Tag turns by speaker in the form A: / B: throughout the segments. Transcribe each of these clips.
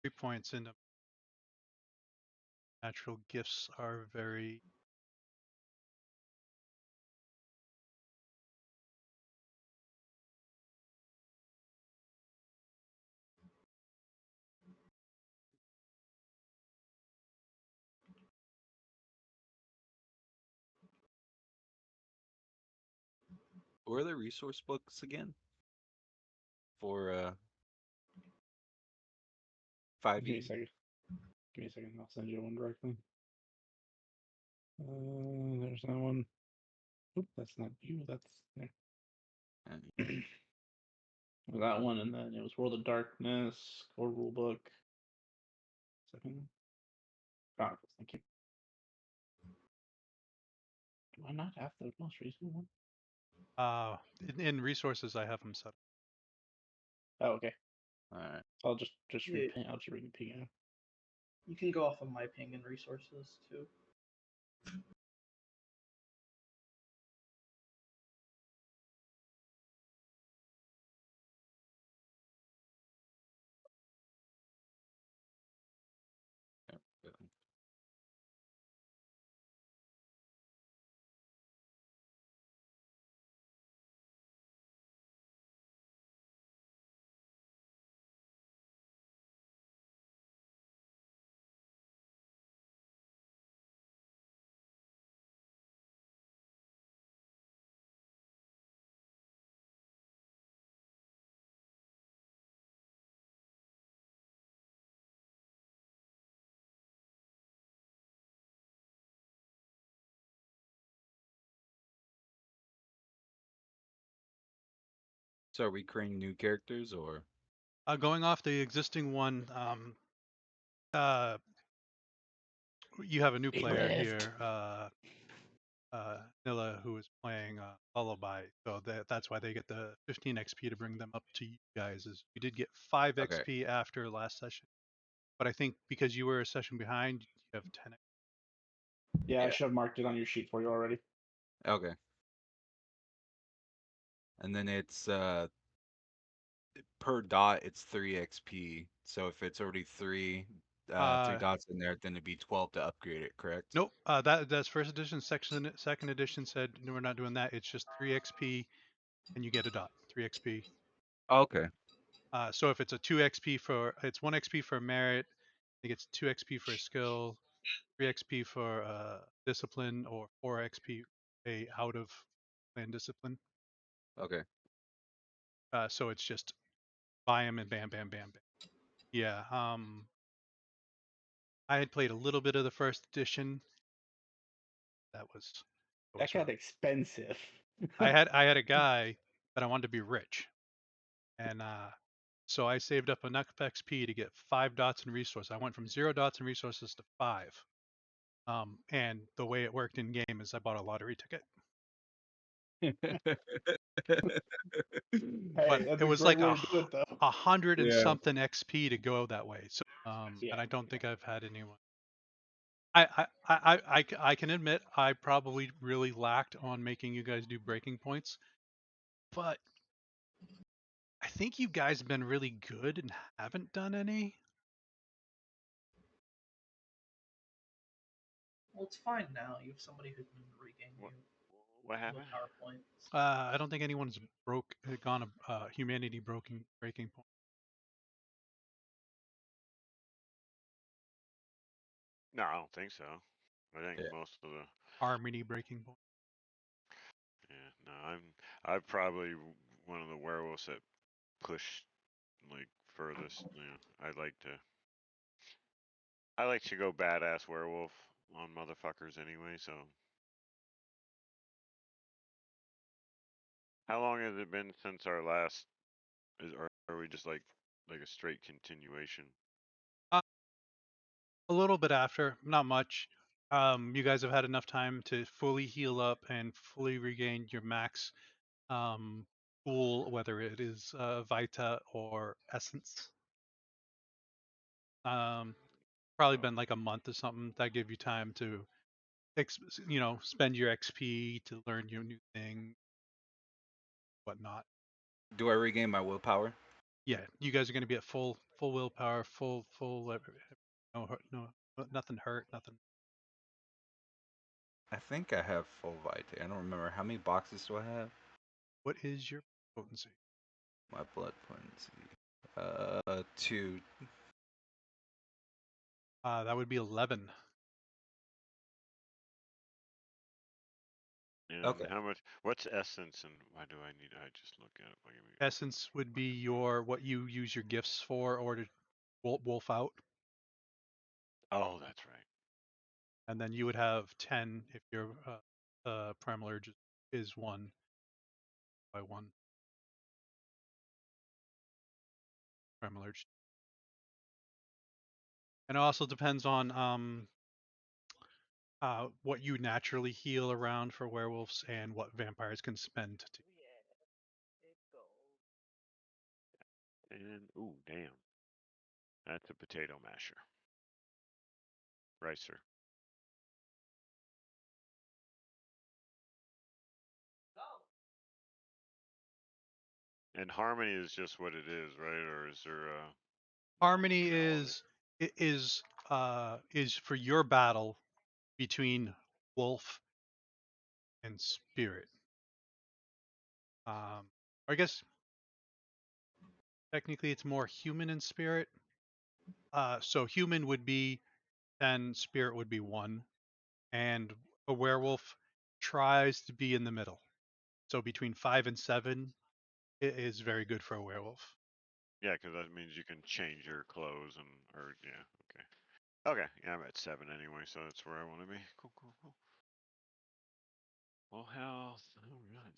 A: 3 points into natural gifts are very.
B: Where are the resource books again for
C: Give me a
B: 5e?
C: second. Give me a second. I'll send you one directly. There's that one. Oop, that's not you. That's there. That one, and then it was World of Darkness, core rulebook. Second. Chronicles, thank you. Do I not have the most recent one?
A: In resources, I have them set.
C: Oh, okay.
B: All right.
C: I'll just
D: Yeah,
C: reping. I'll just reping it.
D: you can go off of my ping and resources too.
B: Yep. So are we creating new characters or?
A: Going off the existing one, you have a new
C: He
A: player
C: left.
A: here, Nilla, who is playing Lullaby. So that's why they get the 15 XP to bring them up to you guys. Is you did get 5
B: Okay.
A: XP after last session, but I think because you were a session behind, you have 10.
C: Yeah, I
D: Yeah.
C: should have marked it on your sheet for you already.
B: Okay. And then it's per dot it's 3 XP. So if it's already 3
A: Uh,
B: dots in there, then it'd be 12 to upgrade it, correct?
A: nope. That's first edition. Second edition said no, we're not doing that. It's just 3 XP, and you get a dot. 3 XP.
B: Okay.
A: So if it's a 2 XP for, it's 1 XP for merit. I think it's 2 XP for a skill, 3 XP for discipline, or 4 XP a out of clan discipline.
B: Okay.
A: So it's just buy them and bam, bam, bam, bam. Yeah. I had played a little bit of the first edition. That was
C: That got
A: rough.
C: expensive.
A: I had a guy that I wanted to be rich, and so I saved up enough XP to get 5 dots in resource. I went from 0 dots in resources to 5. And the way it worked in game is I bought a lottery ticket, but
C: Hey, that's
A: it
C: a
A: was
C: great
A: like
C: way to do it, though.
A: 100 and
B: Yeah.
A: something XP to go that way. So,
C: Yeah.
A: and I don't think I've had anyone. I can admit I probably really lacked on making you guys do breaking points, but I think you guys have been really good and haven't done any.
D: Well, it's fine now. You have somebody who can regain
E: What
D: you
E: what
D: the
E: happened?
D: PowerPoints.
A: I don't think anyone's gone a humanity breaking point.
E: No, I don't think so. I think
B: Yeah.
E: most of the
A: Harmony breaking point.
E: yeah. No, I'm probably one of the werewolves that push like furthest. You know, I like to go badass werewolf on motherfuckers anyway. So how long has it been since our last? Or are we just like a straight continuation?
A: Uh, a little bit after, not much. You guys have had enough time to fully heal up and fully regain your max pool, whether it is Vita or Essence. Um, Probably been like a month or something. That give you time to, spend your XP to learn your new thing, whatnot.
B: Do I regain my willpower?
A: Yeah, you guys are going to be at full willpower, full no nothing hurt, nothing.
B: I think I have full Vitae. I don't remember. How many boxes do I have?
A: What is your potency?
B: My blood potency. 2.
A: That would be 11.
E: And
B: Okay.
E: how much? What's essence, and why do I need? I just look at it. Why give me-
A: Essence would be your what you use your gifts for, or to wolf out,
E: Oh, that's right.
A: and then you would have 10 if your primal urge is 1 by 1 primal urge. And it also depends on what you naturally heal around for werewolves and what vampires can spend to.
E: And ooh, damn, that's a potato masher. Ricer. And harmony is just what it is, right? Or is there a
A: Harmony
E: quality?
A: is for your battle between wolf and spirit. I guess technically it's more human and spirit. So human would be 10, spirit would be 1, and a werewolf tries to be in the middle. So between 5 and 7 is very good for a werewolf.
E: Yeah, because that means you can change your clothes and or yeah, okay. Okay, yeah, I'm at 7 anyway, so that's where I want to be. Cool, cool, cool. Full health. All right.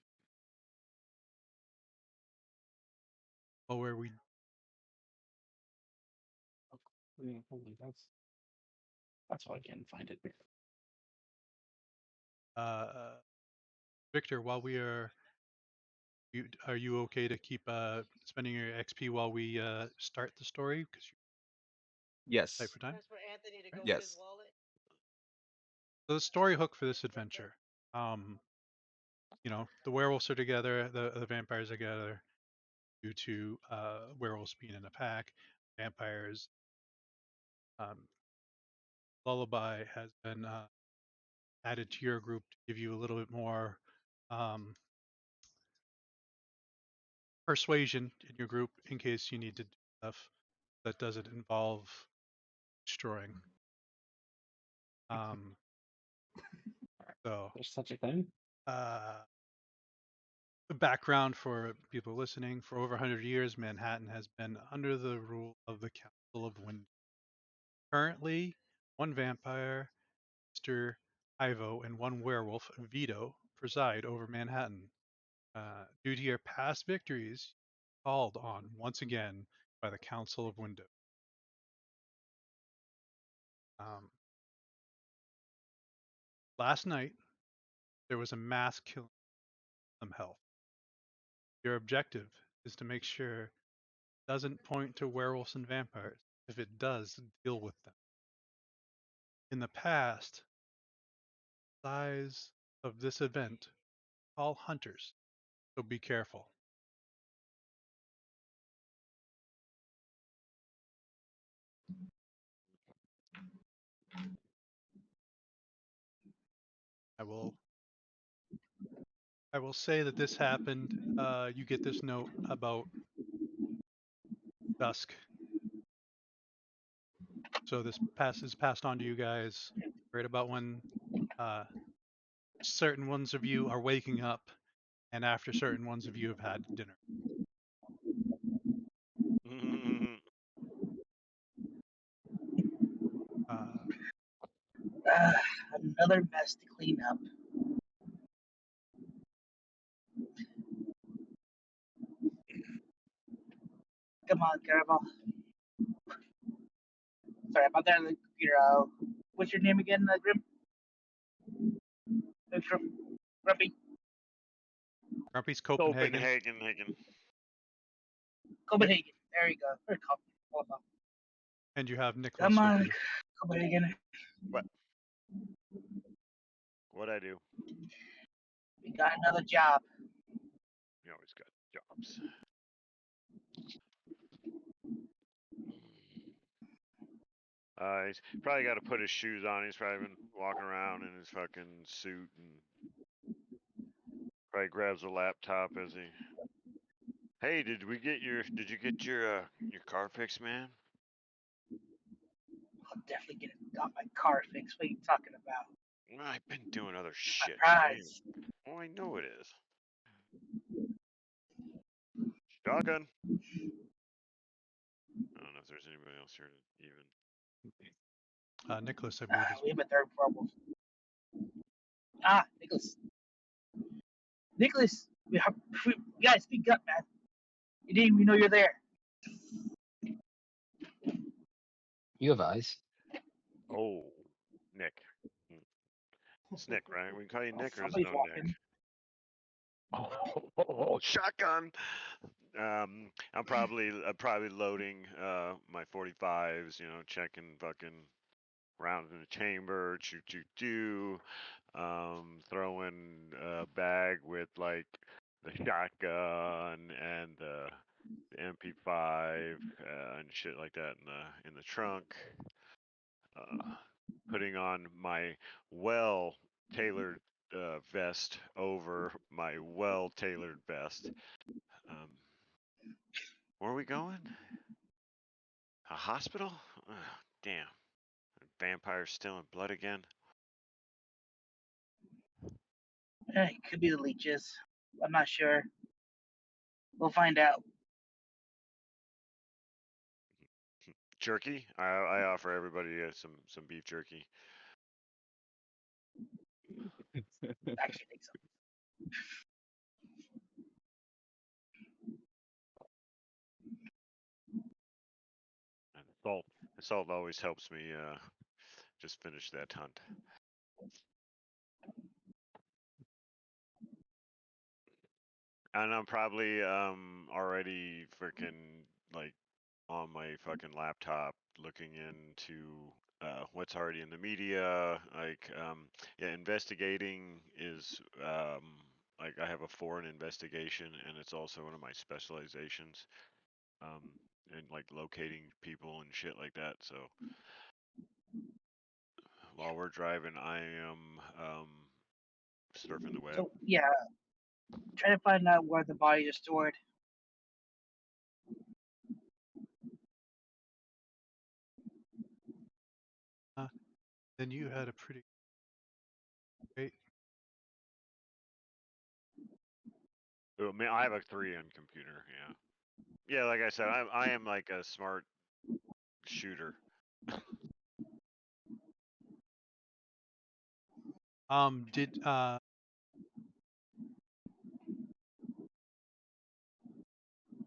A: Oh, where we
C: Yeah, holy, that's why I can't find it.
A: Victor, while we are you okay to keep spending your XP while we start the story? Because you're
B: Yes.
A: tight for time.
B: Yes.
A: So the story hook for this adventure, um, the werewolves are together, the vampires are together due to werewolves being in a pack. Vampires, um, lullaby has been added to your group to give you a little bit more um, persuasion in your group in case you need to do stuff that doesn't involve destroying. Um, so,
C: There's such a thing.
A: the background for people listening: for over 100 years, Manhattan has been under the rule of the Council of Wind. Currently, one vampire, Mr. Ivo, and one werewolf, Vito, preside over Manhattan. Due to your past victories, called on once again by the Council of Window. Um, last night, there was a mass killing of some health. Your objective is to make sure it doesn't point to werewolves and vampires. If it does, deal with them. In the past, size of this event, all hunters, so be careful. I will say that this happened. You get this note about dusk. So this is passed on to you guys right about when uh, certain ones of you are waking up, and after certain ones of you have had dinner. Uh,
D: Another mess to clean up. Come on, Caravel. Sorry about that on the computer. What's your name again, Grim? Grumpy?
A: Grumpy's Copenhagen,
E: Copenhagen.
D: Copenhagen. There you go. Or
A: and you have Nicholas
D: Come
A: with
D: on,
A: you.
D: Copenhagen.
E: What? What'd I do?
D: We got another job.
E: You always got jobs. He's probably got to put his shoes on. He's probably been walking around in his fucking suit and probably grabs a laptop as he. Hey, did you get your car fixed, man?
F: I'll definitely got my car fixed. What are you talking about?
E: Well, I've been doing other
F: My
E: shit, man.
F: prize.
E: Oh, I know it is. Shotgun. I don't know if there's anybody else here to even.
A: Nicholas, I believe, is.
F: We have a third werewolf. Ah, Nicholas. Nicholas, we gotta speak up, man. You didn't even know you're there.
G: You have eyes.
E: Oh, Nick. It's Nick, right? We can call you
F: Oh,
E: Nick, or is it
F: somebody's
E: no Nick?
F: walking.
E: Oh, shotgun. I'm probably loading my 45s. You know, checking fucking rounds in the chamber. Choo. Throwing a bag with like the shotgun and the MP5 and shit like that in the trunk. Putting on my well tailored vest over my well tailored vest. Where are we going? A hospital? Ugh, damn. Vampires stealing blood again?
F: It could be the leeches. I'm not sure. We'll find out.
E: Jerky? I offer everybody some beef jerky.
F: Actually, think so.
E: And salt always helps me just finish that hunt. And I'm probably already freaking like on my fucking laptop looking into what's already in the media. Like yeah, investigating is like I have a 4 in investigation, and it's also one of my specializations. And like locating people and shit like that. So while we're driving, I am surfing the web.
F: So yeah, try to find out where the bodies are stored.
A: Then you had a pretty great.
E: I mean, I have a 3 on computer. Yeah. Yeah, like I said, I am like a smart shooter.
A: Did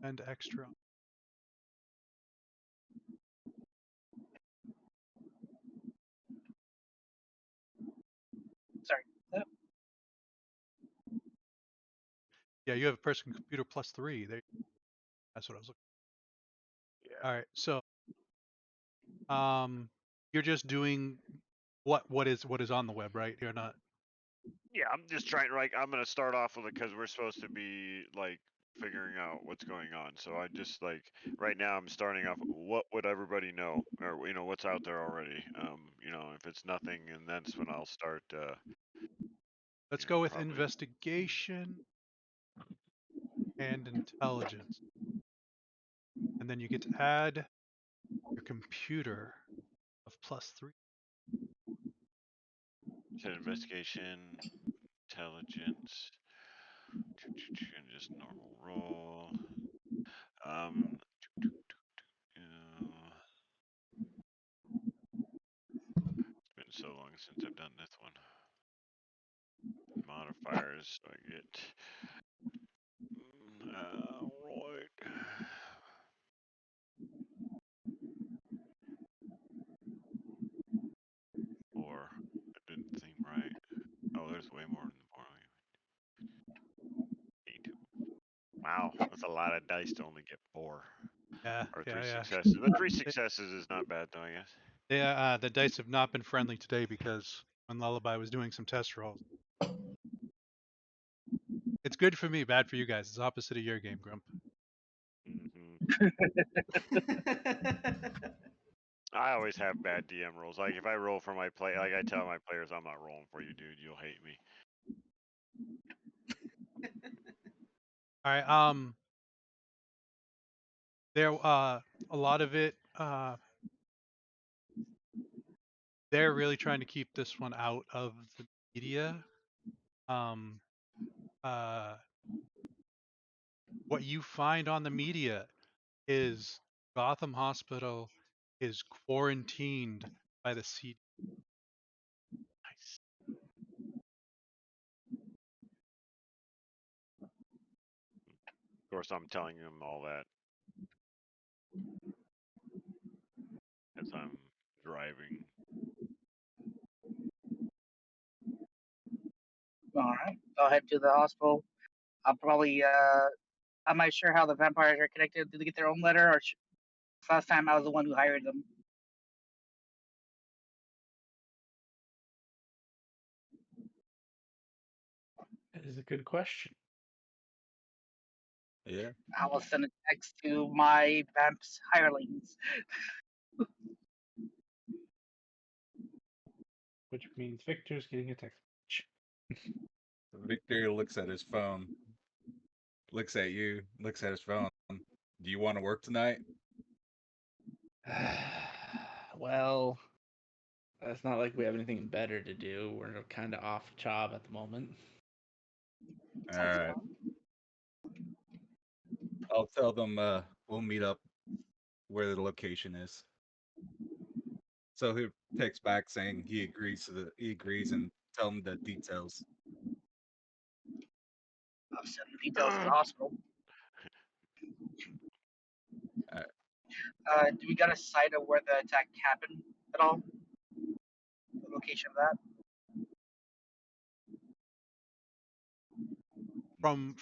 A: and extra.
F: Sorry.
A: Yeah, you have a person computer plus 3. There. That's what I was looking.
E: Yeah.
A: All right, so you're just doing what is on the web, right? You're not.
E: Yeah, I'm just trying. Like, I'm gonna start off with it because we're supposed to be like figuring out what's going on. So I just like right now I'm starting off. What would everybody know, or what's out there already? If it's nothing, and that's when I'll start.
A: Let's go with
E: Probably.
A: investigation and intelligence, and then you get to add your computer of plus 3.
E: Said investigation, intelligence, and just normal roll. It's been so long since I've done this one. Modifiers, so I get right. Or it didn't seem right. Oh, there's way more in the board. 8. Wow, that's a lot of dice to only get 4
A: Yeah,
E: or 3
A: yeah.
E: successes. But 3 successes is not bad, though, I guess.
A: Yeah, the dice have not been friendly today because when Lullaby was doing some test rolls. It's good for me, bad for you guys. It's opposite of your game, Grump.
E: Mm-hmm. I always have bad DM rolls. Like if I roll for my play, like I tell my players, I'm not rolling for you, dude. You'll hate me.
A: All right. There. A lot of it. They're really trying to keep this one out of the media. Um. What you find on the media is Gotham Hospital is quarantined by the CDC.
E: Nice. Of course, I'm telling them all that as I'm driving.
F: All right. I'll head to the hospital. I'll probably. I'm not sure how the vampires are connected. Did they get their own letter, or last time I was the one who hired them?
C: That is a good question.
B: Yeah.
F: I will send a text to my vamps hirelings.
C: Which means Victor's getting a text message.
H: Victor looks at his phone, looks at you, looks at his phone. Do you want to work tonight?
C: Well, it's not like we have anything better to do. We're kind of off job at the moment.
H: All right. I'll tell them we'll meet up where the location is. So he texts back saying he agrees and tell him the details.
F: I'll send the details to the hospital. Do we got a site of where the attack happened at all? The location of that?
A: From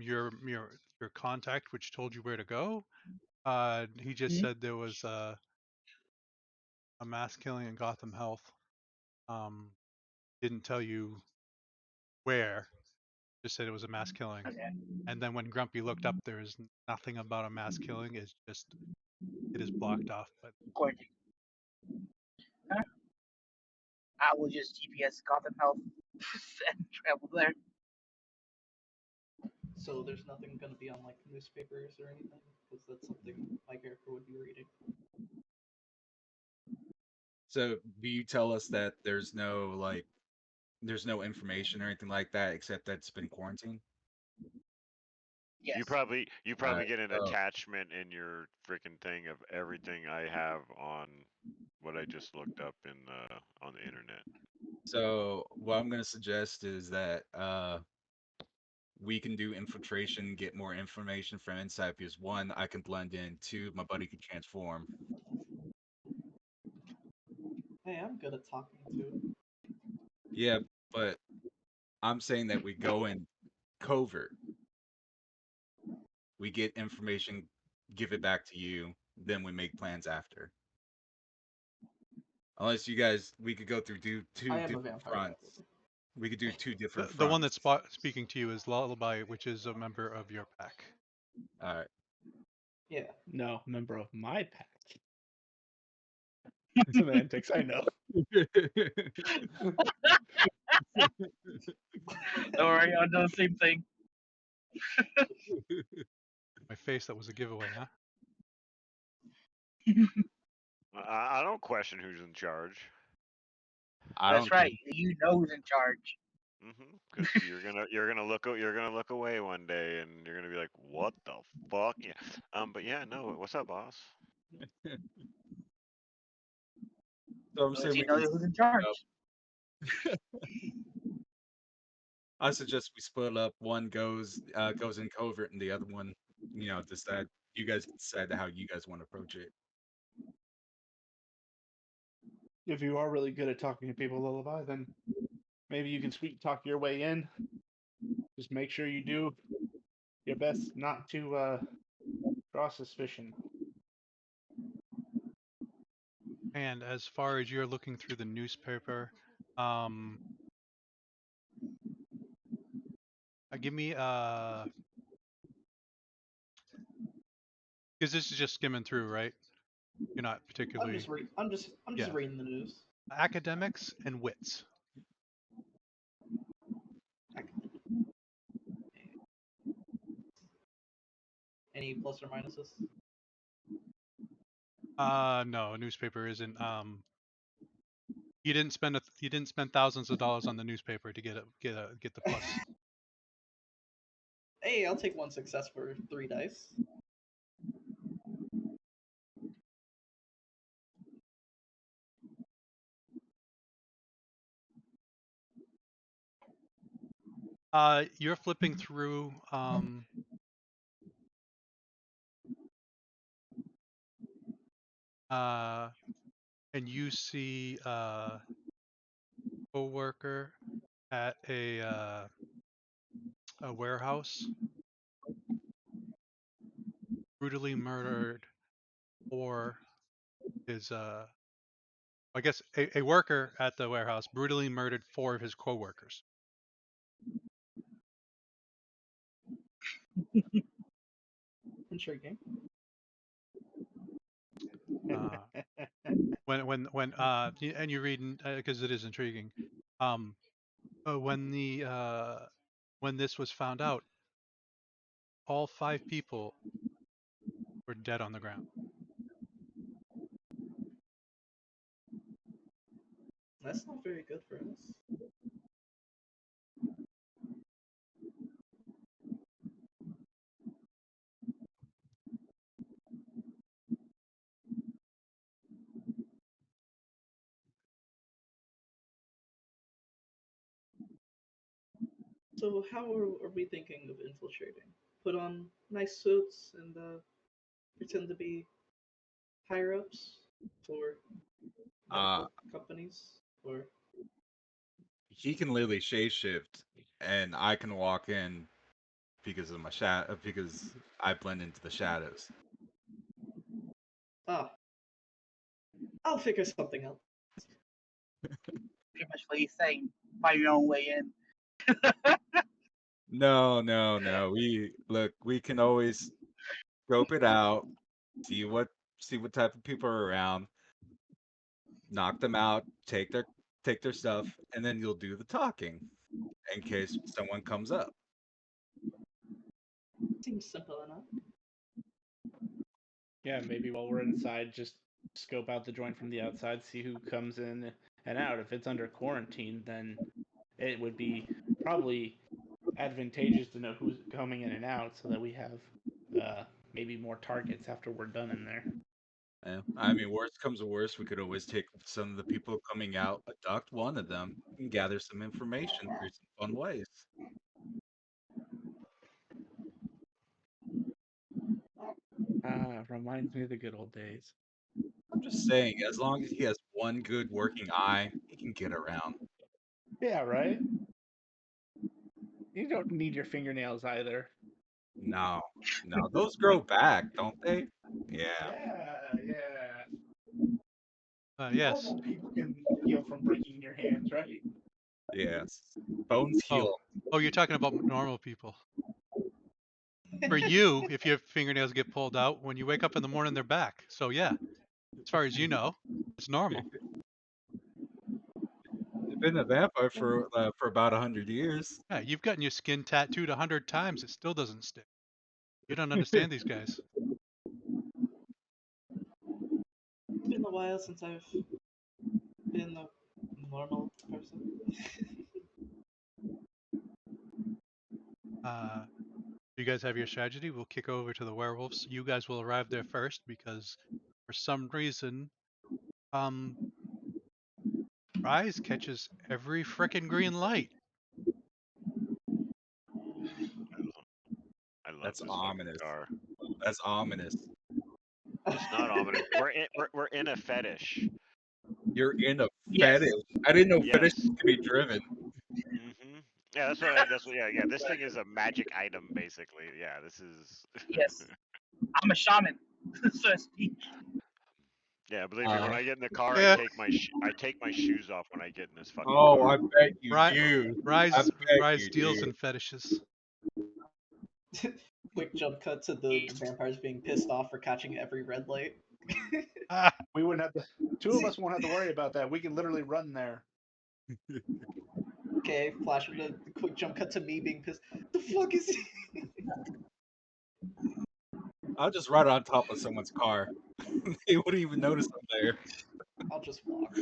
A: your contact, which told you where to go. He just said there was a mass killing in Gotham Health. Didn't tell you where. Just said it was a mass killing.
F: Okay.
A: And then when Grumpy looked up, there is nothing about a mass killing. It's just it is blocked off. But
F: Quarantine. I will just GPS Gotham Health and travel there.
D: So there's nothing going to be on like newspapers or anything, because that's something my character would be reading.
H: So do you tell us that there's no information or anything like that except that it's been quarantined?
F: Yes.
E: You probably
H: Alright,
E: get an
H: so-
E: attachment in your freaking thing of everything I have on what I just looked up in on the internet.
H: So what I'm gonna suggest is that we can do infiltration, get more information from inside because one, I can blend in, two, my buddy can transform.
D: Hey, I'm good at talking too.
H: Yeah, but I'm saying that we go in covert. We get information, give it back to you, then we make plans after. Unless you guys, we could go through two
D: I am a
H: different
D: vampire.
H: fronts. We could do two different
A: the one
H: fronts.
A: that's speaking to you is Lullaby, which is a member of your pack.
H: All right.
D: Yeah.
C: No, member of my pack. Semantics, I know.
F: Don't worry, I'll do the same thing.
A: My face, that was a giveaway, huh?
E: I don't question who's in charge.
H: I
F: That's
H: don't
F: right. You know who's in charge.
E: Because you're gonna look away one day and you're gonna be like, what the fuck? Yeah. But yeah, no. What's up, boss?
H: So I'm
F: Because
H: saying
F: you
H: we
F: know
H: can
F: who's in
H: split
F: charge.
H: up. I suggest we split up. One goes in covert, and the other one, decide. You guys decide how you guys want to approach it.
C: If you are really good at talking to people, Lullaby, then maybe you can sweet talk your way in. Just make sure you do your best not to draw suspicion.
A: And as far as you're looking through the newspaper, give me because this is just skimming through, right? You're not
D: I'm
A: particularly
D: just
A: Yeah.
D: reading the news.
A: academics and wits.
D: Any plus or minuses?
A: No, a newspaper isn't. You didn't spend thousands of dollars on the newspaper to get the plus.
D: Hey, I'll take one success for 3 dice.
A: You're flipping through. And you see a coworker at a warehouse brutally murdered, or his I guess a worker at the warehouse brutally murdered 4 of his coworkers.
D: Intriguing.
A: Uh, when and you're reading because it is intriguing. When this was found out, all 5 people were dead on the ground.
D: That's not very good for us. So how are we thinking of infiltrating? Put on nice suits and pretend to be higher ups for
H: Uh,
D: medical companies, or
H: he can literally shapeshift, and I can walk in because of my because I blend into the shadows.
D: ah, I'll figure something out.
F: Pretty much what he's saying. Find your own way in.
H: No, no, no. We can always scope it out, see what see what type of people are around, knock them out, take their stuff, and then you'll do the talking in case someone comes up.
D: Seems simple enough.
C: Yeah, maybe while we're inside, just scope out the joint from the outside, see who comes in and out. If it's under quarantine, then it would be probably advantageous to know who's coming in and out so that we have maybe more targets after we're done in there.
H: Yeah. I mean, worst comes to worst, we could always take some of the people coming out, abduct one of them, and gather some information through some fun ways.
C: Reminds me of the good old days.
H: I'm just saying, as long as he has one good working eye, he can get around.
C: Yeah, right? You don't need your fingernails either.
H: No, no, those grow back, don't they? Yeah,
C: Yeah.
A: Yes.
C: Normal people can heal from breaking your hands, right?
H: yes. Bones
A: Oh,
H: heal.
A: you're talking about normal people. For you, if your fingernails get pulled out, when you wake up in the morning, they're back. So yeah, as far as you know, it's normal.
H: I've been a vampire for about 100 years.
A: Yeah, you've gotten your skin tattooed 100 times. It still doesn't stick. You don't understand these guys.
D: It's been a while since I've been a normal person.
A: You guys have your strategy. We'll kick over to the werewolves. You guys will arrive there first because, for some reason, Rise catches every frickin' green light.
E: I love
H: That's
E: this fucking
H: ominous.
E: car.
H: That's ominous.
E: It's not ominous. We're in a fetish.
H: You're in a
F: Yes.
H: fetish. I didn't know
E: Yes.
H: fetishes could be driven.
E: Mm-hmm. Yeah, that's what. Yeah. This thing is a magic item, basically. Yeah, this is.
F: Yes. I'm a shaman, so to speak.
E: Yeah, believe me. When I get in the car,
A: Yeah.
E: I take my shoes off when I get in this fucking
H: Oh,
E: car.
H: I bet you
A: Rise,
H: do. I
A: Rise,
H: bet
A: Rise
H: you
A: deals
H: do.
A: in fetishes.
D: Quick jump cut to the vampires being pissed off for catching every red light.
A: Ah,
C: We wouldn't have to. Two of us won't have to worry about that. We can literally run there.
D: Okay, flash with a quick jump cut to me being pissed. The fuck is he?
H: I'll just ride on top of someone's car. They wouldn't even notice I'm there.
D: I'll just walk.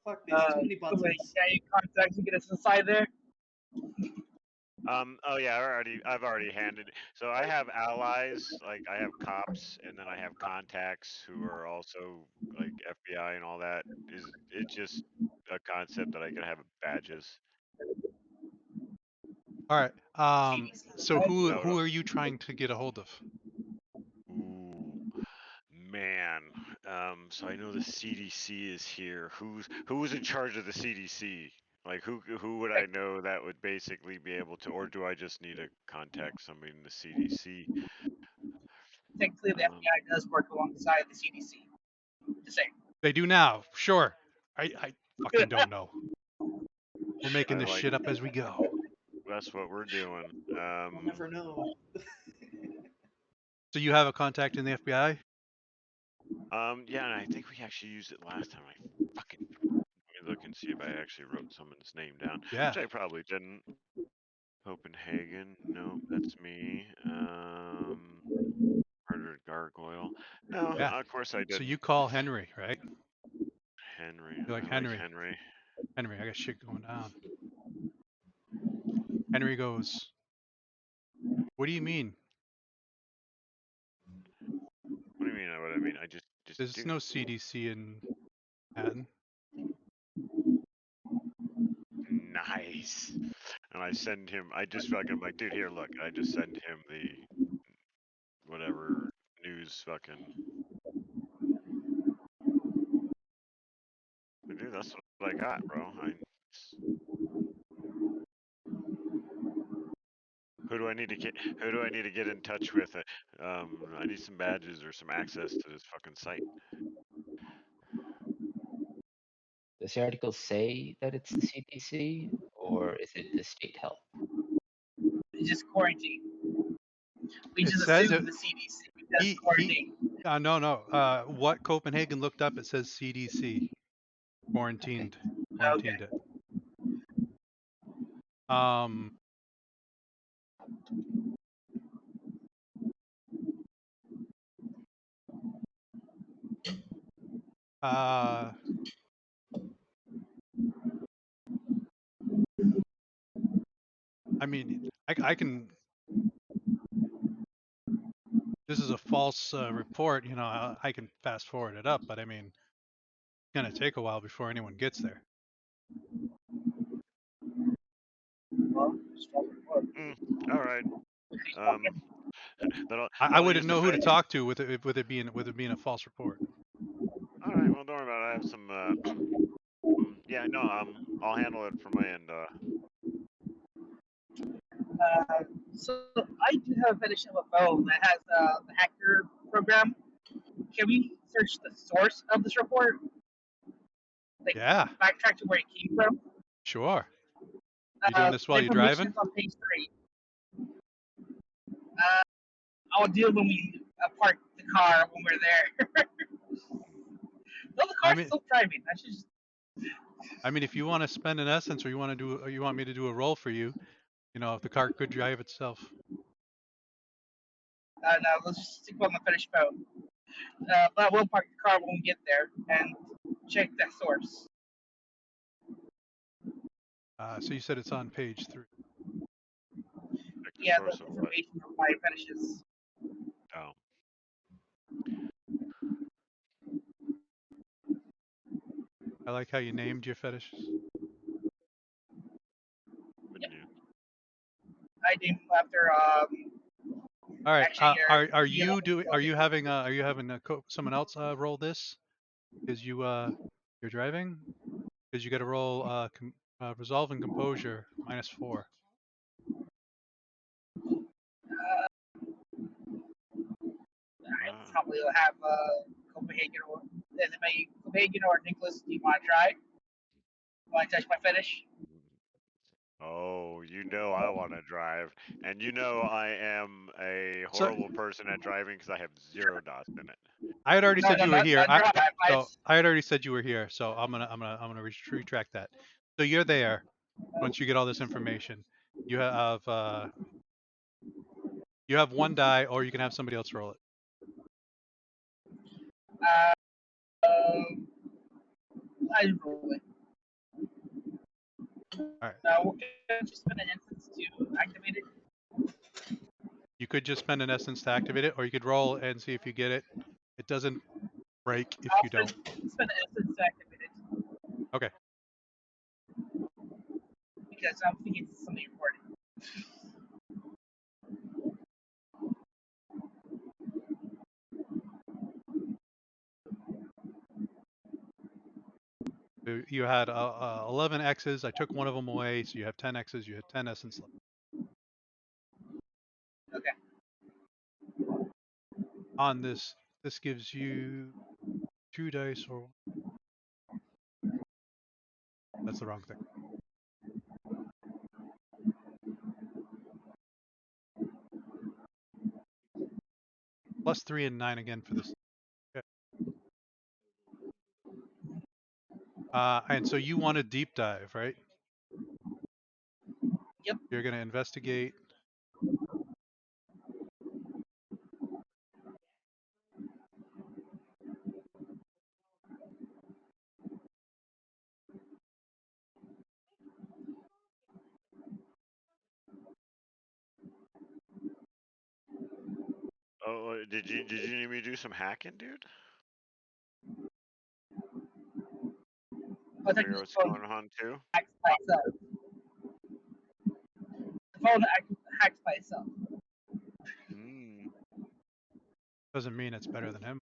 D: Fuck these, too many
F: So wait,
D: buttons.
F: yeah, you contact to get us inside there.
E: Oh yeah, I've already handed. So I have allies, like I have cops, and then I have contacts who are also like FBI and all that. Is it's just a concept that I can have badges.
A: all right.
F: CDC.
A: So
E: No,
A: who are you trying to get a hold of?
E: ooh, man. So I know the CDC is here. Who's in charge of the CDC? Like who would I know that would basically be able to, or do I just need to contact somebody in the CDC?
F: Technically, the FBI does work alongside the CDC. Just saying.
A: They do now. Sure. I fucking don't know. We're making
E: I
A: this
E: like
A: shit up as we go.
E: that's what we're doing.
D: We'll never know.
A: So you have a contact in the FBI?
E: Yeah, and I think we actually used it last time. I fucking let me look and see if I actually wrote someone's name down,
A: Yeah.
E: which I probably didn't. Copenhagen, nope, that's me. Murdered gargoyle. No,
A: Yeah.
E: of course I
A: So
E: didn't.
A: you call Henry, right?
E: Henry,
A: You're like,
E: I like
A: Henry,
E: Henry.
A: Henry, I got shit going down. Henry goes, what do you mean?
E: What do you mean? What I mean? I just
A: There's
E: do.
A: no CDC in Manhattan.
E: Nice. And I send him. I just fucking like, dude, here, look. I just send him the whatever news fucking. Like, dude, that's what I got, bro. Who do I need to get? Who do I need to get in touch with? I need some badges or some access to this fucking site.
G: Does the article say that it's the CDC or is it the state health?
F: It's just quarantine. We
A: It
F: just
A: says
F: assume
A: it.
F: the CDC because
A: He
F: quarantine.
A: no. What Copenhagen looked up, it says CDC quarantined
F: Okay.
A: it. Um. Uh. I mean, I can. This is a false report. You know, I can fast forward it up, but I mean, it's gonna take a while before anyone gets there.
F: Well, strong report.
E: All right. Um,
A: I
E: I'll
A: wouldn't
E: use the.
A: know who to talk to with it being a false report.
E: All right. Well, don't worry about it. I have some. Yeah. No. I'll handle it from my end.
F: So I do have a fetish of a phone that has the hacker program. Can we search the source of this report? Like
A: Yeah,
F: backtrack to where it came from?
A: sure. You doing this
F: The
A: while you're
F: information
A: driving?
F: is on page 3. I'll deal when we park the car when we're there. No, the
A: I
F: car's
A: mean,
F: still driving. I should just.
A: if you want to spend an essence, or you want me to do a roll for you, you know, if the car could drive itself.
F: No, let's just stick on the finished phone. But we'll park the car when we get there and check that source.
A: So you said it's on page 3.
E: Check the
F: Yeah, the
E: source of what?
F: information of my fetishes.
E: Oh.
A: I like how you named your fetishes.
E: Wouldn't you?
F: I named them after
A: All right.
F: actually
A: Are
F: you
A: you doing?
F: know,
A: Are you having someone else roll this? Because you're driving. Because you got to roll resolve and composure -4.
F: I probably will have Copenhagen or Copenhagen or Nicholas. Do you want to try? Want to touch my fetish?
E: Oh, you know I want to drive, and you know I am a
A: So
E: horrible person at driving because I have 0 dots in it.
A: I had already
F: No,
A: said
F: no,
A: you were
F: not
A: here.
F: under high
A: So
F: fives.
A: I had already said you were here. So I'm gonna retract that. So you're there. Once you get all this information, you have one die, or you can have somebody else roll it.
F: Um, I roll it.
A: All right.
F: We're gonna just spend an instance to activate it.
A: You could just spend an essence to activate it, or you could roll and see if you get it. It doesn't break if
F: I'll
A: you don't.
F: spend an instance to activate it
A: Okay.
F: because I'm thinking it's something important.
A: So you had 11 X's. I took one of them away, so you have 10 X's. You had 10 essence left.
F: Okay.
A: On this gives you 2 dice, or that's the wrong thing. +3 and 9 again for this. Okay. And so you want a deep dive, right?
F: Yep.
A: You're going to investigate.
E: Oh, did you need me to do some hacking, dude?
F: But
E: Figure out
F: the
E: what's
F: phone
E: going on too.
F: hacks by itself. The phone hacks by itself.
E: Hmm.
A: Doesn't mean it's better than him.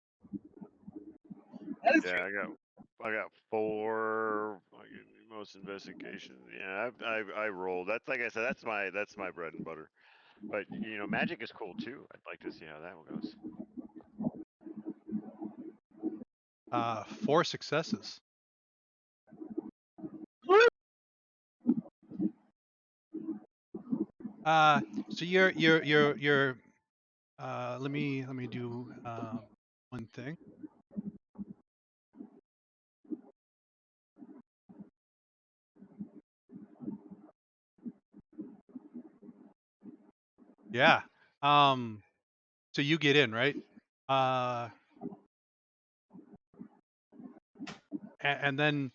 F: That is
E: Yeah,
F: true.
E: I got 4. Most investigations. Yeah, I rolled. That's like I said. That's my bread and butter. But magic is cool too. I'd like to see how that one goes.
A: 4 successes. So you're let me do one thing. Yeah. So you get in, right? And then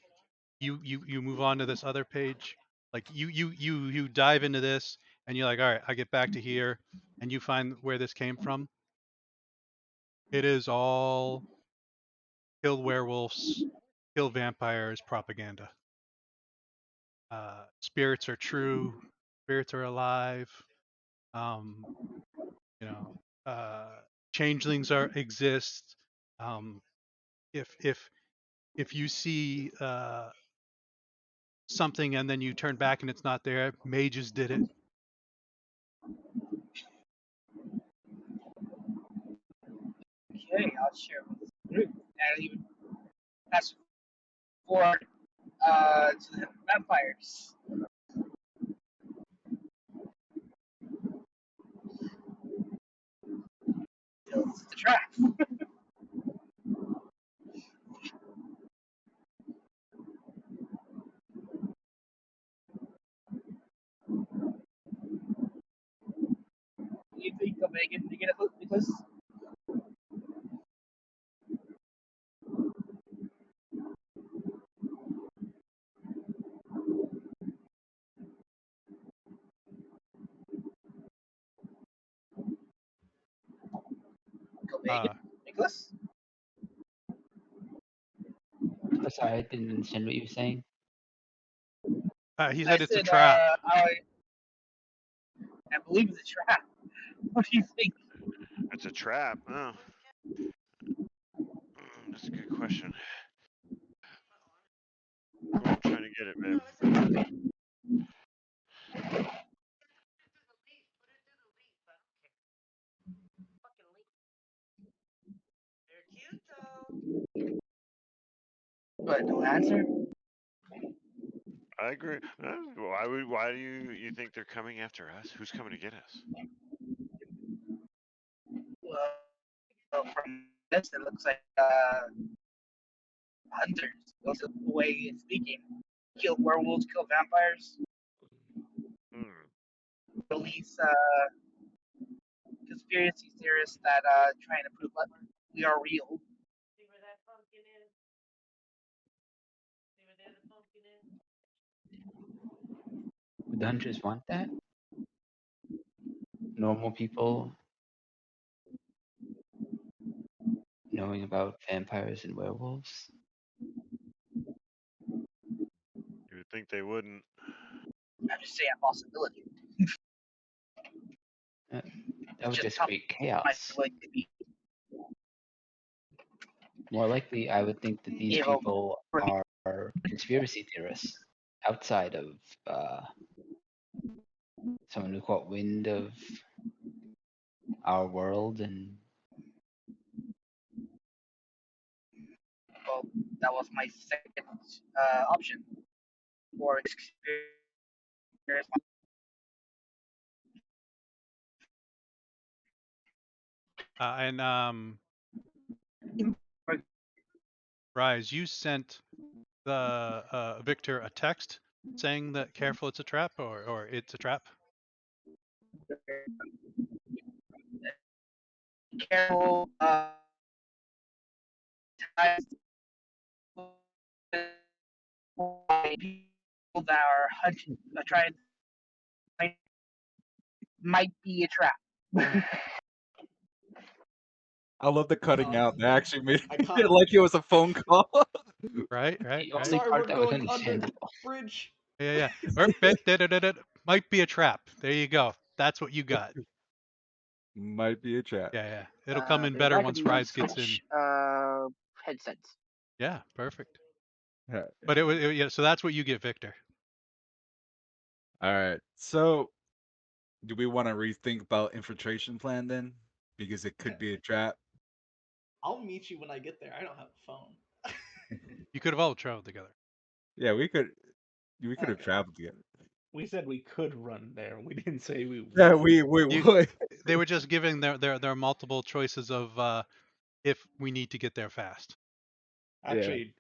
A: you move on to this other page. Like you dive into this, and you're like, all right, I get back to here, and you find where this came from. It is all kill werewolves, kill vampires propaganda. Spirits are true. Spirits are alive. Um, you know, changelings exist. Um, if you see something and then you turn back and it's not there, mages did it.
F: Okay, I'll share with this group. And even pass forward to the vampires. Builds the trap. You think of Megan to get a hook because
A: Uh,
F: Megan, Nicholas.
G: Sorry, I didn't understand what you were saying.
A: he
F: I
A: said it's a
F: said,
A: trap.
F: I believe it's a trap. What do you think?
E: It's a trap. Oh, that's a good question. Oh, I'm trying to get it, babe.
F: But no answer.
E: I agree. Why do you think they're coming after us? Who's coming to get us?
F: From this, it looks like hunters. That's the way it's speaking. Kill werewolves, kill vampires,
E: Hmm.
F: release conspiracy theorists that trying to prove that we are real.
G: Would the hunters want that? Normal people knowing about vampires and werewolves?
E: You would think they wouldn't.
F: I'm just saying a possibility.
G: Uh, That would
F: Just
G: just
F: how
G: create
F: might
G: chaos.
F: like to be
G: More likely, I would think that these
F: able
G: people are conspiracy theorists outside of someone who caught wind of our world and
F: well, that was my second option for experience.
A: And Rise, you sent the Victor a text saying that careful, it's a trap, or it's a trap.
F: Carol ties people that are hunting, trying might be a trap.
H: I love the cutting out. They
D: Yeah,
H: actually made
D: I
H: it
D: caught.
H: like it was a phone call.
A: Right, right,
G: the
A: right.
G: only
D: Sorry, we're
G: part that was
D: going under
G: understandable.
D: bridge.
A: Yeah, yeah. Might be a trap. There you go. That's what you got.
H: Might be a chat.
A: Yeah, yeah. It'll come in
F: There's
A: better
F: lack of
A: once
F: enough
A: Rise gets in.
F: switch headsets.
A: Yeah, perfect.
H: Yeah.
A: But yeah. So that's what you get, Victor.
H: All right. So, do we want to rethink about infiltration plan then? Because it could be a trap.
D: I'll meet you when I get there. I don't have a phone.
A: You could have all traveled together.
H: Yeah, we could have
C: Okay.
H: traveled together.
C: We said we could run there. We didn't say we
H: Yeah,
C: would.
H: we
A: You,
H: would.
A: they were just giving their multiple choices of if we need to get there fast.
H: Yeah.
C: Actually,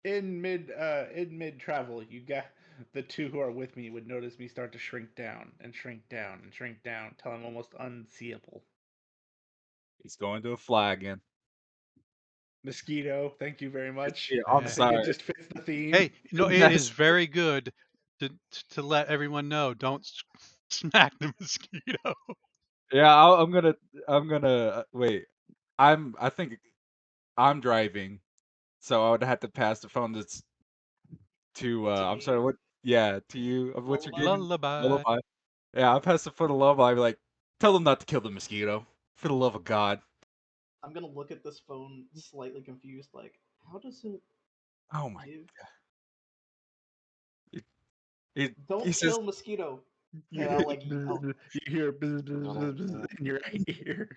C: in mid travel, you got the two who are with me would notice me start to shrink down and shrink down and shrink down till I'm almost unseeable.
H: He's going to a fly again.
C: Mosquito, thank you very much.
H: Yeah, I'm
C: I
A: Eh.
C: think it
H: sorry.
C: just fits the theme.
A: Hey, no, it is
H: Yes.
A: very good to let everyone know. Don't smack the mosquito.
H: Yeah, I'm gonna wait. I think I'm driving, so I would have to pass the phone to
D: To
H: I'm sorry,
D: me,
H: what yeah, to you. What's your
D: lullaby.
H: game?
A: Lullaby.
H: Lullaby. Yeah, I'll pass the phone to Lullaby, be like, tell them not to kill the mosquito. For the love of God.
D: I'm gonna look at this phone slightly confused, like, how does it
H: Oh my
D: give?
H: he
D: Don't
H: says
D: kill mosquito.
C: You
D: And I'll like,
C: you hear bzz, bzz, bzz, bzz in your ear.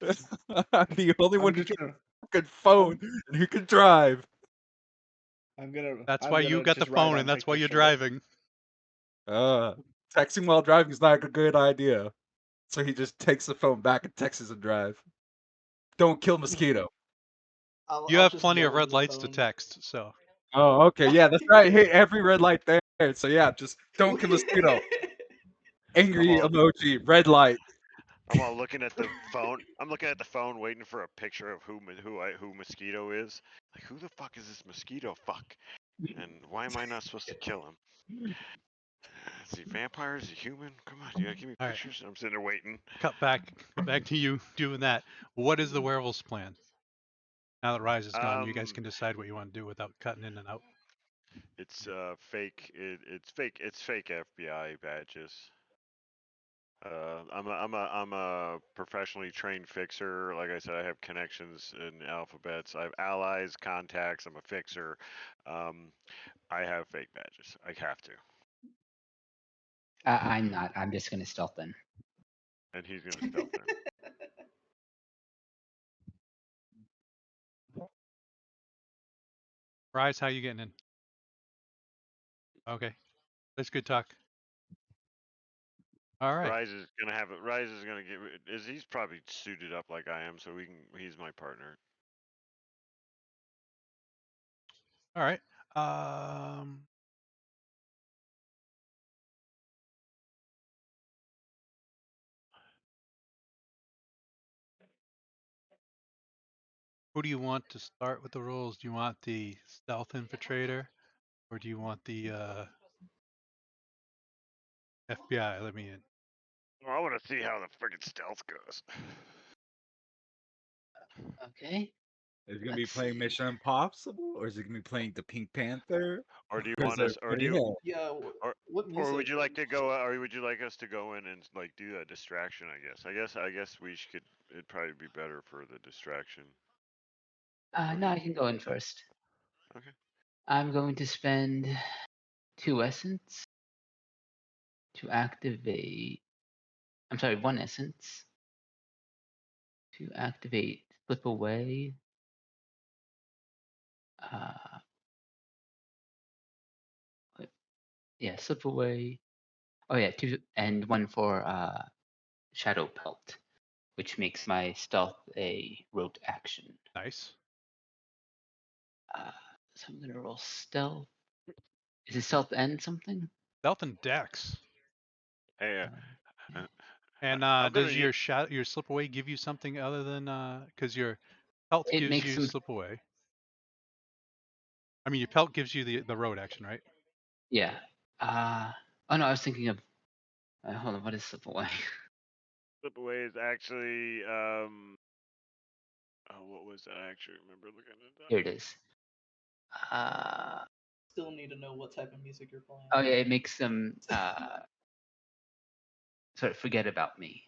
H: the only one
C: I'm
H: who
C: just
H: can
C: gonna
H: fucking phone
C: I'm
H: and who can drive.
A: That's
C: I'm
A: why you
C: gonna
A: got the
C: just ride
A: phone,
C: on
A: and that's why
C: Victor's
A: you're
C: shoulder.
A: driving.
H: Texting while driving is not a good idea. So he just takes the phone back and texts and drive. Don't kill mosquito.
A: You
D: I'll
A: have
D: just
A: plenty of
D: yell into
A: red
D: the
A: lights to
D: phone.
A: text, so
H: Oh, okay, yeah, that's right. Hey, every red light there. So yeah, just don't kill mosquito.
E: I'm
H: Angry
E: all
H: emoji, red light.
E: I'm all looking at the phone. I'm looking at the phone, waiting for a picture of who mosquito is. Like, who the fuck is this mosquito? Fuck. And why am I not supposed to kill him? Is he vampire? Is he human? Come on, you gotta give me
A: all right.
E: pictures. I'm sitting there waiting.
A: Cut back to you doing that. What is the werewolves plan? Now that Rise is gone, you guys
E: Um,
A: can decide what you want to do without cutting in and out.
E: it's fake. It's fake. It's fake FBI badges. I'm a professionally trained fixer. Like I said, I have connections in alphabets. I have allies, contacts. I'm a fixer. Um, I have fake badges. I have to,
G: I'm not. I'm just gonna stealth in.
E: and he's gonna stealth in.
A: Rise, how you getting in? Okay, that's good talk. All right.
E: Rise is gonna have it. Rise is gonna get. He's probably suited up like I am, so we can. He's my partner.
A: All right. Um, who do you want to start with the rules? Do you want the stealth infiltrator, or do you want the FBI? Let me in.
E: Well, I want to see how the friggin' stealth goes.
G: Okay.
H: Is it gonna be
G: Let's
H: playing
G: see.
H: Mission Impossible, or is it gonna be playing the Pink Panther?
E: Or do you
H: Or is
E: want
H: it
E: us? Or do
H: Pretty
E: you?
H: Hill?
D: Yeah.
E: Or
D: What
E: or
D: music?
E: would you like to go? Or would you like us to go in and like do a distraction? I guess we should. It'd probably be better for the distraction. Or do
G: No,
E: you?
G: I can go in first.
E: Okay.
G: I'm going to spend 2 essence to activate. I'm sorry, 1 essence to activate Slip Away. Uh, yeah, Slip Away. Oh yeah, 2 and 1 for Shadow Pelt, which makes my stealth a rote action.
A: Nice.
G: So I'm gonna roll stealth. Is it stealth and something?
A: Stealth and Dex.
E: Hey,
G: Okay.
A: And
E: I'm gonna
A: does
E: use.
A: your slip away give you something other than because your pelt
G: It
A: gives
G: makes
A: you
G: them.
A: slip away? I mean, your pelt gives you the road action, right?
G: Yeah. Oh no, I was thinking of. Hold on, what is Slip Away?
E: Slip away is actually. Oh, what was that? I actually remember looking at that.
G: Here it is.
D: Still need to know what type of music you're playing.
G: Oh yeah, it makes them sort of forget about me.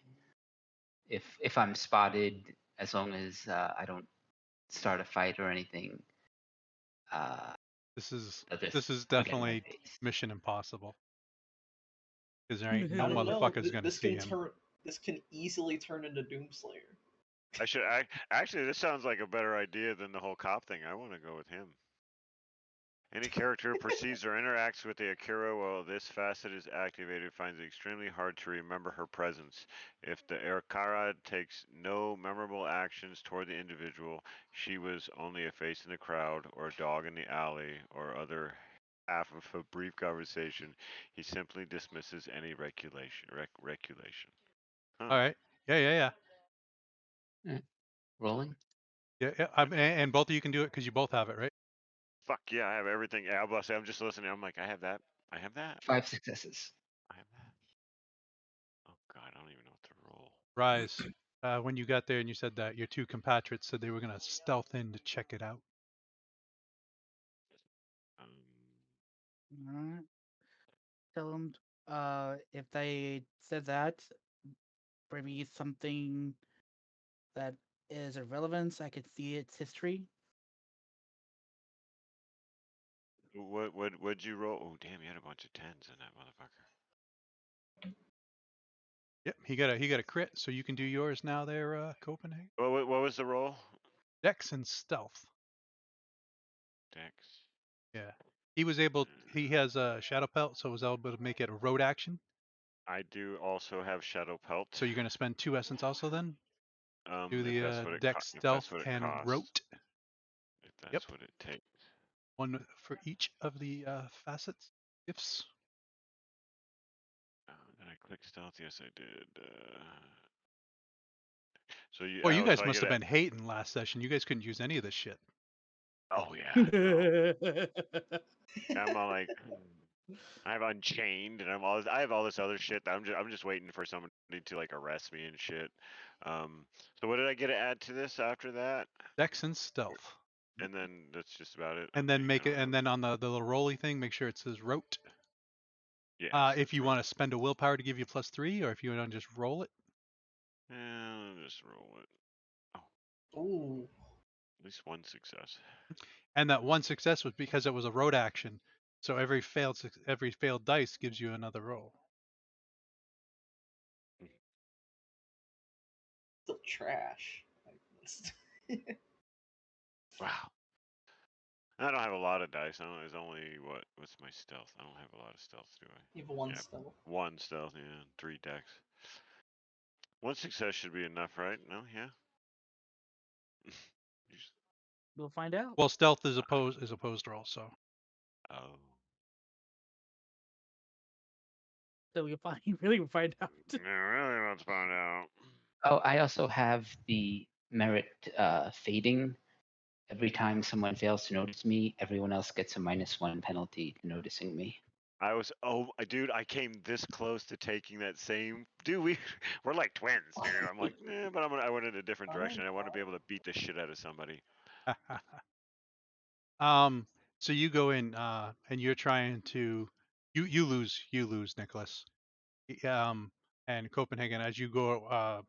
G: If I'm spotted, as long as I don't start a fight or anything,
A: This is
G: they'll just
A: this is
G: forget my
A: definitely
G: face.
A: Mission Impossible because there ain't
D: I
A: no
D: don't know.
A: motherfuckers gonna
D: This
A: see
D: can
A: him.
D: turn. This can easily turn into Doomslayer.
E: I should. Actually, this sounds like a better idea than the whole cop thing. I want to go with him. Any character who perceives or interacts with the Akira while this facet is activated finds it extremely hard to remember her presence. If the Akira takes no memorable actions toward the individual, she was only a face in the crowd, or a dog in the alley, or other half of a brief conversation, he simply dismisses any regulation. Huh.
A: All right. Yeah.
G: Rolling.
A: Yeah. And both of you can do it because you both have it, right?
E: Fuck yeah, I have everything. Yeah, I'm just listening. I'm like, I have that. I have that.
G: 5 successes.
E: I have that. Oh god, I don't even know what to roll.
A: Rise. When you got there and you said that your two compatriots said they were gonna stealth in to check it out.
E: Um,
F: Tell them if they said that, maybe something that is of relevance. I could see its history.
E: what'd you roll? Oh damn, you had a bunch of tens in that motherfucker.
A: Yep. He got a crit, so you can do yours now there, Copenhagen.
E: What was the roll?
A: Dex and stealth.
E: Dex.
A: Yeah. He was able. He has a shadow pelt, so was able to make it a road action.
E: I do also have Shadow Pelt.
A: So you're gonna spend 2 essence also then. Do
E: If
A: the
E: that's what
A: Dex,
E: if that's
A: stealth,
E: what it
A: and
E: costs.
A: rote.
E: If
A: Yep.
E: that's what it takes.
A: 1 for each of the facets gifts.
E: Did I click stealth? Yes, I did. So you.
A: Boy, you guys
E: So I
A: must
E: get
A: have
E: it.
A: been hating last session. You guys couldn't use any of this shit.
E: Oh yeah. No. I'm all like. I have Unchained, and I have all this other shit that I'm just waiting for somebody to like arrest me and shit. So what did I get to add to this after that?
A: Dex and stealth.
E: And then that's just about it.
A: And
E: Okay,
A: then make it, and then on the little rolly thing, make sure it says rote.
E: yes.
A: If you want to spend a willpower to give you +3, or if you want to just roll it.
E: I'll just roll it. Oh,
D: Ooh.
E: at least one success.
A: And that one success was because it was a road action. So every failed dice gives you another roll.
D: Still trash.
E: Wow. I don't have a lot of dice. I don't. There's only what's my stealth? I don't have a lot of stealth, do I?
D: You have one
E: Yeah,
D: stealth.
E: 1 stealth. Yeah, 3 decks. 1 success should be enough, right? No, yeah. You just-
I: We'll find out.
A: Well, stealth is opposed roll, so
E: oh,
I: So we find really will find out.
E: yeah, really. Let's find out.
G: Oh, I also have the merit fading. Every time someone fails to notice me, everyone else gets a -1 penalty to noticing me.
E: Dude, I came this close to taking that same. Dude, we're like twins, dude. I'm like, but I went in a different direction. I want to be able to beat the shit out of somebody.
A: so you go in and you're trying to you lose, Nicholas. And Copenhagen, as you go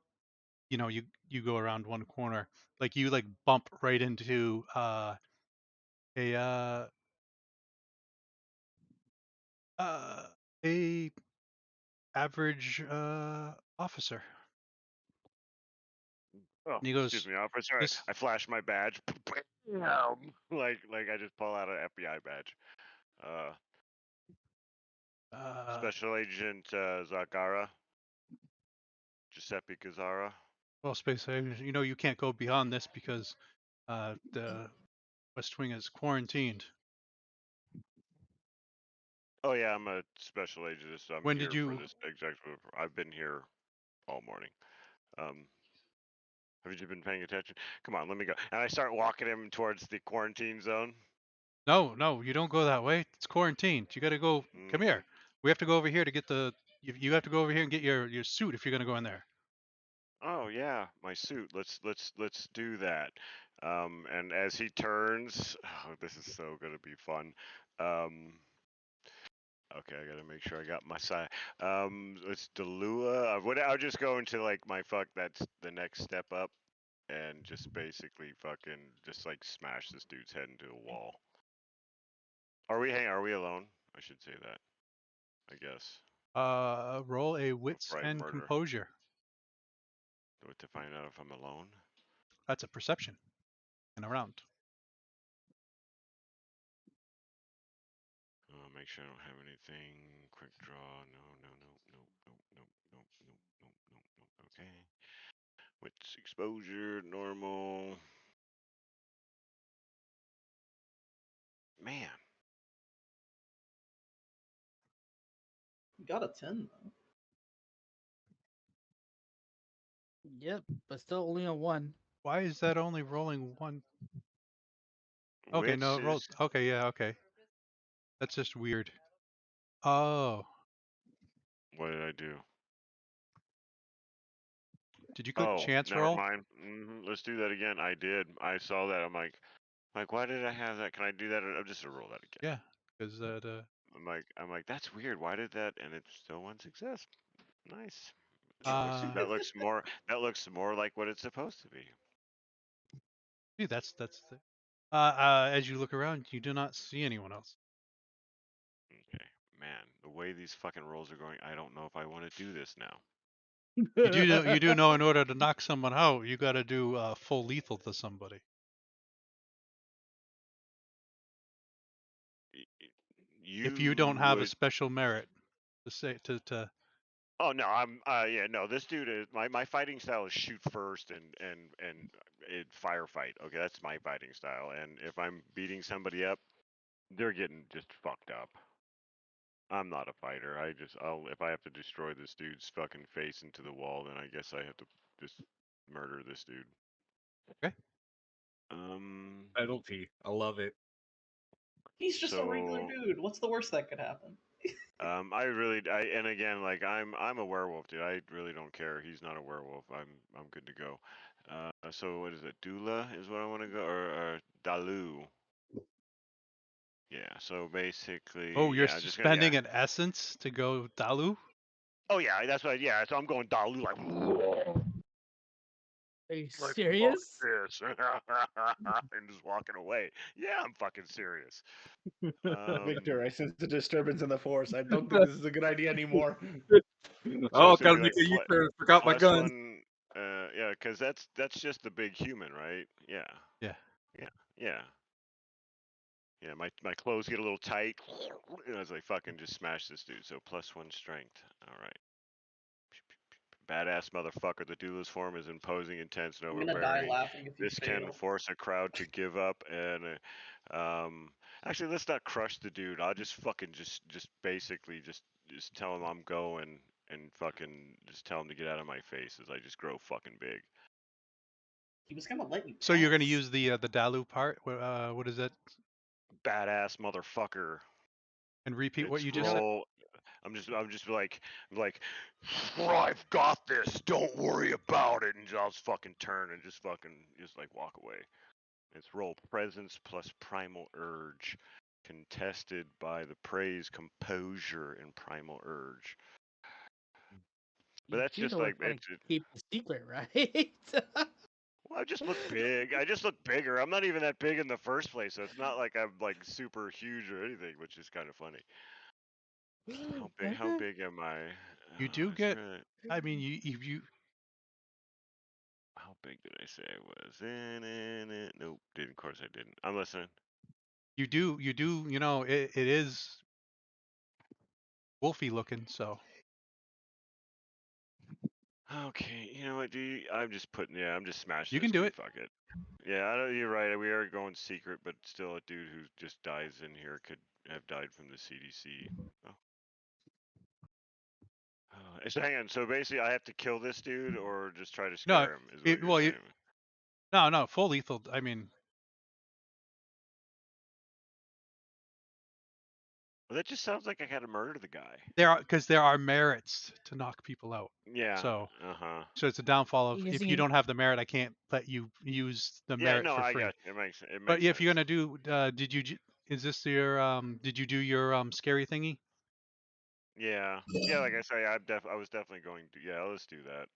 A: you go around one corner, like you like bump right into a uh a average officer.
E: Oh,
A: And he
E: excuse
A: goes,
E: me, officer.
A: this
E: I flash my badge. Like I just pull out an FBI badge. Uh, Special Agent Zagara, Giuseppe Gazzara.
A: well, Space Agent, you can't go beyond this because the West Wing is quarantined.
E: Oh yeah, I'm a special agent. So I'm
A: When
E: here
A: did
E: for
A: you
E: this executive. I've been here all morning. Have you been paying attention? Come on, let me go. And I start walking him towards the quarantine zone.
A: No, you don't go that way. It's quarantined. You got to go. Come
E: Mm.
A: here. We have to go over here to get you have to go over here and get your suit if you're going to go in there.
E: Oh yeah, my suit. Let's do that. And as he turns, oh, this is so gonna be fun. Um, okay, I gotta make sure I got my side. It's Delua. I'll just go into like my fuck. That's the next step up, and just basically fucking just like smash this dude's head into a wall. Are we alone? I should say that. I guess.
A: Roll a wits
E: Right,
A: and
E: murder.
A: composure.
E: Do it to find out if I'm alone.
A: That's a perception and a round.
E: Make sure I don't have anything. Quick draw. No. Okay. Wits exposure, normal. Man.
D: You got a 10 though.
I: Yep, but still only a 1.
A: Why is that only rolling one? Okay,
E: Wits
A: no, it rolled.
E: is.
A: Okay, yeah, okay. That's just weird. Oh,
E: What did I do?
A: did you click
E: Oh,
A: chance
E: never
A: roll?
E: mind. Let's do that again. I did. I saw that. I'm like, why did I have that? Can I do that? I'm just gonna roll that again.
A: Yeah, because that.
E: I'm like, that's weird. Why did that? And it's still one success. Nice.
A: Uh,
E: That looks more. That looks more like what it's supposed to be.
A: see, that's the. As you look around, you do not see anyone else.
E: Okay, man. The way these fucking rolls are going, I don't know if I want to do this now.
A: You do know in order to knock someone out, you got to do full lethal to somebody. If you don't have a
E: Would.
A: special merit to say to
E: Oh no, yeah, no. This dude is my fighting style is shoot first and firefight. Okay, that's my fighting style. And if I'm beating somebody up, they're getting just fucked up. I'm not a fighter. If I have to destroy this dude's fucking face into the wall, then I guess I have to just murder this dude.
A: Okay.
H: Penalty. I love it.
D: He's just a regular
E: So
D: dude. What's the worst that could happen?
E: and again, like I'm a werewolf, dude. I really don't care. He's not a werewolf. I'm good to go. So what is it? Dula is what I want to go, or Dalu. Yeah. So
A: Oh,
E: basically,
A: you're
E: yeah, just gonna yeah.
A: spending an essence to go Dalu?
E: Oh yeah, that's what. Yeah. So I'm going Dalu like.
I: Are you
E: Like
I: serious?
E: fuck this, and just walking away. Yeah, I'm fucking serious.
C: Victor, I sense a disturbance in the force. I don't think this is a good idea anymore.
E: So
H: Oh,
E: it's gonna
H: gotta
E: be
H: make
E: like
H: a U-turn. Forgot my
E: plus
H: gun.
E: one. Yeah, because that's just the big human, right? Yeah.
A: Yeah.
E: Yeah. Yeah. Yeah, my clothes get a little tight as I fucking just smash this dude. So +1 strength. All right. Badass motherfucker. The duelist form is imposing, intense, and
D: I'm gonna die
E: overbearing.
D: laughing if you
E: This can
D: fail.
E: force a crowd to give up and actually let's not crush the dude. I'll just fucking just basically just tell him I'm going and fucking just tell him to get out of my face as I just grow fucking big.
D: He was gonna let you
A: So you're going to
D: pass.
A: use the Dalu part. What is it?
E: Badass motherfucker.
A: And repeat what
E: It's
A: you just said.
E: roll. I'm just like I've got this. Don't worry about it. And I'll just fucking turn and just like walk away. It's roll presence plus primal urge, contested by the praise, composure, and primal urge. But
I: You
E: that's
I: do
E: just
I: know we're
E: like
I: trying to
E: it's.
I: keep the secret, right?
E: Well, I just look big. I just look bigger. I'm not even that big in the first place, so it's not like I'm like super huge or anything, which is kind of funny. How big? How
I: Okay.
E: big am I?
A: You do
E: Is there
A: get.
E: a,
A: I mean, you
E: how big did I say I was? Nope. Didn't. Of course I didn't. I'm listening.
A: you. You know, it is wolfy looking. So
E: Okay. You know what, dude? I'm just putting. Yeah, I'm just smashing
A: you
E: this
A: can do
E: dude.
A: it.
E: Fuck it. Yeah, I know you're right. We are going secret, but still, a dude who just dies in here could have died from the CDC. Oh. So hang on. So basically, I have to kill this dude or just try to
A: No,
E: scare him, is what you're
A: well,
E: saying.
A: no, full lethal. I mean,
E: Well, that just sounds like I gotta murder the guy.
A: there are merits to knock people out.
E: Yeah.
A: So
E: Uh-huh.
A: so it's a downfall of if you
I: Using
A: don't have the merit, I can't let you use the
E: Yeah,
A: merit
E: no,
A: for
E: I
A: free.
E: got you. It
A: But
E: makes
A: if you're
E: sense.
A: gonna do, is this your did you do your scary thingy?
E: Yeah. Yeah, like I say, I was definitely going to. Yeah, let's do that.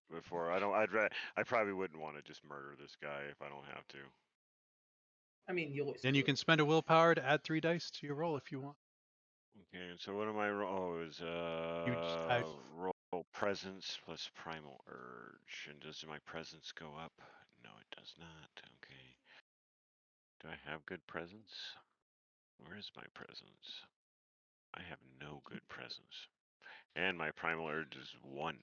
E: Before I probably wouldn't want to just murder this guy if I don't have to.
D: I mean, you always
A: Then you
D: could.
A: can spend a willpower to add 3 dice to your roll if you want.
E: Okay, so what am I oh is
A: I
E: roll presence plus primal urge. And does my presence go up? No, it does not. Okay. Do I have good presence? Where is my presence? I have no good presence. And my primal urge is 1,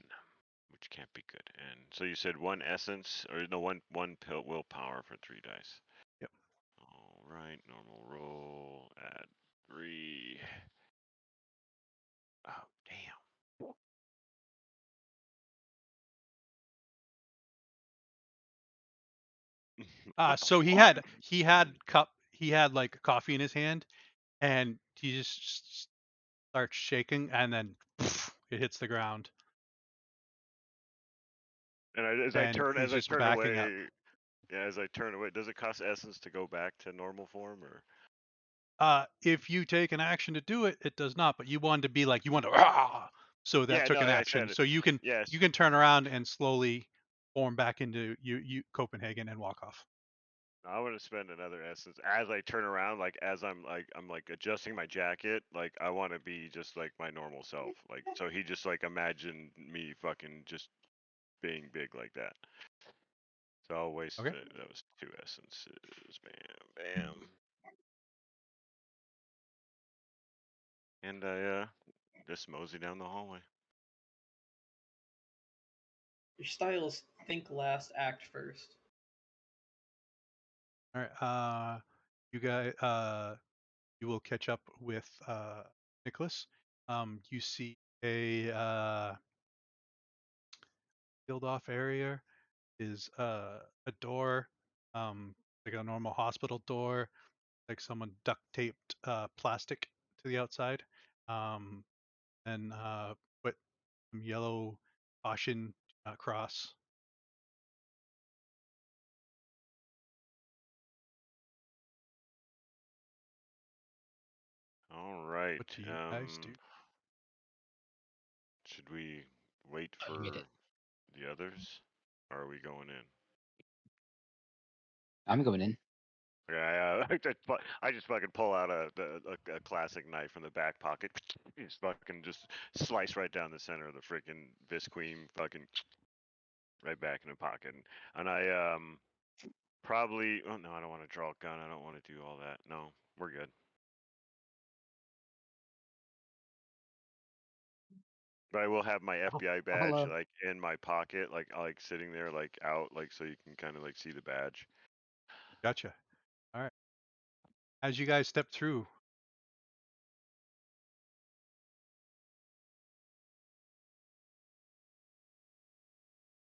E: which can't be good. And so you said 1 essence, or no, one pill willpower for 3 dice.
A: Yep.
E: All right, normal roll, add 3. Oh, damn.
A: So he had like coffee in his hand, and he just starts shaking, and then it hits the ground,
E: And
A: and he's
E: as I
A: just
E: turn
A: backing up.
E: away, yeah, as I turn away, does it cost essence to go back to normal form, or?
A: If you take an action to do it, it does not. But you want to be like you want to, "Rah!" So that
E: Yeah,
A: took
E: no,
A: an
E: I
A: action.
E: said it.
A: So
E: Yes.
A: you can turn around and slowly form back into you Copenhagen and walk off.
E: I want to spend another essence as I turn around, like as I'm like adjusting my jacket, like I want to be just like my normal self, like so he just like imagined me fucking just being big like that. So I'll waste
A: Okay.
E: that was 2 essences, bam, bam, and I just mosey down the hallway.
D: Your style is think last, act first.
A: All right. You guys, you will catch up with Nicholas. You see a sealed off area is a door, like a normal hospital door, like someone duct taped plastic to the outside, um, and put some yellow caution do not cross.
E: All right.
A: What do you guys do?
E: Should we wait
G: Oh, you made
E: for
G: it.
E: the others, or are we going in?
G: I'm going in.
E: Yeah, I just fucking pull out a classic knife from the back pocket. Just slice right down the center of the freaking Visqueen, fucking right back in the pocket. And I Probably. Oh no, I don't want to draw a gun. I don't want to do all that. No, we're good. But I will have my FBI badge
I: Hello.
E: like in my pocket, like sitting there, like out, like so you can kind of like see the badge.
A: Gotcha. All right. As you guys step through,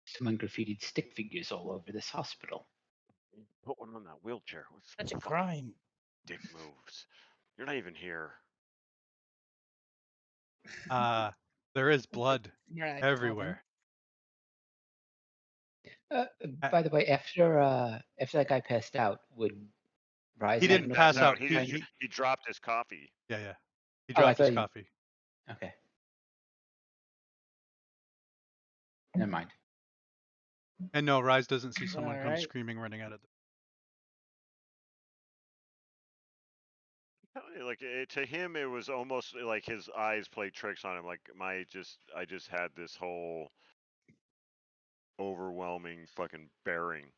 G: Someone graffitied stick figures all over this hospital.
E: Put one on that wheelchair. What's
I: Such a
E: fucking
I: crime.
E: dick moves? You're not even here.
A: there is blood
I: Right, Calvin.
A: everywhere.
G: Uh,
A: Uh,
G: by the way, after that guy passed out, would Rise
A: He
G: have
E: Didn't
A: didn't
G: enough
E: pass
A: pass
G: time
E: out.
A: out.
G: to
E: He
G: try
A: He,
G: and?
A: he
E: he dropped his coffee.
A: yeah, yeah. He
G: Oh, I
A: dropped his
G: thought you.
A: coffee.
G: Okay, never mind.
A: And no, Rise doesn't see
I: All
A: someone come
I: right.
A: screaming running out of the
E: Like to him, it was almost like his eyes played tricks on him. Like I just had this whole overwhelming fucking bearing.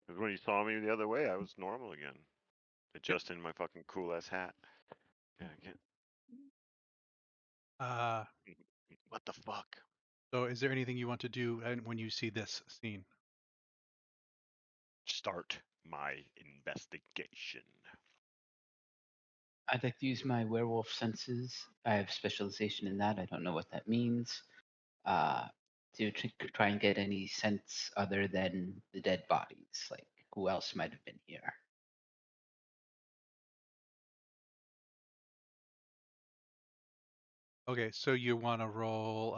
E: Because when he saw me the other way, I was normal again,
A: Yep.
E: adjusting my fucking cool ass hat. Yeah, I can't.
A: Uh
E: What the fuck?
A: so is there anything you want to do when you see this scene?
E: Start my investigation.
G: I'd like to use my werewolf senses. I have specialization in that. I don't know what that means. Uh, to try and get any sense other than the dead bodies, like who else might have been here.
A: Okay, so you want to roll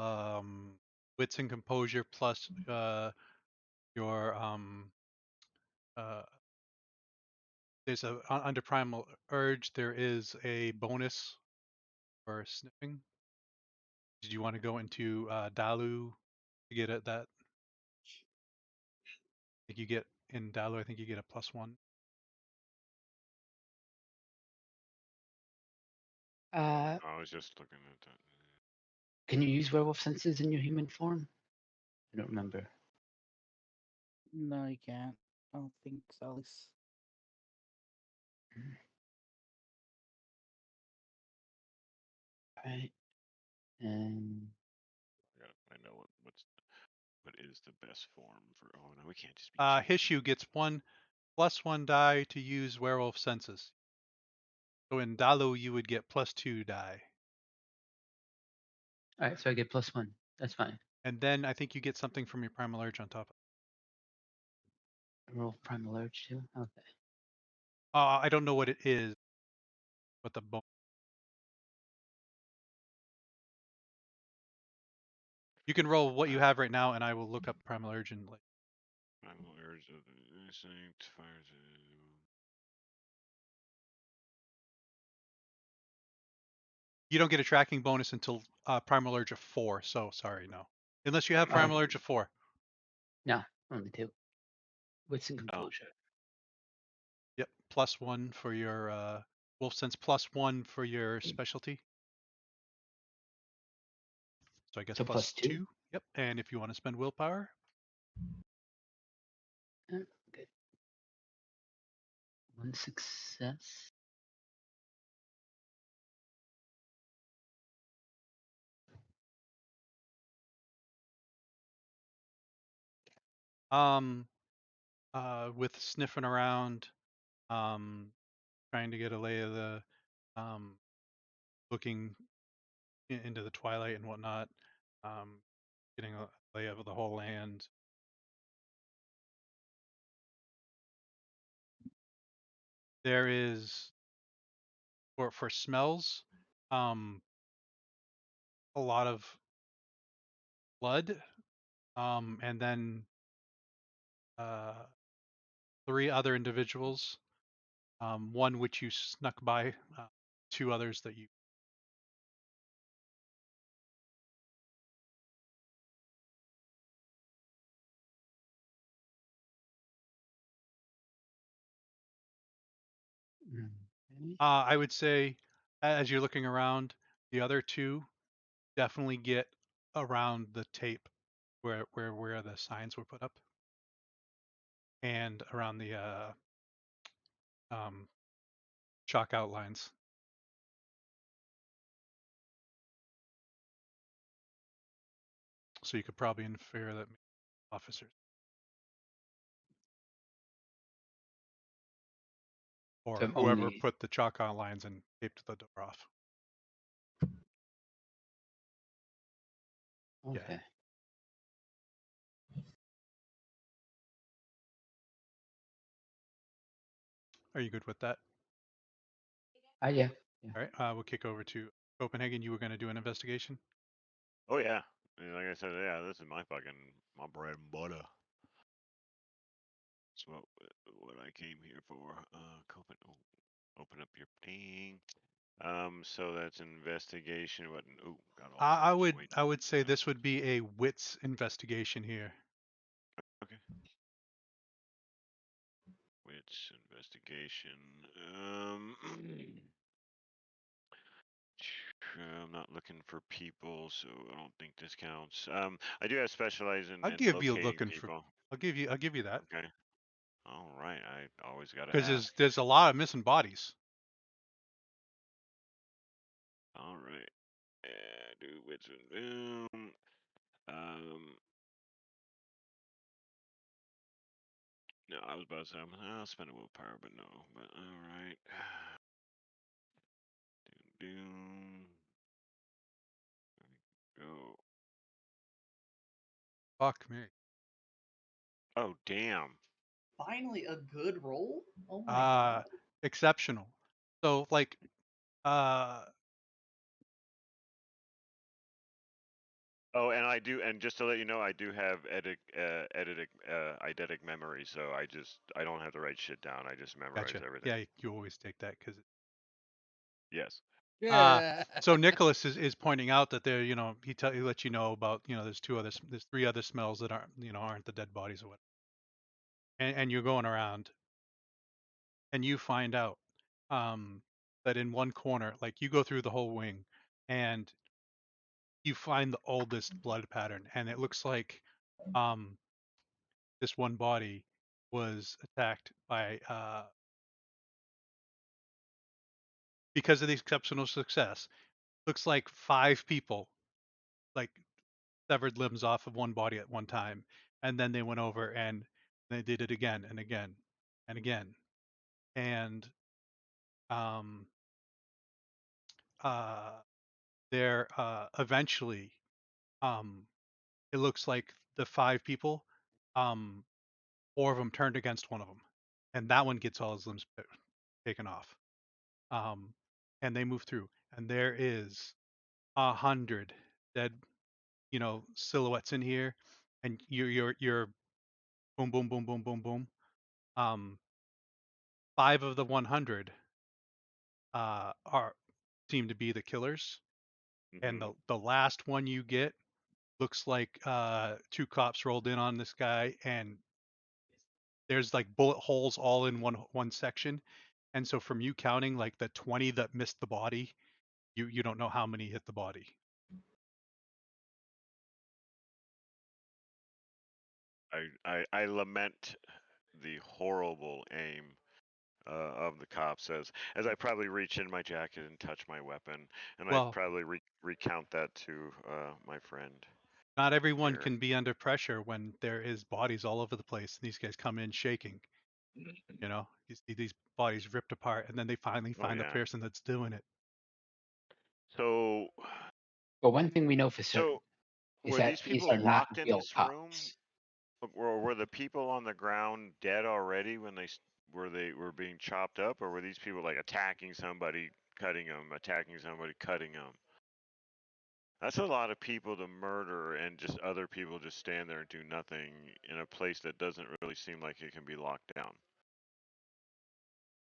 A: wits and composure plus your uh there's a under primal urge there is a bonus for sniffing. Did you want to go into Dalu to get at that? I think you get in Dalu, I think you get a +1.
E: I was just looking at that.
G: Can you use werewolf senses in your human form? I don't remember.
I: No, you can't. I don't think so. At least.
G: Right. And
E: I gotta find out what is the best form for. Oh no, we can't just be. changing.
A: Hishu gets one +1 die to use werewolf senses. So in Dalu you would get +2 die.
G: all right, so I get +1. That's fine.
A: And then I think you get something from your primal urge on top of
G: Roll primal urge too. Okay.
A: I don't know what it is, but the you can roll what you have right now, and I will look up primal urge and like.
E: Primal urge of the instinct fires.
A: You don't get a tracking bonus until primal urge of 4. So sorry, no. Unless you have
G: Oh,
A: primal urge of 4.
G: no, only 2. Wits and
E: Oh,
G: composure.
A: Yep, +1 for your wolf sense, +1 for your specialty. So I guess
G: So +2.
A: +2. Yep. And if you want to spend willpower,
G: Good. 1 success.
A: with sniffing around, trying to get a lay of the, looking into the twilight and whatnot, getting a lay of the whole land. There is for smells, a lot of blood, and then 3 other individuals, one which you snuck by, 2 others that you.
G: Okay.
A: I would say, as you're looking around, the other 2 definitely get around the tape where the signs were put up. and around the chalk outlines. So you could probably infer that officers or
G: So I'm
A: whoever
G: only
A: put the chalk outlines and taped the door off. Yeah.
G: okay.
A: Are you good with that?
G: Yeah.
A: All right. We'll kick over to Copenhagen. You were going to do an investigation.
E: Oh yeah. And like I said, yeah, this is my bread and butter. That's what I came here for. Open up your thing. So that's investigation. What? Oh, got all
A: I
E: kinds of
A: would
E: weight.
A: I would say this would be a wits investigation here.
E: Okay. Which investigation? I'm not looking for people, so I don't think this counts. I do have specialize
A: I'll
E: in
A: give you
E: locating
A: looking for.
E: people.
A: I'll give you that
E: Okay. All right. I always gotta
A: because
E: ask.
A: there's a lot of missing bodies.
E: All right. Do which one? Um. No, I was about to say I'll spend a willpower, but no. But all right. Doom. Go.
A: Fuck me.
E: Oh damn.
D: Finally, a good roll. Oh my god.
A: Exceptional. So like uh
E: Oh, and and just to let you know, I do have eidetic memory, so I don't have to write shit down. I just memorize
A: gotcha.
E: everything.
A: Yeah, you always take that because
E: Yes.
I: Yeah.
A: so Nicholas is pointing out that there, he lets you know about, there's there's three other smells that aren't the dead bodies or what. And you're going around and you find out that in one corner, like you go through the whole wing and you find the oldest blood pattern and it looks like um this one body was attacked by because of the exceptional success. Looks like 5 people like severed limbs off of one body at one time, and then they went over and they did it again and again and again, and um, uh, they're eventually it looks like the 5 people, um, 4 of them turned against one of them, and that one gets all his limbs taken off, um, and they move through, and there is 100 dead, silhouettes in here, and you're boom, boom, boom, boom, boom, boom. Um, 5 of the 100 are seem to be the killers, and
E: Mhm.
A: the last one you get looks like 2 cops rolled in on this guy, and there's like bullet holes all in one section, and so from you counting like the 20 that missed the body, you don't know how many hit the body.
E: I lament the horrible aim of the cops as I probably reach in my jacket and touch my weapon, and I
A: Well,
E: probably recount that to my friend
A: not everyone
E: here.
A: can be under pressure when there is bodies all over the place. These guys come in shaking. You see these bodies ripped apart, and then they finally
E: Oh
A: find the
E: yeah.
A: person that's doing it.
E: So
G: But one thing we know for certain
E: so
G: is
E: were
G: that
E: these
G: these
E: people
G: are not
E: locked in
G: real
E: this room?
G: cops.
E: Were the people on the ground dead already when they were being chopped up, or were these people like attacking somebody, cutting them, attacking somebody, cutting them? That's a lot of people to murder, and just other people just stand there and do nothing in a place that doesn't really seem like it can be locked down.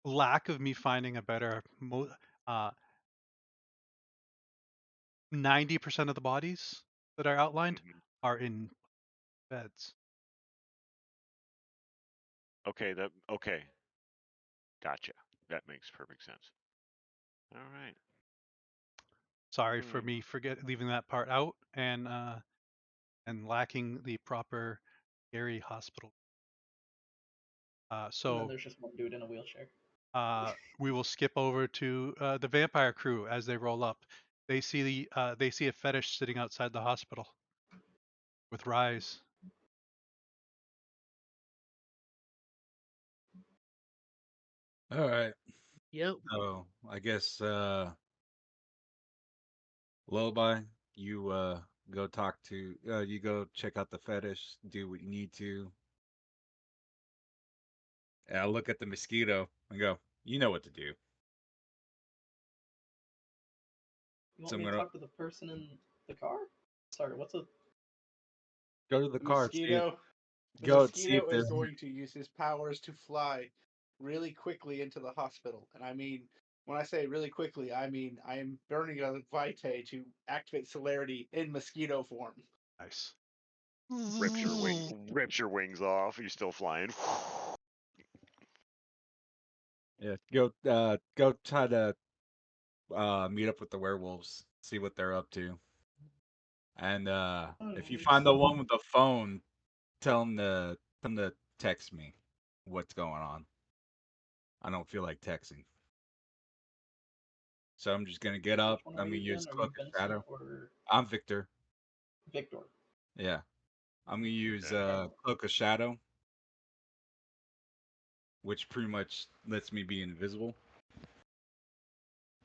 A: Lack of me finding a better 90% of the bodies that are outlined
E: Hmm.
A: are in beds.
E: Okay, gotcha. That makes perfect sense. All right.
A: Sorry for
E: Hmm.
A: me leaving that part out and lacking the proper Gary hospital.
D: And then
A: So
D: there's just one dude in a wheelchair.
A: we will skip over to the vampire crew as they roll up. They see a fetish sitting outside the hospital with Rise.
H: All right.
I: Yep.
H: So I guess Lullaby, you go talk to you go check out the fetish, do what you need to. And I look at the mosquito and go, you know what to do.
D: You
H: So
D: want
H: I'm
D: me to
H: gonna
D: talk to the person in the car? Sorry, what's a
H: go to the car,
C: Mosquito. The
H: go see if
C: mosquito is
H: there's
C: going to use his powers to fly really quickly into the hospital. And I mean, when I say really quickly, I mean I am burning a vitae to activate celerity in mosquito form.
A: Nice.
E: Rips your wings off. You're still flying.
H: yeah, go try to meet up with the werewolves, see what they're up to. And if you find the one with the phone, tell them to text me what's going on. I don't feel like texting. So I'm just gonna get
D: which
H: up.
D: one
H: I'm
D: are
H: gonna
D: you
H: use
D: again? Are you
H: Cloak of
D: Vincent
H: Shadow.
D: or
H: I'm Victor.
D: Victor?
H: Yeah. I'm gonna use
E: Okay.
H: Cloak of Shadow, which pretty much lets me be invisible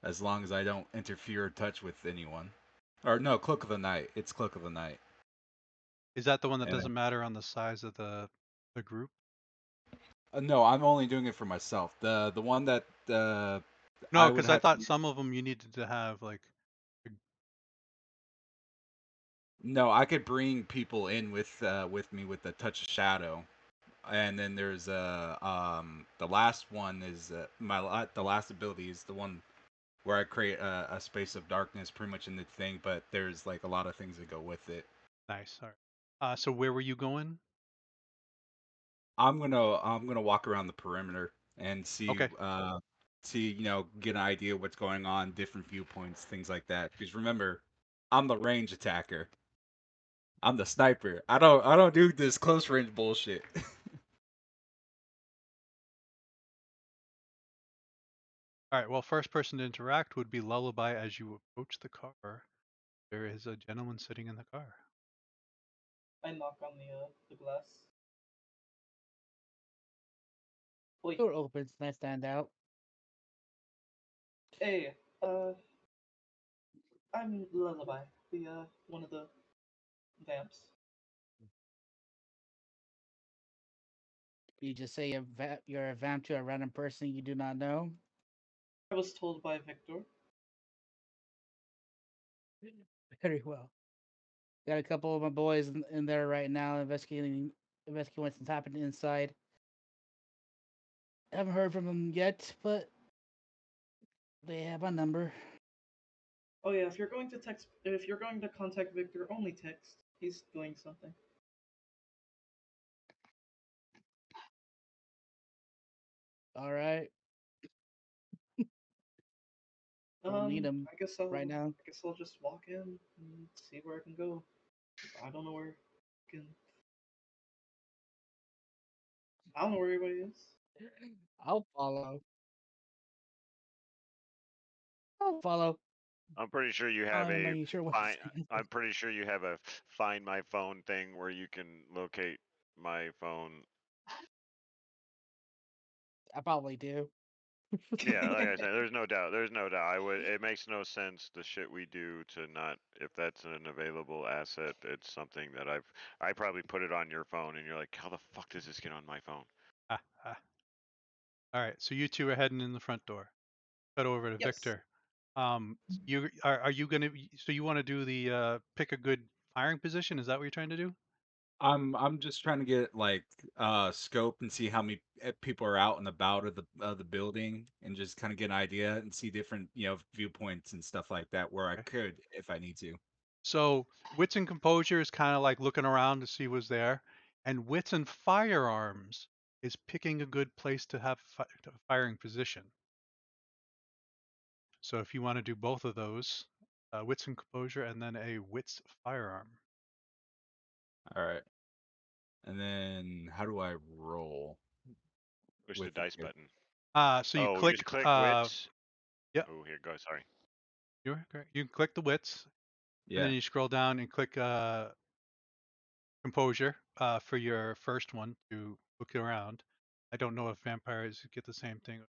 H: as long as I don't interfere or touch with anyone. Or no, Cloak of the Night. It's Cloak of the Night.
A: Is that the one that
H: And
A: doesn't matter on the size of the group?
H: no, I'm only doing it for myself. The one that
A: No,
H: I would
A: because I
H: have
A: thought
H: to.
A: some of them you needed to have like.
H: No, I could bring people in with me with the touch of shadow, and then there's the last one is the last ability is the one where I create a space of darkness pretty much in the thing, but there's like a lot of things that go with it.
A: Nice. All right. So where were you going?
H: I'm gonna walk around the perimeter and
A: Okay.
H: see get an idea of what's going on, different viewpoints, things like that. Because remember, I'm the range attacker. I'm the sniper. I don't do this close range bullshit.
A: All right. Well, first person to interact would be Lullaby as you approach the car. There is a gentleman sitting in the car.
D: I knock on the glass. Oi,
I: Door opens and I stand out.
D: hey, I'm Lullaby, the one of the vamps.
I: You just say you're a vamp to a random person you do not know.
D: I was told by Victor.
I: Very well. Got a couple of my boys in there right now investigating what's happening inside. Haven't heard from them yet, but they have my number.
D: Oh yeah, if you're going to contact Victor, only text. He's doing something.
I: All right. Don't need them
D: I guess
I: right now.
D: I'll just walk in and see where I can go. I don't know where can. I don't know where everybody is.
I: I'll follow. I'll follow.
E: I'm pretty sure you have
I: I'm not
E: a
I: even sure what to
E: find.
I: say.
E: I'm pretty sure you have a find my phone thing where you can locate my phone.
I: I probably do.
E: Yeah, like I said, there's no doubt. There's no doubt. I would. It makes no sense the shit we do to not. If that's an available asset, it's something that I probably put it on your phone, and you're like, how the fuck does this get on my phone?
A: Ah, ah. All right. So you two are heading in the front door. Head over to
D: Yes.
A: Victor. You are you gonna? So you want to do the pick a good firing position? Is that what you're trying to do?
H: I'm just trying to get like scope and see how many people are out and about of the building and just kind of get an idea and see different viewpoints and stuff like that where I
A: Okay.
H: could if I need to.
A: So wits and composure is kind of like looking around to see what's there, and wits and firearms is picking a good place to have a firing position. So if you want to do both of those, wits and composure, and then a wits firearm.
H: All right. And then how do I roll?
E: Push the
H: with
E: dice
H: it.
E: button.
A: So you
E: Oh, just
A: click.
E: click wits.
A: Yeah,
E: Oh, here, go. Sorry.
A: you're correct. You can click the wits, and then
H: Yeah.
A: you scroll down and click composure for your first one to look around. I don't know if vampires get the same thing.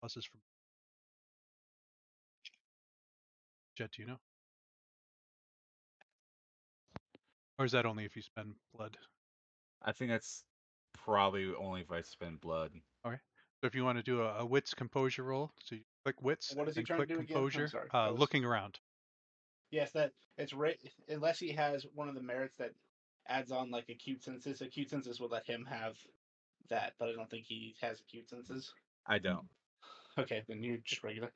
A: Pluses from Jet, do you know? Or is that only if you spend blood?
H: I think that's probably only if I spend blood.
A: Okay. So if you want to do a wits composure roll, so you click wits
C: What is he
A: and
C: trying to
A: click
C: do again? I'm
A: composure,
C: sorry. That was...
A: looking around.
C: Yes, that it's right. Unless he has one of the merits that adds on like acute senses. Acute senses would let him have that, but I don't think he has acute senses.
H: I don't.
C: Okay, then you're just regular.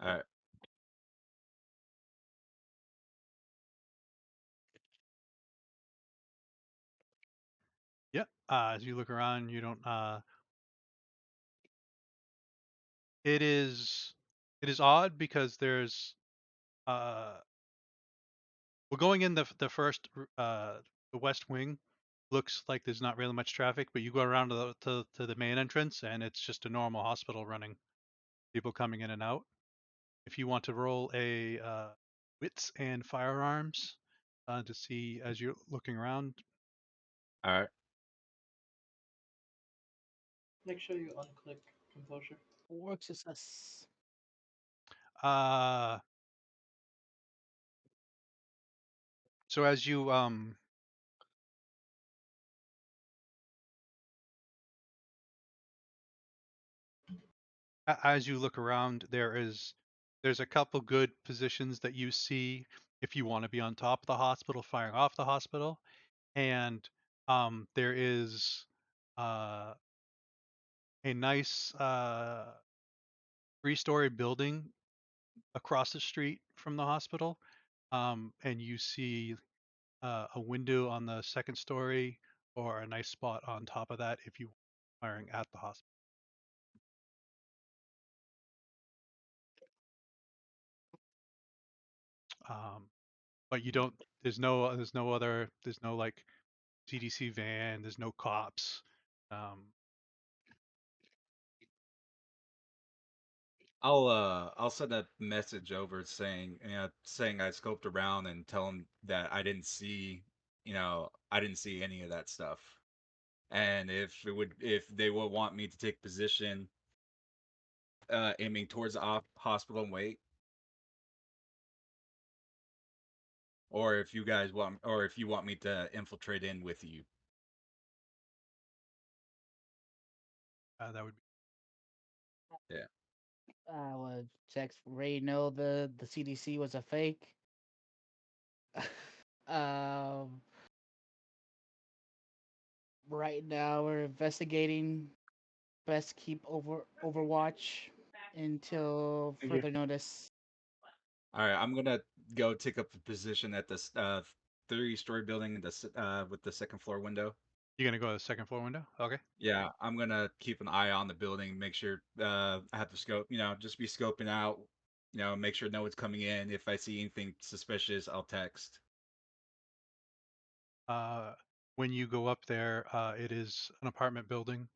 H: All right.
A: Yep. As you look around, you don't. It is odd because there's we're going in the first the west wing. Looks like there's not really much traffic, but you go around to the main entrance and it's just a normal hospital running. People coming in and out. If you want to roll a wits and firearms to see as you're looking around.
H: All right.
D: Make sure you unclick composure.
I: Work success.
A: Uh, so as you as you look around, there's a couple good positions that you see if you want to be on top of the hospital, firing off the hospital, and there is uh, a nice 3-story building across the street from the hospital, and you see a window on the second story or a nice spot on top of that if you are firing at the hospital. But you don't. There's no other. There's no like CDC van. There's no cops.
H: I'll send a message over saying saying I scoped around and tell them that I didn't see any of that stuff. And if they would want me to take position aiming towards the hospital and wait, or if you want me to infiltrate in with you.
A: That would be.
H: Yeah.
I: I would text Ray know the CDC was a fake. um, right now we're investigating. Best keep overwatch until
C: Thank you.
I: further notice.
H: All right, I'm gonna go take up a position at this 3-story building with the second floor window.
A: You're gonna go to the second floor window. Okay.
H: Yeah, I'm gonna keep an eye on the building, make sure I have to scope, just be scoping out, make sure no one's coming in. If I see anything suspicious, I'll text.
A: When you go up there, it is an apartment building.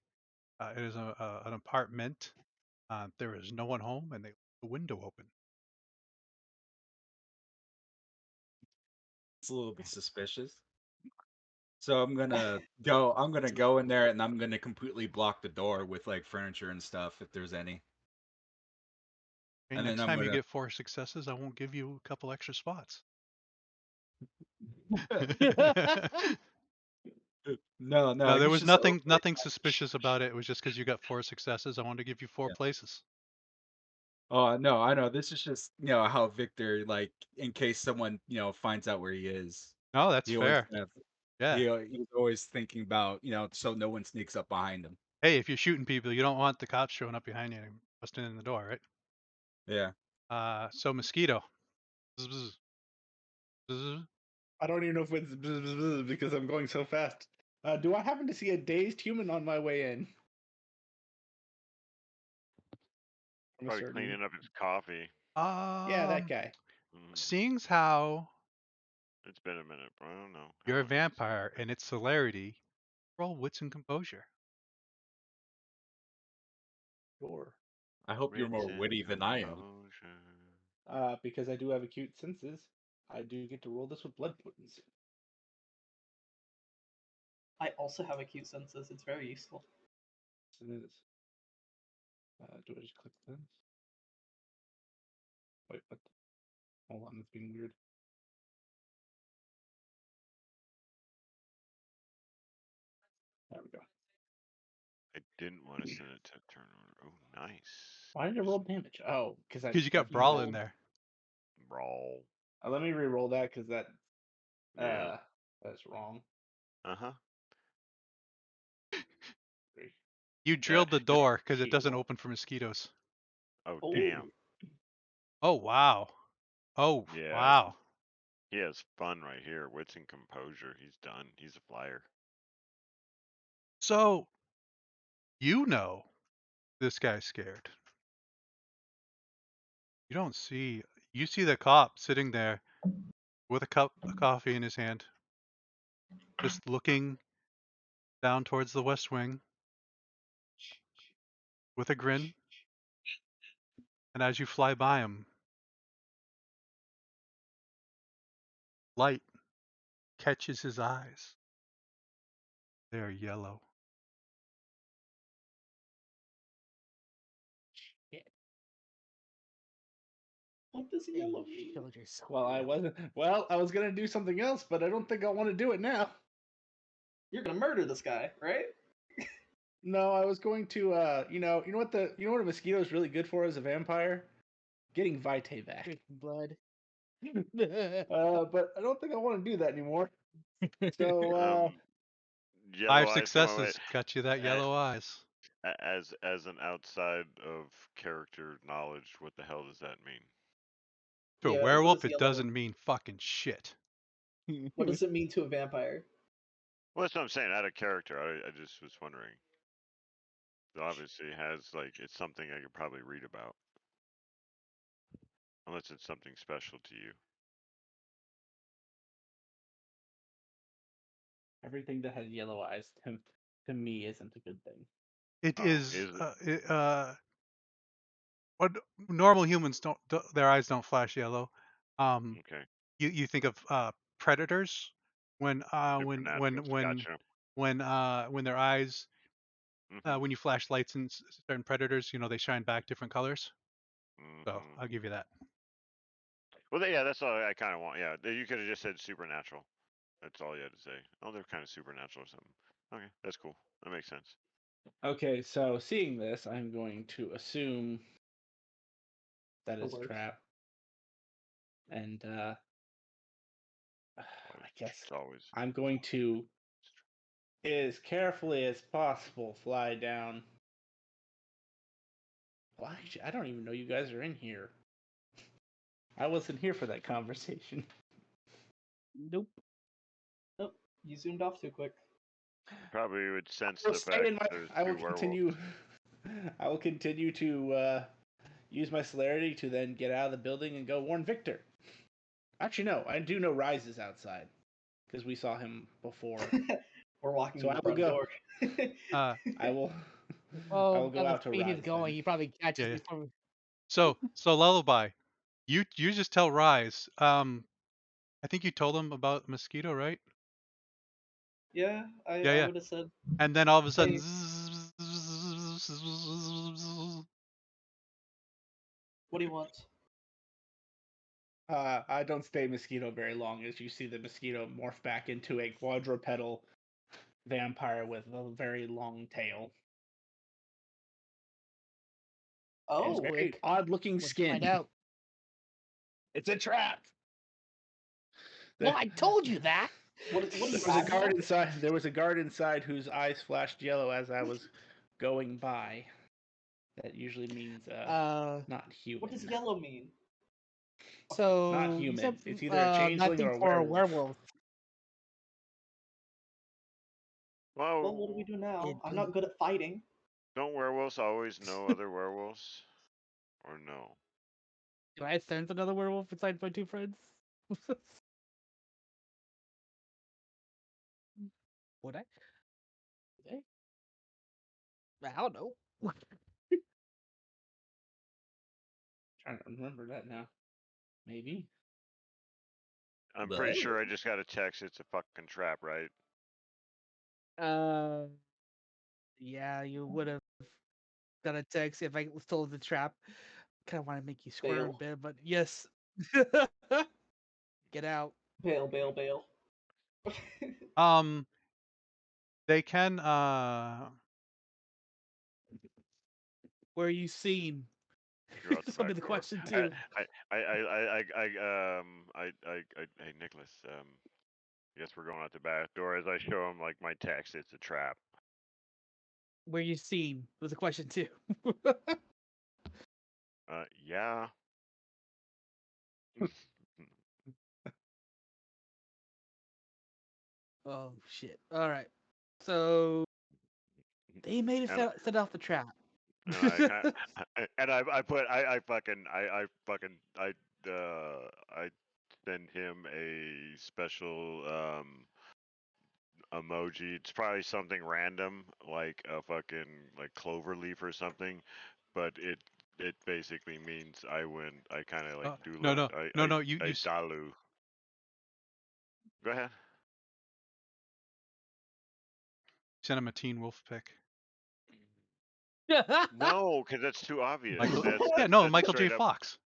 A: It is an apartment. There is no one home, and they leave the window open.
H: It's a little bit suspicious. So I'm gonna go in there and I'm gonna completely block the door with like furniture and stuff if there's any.
A: Okay,
H: And then
A: next
H: I'm
A: time you
H: gonna
A: get 4 successes, I won't give you a couple extra spots.
H: no,
A: No, there
H: he's
A: was
H: just
A: nothing suspicious about it. It was just because you got 4 successes. I wanted to give you 4
H: yeah.
A: places.
H: Oh no, I know. This is just how Victor, like, in case someone finds out where he is,
A: No, that's
H: he always
A: fair.
H: kind of
A: Yeah.
H: he's always thinking about so no one sneaks up behind him.
A: Hey, if you're shooting people, you don't want the cops showing up behind you and busting in the door, right?
H: Yeah.
A: So mosquito. Bzz, bzz, bzz.
C: I don't even know if it's because I'm going so fast. Do I happen to see a dazed human on my way in? From a
E: Probably
C: certain...
E: cleaning up his coffee.
C: Yeah, that guy.
A: Seeing how
E: It's been a minute, bro. I don't know.
A: you're a vampire and its celerity, roll wits and composure.
C: Sure.
H: I hope you're more
E: Rinse and
H: witty than I am.
E: composure.
C: Because I do have acute senses, I do get to roll this with blood points.
D: I also have acute senses. It's very useful.
C: Yes, it is. Do I just click this? Wait, what? Hold on, it's being weird. There we go.
E: I didn't want to send it to turn order. Oh, nice.
C: Why did it roll damage? Oh, because
A: you got brawl in there.
E: Brawl.
C: Let me re-roll that because
E: Yeah.
C: that's wrong.
E: Uh-huh.
A: You
E: Yeah.
A: drilled the door because it doesn't
C: Shield.
A: open for mosquitoes.
E: Oh,
D: Oh.
E: damn.
A: Oh wow. Oh
E: Yeah.
A: wow.
E: He has fun right here. Wits and composure. He's done. He's a flyer.
A: So you know this guy's scared. You don't see. You see the cop sitting there with a cup of coffee in his hand, just looking down towards the West Wing with a grin. And as you fly by him, light catches his eyes. They are yellow.
D: What does
I: Hey,
D: yellow
I: you
D: mean?
I: showed yourself.
C: Well,
I: early.
C: I was gonna do something else, but I don't think I want to do it now.
D: You're gonna murder this guy, right?
C: No, I was going to. You know what a mosquito is really good for as a vampire? Getting vitae back.
I: Drinking blood.
C: But I don't think I want to do that anymore. So,
E: Yellow
A: 5
E: eyes. Come on, wait.
A: successes got you that yellow eyes.
E: As an outside of character knowledge, what the hell does that mean?
A: To a
D: Yeah, what
A: werewolf,
D: does
A: it
D: yellow
A: doesn't mean fucking shit.
D: what does it mean to a vampire?
E: Well, that's what I'm saying. Out of character, I just was wondering. It obviously has like it's something I could probably read about, unless it's something special to you.
C: everything that has yellow eyes to me isn't a good thing.
A: It
E: Oh,
A: is.
E: is it?
A: What normal humans don't. Their eyes don't flash yellow.
E: Okay.
A: You think of predators when
E: Supernatural. Gotcha.
A: when their eyes
E: Mhm.
A: when you flash lights in certain predators, they shine back different colors. So
E: Mhm.
A: I'll give you that.
E: Well, yeah, that's all I kind of want. Yeah, you could have just said supernatural. That's all you had to say. Oh, they're kind of supernatural or something. Okay, that's cool. That makes sense.
C: Okay, so seeing this, I'm going to assume that
D: The
C: it's a
D: worst.
C: trap, and I guess
E: It's always.
C: I'm going to, as carefully as possible, fly down. Well, actually, I don't even know you guys are in here. I wasn't here for that conversation.
I: Nope.
D: Nope. You zoomed off too quick.
E: Probably would sense
C: I will
E: the
C: stay
E: fact
C: in my.
E: there's
C: I will
E: two werewolves.
C: continue. I will continue to use my celerity to then get out of the building and go warn Victor. Actually, no, I do know Rise is outside because we saw him before.
D: We're walking
C: So
D: in
C: I
D: the
C: will
D: front
C: go.
D: door.
C: I will. I
I: Well,
C: will go
I: at the
C: out to
I: speed he's
C: Rise
I: going,
C: then.
I: he probably catches
A: Yeah.
I: me from.
A: So Lullaby, you just tell Rise. I think you told him about mosquito, right?
D: Yeah,
A: Yeah,
D: I
A: yeah.
D: would have said,
A: And then all of a sudden,
D: hey, what do you want?
C: I don't stay mosquito very long, as you see the mosquito morph back into a quadrupedal vampire with a very long tail. And
D: Oh,
C: very
I: Quick.
C: odd-looking
I: Let's find
C: skin.
I: out.
C: It's a trap.
I: Well, I told you that.
D: what
C: There
D: does
C: was a
D: that
C: guard
D: mean?
C: inside. There was a guard inside whose eyes flashed yellow as I was going by. That usually means not human.
D: What does yellow mean?
C: Not
I: So you
C: human.
I: said
C: It's either a changeling
I: nothing
C: or a
I: for a
C: werewolf.
I: werewolf.
D: Well, what do we
E: Well,
D: do now?
I: It,
D: I'm not good at fighting.
E: don't werewolves always know other werewolves? Or no?
I: do I sense another werewolf besides my two friends? Would I? Would I? I don't know.
C: I don't remember that now. Maybe.
E: I'm
C: But-
E: pretty sure I just got a text. It's a fucking trap, right?
I: Yeah, you would have got a text if I was told the trap. Kind of want to make you squirm a
D: Bail.
I: bit, but yes. Get out.
D: Bail, bail, bail.
A: They can
I: Where are you seen?
E: You're out the
I: This will be
E: back
I: the
E: door.
I: question too.
E: Hey Nicholas, I guess we're going out the back door. As I show him like my text, it's a trap.
I: Where you seen was the question too.
E: Yeah.
I: Oh shit. All right. So they made it
E: And
I: set off the trap.
E: and I kind and I put I send him a special emoji. It's probably something random like a fucking like clover leaf or something, but it basically means I win. I kind of like
A: no,
E: doula.
A: no, no, no. You
E: I dalu. Go ahead.
A: sent him a Teen Wolf pic.
E: No, because that's too obvious.
A: Michael,
E: That's
A: yeah, no,
E: that's
A: Michael J.
E: straight up.
A: Fox.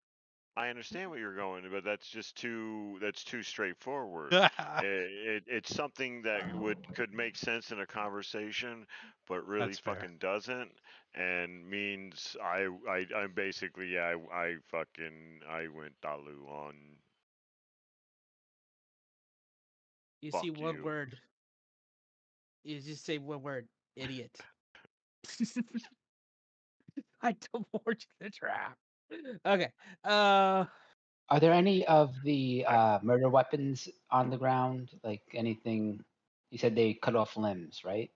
E: I understand what you're going, but that's just too straightforward. It's something that could make sense in a conversation, but really
A: That's fair.
E: fucking doesn't, and means I'm basically I fucking I went Dalu on.
I: You
E: Fuck
I: see one
E: you.
I: word. You just say one word. Idiot. I don't want you to trap. Okay.
G: Are there any of the murder weapons on the ground? Like anything? You said they cut off limbs, right?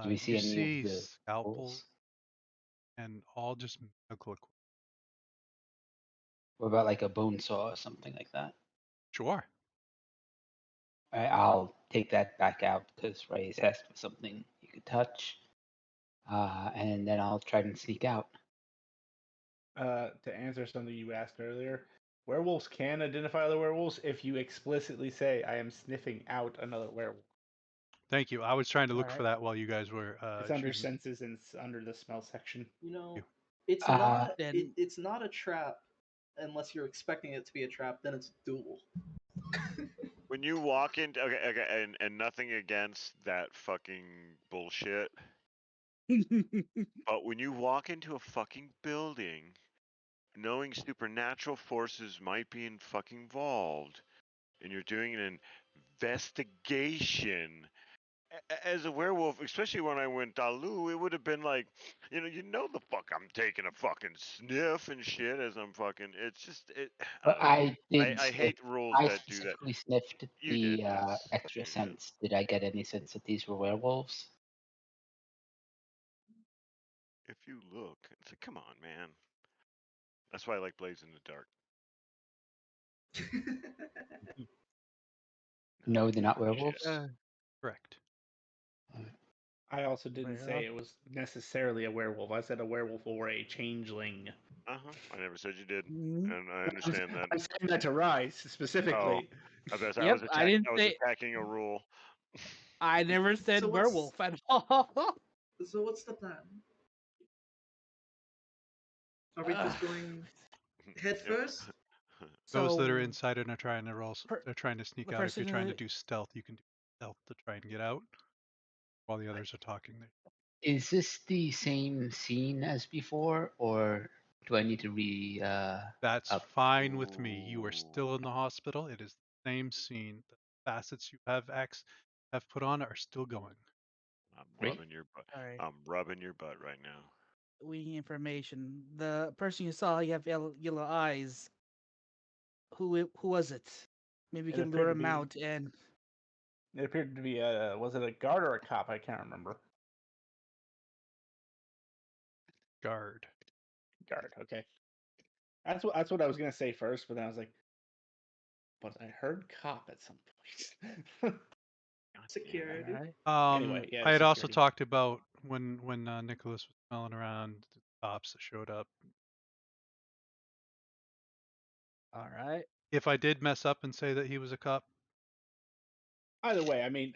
G: Do we see
A: You
G: any of
A: see
G: the
A: scalpels
G: tools?
A: and all just medical equipment.
G: What about like a bone saw or something like that?
A: Sure.
G: I'll take that back out because Ray's asked for something you could touch, and then I'll try and sneak out.
C: To answer something you asked earlier, werewolves can identify other werewolves if you explicitly say, "I am sniffing out another werewolf."
A: Thank you. I was trying to look for
I: Alright.
A: that while you guys were
C: It's under
A: shooting.
C: senses and it's under the smell section.
D: You know,
A: You.
D: it's
G: Uh,
D: not
I: Then-
D: it's not a trap unless you're expecting it to be a trap. Then it's dual.
E: When you walk into okay, and nothing against that fucking bullshit. But when you walk into a fucking building, knowing supernatural forces might be involved, and you're doing an investigation as a werewolf, especially when I went Dalu, it would have been like, you know the fuck I'm taking a fucking sniff and shit as I'm fucking. It's just I
G: but
E: don't know.
G: I did
E: I
G: sniff.
E: hate rules
G: I
E: that do that.
G: specifically sniffed
E: You did.
G: the
E: That's
G: extra
E: you.
G: sense. Did I get any sense that these were werewolves?
E: If you look, it's like, come on, man. That's why I like Blaze in the Dark.
G: No, they're not
E: Shit.
G: werewolves.
A: Correct.
C: I also didn't
I: Well.
C: say it was necessarily a werewolf. I said a werewolf or a changeling.
E: I never said you did,
I: Mhm.
E: and I understand that.
C: I'm saying that to Rise specifically.
E: I was
I: Yep, I didn't
E: I was
I: say.
E: attacking a rule.
I: I never said
D: So what's-
I: werewolf at all.
D: So what's the plan? Are we just going head
E: Yep.
D: first?
A: Those that are
I: So,
A: inside and are trying to roll, they're trying to sneak
I: the
A: out. If you're
I: person
A: trying to
I: who-
A: do stealth, you can do stealth to try and get out while the others are talking.
G: Is this the same scene as before, or do I need to
A: That's
G: up?
A: fine with me. You are still in the hospital. It is the same scene. The facets you have put on are still going.
E: I'm
G: Great.
E: rubbing your butt.
I: Alright.
E: I'm rubbing your butt right now.
I: we need information. The person you saw, you have yellow eyes. Who was it? Maybe we
C: It
I: can
C: appeared
I: lure
C: to
I: him
C: be-
I: out and
C: It appeared to be was it a guard or a cop? I can't remember.
A: Guard.
C: Guard. Okay. That's what I was gonna say first, but then I was like, but I heard cop at some point.
D: Security.
I: alright.
C: Anyway, yeah,
A: I had also
C: security.
A: talked about when Nicholas was smelling around the cops that showed up.
I: All right.
A: If I did mess up and say that he was a cop,
C: Either way, I mean,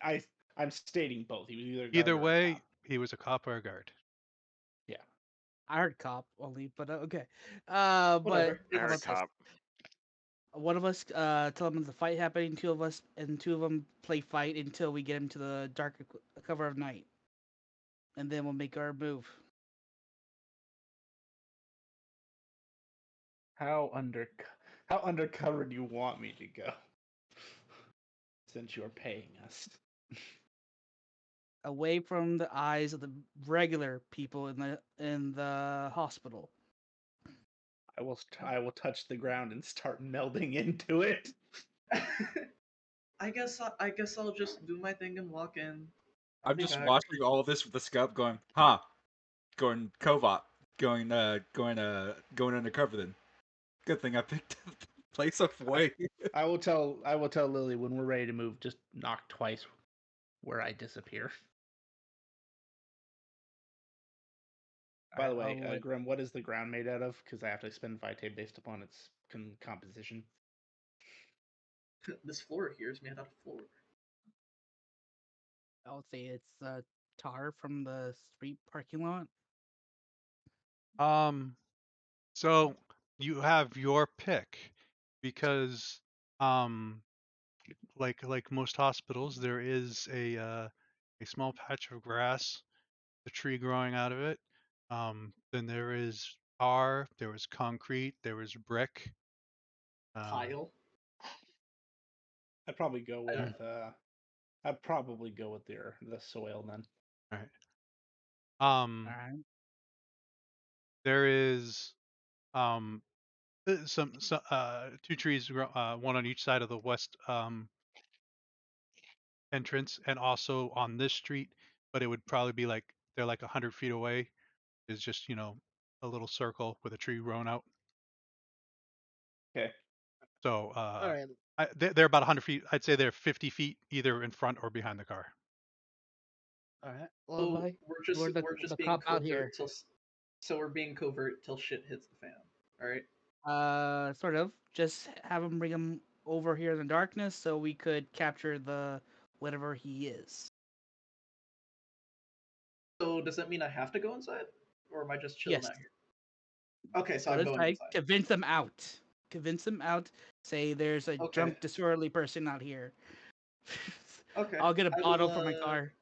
C: I'm stating both. He was either a guard
A: either
C: or a
A: way,
C: cop.
A: he was a cop or a guard.
C: Yeah.
I: I heard cop only, but okay. But
D: Whatever.
E: I
I: how
E: heard
I: about this?
E: cop.
I: One of us tell them there's a fight happening. Two of us and two of them play fight until we get into the dark cover of night, and then we'll make our move.
C: How undercover do you want me to go? Since you're paying us.
I: Away from the eyes of the regular people in the hospital.
C: I will touch the ground and start melding into it.
D: I guess I'll just do my thing and walk in. I'll
H: I'm
D: be
H: just
D: back.
H: watching all of this with the scope, going, going covot, going undercover. Then, good thing I picked the place of way.
C: I will tell Lily when we're ready to move. Just knock twice, where I disappear. By the way,
I: I'll let-
C: Grim, what is the ground made out of? Because I have to spend vitae based upon its composition.
D: This floor here is made out of floor.
I: I'll say it's tar from the street parking lot.
A: So you have your pick because like most hospitals, there is a small patch of grass, the tree growing out of it. Then there is tar, there was concrete, there was brick.
D: Tile.
C: I'd probably go
D: I
C: with
D: don't-
C: the soil then.
A: All right.
I: All right.
A: There is some two trees, one on each side of the west entrance, and also on this street. But it would probably be like they're like 100 feet away. Is just a little circle with a tree growing out.
C: Okay.
A: So
I: All right.
A: they're about 100 feet. I'd say they're 50 feet either in front or behind the car.
I: All right.
D: So
I: Lullaby.
D: we're
I: the
D: just being
I: cop out here.
D: covert till we're being covert till shit hits the fan. All right.
I: Sort of. Just have him bring him over here in the darkness so we could capture the whatever he is.
D: So does that mean I have to go inside, or am I just chilling
I: Yes.
D: out here? Okay, so
I: Go
D: I'm going
I: inside.
D: inside.
I: Convince them out. Convince them out. Say there's a
D: Okay.
I: drunk, disorderly person out here.
D: Okay.
I: I'll get a
D: I
I: bottle
D: will,
I: from my car.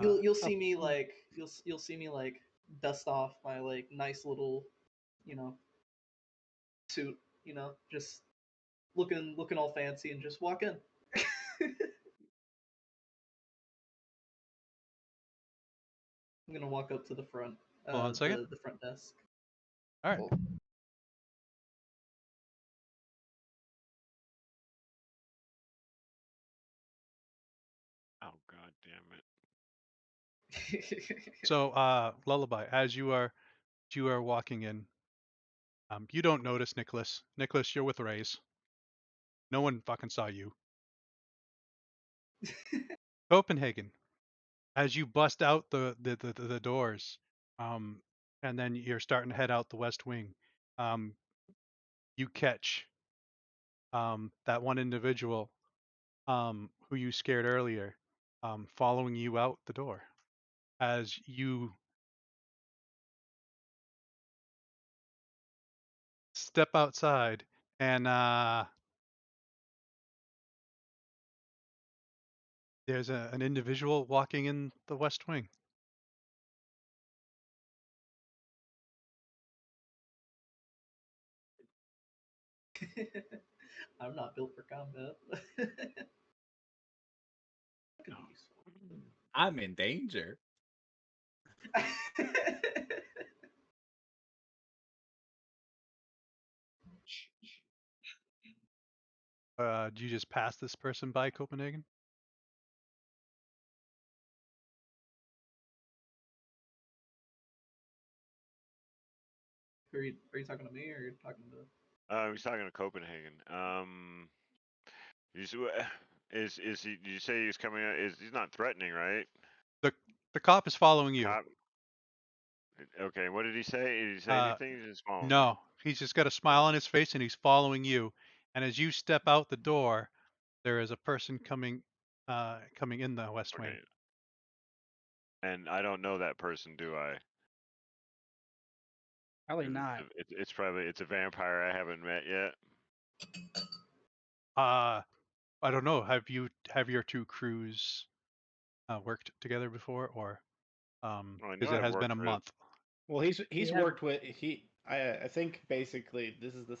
D: You'll see me like you'll see me like dust off my like nice little, you know, suit, just looking all fancy and just walk in. I'm gonna walk up to the front,
A: Hold on a second.
D: the front desk.
A: All right.
E: Oh god damn it.
A: So Lullaby, as you are walking in, you don't notice Nicholas. Nicholas, you're with Rays. No one fucking saw you. Copenhagen, as you bust out the doors, and then you're starting to head out the west wing, you catch that one individual who you scared earlier, following you out the door as you step outside, and there's an individual walking in the west wing.
D: I'm not built for combat. That could be useful.
H: I'm in danger.
A: Do you just pass this person by, Copenhagen?
D: Are you talking to me or are you talking to?
E: He's talking to Copenhagen. Is he? Did you say he's coming? He's not threatening, right?
A: The cop is following you.
E: Cop. Okay, what did he say? Did he say
A: Uh,
E: anything? He's just following me.
A: no, he's just got a smile on his face and he's following you. And as you step out the door, there is a person coming in the West Wing.
E: Okay. And I don't know that person, do I?
I: Probably not.
E: It's probably it's a vampire I haven't met yet.
A: I don't know. Have your two crews worked together before, or
E: Well, I know
A: because it
E: I've
A: has been
E: worked
A: a
E: with.
A: month?
C: Well, he's
I: have-
C: worked with he. I think basically this is the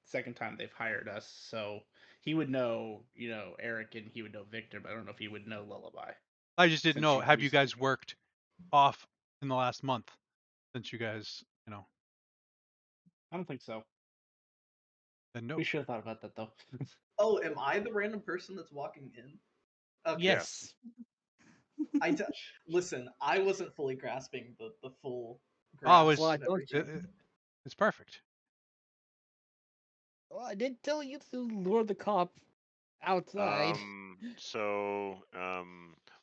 C: second time they've hired us, so he would know Eric and he would know Victor, but I don't know if he would know Lullaby.
A: I just didn't
C: Since
A: know.
C: you
A: Have you
C: recently-
A: guys worked off in the last month since you guys,
C: I don't think so.
A: then no.
C: We should have thought about that though.
D: Oh, am I the random person that's walking in? Okay.
I: Yes.
D: Listen, I wasn't fully grasping the full
A: Oh,
D: grasp
I: Well, I
D: of
I: told you.
D: everything.
A: it's perfect.
I: Well, I did tell you to lure the cop outside.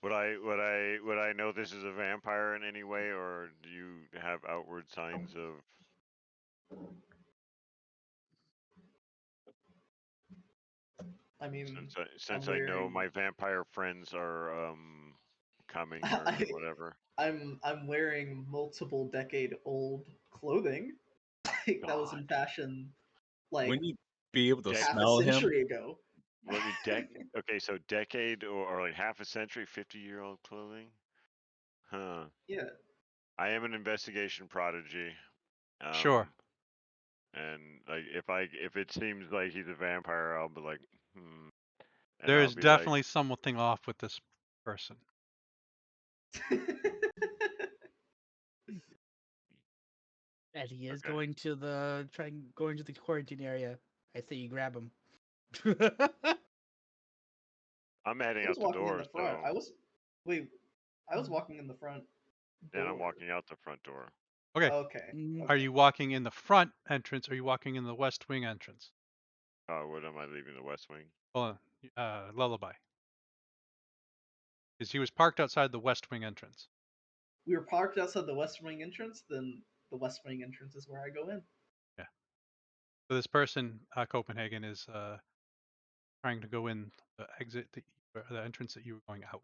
E: Would I know this is a vampire in any way, or do you have outward signs of?
D: I mean,
E: Since
D: I'm
E: I know
D: wearing
E: my vampire friends are coming or
D: I,
E: whatever.
D: I'm wearing multiple decade old clothing that was in
E: God.
D: fashion like
H: Wouldn't you be able to
E: Dec-
D: half a
H: smell him?
D: century ago.
E: Let me okay, so decade or like half a century, 50-year-old clothing. Huh.
D: Yeah.
E: I am an investigation prodigy.
A: Sure.
E: And like if it seems like he's a vampire, I'll be like, and
A: There
E: I'll
A: is
E: be like,
A: definitely something off with this person.
I: As he is
E: okay.
I: going to the quarantine area, I say you grab him.
E: I'm heading
D: I was
E: out the
D: walking in
E: door,
D: the front.
E: so
D: I was walking in the front
E: and I'm
D: door.
E: walking out the front door.
A: Okay.
D: Okay.
I: Mm,
A: Are you walking in the front entrance or are you walking in the West Wing entrance?
E: What am I leaving the West Wing?
A: Well, Lullaby. Because he was parked outside the West Wing entrance.
D: We were parked outside the West Wing entrance, then the West Wing entrance is where I go in.
A: Yeah. So this person, Copenhagen, is trying to go in the exit, the entrance that you were going out.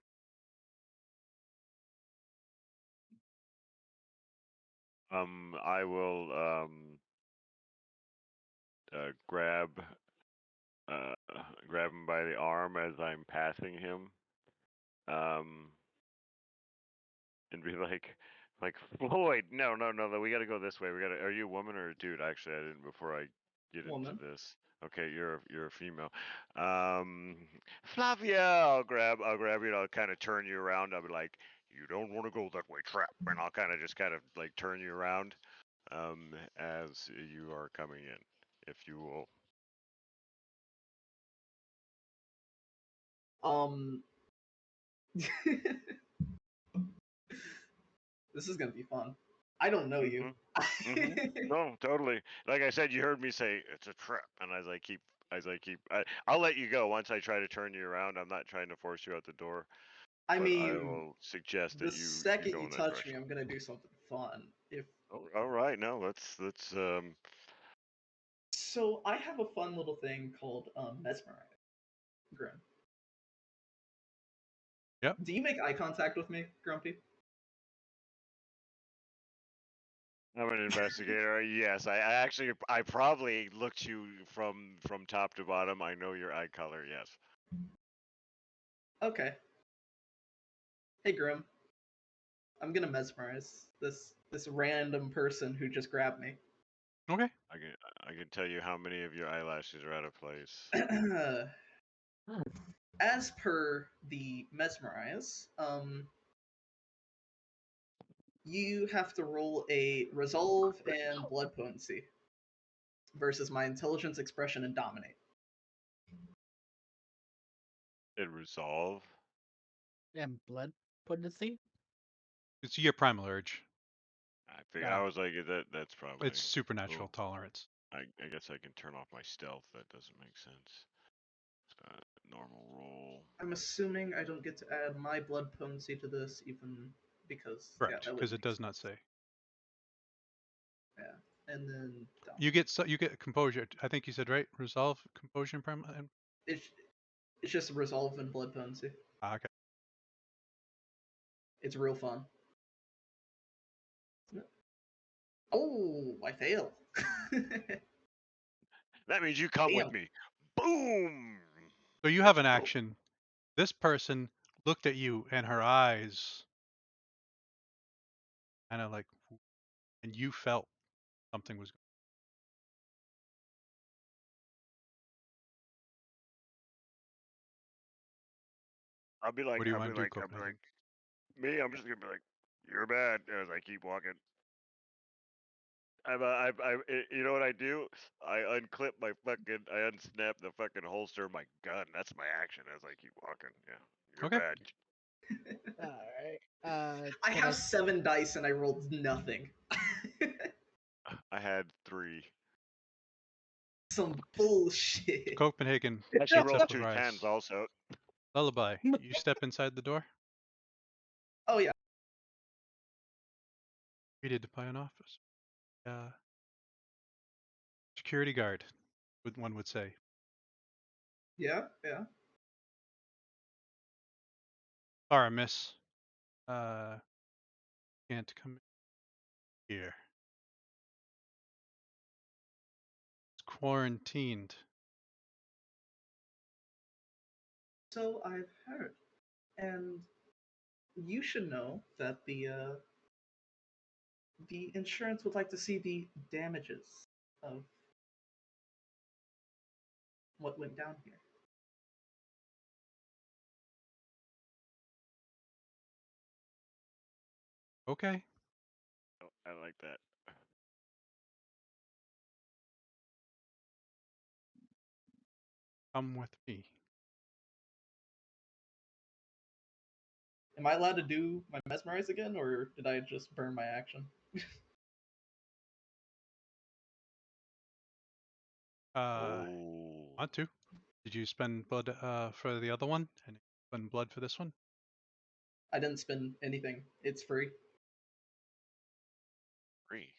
E: I will grab grab him by the arm as I'm passing him, and be like Floyd, no, we got to go this way. We got to. Are you a woman or a dude? Actually, I didn't before I get into
D: Woman.
E: this. Okay, you're a female. Flavia, I'll grab you. And I'll kind of turn you around. I'll be like, you don't want to go that way, trap. And I'll kind of like turn you around, as you are coming in, if you will.
D: This is gonna be fun. I don't know you.
E: No, totally. Like I said, you heard me say it's a trap, and I'll let you go once I try to turn you around. I'm not trying to force you out the door,
D: I
E: but I
D: mean,
E: will suggest
D: the
E: that you
D: second
E: go
D: you
E: in that
D: touch me,
E: direction.
D: I'm gonna do something fun. If
E: Oh, all right, no, let's
D: so, I have a fun little thing called mesmerize. Grim.
A: Yep.
D: Do you make eye contact with me, Grumpy?
E: I'm an investigator. Yes, I probably looked you from top to bottom. I know your eye color. Yes.
D: Okay. Hey, Grim. I'm gonna mesmerize this random person who just grabbed me.
A: Okay.
E: I can tell you how many of your eyelashes are out of place.
D: As per the mesmerize, you have to roll a resolve and blood potency versus my intelligence, expression, and dominate.
E: It resolve.
I: and blood potency.
A: It's your primal urge.
E: I was like that's probably.
A: It's supernatural
E: Oh,
A: tolerance.
E: I guess I can turn off my stealth. That doesn't make sense. Normal roll.
D: I'm assuming I don't get to add my blood potency to this, even because
A: Correct.
D: that
A: Because
D: would
A: it does not say.
D: Yeah, and then down.
A: You get composure. I think you said right. Resolve, composure, and
D: It's it's just resolve and blood potency.
A: okay.
D: It's real fun. Oh, I fail.
E: That means you come with
D: Damn.
E: me. Boom.
A: So you have an
D: Oh.
A: action. This person looked at you, and her eyes kind of like, and you felt something was.
E: I'll be like,
A: What do you
E: I'll be
A: want to do,
E: like, I'll be
A: Copenhagen?
E: like, me. I'm just gonna be like, you're bad as I keep walking. You know what I do? I unclip my fucking, I unsnap the fucking holster of my gun. That's my action as I keep walking. Yeah, you're
A: Okay.
E: bad.
I: All right.
D: I
I: Can
D: have 7 dice and I rolled nothing.
E: I had 3.
D: Some bullshit.
A: Copenhagen
E: I should
A: gets
E: roll
A: up with
E: 2
A: rise.
E: 10s also.
A: Lullaby. You step inside the door.
D: Oh yeah.
A: Greeted by an officer. Security guard, one would say.
D: Yeah, yeah.
A: Sorry, miss. Can't come here. It's quarantined.
D: So I've heard. And you should know that the insurance would like to see the damages of what went down here.
A: Okay.
E: Oh, I like that.
A: Come with me.
D: Am I allowed to do my mesmerize again, or did I just burn my action?
E: Oh.
A: Want to? Did you spend blood for the other one and spend blood for this one?
D: I didn't spend anything. It's free.
E: Free.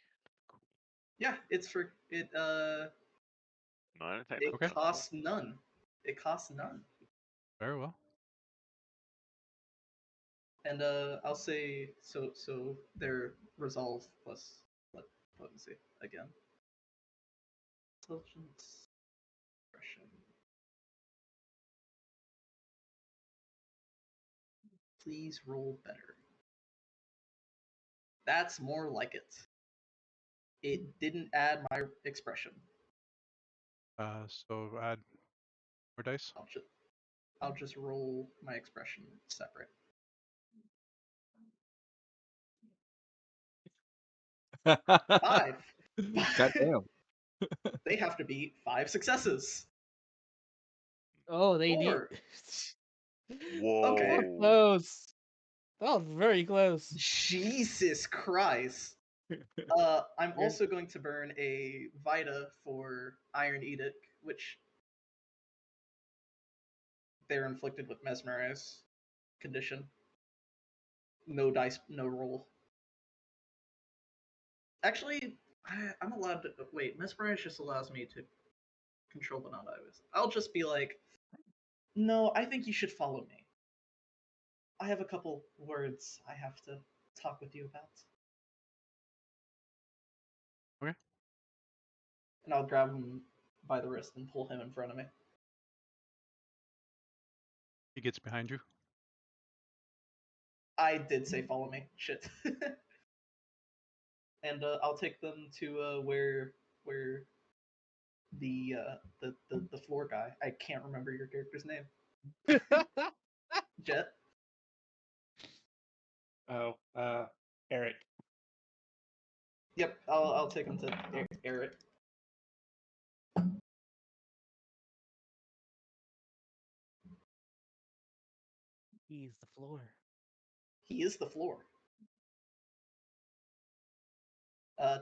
D: Yeah, it's free.
E: Not a
D: It
E: technical.
A: Okay.
D: costs none. It costs none.
A: Very well.
D: And I'll say so they're resolve plus what potency again. Intelligence, expression. Please roll better. That's more like it. It didn't add my expression.
A: So add more dice.
D: I'll just roll my expression separate. Five.
H: Goddamn.
D: They have to be 5 successes.
I: Oh, they need.
D: 4.
E: Whoa.
I: So close. That was very close.
D: Jesus Christ. I'm also going to burn a Vita for Iron Edict, which they're inflicted with Mesmerize condition. No dice, no roll. Actually, I'm allowed to. Wait, Mesmerize just allows me to control but not always. I'll just be like, no, I think you should follow me. I have a couple words I have to talk with you about.
A: Okay.
D: And I'll grab him by the wrist and pull him in front of me.
A: He gets behind you.
D: I did say follow me. Shit. And I'll take them to where the floor guy. I can't remember your character's name. Jet.
C: Oh, Eric.
D: Yep, I'll take him to Eric.
I: He's the floor.
D: He is the floor.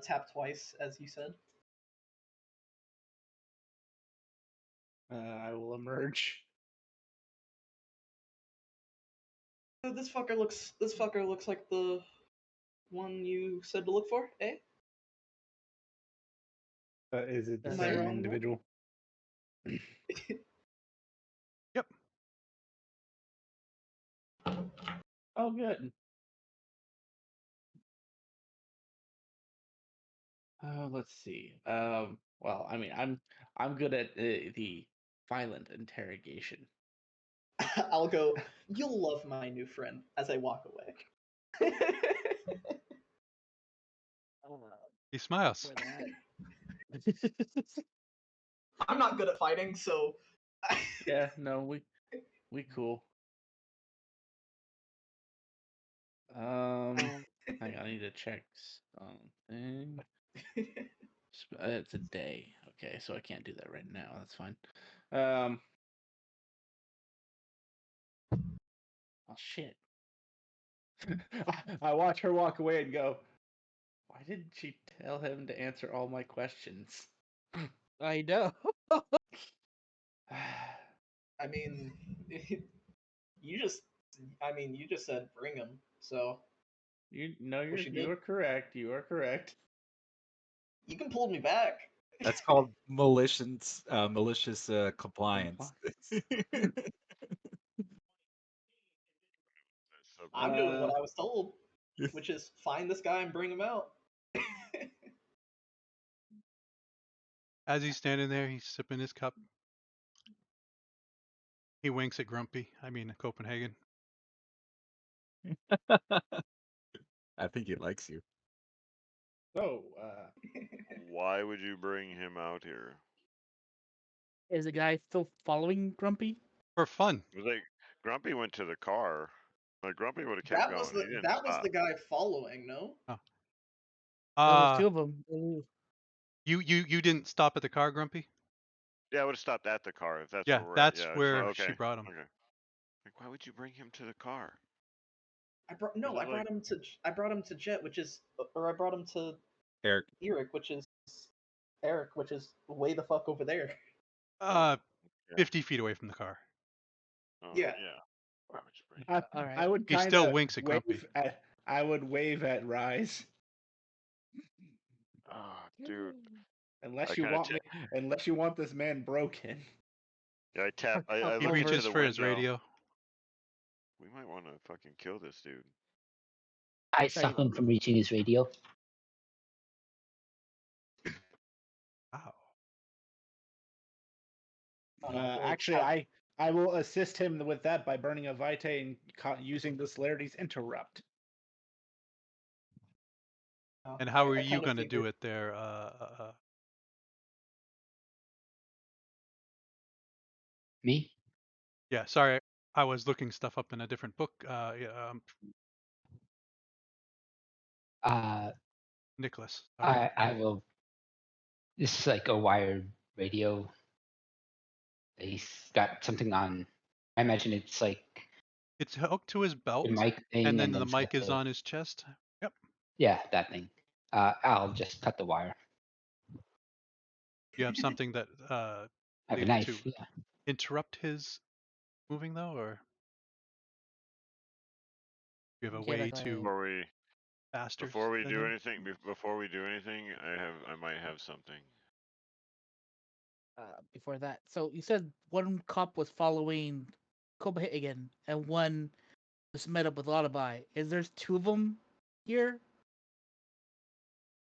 D: Tap twice, as you said.
C: I will emerge.
D: This fucker looks like the one you said to look for, eh?
C: Is it the
I: Am
D: I
C: same
D: wrong, Mark?
C: individual?
A: Yep.
C: Oh, good. Let's see. Well, I mean, I'm good at the violent interrogation.
D: I'll go, "You'll love my new friend," as I walk away.
A: He smiles.
I: For that.
D: I'm not good at fighting, so
C: Yeah, no, we cool. Hang on, I need to check something. It's a day. Okay, so I can't do that right now. That's fine. Oh shit. I watch her walk away and go, why didn't she tell him to answer all my questions?
I: I know.
D: I mean, you just said bring him, so Wish you
C: You
D: did.
C: are correct. You are correct.
D: you can pull me back.
H: That's called malicious compliance.
E: So
D: I'm
E: good.
D: doing what I was told, which is find this guy and bring him out.
A: As he's standing there, he's sipping his cup. He winks at Grumpy. I mean, Copenhagen.
H: I think he likes you.
C: So,
E: Why would you bring him out here?
I: Is the guy still following Grumpy?
A: For fun.
E: It was like Grumpy went to the car. Like Grumpy would have kept going. He didn't
D: that was
E: stop.
D: the guy following. No,
A: Oh.
I: There was two of them.
A: You didn't stop at the car, Grumpy?
E: Yeah, I would have stopped at the car if that's
A: Yeah,
E: where we're at.
A: that's
E: Yeah.
A: where
E: Okay.
A: she brought him.
E: Okay. Like, why would you bring him to the car?
D: I brought
E: Is it like
D: I brought him to Jet, which is, or I brought him to
H: Eric,
D: Eric, which is way the fuck over there.
A: Uh,
E: yeah.
A: 50 feet away from the car.
E: Oh,
D: Yeah.
E: yeah. Why would you bring?
C: I,
I: All right.
C: I would
A: He
C: kind
A: still
C: of
A: winks at Grumpy.
C: I would wave at Rise
E: Oh, dude.
C: unless
E: I
C: you
E: kinda
C: want me, unless you want this man broken.
E: Yeah, I tap. I
I: He
A: He
E: look into
A: reaches
E: the
A: for his
E: window.
A: radio.
E: We might want to fucking kill this dude.
G: I stop him from reaching his radio.
A: Wow.
C: Actually, I will assist him with that by burning a vitae and using the Celerity's interrupt.
A: And how
D: I
A: are you
D: kinda
A: going to do
D: figured.
A: it there?
G: Me?
A: Yeah, sorry. I was looking stuff up in a different book.
G: Uh,
A: Nicholas. Sorry.
G: I will. This is like a wired radio. He's got something on. I imagine it's like
A: It's hooked to his
G: the
A: belt,
G: mic thing,
A: and then
G: and then
A: the
G: it's got
A: mic is
G: the
A: on his chest. Yep.
G: yeah, that thing. I'll just cut the wire.
A: You have something that
G: I have a
A: able to
G: knife. Yeah.
A: interrupt his moving, though, or you have a
I: Okay,
A: way
I: that's
A: to
E: Before we
A: faster
E: before we
A: than
E: do
A: him?
E: anything, before we do anything, I might have something.
I: Before that. So you said one cop was following Copenhagen and one was met up with Lullaby. Is there's two of them here?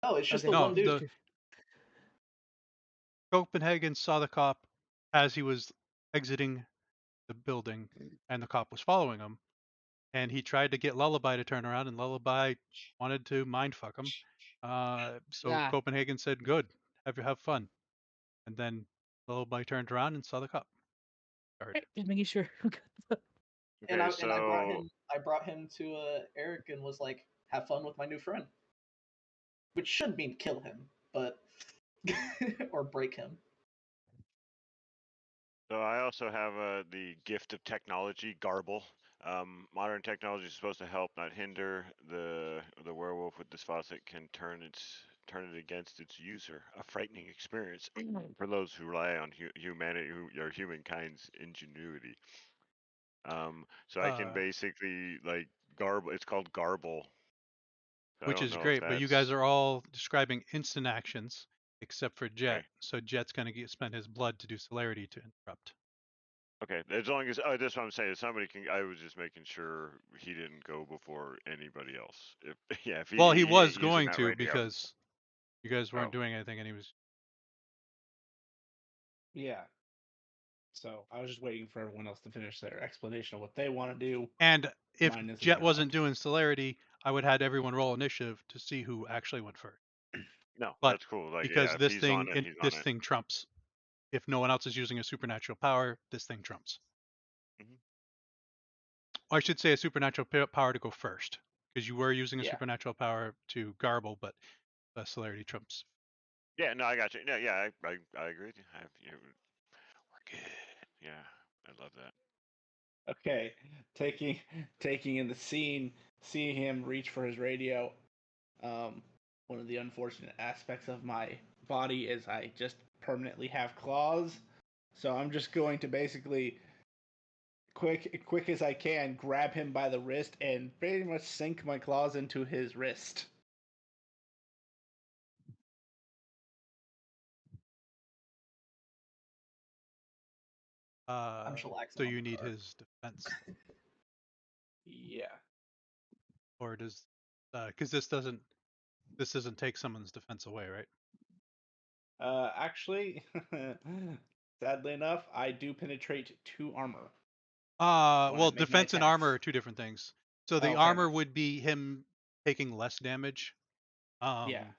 D: No, it's just
I: Okay.
D: the
A: No,
D: one dude.
A: the Copenhagen saw the cop as he was exiting the building, and the cop was following him. And he tried to get Lullaby to turn around, and Lullaby wanted to mindfuck him. So
I: Yeah.
A: Copenhagen said, "Good, have fun." And then Lullaby turned around and saw the cop. Sorry.
I: Just making sure.
D: And
E: Okay,
D: I brought him to Eric and was like, have fun with my new friend. Which should mean kill him, but or break him.
E: so I also have the gift of technology, Garble. Modern technology is supposed to help, not hinder. The werewolf with this faucet can turn it against its user. A frightening experience for those who rely on humanity, or humankind's ingenuity. So I can basically like garble. It's called Garble. I
A: Which
E: don't
A: is
E: know if
A: great, but you guys
E: that's
A: are all describing instant actions, except for Jet.
E: Okay.
A: So Jet's gonna spend his blood to do celerity to interrupt.
E: Okay, as long as that's what I'm saying. Somebody can. I was just making sure he didn't go before anybody else. If yeah, if
A: Well, he
E: he
A: was
E: using
A: going
E: that
A: to
E: radio.
A: because you guys weren't
E: Oh,
A: doing anything, and he was.
C: Yeah. So I was just waiting for everyone else to finish their explanation of what they want to do.
A: And if
C: Mine isn't
A: Jet
C: gonna.
A: wasn't doing celerity, I would have had everyone roll initiative to see who actually went first.
E: no,
A: But
E: that's cool. Like
A: because
E: yeah, if he's on it, he's on
A: this
E: it.
A: thing trumps. If no one else is using a supernatural power, this thing trumps.
E: Mhm.
A: Or I should say a supernatural power to go first, because you were using a
C: Yeah.
A: supernatural power to garble, but celerity trumps.
E: Yeah, no, I got you. Yeah, yeah, I agree with you. We're good. Yeah, I love that.
C: Okay. Taking in the scene, seeing him reach for his radio. One of the unfortunate aspects of my body is I just permanently have claws. So I'm just going to basically quick as I can grab him by the wrist and pretty much sink my claws into his wrist.
D: I'm chillaxing
A: So
D: on
A: you
D: the
A: need
D: car.
A: his defense,
C: Yeah.
A: or does because this doesn't take someone's defense away, right?
C: Actually, sadly enough, I do penetrate 2 armor when I
A: Well,
C: make my
A: defense and armor
C: attacks.
A: are two different things. So the
C: Oh, fair
A: armor
C: enough.
A: would be him taking less damage.
C: Yeah.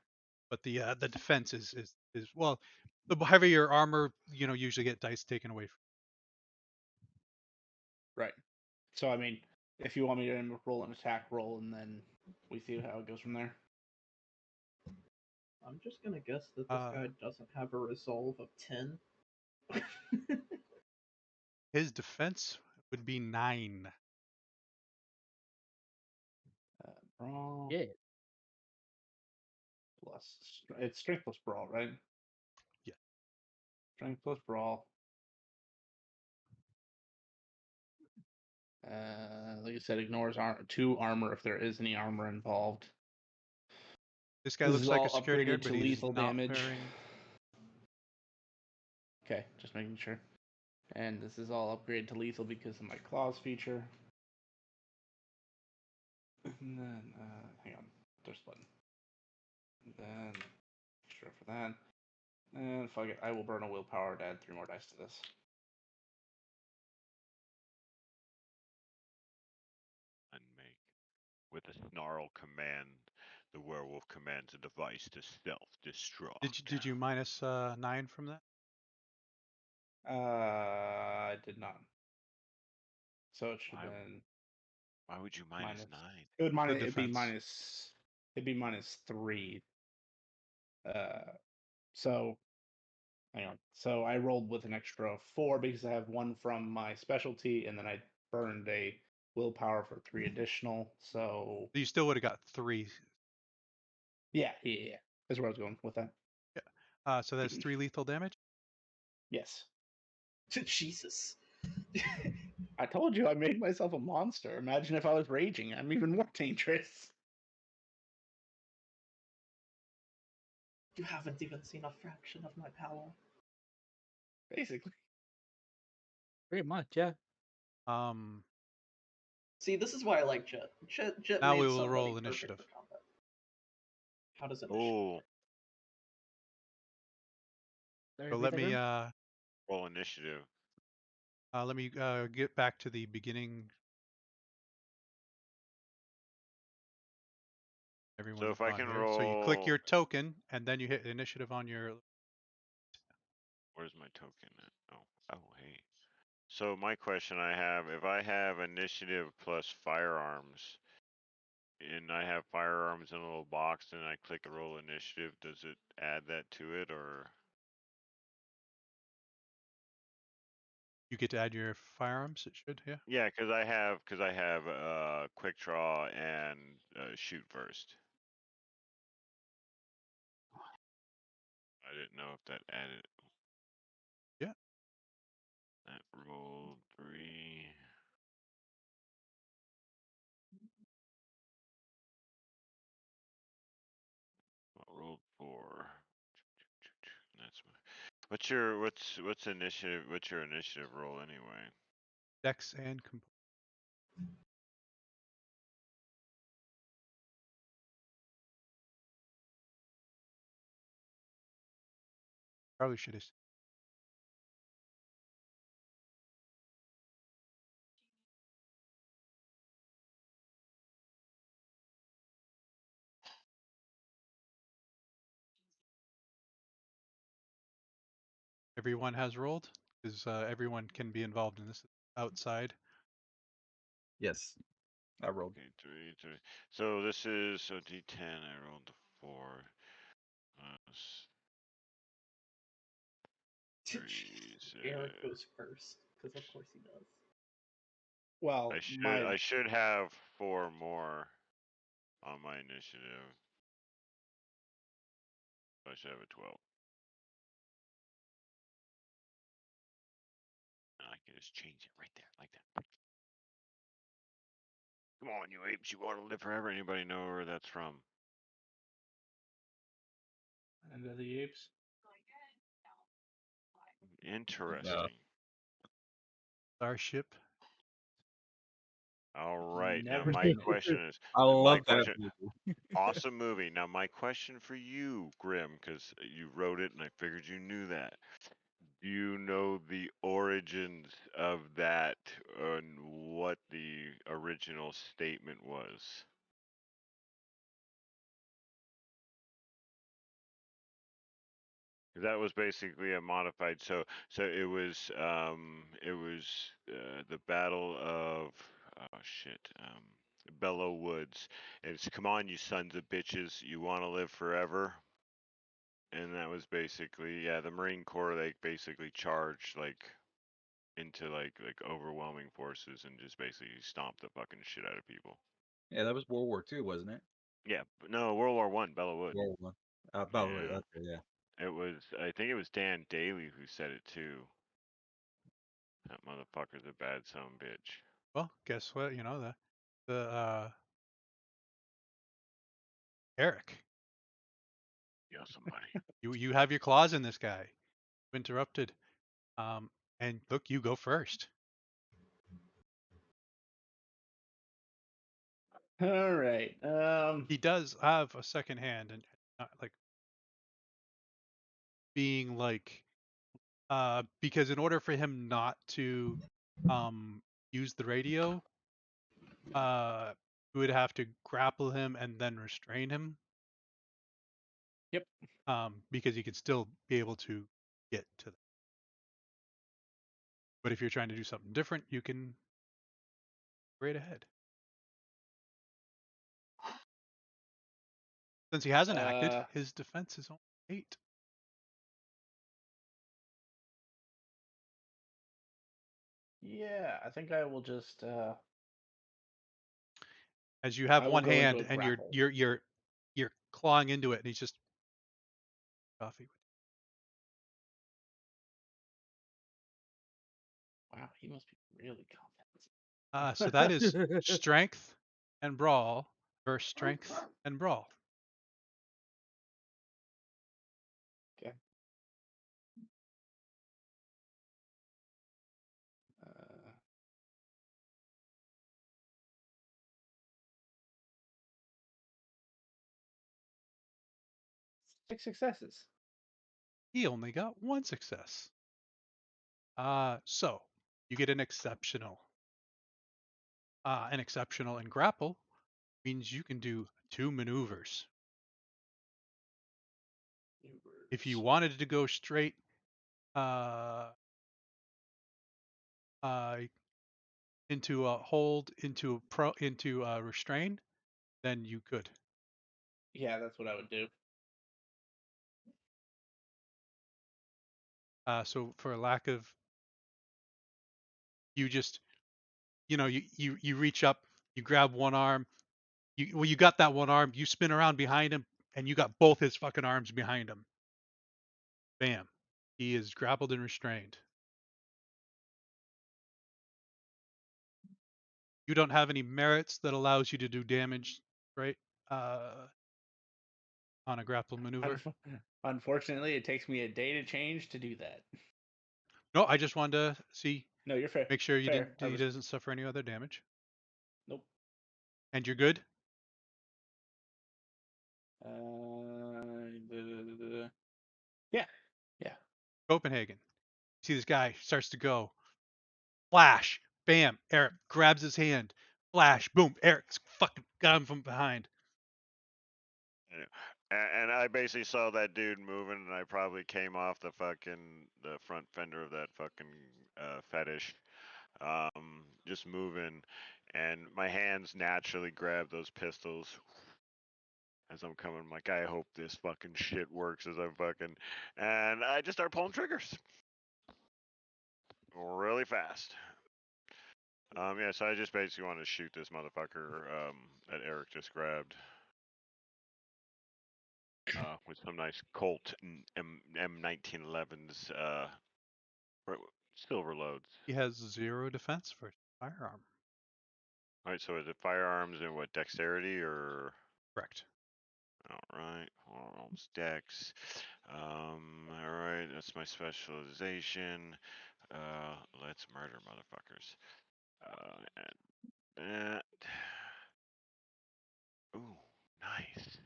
A: But the defense is well, the heavier armor, usually get dice taken away from.
C: Right. So I mean, if you want me to roll an attack roll and then we see how it goes from there.
D: I'm just gonna guess that this guy doesn't have a resolve of 10.
A: His defense would be 9.
C: Brawl
I: Yeah.
C: plus it's strength plus brawl, right?
A: Yeah.
C: Strength plus brawl. Like I said, ignores 2 armor if there is any armor involved.
A: This guy
C: This
A: looks
C: is
A: like a
C: all
A: security
C: upgraded
A: guard,
C: to
A: but he's
C: lethal
A: not
C: damage.
A: wearing.
C: Okay, just making sure. And this is all upgraded to lethal because of my claws feature. And then, hang on, there's a button. And then, extra for that. And fuck it, I will burn a willpower to add 3 more dice to this.
E: Unmake. With a snarl command, the werewolf commands a device to self-destruct.
A: Did you minus 9 from that?
C: I did not. So it should have
E: Why?
C: been
E: Why would you minus
C: minus.
E: 9?
C: It would
A: The
C: minus.
A: defense.
C: It'd be minus 3. So hang on. So I rolled with an extra 4 because I have 1 from my specialty, and then I burned a willpower for 3 additional. So
A: You still would have got 3.
C: yeah. That's where I was going with that.
A: Yeah. So that's 3 lethal damage.
C: Yes.
D: Jesus.
C: I told you I made myself a monster. Imagine if I was raging. I'm even more dangerous.
D: You haven't even seen a fraction of my power.
C: Basically.
I: Pretty much, yeah.
A: Um.
D: See, this is why I like Jet. Jet
A: Now
D: made
A: we will
D: somebody
A: roll
D: perfect
A: initiative.
D: for combat. How does it?
E: Oh,
A: So let me
E: roll initiative.
A: get back to the beginning. Everyone
E: So if I
A: on
E: can
A: here. So you click
E: roll,
A: your token, and then you hit initiative on your.
E: where's my token at? Oh, hey. So my question I have, if I have initiative plus firearms, and I have firearms in a little box, and I click roll initiative, does it add that to it, or?
A: You get to add your firearms. It should, yeah.
E: Yeah, because I have quick draw and shoot first. I didn't know if that added.
A: Yeah.
E: That rolled 3. Rolled 4. What's initiative? What's your initiative roll anyway?
A: Dex and probably should have. Everyone has rolled because everyone can be involved in this outside.
H: Yes, I rolled.
E: Okay, three. So this is D10. I rolled the 4. Plus 3.
D: Eric goes first because of course he does.
C: Well,
E: I should have 4 more on my initiative. I should have a 12. And I can just change it right there, like that. Come on, you apes! You want to live forever? Anybody know where that's from?
C: Planet of the Apes.
E: Interesting.
A: Starship.
E: All right. Now
C: Never
E: my
C: seen it.
E: question is,
H: I
E: my
H: love that
E: question.
H: movie.
E: Awesome movie. Now my question for you, Grim, because you wrote it and I figured you knew that. Do you know the origins of that and what the original statement was? That was basically a modified. So it was the Battle of oh shit Bellow Woods. It's come on, you sons of bitches, you want to live forever. And that was basically, yeah, the Marine Corps, they basically charged like into like overwhelming forces and just basically stomped the fucking shit out of people.
H: Yeah, that was World War II, wasn't it?
E: Yeah, but no, World War One, Belleau Wood.
H: World War One. By the way,
E: Yeah,
H: okay, yeah.
E: it was. I think it was Dan Daly who said it too. That motherfucker's a bad son of a bitch.
A: Well, guess what? You know the Eric.
E: Yeah, somebody.
A: You have your claws in this guy. You interrupted. And look, you go first.
C: All right.
A: He does have a second hand and not like being like because in order for him not to use the radio, we would have to grapple him and then restrain him.
C: Yep.
A: Because he could still be able to get to them. But if you're trying to do something different, you can right ahead. Since he hasn't acted, his defense is only 8.
C: Yeah, I think I will just.
A: As you have
C: I will
A: one
C: go into
A: hand
C: a
A: and
C: grapple.
A: you're clawing into it, and he's just coffee.
C: Wow, he must be really confident.
A: So that is strength and brawl versus strength and brawl.
C: Okay. Uh, 6 successes.
A: He only got 1 success. So you get an exceptional. An exceptional in grapple means you can do 2 maneuvers. If you wanted to go straight uh, into a hold, into a restrain, then you could.
C: Yeah, that's what I would do.
A: So for lack of, you just, you reach up, you grab one arm, you got that one arm, you spin around behind him, and you got both his fucking arms behind him. Bam, he is grappled and restrained. You don't have any merits that allows you to do damage, right? on a grapple maneuver.
C: Unfortunately, it takes me a day to change to do that.
A: No, I just wanted to see,
C: No, you're fair.
A: make sure
C: Fair.
A: he doesn't suffer any other damage.
C: Nope.
A: And you're good.
C: Yeah.
A: Copenhagen. See this guy starts to go. Flash. Bam. Eric grabs his hand. Flash. Boom. Eric's fucking got him from behind.
E: And I basically saw that dude moving, and I probably came off the front fender of that fucking fetish, just moving, and my hands naturally grabbed those pistols as I'm coming. I'm like, I hope this fucking shit works as I'm fucking, and I just start pulling triggers really fast. Yeah, so I just basically want to shoot this motherfucker that Eric just grabbed. With some nice Colt M1911s, silver loads.
A: He has 0 defense for firearm.
E: All right, so is it firearms and what, dexterity or?
A: Correct.
E: All right, firearms, dex. All right, that's my specialization. Let's murder motherfuckers. And that. Ooh, nice.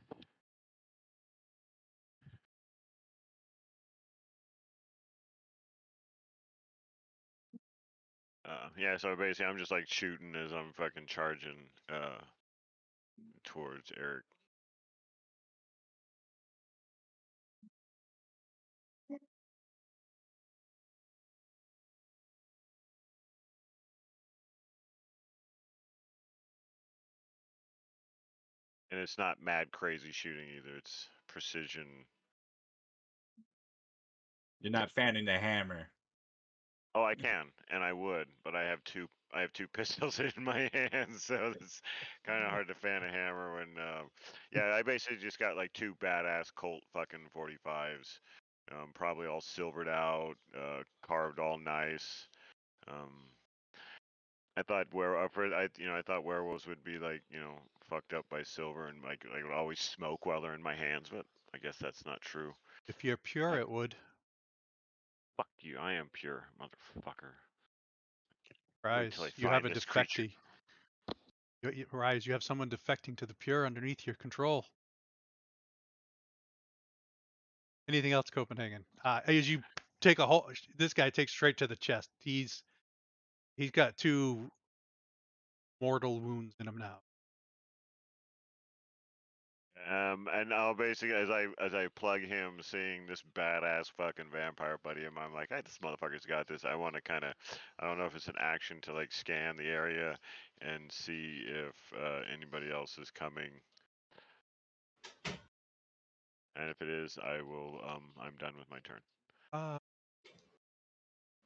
E: Yeah, so basically I'm just like shooting as I'm fucking charging towards Eric. And it's not mad crazy shooting either, it's precision.
H: You're not fanning the hammer.
E: Oh, I can, and I would, but I have two pistols in my hands, so it's kind of hard to fan a hammer when. Yeah, I basically just got like 2 badass Colt fucking 45s, probably all silvered out, carved all nice. I thought I thought werewolves would be like fucked up by silver and like would always smoke while they're in my hands, but I guess that's not true.
A: If you're pure, it would.
E: Fuck you, I am pure, motherfucker. Wait till I
A: Rise, you have
E: find
A: a
E: this creature.
A: defectee. Rise, you have someone defecting to the pure underneath your control. Anything else, Copenhagen? As you take a whole, this guy takes straight to the chest. He's got 2 mortal wounds in him now.
E: And I'll basically as I plug him, seeing this badass fucking vampire buddy of mine, I'm like, hey, this motherfucker's got this. I want to kind of, I don't know if it's an action to like scan the area and see if anybody else is coming. And if it is, I will. I'm done with my turn.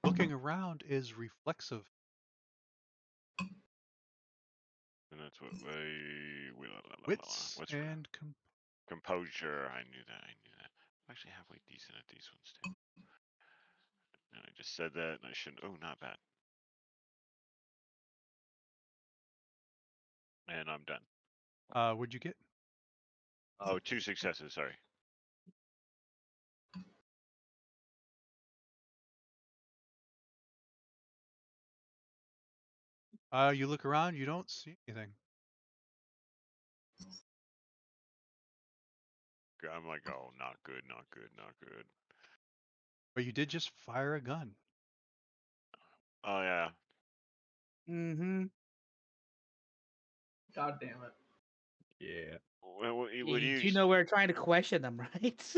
A: Looking around is reflexive.
E: And that's what
A: Wits
E: what's
A: and
E: composure. I knew that. I'm actually halfway decent at these ones too. And I just said that, and I shouldn't. Oh, not bad. And I'm done.
A: What'd you get?
E: Oh, 2 successes. Sorry.
A: You look around, you don't see anything.
E: I'm like, oh, not good, not good, not good.
A: But you did just fire a gun.
E: Oh yeah.
I: Mm-hmm.
D: God damn it.
H: Yeah.
E: What do
I: You
E: you?
I: do know we're trying to question them, right?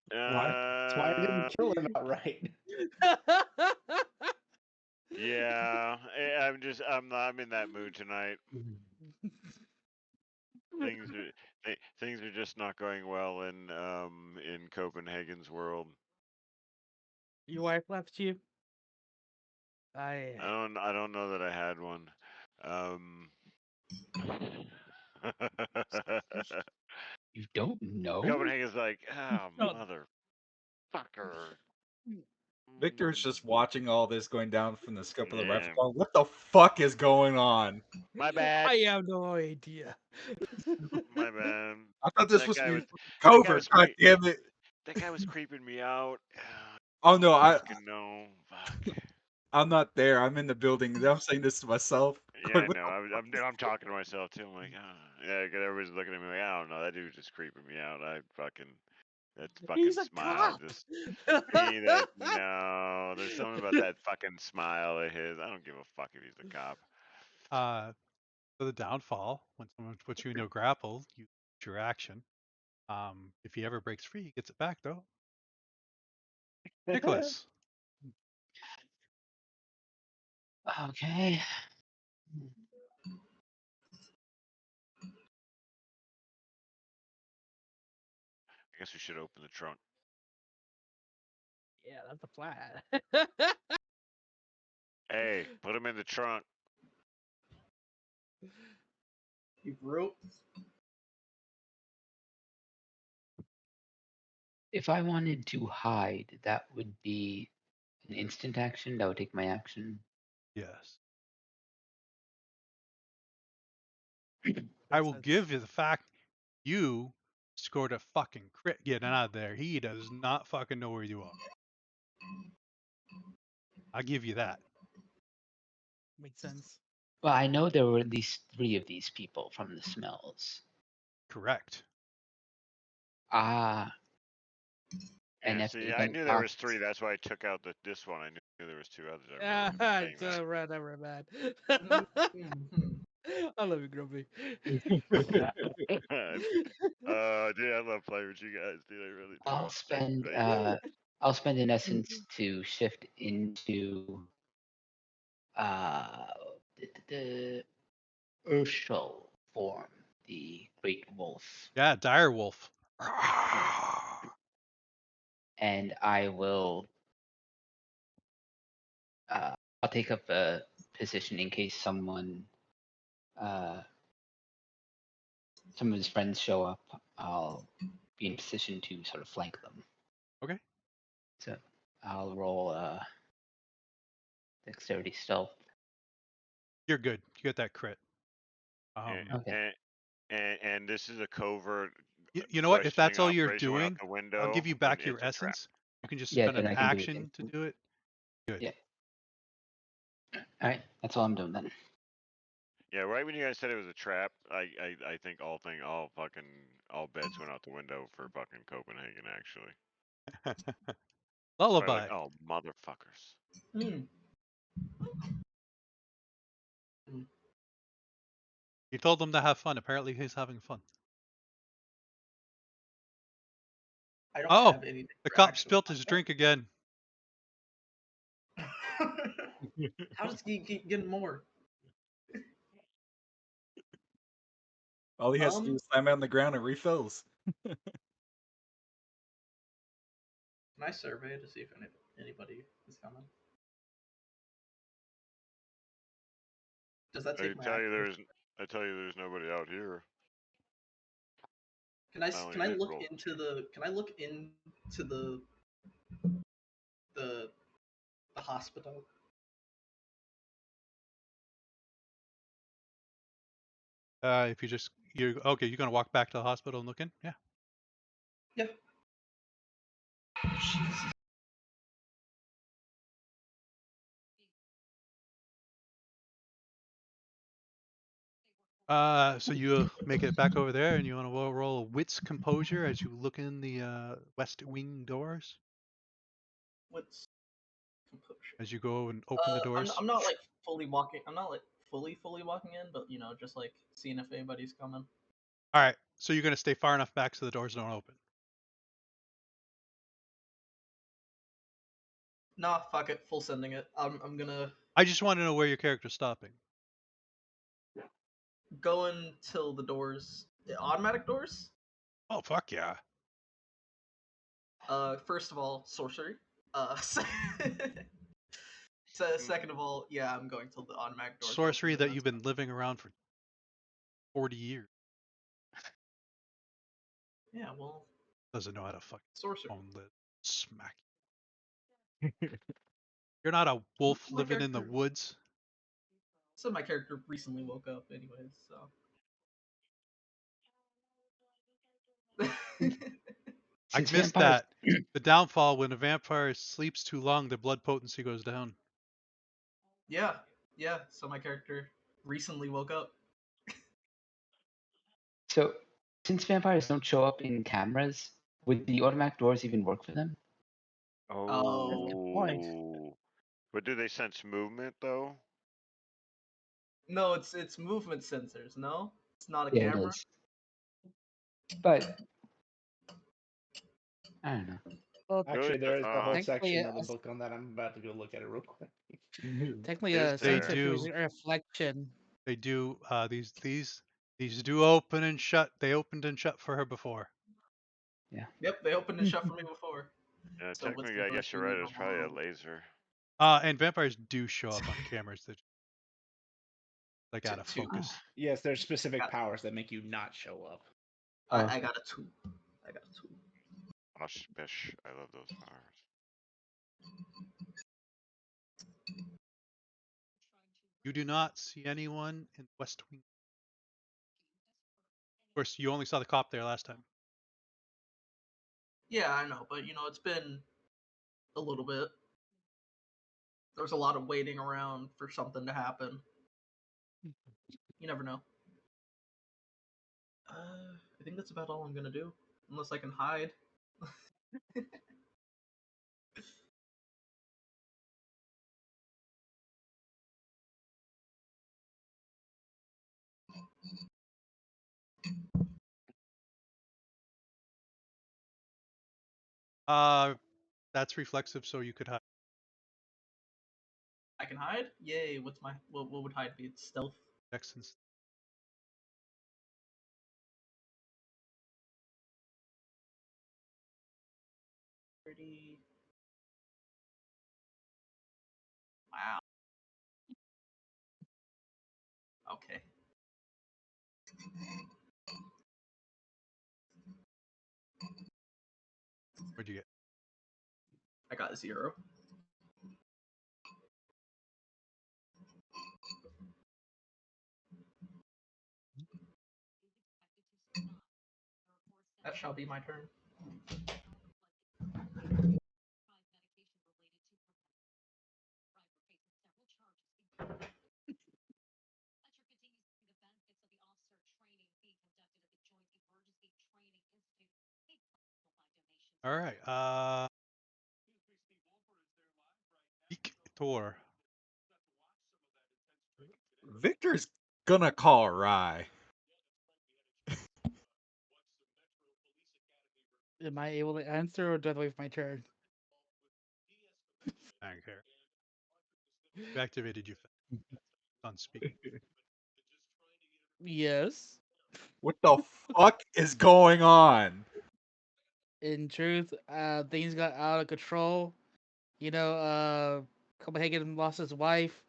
C: Why? That's why I didn't kill him outright.
E: Yeah, I'm in that mood tonight. Things are just not going well in Copenhagen's world.
I: Your wife left you? I
E: I don't know that I had one.
G: You don't know?
E: Copenhagen's like, oh
I: No.
E: motherfucker.
H: Victor's just watching all this going down from the scope of the rifle.
E: Yeah.
H: Going, what the fuck is going on?
E: My bad.
I: I have no idea.
E: My bad.
H: I thought this
E: That
H: was
E: guy was. That guy
H: covert.
E: was
H: God damn it!
E: That guy was creeping me out.
H: Oh no,
E: Fucking no. Fuck.
H: I'm not there. I'm in the building. I'm saying this to myself.
E: Yeah,
H: Going,
E: I
H: what
E: know. I'm talking to myself too. I'm like, yeah, 'cause everybody's looking at me like, I don't know. That dude's just creeping me out. That fucking
I: He's a
E: smile
I: cop.
E: just. No. There's something about that fucking smile of his. I don't give a fuck if he's a cop.
A: For the downfall, when someone puts you into a grapple, you use your action. If he ever breaks free, he gets it back though. Nicholas.
G: Okay.
E: I guess we should open the trunk.
I: Yeah, that's the plan.
E: Hey, put him in the trunk.
D: You broke.
G: If I wanted to hide, that would be an instant action. That would take my action.
A: Yes. I
I: Makes
A: will
I: sense.
A: give you the fact you scored a fucking crit getting out of there. He does not fucking know where you are. I'll give you that.
I: Makes sense.
G: Well, I know there were at least 3 of these people from the smells.
A: Correct.
G: Ah, and
E: Yeah,
G: if
E: see,
G: they
E: I
G: don't
E: knew there was
G: talk,
E: 3. That's why I took out this one. I knew there was 2 others. I
I: Yeah,
E: remember him saying that.
I: whatever, man.
D: Mhm.
I: I love you, Grumpy.
E: Dude, I love playing with you guys, dude. I really do.
G: I'll spend
E: Like,
G: I'll spend an essence to shift into uh the Urshel form, the Great Wolf,
A: Yeah, dire wolf.
G: and I will I'll take up a position in case uh some of his friends show up. I'll be in position to sort of flank them.
A: Okay.
G: So I'll roll dexterity stealth.
A: You're good. You get that crit.
E: and,
G: Okay.
E: and this is a covert
A: You know what? If
E: questioning
A: that's all you're
E: operation went out
A: doing,
E: the
A: I'll
E: window,
A: give you
E: then
A: back your
E: it's a trap.
A: essence. You can just
G: Yeah,
A: spend
G: then
A: an
G: I can do it.
A: action to do it. Good.
G: Yeah. All right, that's all I'm doing then.
E: Yeah, right when you guys said it was a trap, I think all bets went out the window for fucking Copenhagen actually. Probably like,
A: Lullaby.
E: oh motherfuckers.
D: Mm.
A: You told them to have fun. Apparently, he's having fun.
D: I don't
A: Oh,
D: have anything
A: the
D: for
A: cop
D: action.
A: spilt his drink again.
D: How does he keep getting more?
H: all he has to do is slam it on the ground and refills.
D: Can I survey to see if anybody is coming? Does that take my action?
E: I tell you there's nobody out here.
D: Can I look into the hospital?
A: If you're gonna walk back to the hospital and look in. Yeah.
D: Yeah. Jesus.
A: So you make it back over there, and you want to roll a wits composure as you look in the west wing doors
D: What's composure?
A: as you go and open the doors.
D: I'm not like fully walking. I'm not like fully walking in, but just like seeing if anybody's coming.
A: All right. So you're gonna stay far enough back so the doors don't open.
D: Nah, fuck it. Full sending it. I'm gonna
A: I just want to know where your character's stopping.
D: go until the doors, the automatic doors.
A: Oh fuck yeah.
D: First of all, sorcery. So second of all, yeah, I'm going till the automatic doors.
A: Sorcery
D: open,
A: that you've been living around for 40 years.
D: Yeah, well,
A: Doesn't know how to fucking
D: sorcery.
A: own the smack. You're not a wolf
D: My
A: living in the
D: character-
A: woods.
D: So my character recently woke up, anyways. So.
A: I
G: Since
A: missed
G: vampires,
A: that. The downfall: when a vampire sleeps too long, the blood potency goes down.
D: Yeah, yeah. So my character recently woke up.
G: so since vampires don't show up in cameras, would the automatic doors even work for them?
D: Oh.
I: Good point.
E: Oh. But do they sense movement though?
D: No, it's movement sensors. No, it's not a
G: Yeah, it
D: camera.
G: is. But I don't know.
I: Well,
C: Actually, there is the whole
I: technically,
C: section of the book on that. I'm about to go look at it real quick.
I: technically,
E: Is
I: a
A: They
E: there?
I: sensor is
A: do.
I: a reflection.
A: They do. These do open and shut. They opened and shut for her before.
D: Yep, they opened and shut for me before.
E: Yeah,
D: So what's
E: technically,
D: the
E: I
D: first
E: guess you're
D: thing
E: right.
D: you
E: It's probably a
D: want?
E: laser.
A: And vampires do show up on cameras that like out of
D: Two.
A: focus.
C: Yes, there's specific
D: Got-
C: powers that make you not show up.
G: Oh.
D: I got a 2. I got a 2.
E: Oshbish. I love those powers.
A: You do not see anyone in West Wing. Of course, you only saw the cop there last time.
D: Yeah, I know, but it's been a little bit. There was a lot of waiting around for something to happen. You never know. I think that's about all I'm gonna do, unless I can hide.
A: That's reflexive, so you could hide.
D: I can hide. Yay! What would hide be? It's stealth.
A: Dex and
D: Pretty. Wow. Okay.
A: What'd you get?
D: I got 0. That shall be my turn.
A: All right. Victor.
H: Victor's gonna call Rye.
I: Am I able to answer, or do I have to wait for my turn?
A: I don't care. You activated you on speak.
I: Yes.
H: What the fuck is going on?
I: In truth, things got out of control. Copenhagen lost his wife.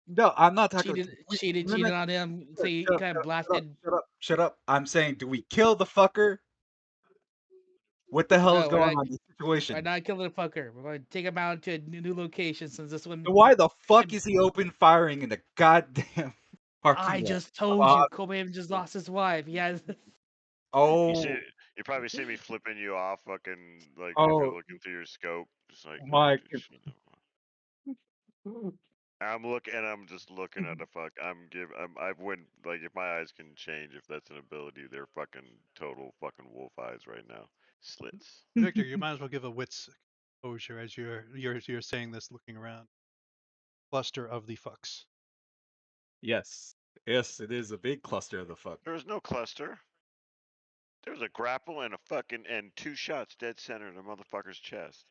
H: No, I'm not talking.
I: Cheated on him. So he
H: Shut up,
I: kind of blasted.
H: shut up. I'm saying, do we kill the fucker? What the hell is
I: No,
H: going on in this
I: we're
H: situation?
I: not killing the fucker. We're going to take him out to a new location since this one.
H: So why the fuck
I: and
H: is he open firing in the goddamn parking
I: I
H: lot?
I: just told you, Copenhagen just lost his wife. He has.
E: You see,
H: Oh,
E: you probably see me flipping you off, fucking like if you're
H: oh
E: looking through your scope, just like
H: my
E: dude, shut the fuck. I'm just looking at the fuck. I wouldn't like if my eyes can change. If that's an ability, they're fucking total fucking wolf eyes right now. Slits.
A: Victor, you might as well give a wits exposure as you're saying this, looking around. Cluster of the fucks.
H: yes, yes, it is a big cluster of the fuck.
E: There was no cluster. There was a grapple and a fucking and 2 shots dead center in the motherfucker's chest.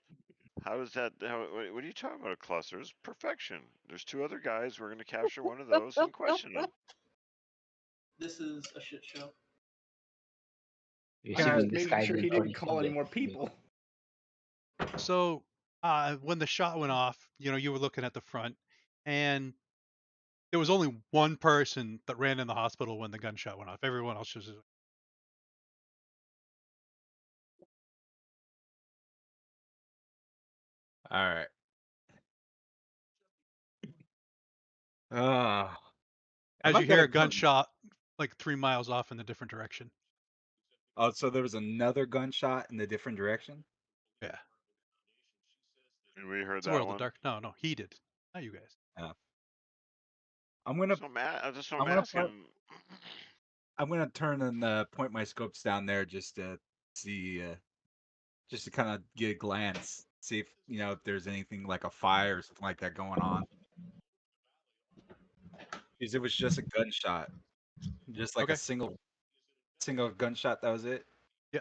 E: How is that? What are you talking about? A cluster? It's perfection. There's 2 other guys. We're gonna capture one of those and question them.
D: This is a shit show.
G: You're
C: I'm
G: assuming
C: just
G: this
C: making
G: guy's
C: sure
G: in
C: he didn't call any
G: Torrefield.
C: more people.
A: So, when the shot went off, you were looking at the front, and there was only one person that ran in the hospital when the gunshot went off. Everyone else was.
H: All right. Uh, am
A: As
H: I
A: you hear
H: gonna
A: a gunshot like 3 miles off in the different direction.
H: Oh, so there was another gunshot in a different direction?
A: Yeah.
E: And we heard
A: It's a
E: that
A: world of
E: one.
A: dark. No, he did. Not you guys.
H: Yeah. I'm gonna
E: So that's what
H: I'm
E: I'm
H: gonna put,
E: asking.
H: I'm gonna turn and point my scopes down there just to see, just to kind of get a glance, see if if there's anything like a fire or something like that going on. Because it was just a gunshot, just like a
A: Okay.
H: single gunshot. That was it.
A: Yeah.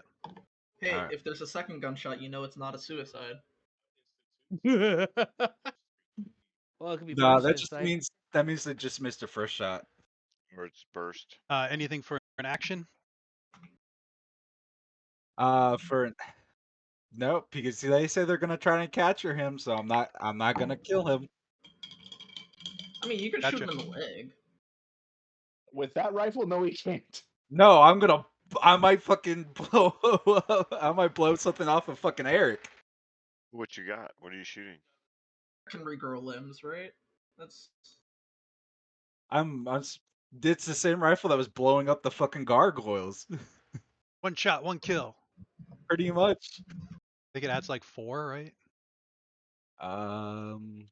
D: Hey,
H: All right.
D: if there's a second gunshot, you know it's not a suicide.
I: Well, it could be
H: No,
I: first
H: that just
I: suicide.
H: means they just missed the first shot.
E: Or it's burst.
A: Anything for an action?
H: For nope, because they say they're gonna try and capture him, so I'm not gonna kill him.
D: I mean, you could shoot
A: Gotcha.
D: him in the leg.
C: With that rifle, no, he can't.
H: No, I might fucking blow. I might blow something off of fucking Eric.
E: What you got? What are you shooting?
D: Can regrow limbs, right? That's
H: It's the same rifle that was blowing up the fucking gargoyles.
A: One shot, one kill.
H: Pretty much.
A: I think it adds like 4, right?
H: Um.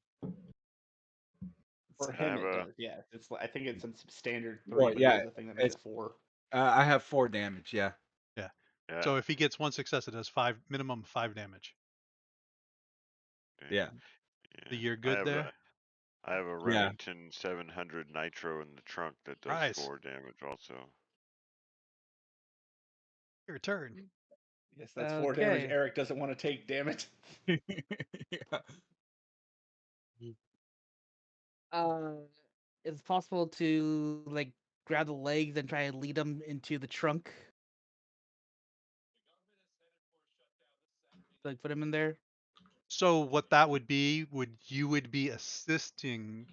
C: For
E: I
C: him,
E: have
C: it
E: a
C: does. Yeah, it's. I think it's in standard 3,
H: Well,
C: but he
H: yeah.
C: has a thing that makes
H: It's
C: it 4.
H: I have 4 damage. Yeah.
A: Yeah.
E: yeah.
A: So if he gets one success, it does minimum 5 damage.
E: Okay,
H: Yeah.
A: So
E: yeah.
A: you're good there?
E: I have a
H: Yeah.
E: Remington 700 Nitro in the trunk that does
A: Rise.
E: 4 damage also.
A: Your turn.
C: Yes, that's 4 damage. Eric doesn't want to take, damn it.
H: Yeah.
I: It's possible to like grab the legs and try and lead them into the trunk. Like put him in there.
A: So what that would be, you would be assisting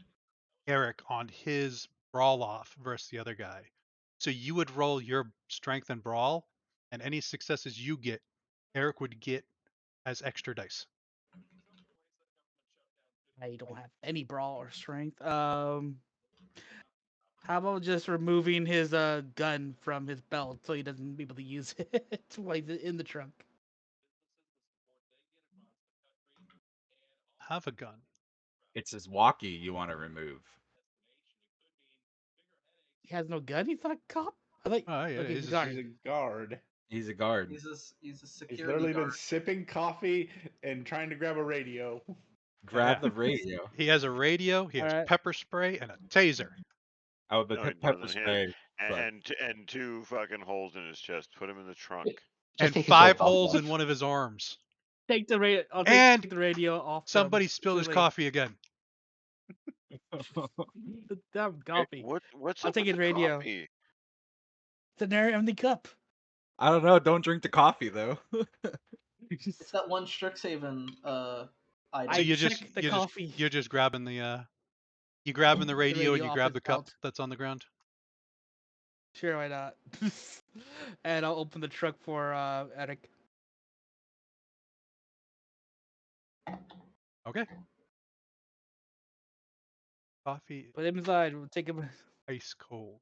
A: Eric on his brawl off versus the other guy. So you would roll your strength and brawl, and any successes you get, Eric would get as extra dice.
I: I don't have any brawl or strength. How about just removing his gun from his belt so he doesn't be able to use it while he's in the trunk?
A: Have a gun.
H: It's his walkie you want to remove.
I: He has no gun. He's not a cop. I think.
A: Oh, yeah,
I: Okay,
A: he's
I: he's a
A: just-
C: He's
I: guard.
C: a guard.
H: He's a guard.
D: he's a
C: He's
D: security
C: literally been
D: guard.
C: sipping coffee and trying to grab a radio.
H: Grab
A: Yeah.
H: the radio.
A: He has a radio, he has
I: Alright.
A: pepper spray, and a taser.
H: Oh, the
E: No, he
H: pepper
E: doesn't. He has,
H: spray. but-
E: and 2 fucking holes in his chest. Put him in the trunk.
G: Just
A: And
G: take his
A: 5
G: robe off.
A: holes in one of his arms.
I: Take the radio. I'll
A: And
I: take the radio off.
A: Somebody spilled his coffee again.
I: Damn
E: Hey,
I: coffee.
E: what's
I: I'll
E: up
I: take
E: with
I: his
E: the
I: radio.
E: coffee?
I: It's an empty cup.
H: I don't know. Don't drink the coffee though.
D: It's that one Strixhaven item.
A: So
I: I checked the coffee.
A: you're just grabbing the you grabbing the radio and
I: radio
A: you
I: off
A: grab
I: his
A: the cup
I: belt.
A: that's on the ground.
I: Sure, why not? And I'll open the truck for Eric.
A: Okay. Coffee
I: Put him inside. We'll take him.
A: ice cold.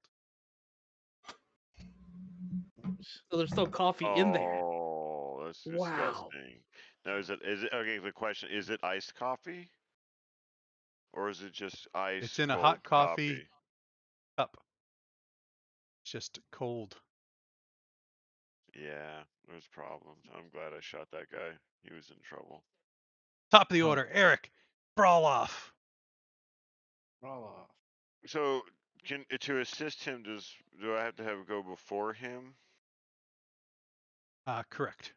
I: So there's still coffee in there.
E: Oh, that's
I: Wow.
E: disgusting. Now is it okay? The question is: it iced coffee, or is it just ice?
A: It's in a
E: cold
A: hot coffee cup. It's just cold.
E: Yeah, there's problems. I'm glad I shot that guy. He was in trouble.
A: Top of the
H: Oh.
A: order, Eric. Brawl off.
C: Roll off.
E: So, to assist him, do I have to have go before him?
A: Correct.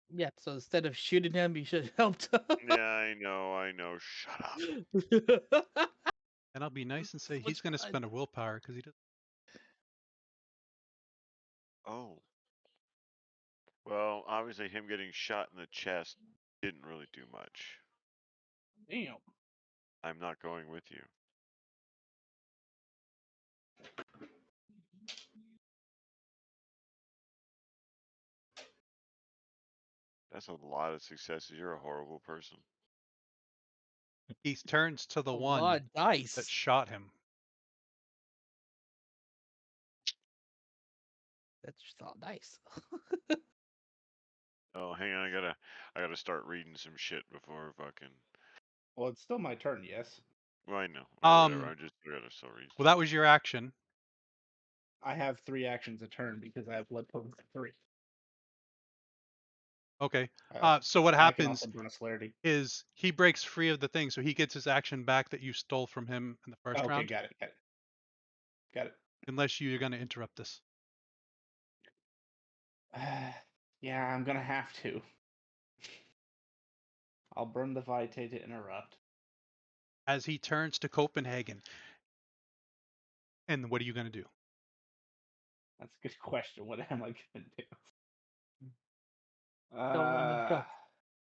I: Yeah, so instead of shooting him, you should have helped him.
E: Yeah, I know. Shut up.
A: And I'll be nice and say
I: So
A: he's
I: much
A: going to
I: fun.
A: spend a willpower because he does.
E: Oh. Well, obviously him getting shot in the chest didn't really do much.
C: Damn.
E: I'm not going with you. That's a lot of successes. You're a horrible person.
A: He turns to the
I: A
A: one
I: lot of
A: that
I: dice.
A: shot him.
I: That's just all dice.
E: Oh, hang on. I gotta start reading some shit before fucking.
C: Well, it's still my turn. Yes,
E: Well, I know. Or whatever. I gotta still read.
A: Well, that was your action.
C: I have 3 actions a turn because I have blood potions at 3.
A: Okay.
C: Uh,
A: So what
C: I can
A: happens
C: also burn a celerity.
A: is he breaks free of the thing, so he gets his action back that you stole from him in the first
C: Okay,
A: round.
C: got it. Got it.
A: Unless you're going to interrupt this.
C: Yeah, I'm gonna have to. I'll burn the Vitae to interrupt.
A: As he turns to Copenhagen. And what are you going to do?
C: That's a good question. What am I gonna do?
I: Don't let him go.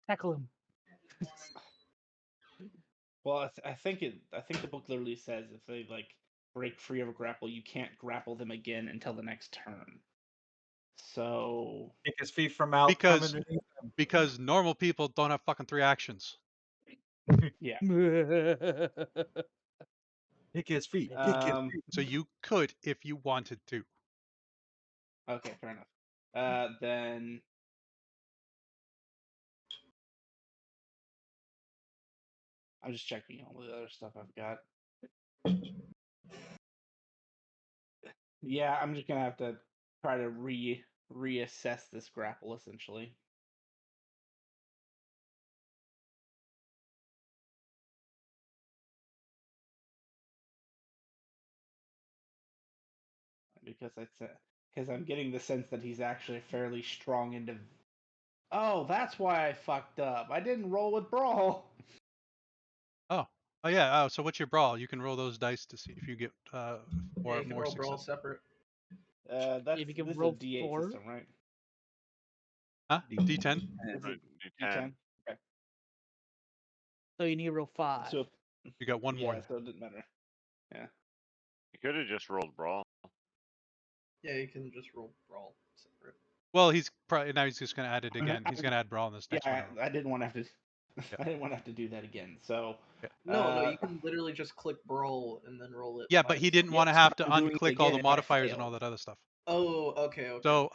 I: Tackle him.
C: Well, I think the book literally says if they like break free of a grapple, you can't grapple them again until the next turn. So
H: Kick his feet from out from
A: Because
H: underneath.
A: because normal people don't have fucking 3 actions.
C: yeah.
H: Kick his feet. Kick his feet.
A: So you could if you wanted to.
C: Okay, fair enough. Then I'm just checking all the other stuff I've got. Yeah, I'm just gonna have to try to reassess this grapple essentially. Because I'm getting the sense that he's actually fairly strong into. Oh, that's why I fucked up. I didn't roll with brawl.
A: Oh. Oh yeah. Oh, so what's your brawl? You can roll those dice to see if you get
D: Yeah,
A: more
D: you can
A: more
D: roll brawl
A: success.
D: separate.
I: If you can
C: This is a
I: roll
C: D8
I: 4.
C: system, right?
A: Huh? D10?
C: Is it
E: D10.
C: D10? Okay.
I: So you need to roll 5.
C: So
A: You got one more.
C: yeah, so it didn't matter. Yeah.
E: You could have just rolled brawl.
D: Yeah, you can just roll brawl separate.
A: Well, he's probably now he's just going to add it again. He's going to add brawl in this next one.
C: Yeah, I didn't want to have to.
A: Yeah.
C: I didn't want to have to do that again. So.
A: Yeah.
D: No, you can literally just click brawl and then roll it.
A: Yeah,
D: by
A: but he
D: itself.
A: didn't
C: Yeah,
A: want to
C: that's
A: have
C: what
A: to
C: I'm doing
A: unclick all
C: again
A: the
C: if I
A: modifiers and all
C: fail.
A: that other stuff.
D: Oh, okay.
A: So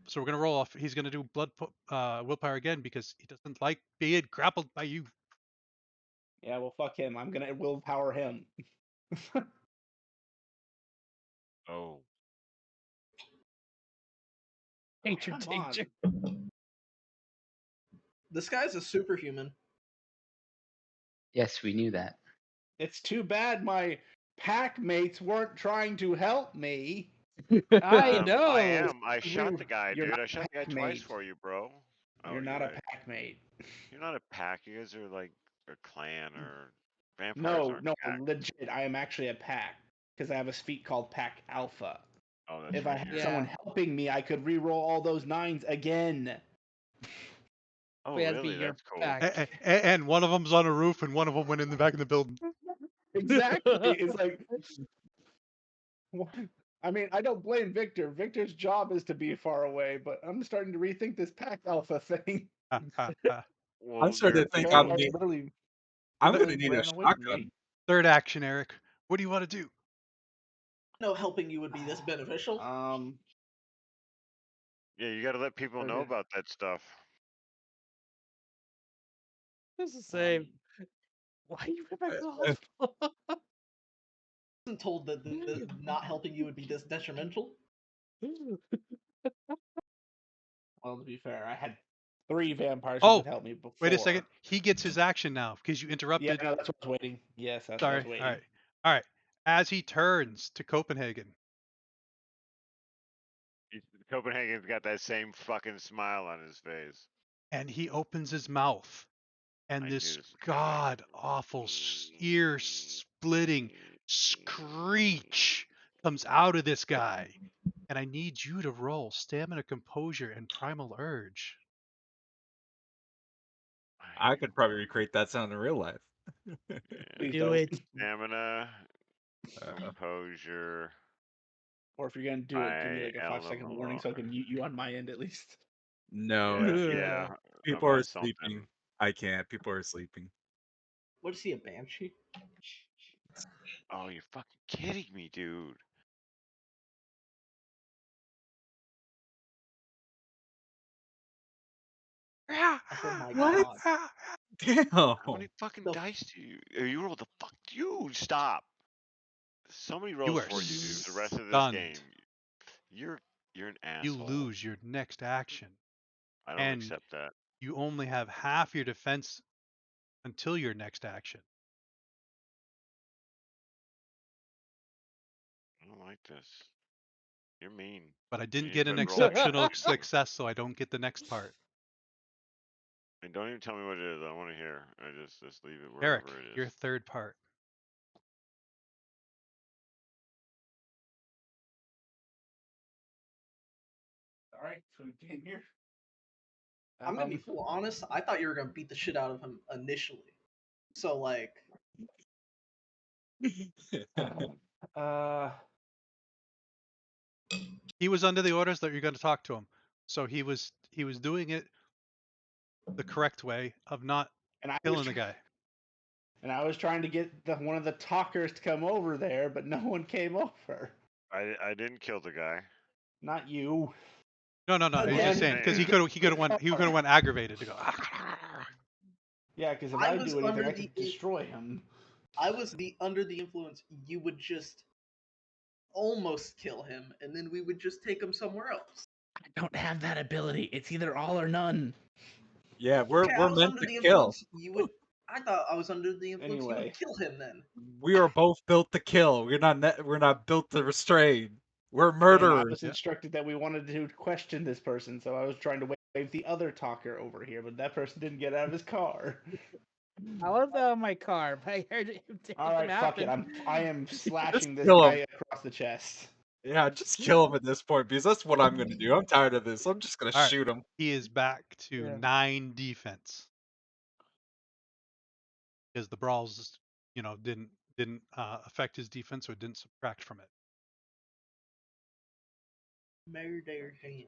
A: so we're gonna roll off. He's gonna do willpower again because he doesn't like being grappled by you.
C: Yeah, well, fuck him. I'm gonna willpower him.
E: Oh.
I: Danger,
C: Come
I: danger.
C: on.
D: This guy's a superhuman.
G: Yes, we knew that.
C: It's too bad my pack mates weren't trying to help me.
I: I know.
E: I am. I shot the guy,
C: You're
E: dude.
C: not
E: I
C: a
E: shot the guy
C: pack
E: twice
C: mate.
E: for you, bro. Oh,
C: You're not
E: you're
C: a
E: right.
C: pack mate.
E: You're not a pack. You guys are like a clan or vampires
C: No,
E: aren't
C: no,
E: pack.
C: legit. I am actually a pack because I have a feat called Pack Alpha.
E: Oh, that's
C: If I
E: right.
C: had
E: Here.
C: someone
I: Yeah.
C: helping me, I could re-roll all those 9s again.
E: Oh,
I: We had to be
E: really?
I: your
E: That's cool.
I: pack.
A: And one of them's on a roof, and one of them went in the back of the building.
C: Exactly. It's like, I mean, I don't blame Victor. Victor's job is to be far away, but I'm starting to rethink this Pack Alpha thing.
E: Well,
H: I'm starting to think
C: Vampires literally
H: I'm gonna need a
C: ran away from
H: shotgun.
C: me.
A: Third action, Eric. What do you want to do?
D: No, helping you would be this beneficial.
E: yeah, you got to let people know
C: Okay.
E: about that stuff.
I: It's the same. Why are you right back to the hospital?
D: I wasn't told that not helping you would be this detrimental.
C: Well, to be fair, I had 3 vampires who
A: Oh,
C: would help me before.
A: wait a second. He gets his action now because you
C: Yeah,
A: interrupted.
C: no, that's what I was waiting. Yes, that's what I
A: Sorry.
C: was waiting.
A: All right. As he turns to Copenhagen,
E: Copenhagen's got that same fucking smile on his face.
A: and he opens his mouth, and
E: I
A: this
E: knew this was coming.
A: god awful ear splitting screech comes out of this guy, and I need you to roll stamina, composure, and primal urge.
H: I could probably recreate that sound in real life.
C: Please
I: Do
C: don't.
I: it.
E: Stamina, composure.
C: Or if you're gonna do it, give me like a
E: I
C: 5-second warning so I can mute you on my end at least.
H: No, I
E: Yeah,
H: can't.
E: yeah.
H: People are
E: About something.
H: sleeping. I can't. People are sleeping.
D: What is he, a banshee?
E: Oh, you're fucking kidding me, dude.
D: Oh my
H: What?
D: god.
H: Damn.
E: How many fucking
D: The f-
E: dice do you roll? The fuck, you stop. So many
A: You
E: rolls
A: are
E: for you, dude. The rest of this game,
A: stunned.
E: you're you're an
A: You
E: asshole.
A: lose your next action,
E: I don't
A: and
E: accept that.
A: you only have half your defense until your next action.
E: I don't like this. You're mean.
A: But I
E: You
A: didn't
E: need to
A: get an
E: quit role
A: exceptional
E: playing.
A: success, so I don't get the next part.
E: And don't even tell me what it is. I want to hear. I just leave it
A: Eric,
E: wherever it is.
A: your third part.
C: All right, so we came here.
D: I'm gonna be full honest. I thought you were gonna beat the shit out of him initially. So like,
C: uh,
A: He was under the orders that you're going to talk to him, so he was doing it the correct way of not
C: and I was
A: killing the guy.
C: and I was trying to get one of the talkers to come over there, but no one came over.
E: I didn't kill the guy.
C: Not you.
A: No. He's
E: I'm
A: just
D: again,
E: just
A: saying because he
E: saying.
A: could have went aggravated to go.
C: Yeah, because if
D: I
C: I
D: was
C: do anything,
D: under
C: I
D: the
C: could destroy him.
D: I was under the influence. You would just almost kill him, and then we would just take him somewhere else.
I: I don't have that ability. It's either all or none.
H: Yeah,
D: Okay, I
H: we're
D: was
H: meant
D: under
H: to
D: the
H: kill.
D: influence. You would. I thought I was under the influence. You would
C: Anyway,
D: kill him then.
H: We are both built to kill. We're not built to restrain. We're
C: and I
H: murderers.
C: was
A: Yeah.
C: instructed that we wanted to question this person, so I was trying to wave the other talker over here, but that person didn't get out of his car.
I: I was out of my car, but I heard
C: All
I: it
C: right, fuck it.
I: happen.
C: I am
H: Just
C: slashing this
H: kill him.
C: guy across the chest.
H: Yeah, just kill him at this point because that's what I'm gonna do. I'm tired of this. I'm just gonna
A: All right,
H: shoot him.
A: he is back to
I: Yeah.
A: 9 defense because the brawls, didn't affect his defense or didn't subtract from it.
D: Murder him.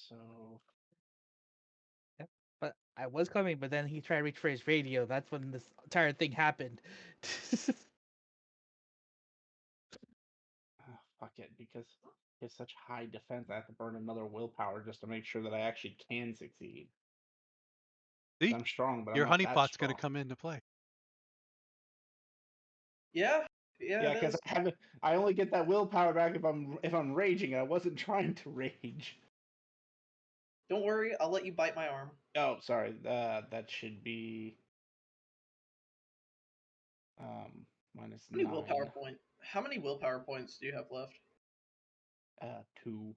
C: So
I: Yep. But I was coming, but then he tried to reach for his radio. That's when this entire thing happened.
C: fuck it, because he has such high defense, I have to burn another willpower just to make sure that I actually can succeed.
A: See,
C: I'm strong, but I'm
A: your
C: not that
A: honeypot's going
C: strong.
A: to come into play.
D: Yeah,
C: Yeah,
D: it
C: because
D: is.
C: I only get that willpower back if I'm raging, and I wasn't trying to rage.
D: Don't worry, I'll let you bite my arm.
C: Oh, sorry. That should be minus
D: How many willpower
C: 9.
D: point? How many willpower points do you have left?
C: 2,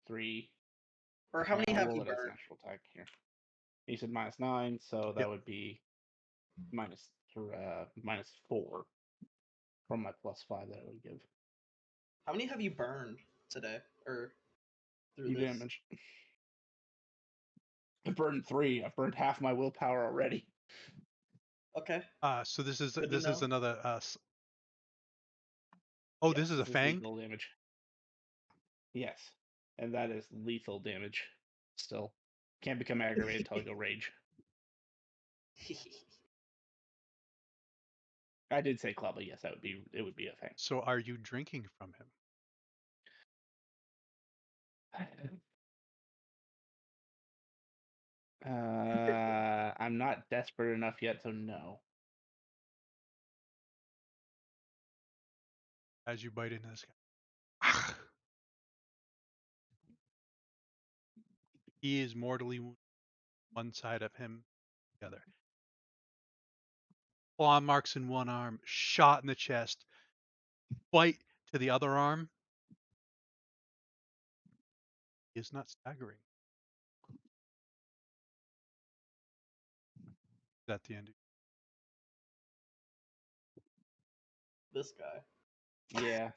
C: 3.
D: Or how many
C: I'll
D: have
C: roll
D: you
C: it as
D: burned?
C: natural attack here. He said minus 9, so that
A: Yep.
C: would be minus 4 from my plus 5 that I would give.
D: How many have you burned today or through
C: You
D: this?
C: didn't mention. I burned 3. I've burned half my willpower already.
D: Okay.
A: So this is
D: Good to know.
A: another. This
C: Yes,
A: is a
C: this
A: fang.
C: lethal damage. Yes, and that is lethal damage. Still, can't become aggravated until I go rage. I did say club, but yes, it would be a thing.
A: So are you drinking from him?
C: I'm not desperate enough yet, so no.
A: As you bite into this guy. He is mortally wounded. One side of him, the other. Claw marks in one arm, shot in the chest, bite to the other arm. He is not staggering. Is that the end?
D: This guy.
C: Yeah.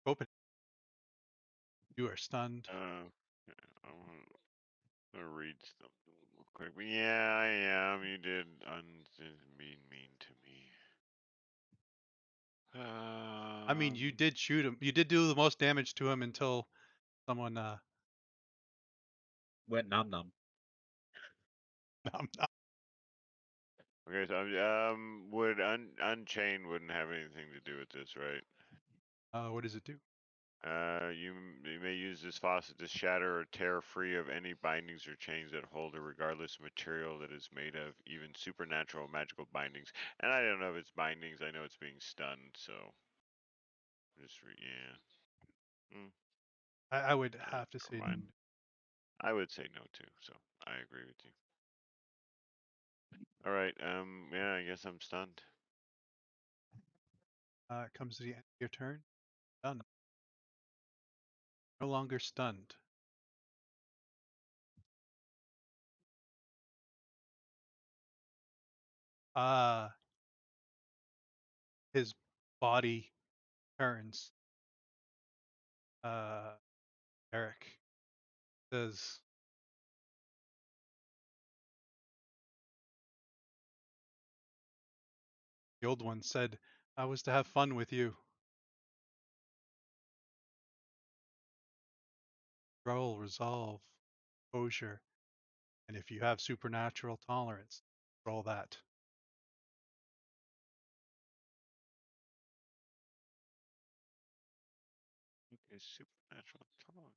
A: Copenhagen, you are stunned.
E: I'm gonna read something real quick. But yeah, I am. You did mean to me.
A: I mean, you did shoot him. You did do the most damage to him until someone
H: Went nom nom.
E: Okay, so would Unchained wouldn't have anything to do with this, right?
A: what does it do?
E: You may use this faucet to shatter or tear free of any bindings or chains that hold it, regardless of material that is made of, even supernatural magical bindings. And I don't know if it's bindings. I know it's being stunned, so yeah.
A: I would
E: Yeah,
A: have to say
E: never mind. I would say no too. So I agree with you. All right. Yeah, I guess I'm stunned.
A: it comes to the end of your turn. Done. No longer stunned. His body turns. Eric says, the old one said, I was to have fun with you. Roll, resolve, exposure, and if you have supernatural tolerance, roll that.
E: Okay, supernatural tolerance.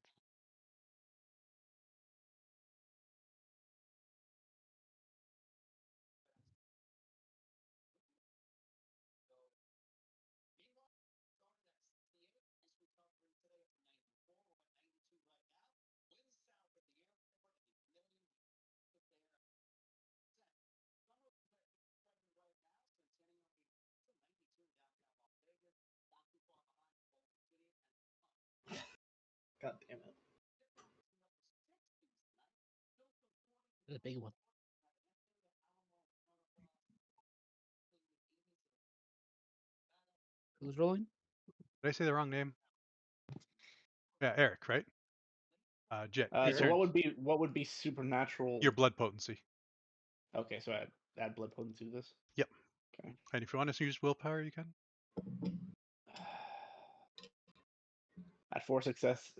D: God damn it.
I: The big one. Who's rolling?
A: Did I say the wrong name? Yeah, Eric, right? Jet. Your
C: So
A: turn.
C: what would be supernatural?
A: Your blood potency.
C: Okay, so add blood potency to this.
A: Yep.
C: Okay.
A: And if you want to use willpower, you can.
C: At 4 success.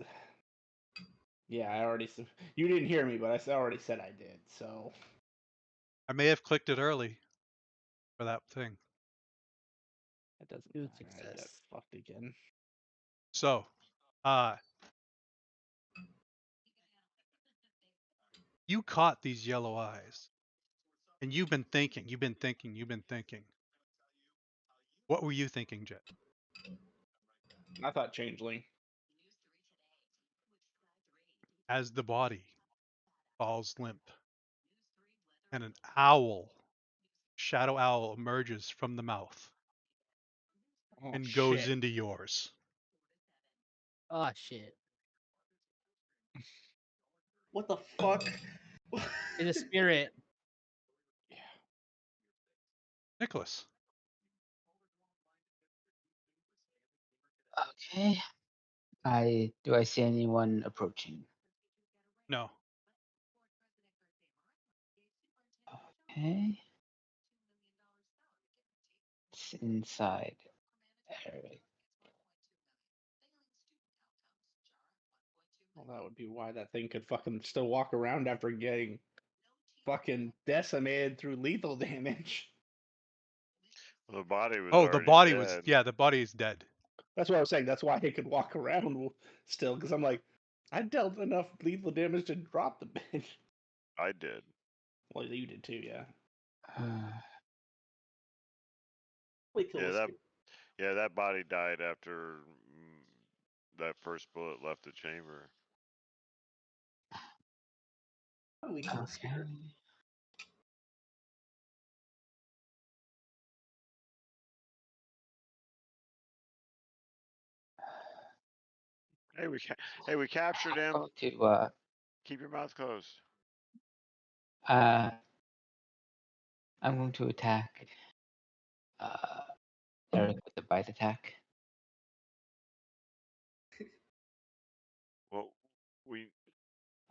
C: Yeah, I already. You didn't hear me, but I already said I did. So
A: I may have clicked it early for that thing.
C: that doesn't
I: Good
C: matter. I got
I: success.
C: fucked again.
A: So, you caught these yellow eyes, and you've been thinking. What were you thinking, Jet?
C: I thought changeling.
A: As the body falls limp, and an owl, shadow owl, emerges from the mouth
C: Oh
A: and goes
C: shit!
A: into yours.
I: Oh shit.
D: What the fuck?
I: It's a spirit.
C: Yeah.
A: Nicholas.
G: Okay. Do I see anyone approaching?
A: No.
G: Okay. It's inside. Eric.
C: Well, that would be why that thing could fucking still walk around after getting fucking decimated through lethal damage.
E: Well, the body was
A: Oh, the
E: already
A: body was,
E: dead.
A: yeah, the body is dead.
C: That's what I was saying. That's why it could walk around still, because I'm like, I dealt enough lethal damage to drop the bitch.
E: I did.
C: Well, you did too, yeah.
D: Wait till
E: Yeah,
D: the
E: that
D: spirit.
E: yeah that body died after that first bullet left the chamber.
D: How do we kill a
G: Okay.
D: spirit?
E: Hey, we captured him.
G: Go to
E: Keep your mouth closed.
G: I'm going to attack Eric with the bite attack.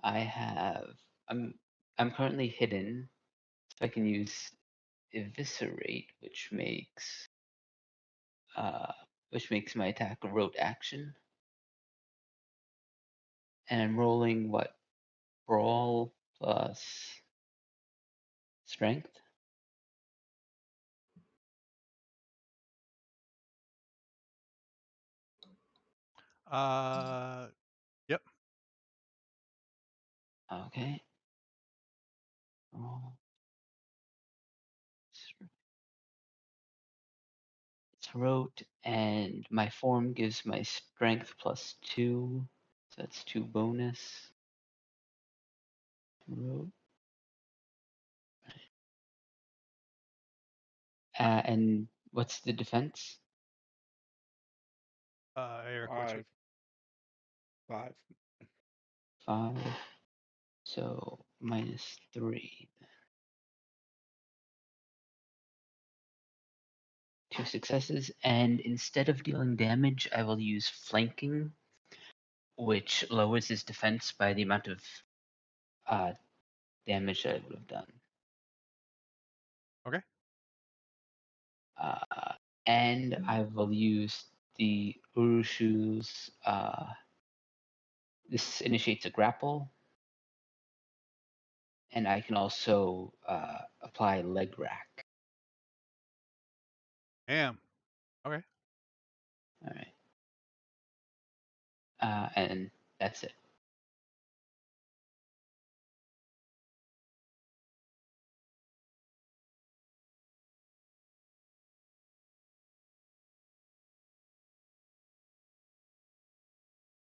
G: I have. I'm currently hidden, so I can use eviscerate, uh which makes my attack a rote action. And I'm rolling what? Brawl plus strength.
A: Yep.
G: Okay. Roll. It's rote, and my form gives my strength +2, so that's 2 bonus. Rote. And what's the defense?
A: Eric, what's your
C: 5.
G: 5. So -3. 2 successes, and instead of dealing damage, I will use flanking, which lowers his defense by the amount of damage that I would have done.
A: Okay.
G: And I will use the Urushu's. This initiates a grapple, and I can also apply leg rack.
A: Damn. Okay.
G: All right. And that's it.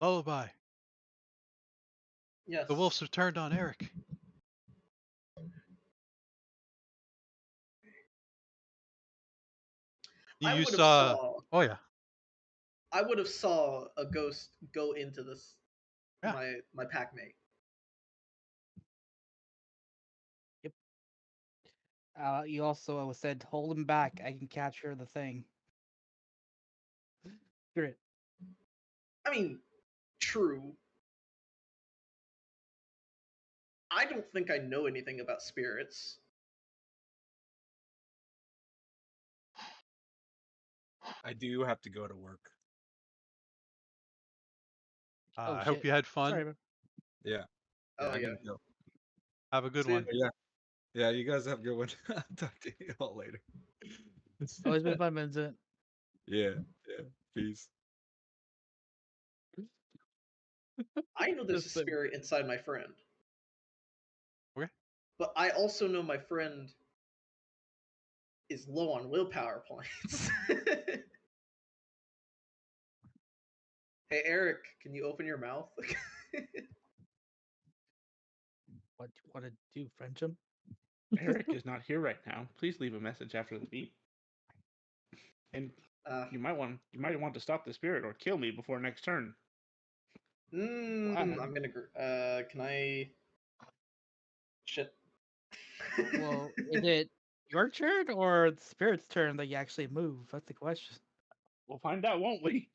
A: Lullaby.
D: Yes.
A: The wolves have turned on Eric.
D: I
A: You
D: would have
A: saw.
D: saw.
A: Oh yeah.
D: I would have saw a ghost go into this.
A: Yeah.
D: My pack mate.
I: You also said, hold him back. I can capture the thing. Spirit.
D: I mean, true. I don't think I know anything about spirits.
H: I do have to go to work.
I: Oh,
A: I hope
I: shit.
A: you had fun.
I: Sorry, man.
H: Yeah.
D: Oh
H: I
D: yeah.
H: gotta go.
A: Have a good
D: See ya.
A: one.
H: Yeah. Yeah, you guys have a good one. I'll talk to you all later.
I: Always been fun, Vincent.
H: Yeah. Peace.
D: I know there's a
I: Listen.
D: spirit inside my friend.
A: Okay.
D: But I also know my friend is low on willpower points. Hey Eric, can you open your mouth?
I: What do you want to do, Frenchum?
C: Eric is not here right now. Please leave a message after the beep. And you might want to stop the spirit or kill me before next turn.
D: I'm gonna. Can I? Shit.
I: Well, is it your turn or the spirit's turn that you actually move? That's the question.
C: We'll find out, won't we?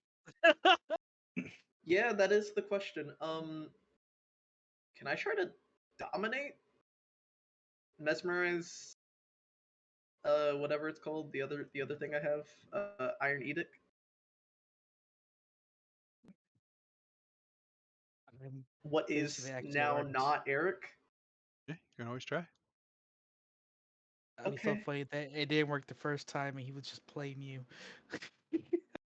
D: Yeah, that is the question. Can I try to dominate, mesmerize, whatever it's called, the other thing I have, Iron Edict? What
I: Curious if
D: is
I: it actually
D: now
I: worked.
D: not Eric?
A: Yeah, you can always try.
I: That'd be so
D: Okay.
I: funny that it didn't work the first time and he was just playing you.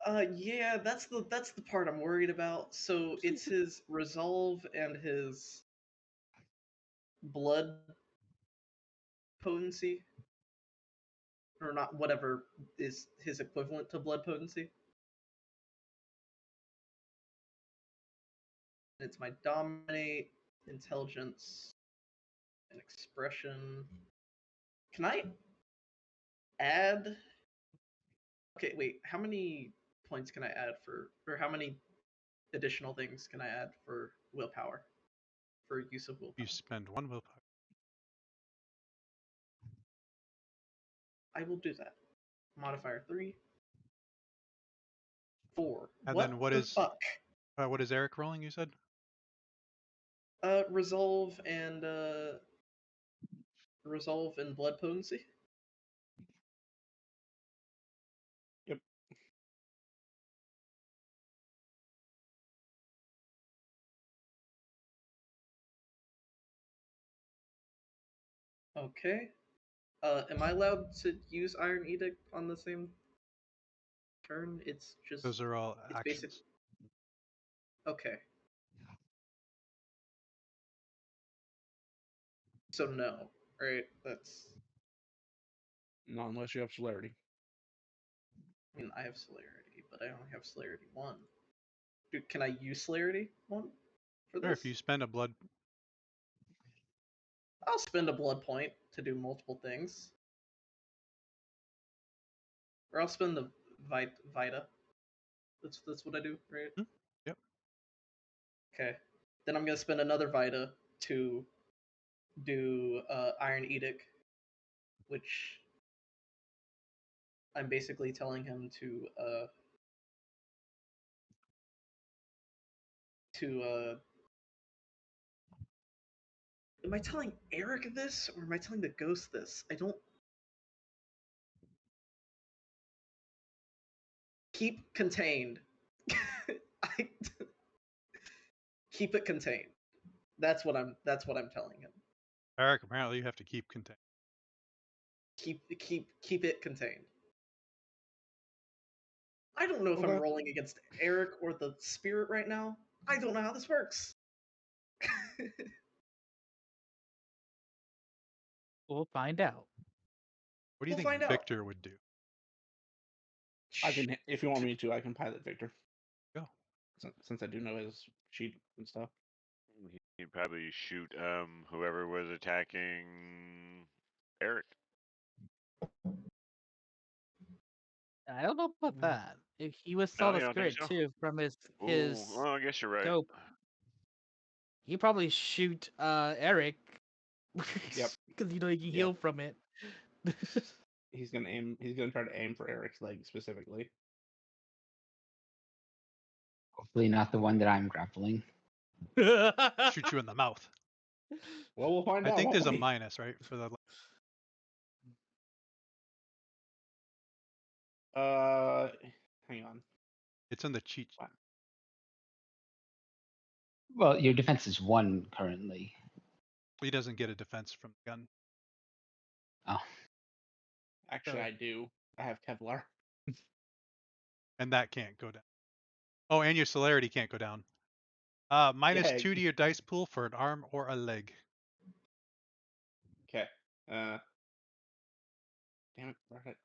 D: Yeah, that's the part I'm worried about. So it's his resolve and his blood potency, or not, whatever is his equivalent to blood potency. It's my dominate, intelligence, and expression. Can I add? Okay, wait. How many points can I add or how many additional things can I add for willpower? For use of willpower?
A: You spend 1 willpower.
D: I will do that. Modifier 3, 4.
A: And
D: What
A: then
D: the fuck?
A: what is Eric rolling? You said
D: Resolve and blood potency.
C: Yep.
D: Okay. Am I allowed to use Iron Edict on the same turn? It's just
A: Those are all
D: it's basic.
A: actions.
D: Okay. So no, right? That's.
C: Not unless you have celerity.
D: I mean, I have celerity, but I only have celerity 1. Dude, can I use celerity 1 for
A: Sure, if
D: this?
A: you spend a blood,
D: I'll spend a blood point to do multiple things. Or I'll spend the Vita. That's what I do, right?
A: hmm? Yep.
D: Okay. Then I'm gonna spend another Vita to do Iron Edict, which I'm basically telling him to. Am I telling Eric this or am I telling the ghost this? I don't. Keep contained. I keep it contained. That's what I'm telling him.
A: Eric, apparently you have to keep contained.
D: Keep it contained. I don't know if I'm
C: Okay.
D: rolling against Eric or the spirit right now. I don't know how this works.
I: We'll find out.
A: What do you
D: We'll
A: think
D: find out.
A: Victor would do?
C: I can, if you want me to, I can pilot Victor.
A: Go.
C: Since I do know his sheet and stuff.
E: He'd probably shoot whoever was attacking Eric.
I: I don't know about that. If he was
E: No,
I: saw the
E: you don't think
I: spirit
E: so?
I: too from his
E: Ooh, well, I guess you're right.
I: scope, he probably shoot Eric
C: Yep.
I: because you know he can
C: Yep.
I: heal from it.
C: He's gonna aim. He's gonna try to aim for Eric's leg specifically.
G: Hopefully not the one that I'm grappling.
A: Shoot you in the mouth.
C: Well, we'll find
A: I
C: out.
A: think
C: Won't
A: there's a
C: we?
A: minus, right, for the.
C: Hang on.
A: It's in the cheat.
C: Wow.
G: Well, your defense is 1 currently.
A: He doesn't get a defense from the gun.
G: Oh,
C: Actually,
I: So-
C: I do. I have Kevlar.
A: And that can't go down. Oh, and your celerity can't go down. Minus
C: Yeah.
A: 2 to your dice pool for an arm or a leg.
C: Okay. Damn it. Right.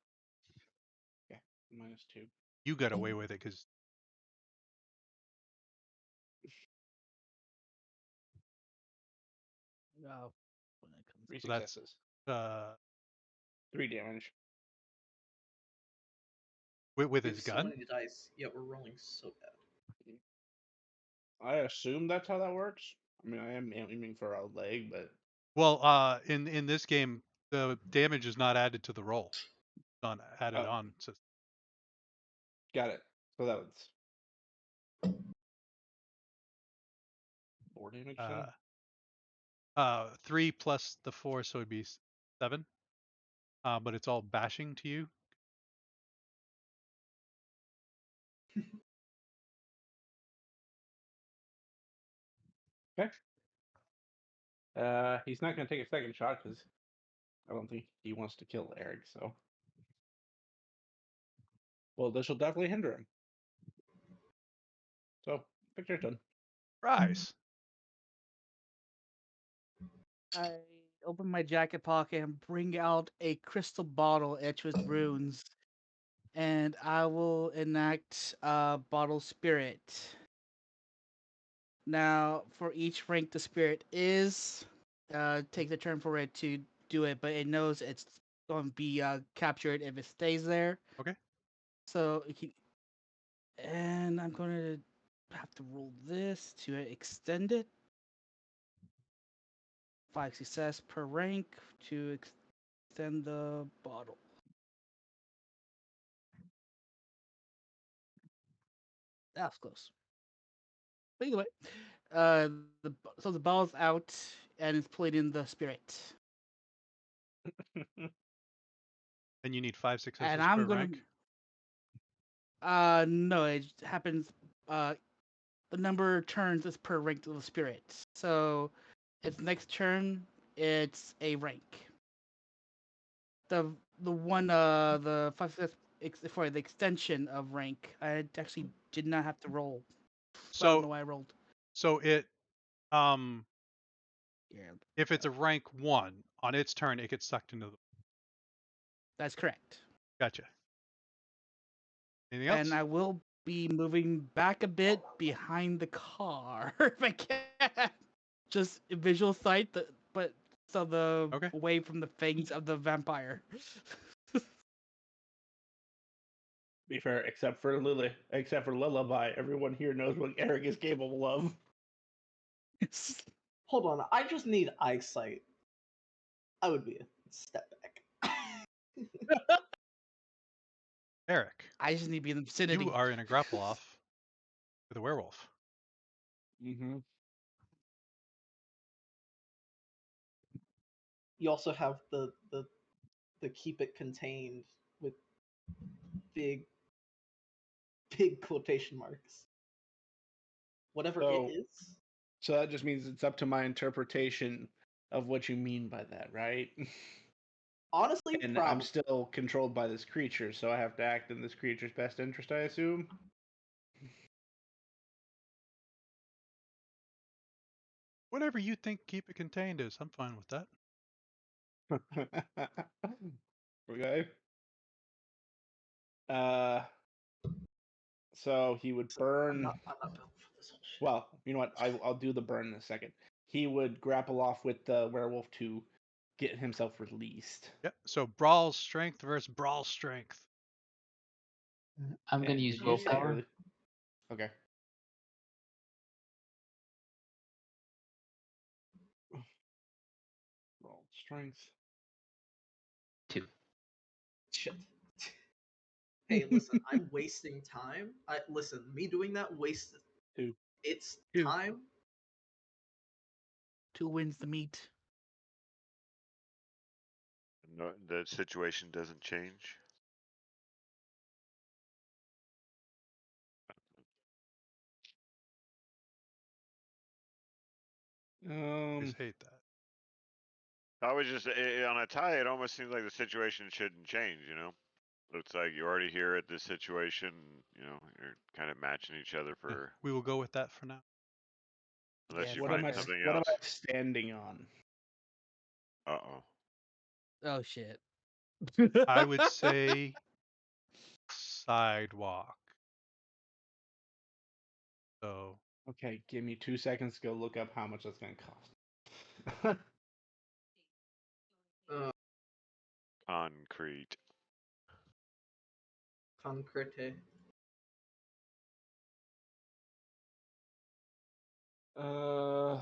C: Okay. -2.
A: You got away with it because
I: Oh, when it comes
C: 3
A: so that's
C: successes. 3 damage.
A: with
D: We
A: his
D: have so
A: gun.
D: many dice, yet we're rolling so bad.
C: I assume that's how that works. I mean, I am aiming for a leg, but
A: Well, in this game, the damage is not added to the roll. It's not added
C: oh,
A: on. So,
C: got it. So that was 4 damage. Then?
A: 3 plus the 4, so it'd be 7. But it's all bashing to you.
C: Okay. He's not gonna take a second shot because I don't think he wants to kill Eric. So, well, this will definitely hinder him. So, Victor's done.
A: Rise.
I: I open my jacket pocket and bring out a crystal bottle etched with runes, and I will enact bottle spirit. Now, for each rank the spirit is, take the turn for it to do it, but it knows it's going to be captured if it stays there.
A: Okay.
I: So, and I'm going to have to roll this to extend it. 5 success per rank to extend the bottle. That was close. But either way, the so the ball's out and it's played in the spirit,
A: And you need 5
I: and
A: successes per
I: I'm gonna.
A: rank.
I: No, it happens. The number of turns is per rank of the spirit. So, its next turn, it's a rank. The one the 5 success for the extension of rank, I actually did not have to roll. So I don't
A: So
I: know why I rolled.
A: so it um
I: Yeah,
A: if it's a rank 1 on its turn, it gets sucked into the.
I: that's correct.
A: Gotcha. Anything
I: And
A: else?
I: I will be moving back a bit behind the car if I can. Just a visual sight, but so the
A: Okay.
I: away from the fangs of the vampire.
C: Be fair, except for Lullaby, everyone here knows what Eric is capable of.
D: Hold on, I just need eyesight. I would be a step back.
A: Eric,
I: I just need to be in the vicinity.
A: you are in a grapple off with a werewolf.
C: Mm-hmm.
D: You also have the keep it contained with big quotation marks. Whatever it
C: So,
D: is.
C: so that just means it's up to my interpretation of what you mean by that, right?
D: Honestly,
C: And I'm
D: probably.
C: still controlled by this creature, so I have to act in this creature's best interest, I assume.
A: Whatever you think keep it contained is, I'm fine with that.
C: Okay. Uh, so he would burn.
D: I'm not built for this whole shit.
C: Well, you know what? I'll do the burn in a second. He would grapple off with the werewolf to get himself released.
A: Yep. So brawl strength versus brawl strength.
G: I'm gonna
C: And
G: use
C: did you say
G: willpower.
C: early? Okay. Roll strength.
G: 2.
D: Shit. Hey, listen, I'm wasting time. Listen, me doing that wasted.
C: 2.
D: It's
I: 2.
D: time.
I: 2 wins the meet.
E: No, the situation doesn't change.
A: I just hate that.
E: I was just on a tie. It almost seems like the situation shouldn't change. You know, looks like you're already here at this situation. You know, you're kind of matching each other for
A: We will go with that for now.
E: unless
I: Yeah,
E: you
C: What
I: that's
C: am
E: find
C: I?
I: fair.
E: something
C: What am
E: else.
C: I standing on?
E: Uh-oh.
I: Oh shit.
A: I would say sidewalk. So
C: Okay, give me 2 seconds to go look up how much that's going to cost.
E: Concrete.
D: Concrete.
C: uh,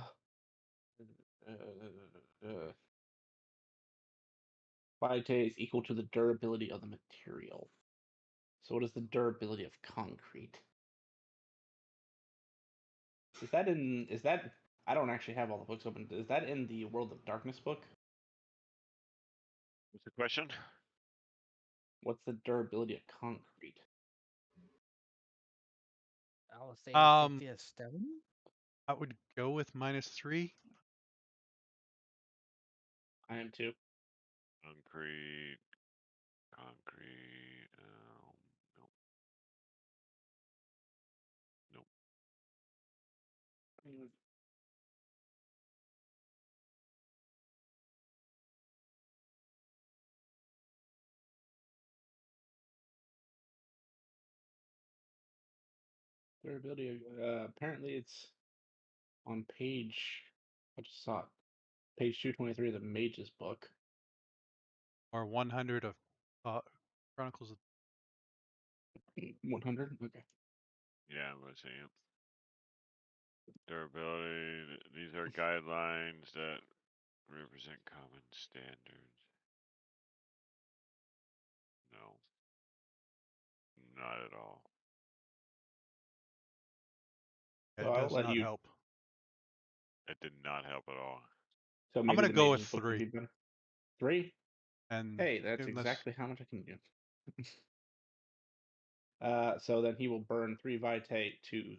C: Vitae is equal to the durability of the material. So what is the durability of concrete? Is that I don't actually have all the books open. Is that in the World of Darkness book?
E: What's the question?
C: What's the durability of concrete?
I: I will say the
A: um
I: safety of stone.
A: I would go with -3.
C: I am too.
E: Concrete. Concrete. Nope. Nope.
C: Durability. Apparently it's on page. I just saw it. Page 223 of the Mage's book.
A: Or 100 of Chronicles of.
C: 100. Okay.
E: Yeah, I'm gonna say it. Durability. These are guidelines that represent common standards. No, not at all.
A: It
C: So I'll
A: does
C: let
A: not
C: you.
A: help.
E: It did not help at all.
C: So
A: I'm
C: maybe
A: gonna
C: the
A: go with
C: mage's book would
A: 3,
C: be better. 3?
A: and
C: Hey, that's
A: unless
C: exactly how much I can do. So then he will burn 3 vitae to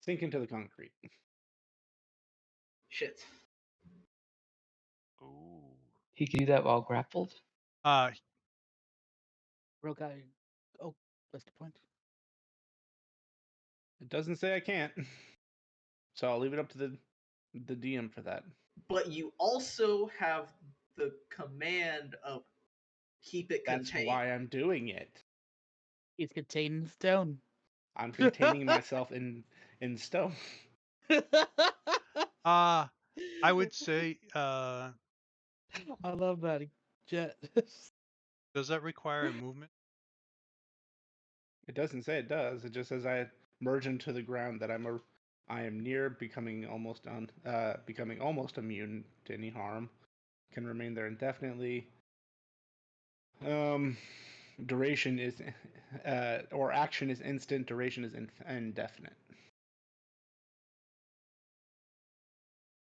C: sink into the concrete.
D: Shit.
E: Ooh.
G: He can do that while grappled.
I: Real guy. Oh, that's the point.
C: It doesn't say I can't. So I'll leave it up to the DM for that.
D: But you also have the command of keep it
C: That's
D: contained.
C: why I'm doing it.
I: He's contained in stone.
C: I'm containing myself in stone.
A: I would say
I: I love that. Jet.
A: does that require a movement?
C: It doesn't say it does. It just says I merge into the ground that I am near becoming almost immune to any harm. Can remain there indefinitely. Duration is or action is instant. Duration is indefinite.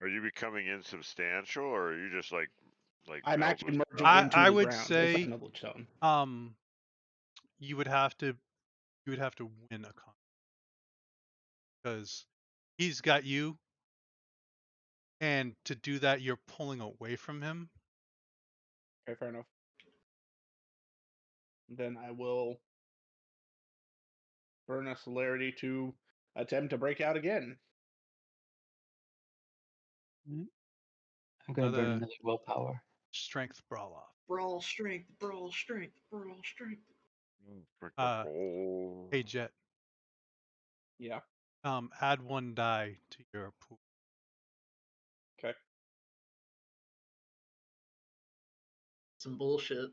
E: Are you becoming insubstantial, or are you just like
C: I'm
E: melt
C: actually
E: with
C: merging
E: stone?
C: into
A: I
C: the
A: would
C: ground. It's not
A: say
C: noble stone.
A: you would have to win a con because he's got you, and to do that you're pulling away from him.
C: Okay, fair enough. Then I will burn a celerity to attempt to break out again.
G: I'm gonna burn
A: Another
G: another willpower.
A: strength brawl off.
D: Brawl strength, brawl strength, brawl strength.
E: Break the
A: Uh,
E: hole.
A: hey Jet,
C: Yeah.
A: add 1 die to your pool.
C: Okay.
D: Some bullshit.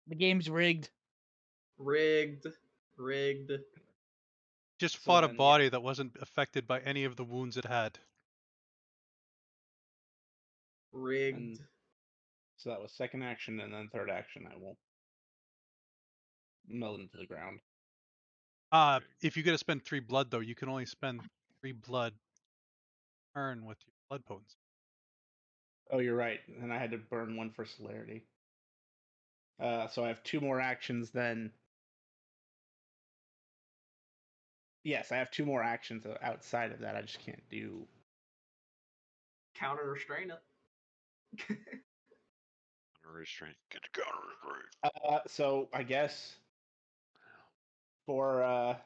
I: The game's rigged.
D: Rigged. Rigged.
A: Just
C: So
A: fought a
C: then, yeah.
A: body that wasn't affected by any of the wounds it had.
D: Rigged.
C: And so that was second action, and then third action I will melt into the ground.
A: If you get to spend 3 blood though, you can only spend 3 blood turn with your blood potency.
C: Oh, you're right. And I had to burn 1 for celerity. So I have 2 more actions then. Yes, I have 2 more actions outside of that. I just can't do.
D: Counter restrain it.
E: Restraint. Get the counter restraint.
C: So I guess for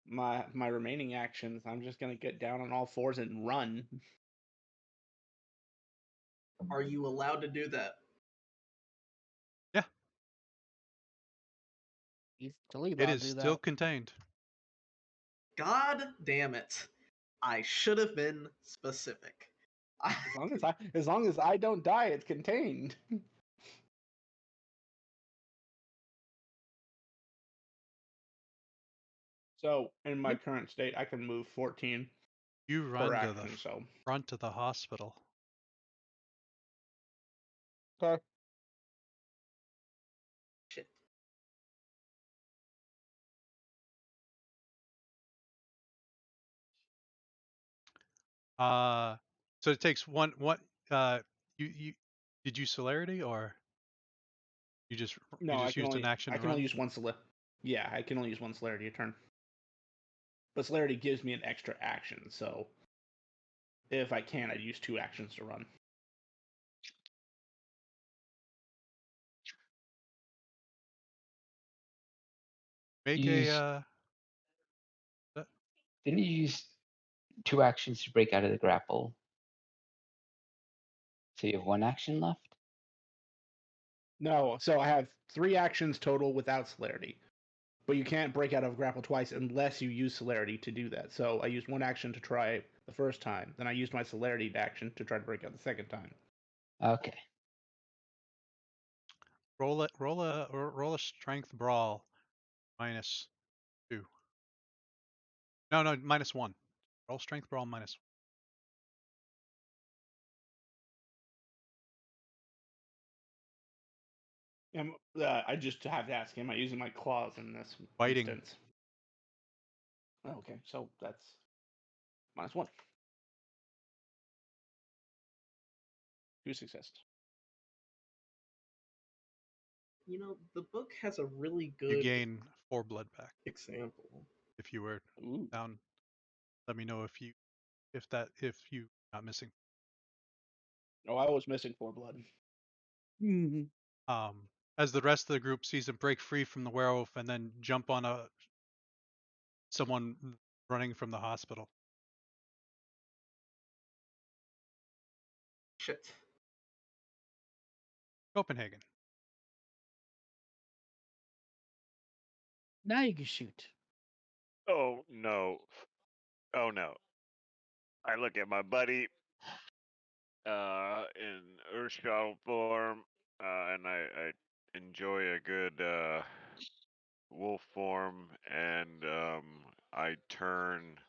C: my remaining actions, I'm just gonna get down on all fours and run.
D: Are you allowed to do that?
A: Yeah,
I: He's totally
A: it
I: allowed
A: is
I: to do
A: still
I: that.
A: contained.
D: God damn it. I should have been specific.
C: As long as I don't die, it's contained. So in my current state, I can move 14
A: You
C: per
A: run to the
C: action. So
A: front of the hospital.
C: okay.
D: Shit.
A: So it takes one. You did you celerity or you just
C: No, I can
A: used an
C: only
A: action
C: I
A: to
C: can only
A: run?
C: use one celerity. Yeah, I can only use 1 celerity a turn. But celerity gives me an extra action, so if I can, I'd use 2 actions to run.
A: Make a
G: Use Didn't you use 2 actions to break out of the grapple? So you have 1 action left?
C: No, so I have 3 actions total without celerity. But you can't break out of grapple twice unless you use celerity to do that. So I used 1 action to try the first time. Then I used my celerity action to try to break out the second time.
G: Okay.
A: roll a strength brawl -2. No, -1. Roll strength brawl -1.
C: I just have to ask, am I using my claws in this
A: Biting.
C: instance? Okay, so that's -1. 2 successes.
D: You know, the book has a really
A: You
D: good
A: gain 4 blood back
D: example.
A: if you were
C: Ooh.
A: down. Let me know if you not missing.
C: Oh, I was missing 4 blood.
I: Mhm.
A: As the rest of the group sees him break free from the werewolf and then jump on someone running from the hospital.
D: Shit.
A: Copenhagen.
I: Now you can shoot.
E: Oh no. Oh no. I look at my buddy in Earthshot form, and I enjoy a good wolf form, and I turn,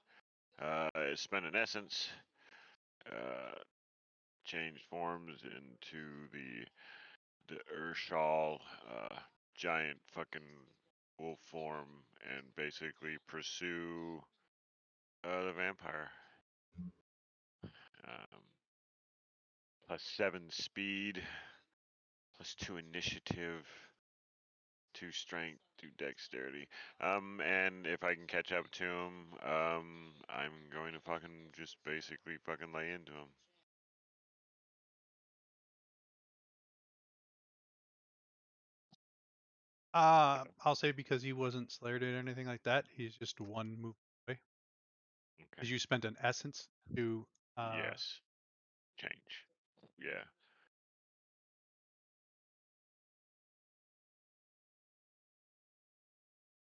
E: spend an essence, change forms into the Urshal giant fucking wolf form, and basically pursue the vampire. Um, +7 speed, +2 initiative, 2 strength, 2 dexterity. And if I can catch up to him, I'm going to fucking just basically fucking lay into him.
A: I'll say because he wasn't slared or anything like that, he's just 1 move away.
E: Okay.
A: Because you spent an essence to
E: Yes. Change. Yeah.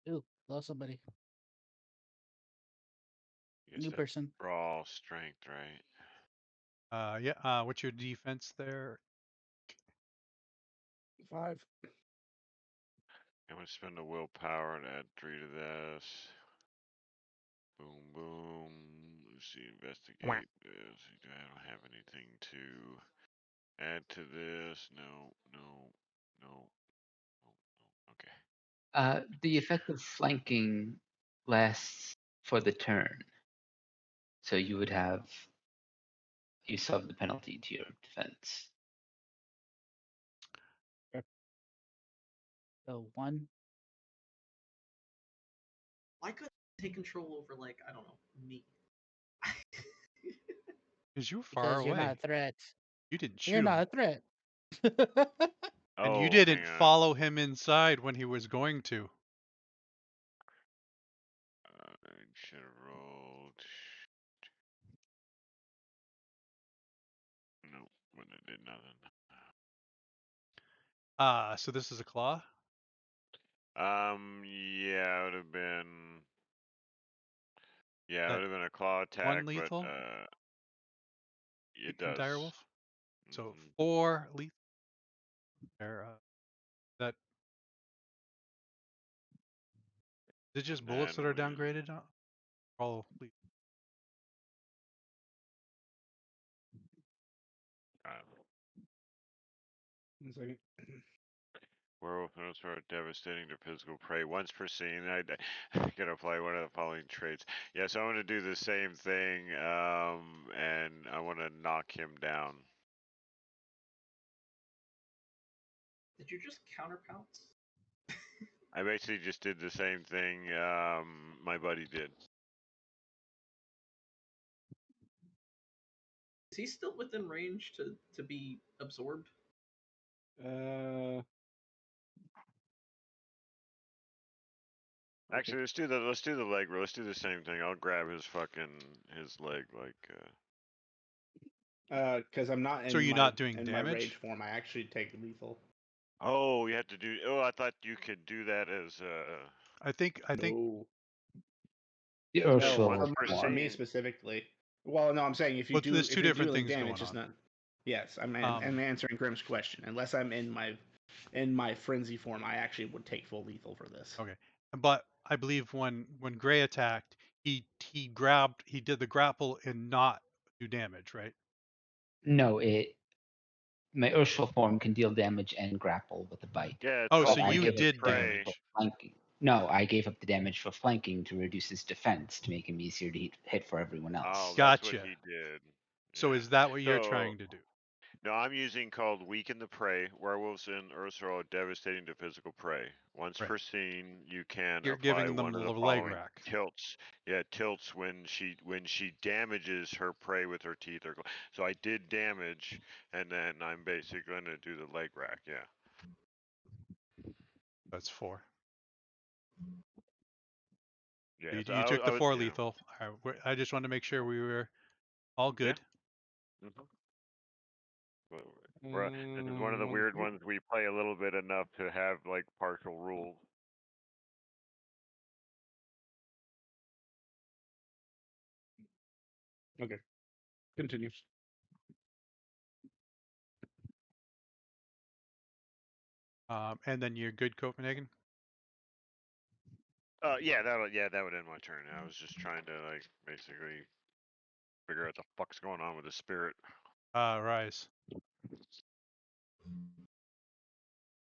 I: Ooh, lost somebody.
E: Guess
I: New
E: that's
I: person.
E: brawl strength, right?
A: what's your defense there?
C: 5.
E: I'm gonna spend a willpower and add 3 to this. Boom, boom. Let's see, investigate this. I don't have anything to add to this. No, no, no, no, no. Okay.
G: The effect of flanking lasts for the turn. So you would have you sub the penalty to your defense.
I: So 1.
D: Why couldn't I take control over, like, I don't know, me?
A: Because you were far
I: Because you're not
A: away.
I: a threat.
A: You didn't shoot
I: You're
A: him.
I: not a threat.
A: And you
E: Oh,
A: didn't
E: hang on.
A: follow him inside when he was going to.
E: I should have rolled. Nope, when it did nothing.
A: So this is a claw?
E: Yeah, it would have been. Yeah, it
A: That
E: would have been a claw attack,
A: 1
E: but
A: lethal?
E: it
A: In
E: does.
A: direwolf? So
E: Mhm.
A: 4 lethal. There, that is it just
E: And
A: bullets that
E: then
A: are
E: we.
A: downgraded? All lethal.
C: One second.
E: Werewolf notes are devastating to physical prey. Once per scene, I can apply one of the following traits. Yeah, so I want to do the same thing, and I want to knock him down.
D: Did you just counterpounce?
E: I basically just did the same thing my buddy did.
D: Is he still within range to be absorbed?
E: Actually, let's do the leg roll. Let's do the same thing. I'll grab his leg
C: Because I'm not
A: So
C: in
A: you're
C: my
A: not doing
C: my rage
A: damage?
C: form. I actually take lethal.
E: Oh, you have to do. Oh, I thought you could do that as.
A: I think
C: No.
G: The
C: No,
G: Urshel
E: Once per
C: for me
E: scene.
C: specifically. Well, no, I'm saying if you
A: well,
C: do
A: there's 2
C: if you're
A: different
C: dealing
A: things
C: damage,
A: going
C: it's
A: on.
C: not. Yes, I'm
A: Um,
C: answering Grimm's question. Unless I'm in my frenzy form, I actually would take full lethal for this.
A: Okay, but I believe when Gray attacked, he did the grapple and not do damage, right?
G: No, my Urshel form can deal damage and grapple with a bite.
E: Yeah, it's
A: Oh,
E: a
A: so
G: But I
A: you
G: give
E: beast of
G: it
A: did
G: advantage for
E: prey.
A: damage.
G: flanking. No, I gave up the damage for flanking to reduce his defense to make him easier to hit for everyone
E: Oh,
G: else.
E: that's what
A: Gotcha.
E: he did.
A: So
E: Yeah.
A: is that what you're
E: So
A: trying to do?
E: no, I'm using called Weaken the Prey. Werewolves and Ursula are devastating to physical prey. Once
A: Right.
E: per scene, you can
A: You're
E: apply
A: giving them
E: one
A: the
E: of the
A: leg
E: following
A: rack.
E: tilts. Yeah, tilts when she damages her prey with her teeth. So I did damage, and then I'm basically going to do the leg rack. Yeah.
A: That's 4.
E: Yeah. So
A: You took
E: I
A: the
E: was
A: 4
E: yeah.
A: lethal. I just wanted to make sure we were all good.
E: Mhm. This is one of the weird ones we play a little bit enough to have like partial rules.
C: Okay. Continue.
A: And then you're good, Copenhagen.
E: Yeah, that would end my turn. I was just trying to like basically figure out the fuck's going on with the spirit.
A: Rise.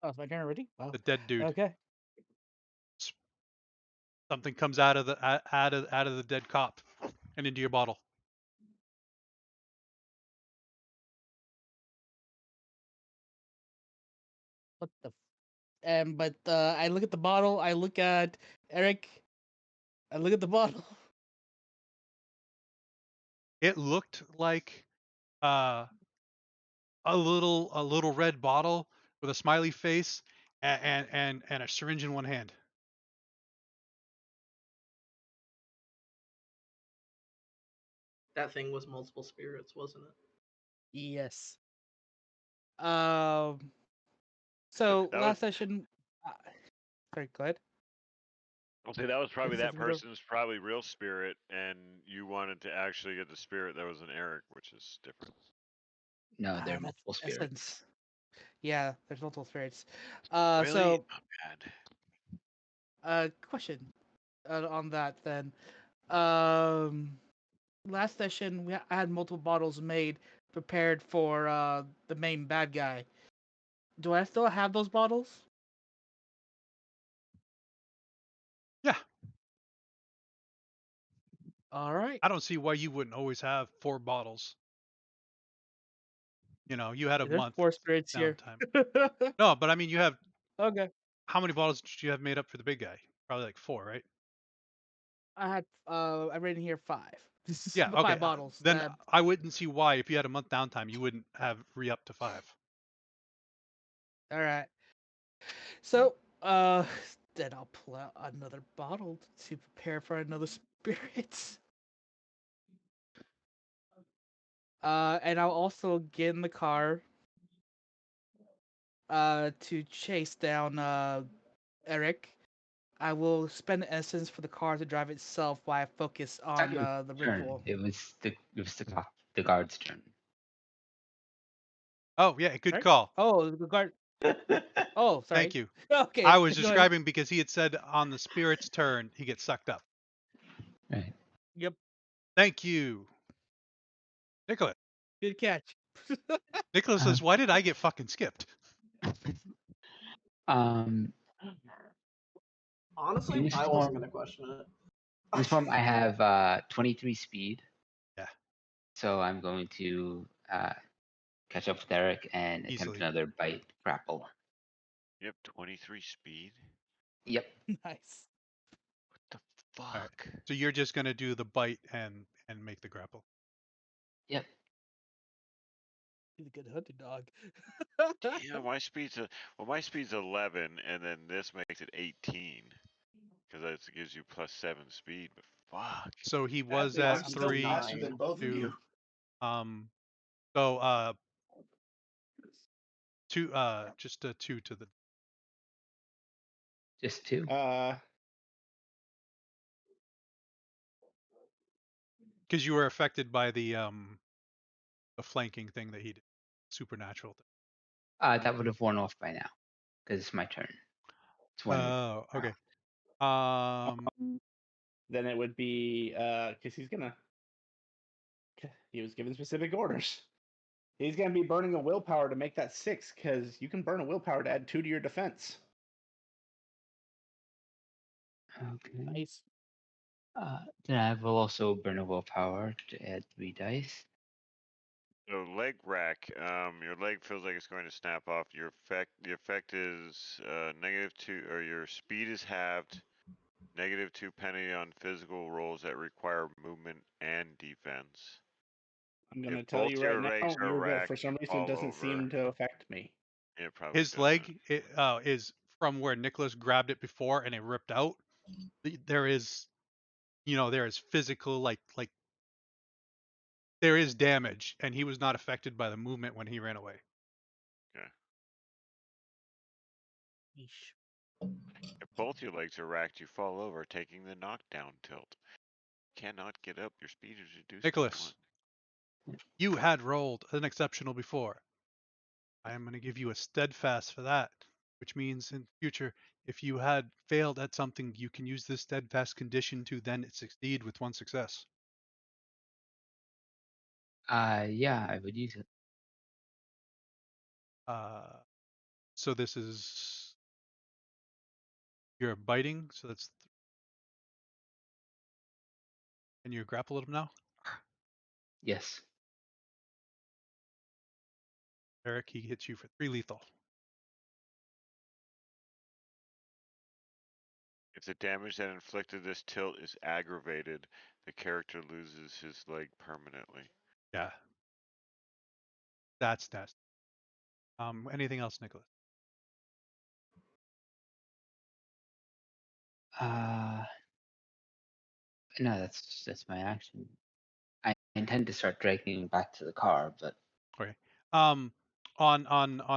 I: Oh, it's my turn already? Wow.
A: The dead dude.
I: Okay.
A: Something comes out of the out of the dead cop and into your bottle.
I: What the? But I look at the bottle. I look at Eric. I look at the bottle.
A: It looked like uh, a little red bottle with a smiley face and a syringe in one hand.
D: That thing was multiple spirits, wasn't it?
I: Yes. Um. So
E: That was
I: last session. Uh, sorry, go ahead.
E: I'll say that was probably
I: Is
E: that
I: something to go?
E: person's probably real spirit, and you wanted to actually get the spirit that was an Eric, which is different.
G: No, there are
I: That's
G: multiple spirits.
I: essence. Yeah, there's multiple spirits.
E: Really?
I: So
E: Oh,
I: question on that then. Um, last session I had multiple bottles made prepared for the main bad guy. Do I still have those bottles?
A: Yeah,
I: All right.
A: I don't see why you wouldn't always have 4 bottles. You know, you had a
I: There's
A: month
I: 4 spirits here.
A: downtime. No, but I mean, you have
I: Okay.
A: how many bottles did you have made up for the big guy? Probably like 4, right?
I: I read in here 5.
A: Yeah.
I: The
A: Okay.
I: 5 bottles.
A: Then I wouldn't see why, if you had a month downtime, you wouldn't have re-up to 5.
I: All right. So then I'll pull out another bottle to prepare for another spirit. And I'll also get in the car to chase down Eric. I will spend essence for the car to drive itself while I focus on the
G: Turn.
I: ritual.
G: It was the guard's turn.
A: Oh yeah, good
I: Sorry?
A: call.
I: Oh, the guard. Oh, sorry.
A: Thank you.
I: Okay.
A: I was
I: go ahead.
A: describing because he had said on the spirit's turn he gets sucked up.
G: Right.
I: Yep.
A: Thank you, Nicholas.
I: Good catch.
A: Nicholas says, "Why did I get fucking skipped?"
G: Um,
D: Honestly,
G: in this
D: I wasn't
G: form,
D: gonna question it.
G: in this form, I have 23 speed.
A: Yeah.
G: So I'm going to catch up with Eric and attempt
A: Easily.
G: another bite grapple.
E: You have 23 speed?
G: Yep.
I: Nice.
E: What the
A: All right.
E: fuck?
A: So you're just gonna do the bite and make the grapple.
G: Yep.
I: He's a good hunting dog.
E: Yeah, my speed's 11, and then this makes it 18, because that gives you +7 speed. But fuck.
A: So he
C: That
A: was
C: means
A: at
C: I'm still
A: 3,
C: faster than both of
A: 2,
C: you.
A: so 2, just a 2 to the.
G: Just 2.
A: Because you were affected by the flanking thing that he did, supernatural thing.
G: That would have worn off by now because it's my turn. It's one.
A: Oh, okay.
C: Then it would be because he was given specific orders. He's gonna be burning a willpower to make that 6 because you can burn a willpower to add 2 to your defense.
G: Okay.
I: Nice.
G: Then I will also burn a willpower to add 3 dice.
E: So leg rack, your leg feels like it's going to snap off. The effect is -2, or your speed is halved. -2 penalty on physical rolls that require movement and defense.
C: I'm
E: If
C: gonna tell
E: both
C: you right
E: your legs
C: now,
E: are
C: for
E: racked,
C: some
E: you
C: reason
E: fall
C: doesn't seem
E: over.
C: to affect me.
E: It probably
A: His
E: doesn't.
A: leg is from where Nicholas grabbed it before, and it ripped out. There is, there is physical like there is damage, and he was not affected by the movement when he ran away.
E: Okay.
I: Yeesh.
E: If both your legs are racked, you fall over, taking the knockdown tilt. Cannot get up. Your speed is reduced to
A: Nicholas,
E: 1.
A: you had rolled an exceptional before. I am going to give you a steadfast for that, which means in future, if you had failed at something, you can use this steadfast condition to then succeed with 1 success.
G: Yeah, I would use it.
A: So this is you're biting, so that's and you grapple him now.
G: Yes.
A: Eric, he hits you for 3 lethal.
E: If the damage that inflicted this tilt is aggravated, the character loses his leg permanently.
A: Yeah, that's nasty. Anything else, Nicholas?
G: No, that's my action. I intend to start dragging him back to the car, but
A: Okay. On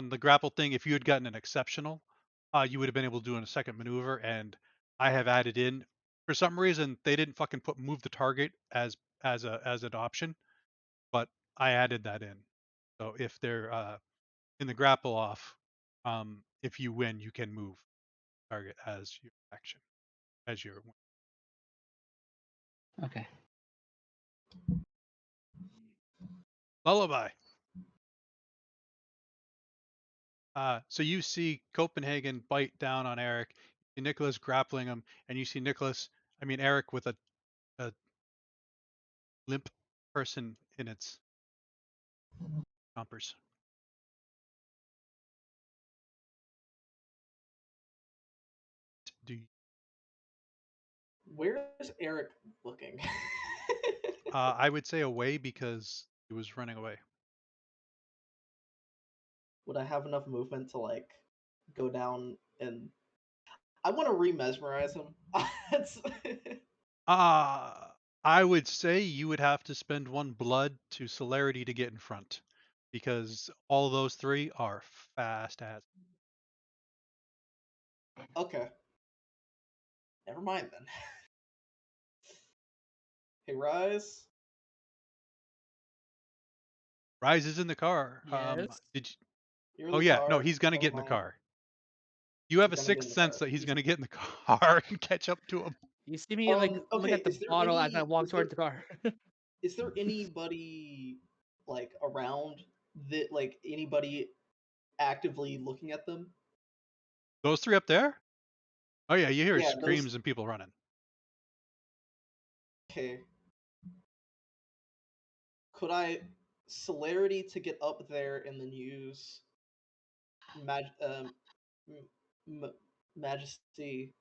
A: the grapple thing, if you had gotten an exceptional, you would have been able to do a second maneuver, and I have added in. For some reason, they didn't fucking put move the target as an option, but I added that in. So if they're in the grapple off, if you win, you can move target as your action, as your
G: okay.
A: lullaby. So you see Copenhagen bite down on Eric, you see Nicholas grappling him, and you see Eric with a limp person in its chompers. Do you,
D: Where's Eric looking?
A: I would say away because he was running away.
D: Would I have enough movement to like go down and I want to re-mesmerize him. That's-
A: I would say you would have to spend 1 blood to celerity to get in front, because all those 3 are fast as.
D: okay. Never mind then. Hey, Rise.
A: Rise is in the car.
I: Yes.
A: Did you?
D: You're in
A: Oh
D: the
A: yeah, no,
D: car.
A: he's gonna
D: Never
A: get in the
D: mind.
A: car. You have
D: He's
A: a
D: gonna get in
A: sixth
D: the
A: sense
D: car.
A: that he's gonna get in the car and catch up to him.
I: You see me like look
D: Okay.
I: at the bottle as I walk toward the car.
D: Is there anybody like around that like anybody actively looking at them?
A: Those 3 up there? Oh yeah, you hear
D: Yeah, those.
A: screams and people running.
D: Okay. Could I celerity to get up there and then use majesty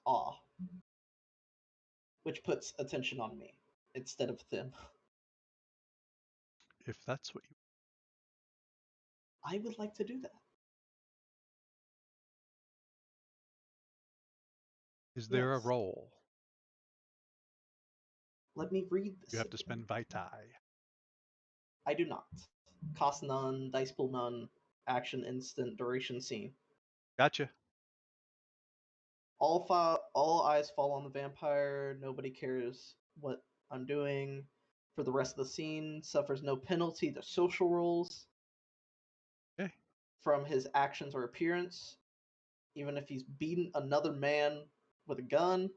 D: awe, which puts attention on me instead of them.
A: If that's what you.
D: I would like to do that.
A: Is there a
D: Yes.
A: roll?
D: Let me read this.
A: You have to
D: again.
A: spend vitae.
D: I do not. Cost none, dice pool none, action instant, duration scene.
A: Gotcha.
D: All eyes fall on the vampire. Nobody cares what I'm doing. For the rest of the scene, suffers no penalty to social rules
A: Okay.
D: from his actions or appearance, even if he's beaten another man with a gun.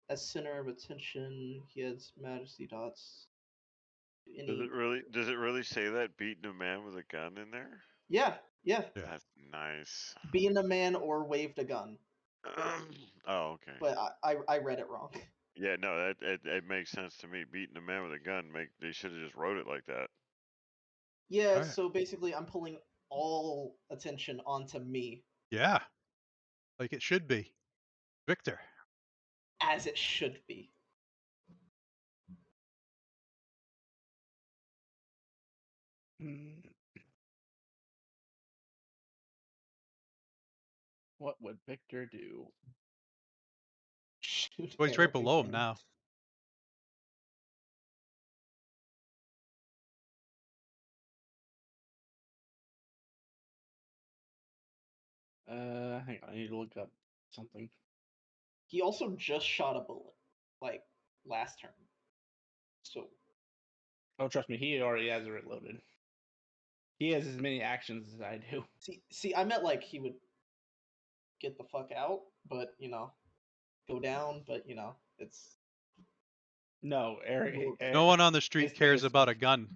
D: As center of attention, he has majesty dots.
E: Does it really say that beating a man with a gun in there?
D: Yeah, yeah.
A: Yeah.
E: That's nice.
D: Being a man or waved a gun.
E: Oh, okay.
D: But I read it wrong.
E: Yeah, no, it makes sense to me. Beating a man with a gun, they should have just wrote it like that.
D: Yeah,
A: Alright.
D: so basically I'm pulling all attention onto me,
A: Yeah. Like it should be. Victor.
D: as it should be.
C: What would Victor do?
D: Shoot
A: Well, he's right
D: Eric
A: below him
D: again.
A: now.
C: Hang on, I need to look up something.
D: He also just shot a bullet, like last turn. So
C: Oh, trust me, he already has it reloaded. He has as many actions as I do.
D: see, I meant like he would get the fuck out, but go down. But it's
C: No, Eric.
A: No one on the
C: his
A: street
C: thing
A: cares
C: is
A: about a gun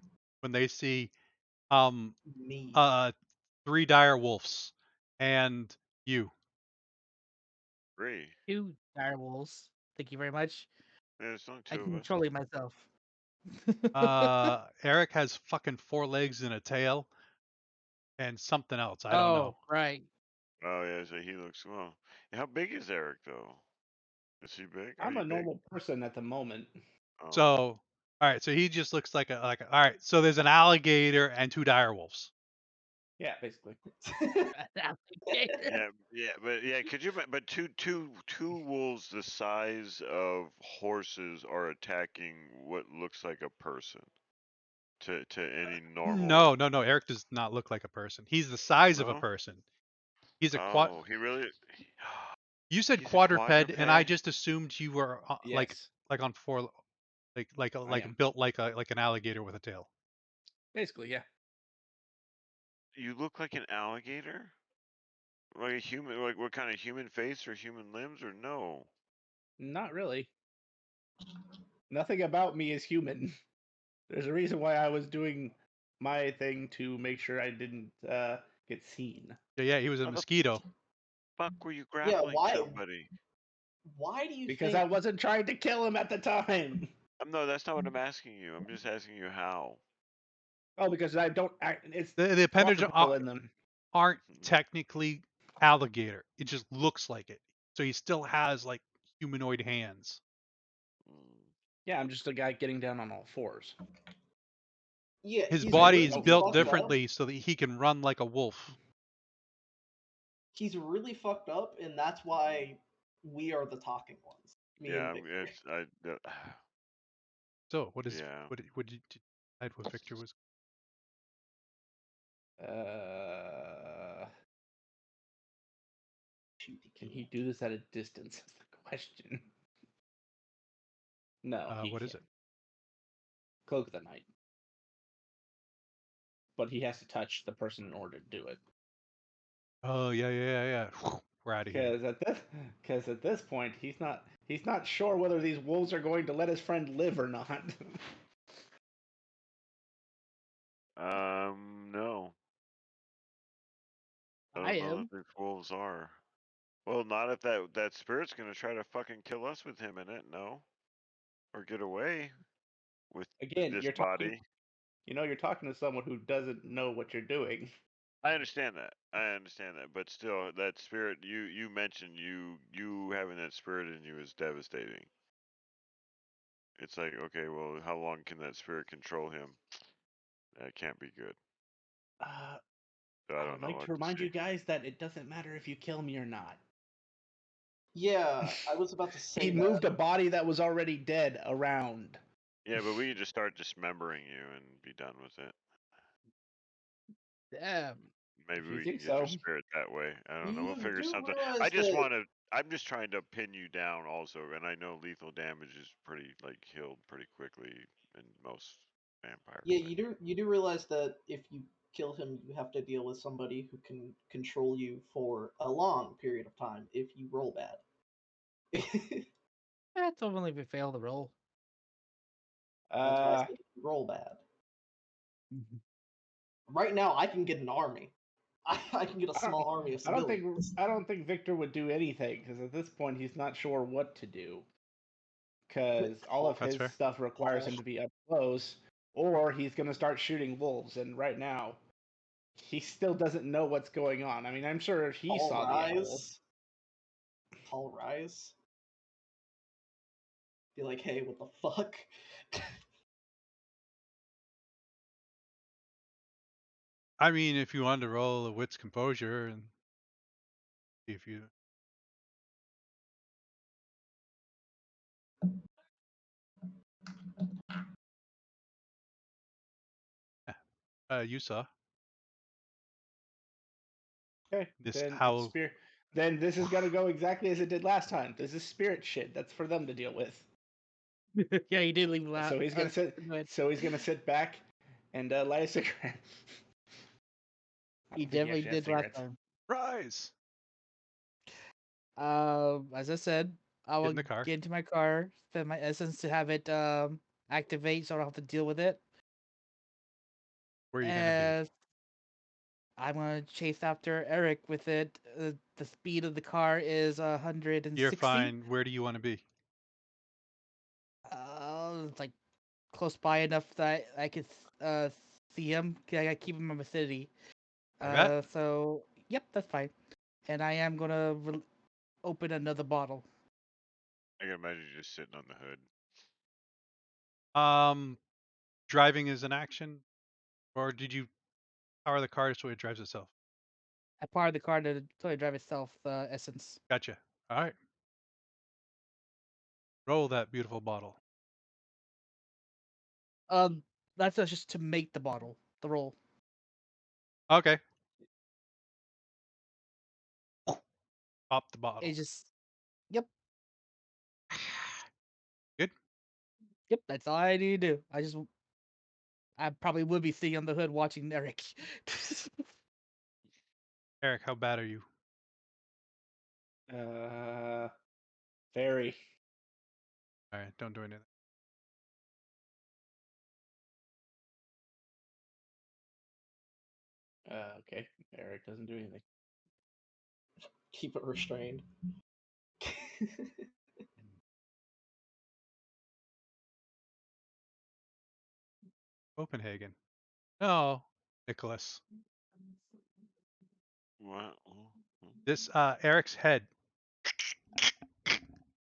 A: when they see um
D: me.
A: 3 dire wolves and you.
E: 3.
I: 2 direwolves. Thank you very much.
E: Yeah, there's only
I: I'm
E: 2 of us.
I: controlling myself.
A: Eric has fucking 4 legs and a tail and something else. I don't know.
I: Oh, right.
E: Oh yeah, so he looks well. How big is Eric though? Is he big? Are
C: I'm
E: you
C: a
E: big?
C: normal person at the moment.
E: Oh.
A: So, all right, so he just looks like all right, so there's an alligator and 2 dire wolves.
C: Yeah, basically.
E: Yeah, could you? But two wolves the size of horses are attacking what looks like a person. To any normal.
A: No. Eric does not look like a person. He's the size of a
E: No.
A: person. He's a quad.
E: Oh, he really.
A: You said
E: He's a
A: quadruped, and I
E: quadruped.
A: just assumed you were
C: Yes,
A: like on 4,
C: I am.
A: built like an alligator with a tail.
C: Basically, yeah.
E: You look like an alligator. Like a human. Like what kind of human face or human limbs or no?
C: Not really. Nothing about me is human. There's a reason why I was doing my thing to make sure I didn't get seen.
A: Yeah, he was a
E: How the
A: mosquito.
E: fuck were you
D: Yeah,
E: grappling somebody?
D: why do you
C: Because
D: think
C: I wasn't trying to kill him at the time.
E: No, that's not what I'm asking you. I'm just asking you how.
C: Oh, because I don't act. It's
A: The appendage
C: quadrupedal in them.
A: aren't technically alligator. It just looks like it. So he still has like humanoid hands.
E: Mm.
C: Yeah, I'm just a guy getting down on all fours.
D: yeah,
A: His
D: he's
A: body
D: really
A: is
C: Oh,
A: built
D: fucked up.
A: differently so that he can run like a wolf.
D: He's really fucked up, and that's why we are the talking ones. Me
E: Yeah,
D: and Victor.
E: it's
A: So what is
E: yeah.
A: what did you decide what Victor was?
C: Can he do this at a distance? Is the question. No, he
A: What is
C: can't.
A: it?
C: Cloak of the Night. But he has to touch the person in order to do it.
A: Oh yeah. We're out of here.
C: Because at this point he's not sure whether these wolves are going to let his friend live or not.
E: No. I
I: I
E: don't know if
I: am.
E: these wolves are. Well, not if that spirit's gonna try to fucking kill us with him in it, no. Or get away with
C: Again,
E: this
C: you're talking.
E: body.
C: You're talking to someone who doesn't know what you're doing.
E: I understand that. But still, that spirit you mentioned you having that spirit in you is devastating. It's like, okay, well, how long can that spirit control him? That can't be good. So I
C: I
E: don't
C: would
E: know
C: like
E: what
C: to
E: to
C: remind
E: see.
C: you guys that it doesn't matter if you kill me or not.
D: Yeah, I was about to say
C: He
D: that.
C: moved a body that was already dead around.
E: Yeah, but we could just start dismembering you and be done with it.
I: Damn.
E: Maybe
C: If you
E: we
C: think
E: can get your
C: so.
E: spirit that way. I don't know. We'll
D: You
E: figure
D: do
E: something.
D: realize that
E: I'm just trying to pin you down also, and I know lethal damage is pretty healed pretty quickly in most vampires.
D: yeah, you do realize that if you kill him, you have to deal with somebody who can control you for a long period of time if you roll bad.
I: That's only if we fail the roll.
D: That's why I said if you roll bad. Right now, I can get an army. I can get a small army of civilians.
C: I don't think Victor would do anything because at this point he's not sure what to do. Because all of
A: That's
C: his
A: fair.
C: stuff requires him to be up close, or he's going to start shooting wolves. And right now, he still doesn't know what's going on. I mean, I'm sure he
D: All
C: saw the owl.
D: rise. All rise. Be like, hey, what the fuck?
A: I mean, if you wanted to roll a wit's composure and see if you, you saw
C: Okay,
A: this
C: then it's
A: owl.
C: spirit. Then this is going to go exactly as it did last time. This is spirit shit. That's for them to deal with.
I: Yeah, you did leave loud.
C: So he's gonna sit.
I: Good.
C: So he's gonna sit back and light a cigarette. I
I: He
C: don't think
I: definitely
C: actually has
I: did last
C: cigarettes.
I: time.
A: Rise.
I: As I said, I
A: Get
I: will
A: in the car.
I: get into my car, spend my essence to have it activate, so I don't have to deal with it.
A: Where are you gonna be?
I: And I'm gonna chase after Eric with it. The speed of the car is 160.
A: You're fine. Where do you want to be?
I: It's like close by enough that I could uh see him. 'Cause I gotta keep him in my vicinity.
A: Like that?
I: So yep, that's fine. And I am gonna open another bottle.
E: I can imagine you just sitting on the hood.
A: Driving is an action, or did you power the car so it drives itself?
I: I powered the car to totally drive itself. The essence.
A: Gotcha. All right. Roll that beautiful bottle.
I: Um, that's just to make the bottle. The roll.
A: Okay. Pop the bottle.
I: It just. Yep.
A: Good.
I: Yep. That's all I need to do. I probably would be sitting on the hood watching Eric.
A: Eric, how bad are you?
C: Very.
A: All right. Don't do anything.
C: Okay. Eric doesn't do anything.
D: Keep it restrained.
A: Copenhagen. No, Nicholas.
E: What?
A: This Eric's head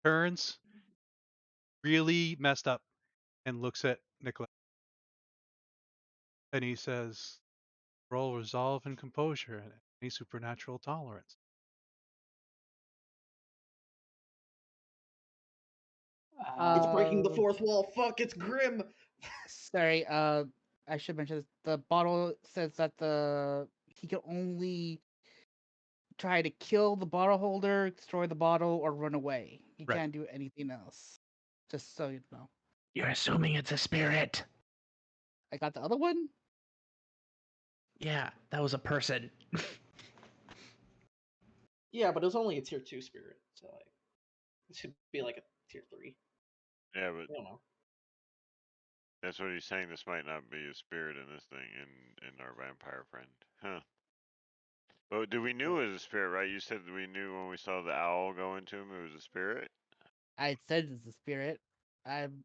A: turns really messed up and looks at Nicholas, and he says, "Roll resolve and composure and any supernatural tolerance."
D: It's breaking the
I: Uh,
D: fourth wall. Fuck, it's grim.
I: Sorry. I should mention this. The bottle says that he can only try to kill the bottle holder, destroy the bottle, or run away. He
A: Right.
I: can't do anything else. Just so you know.
C: You're assuming it's a spirit.
I: I got the other one.
C: Yeah, that was a person.
D: Yeah, but it was only a tier 2 spirit, so like it should be like a tier 3.
E: Yeah, but
D: I don't know.
E: that's what he's saying. This might not be a spirit in this thing, in our vampire friend. Huh. But we knew it was a spirit, right? You said we knew when we saw the owl go into him, it was a spirit?
I: I said it's a spirit. I'm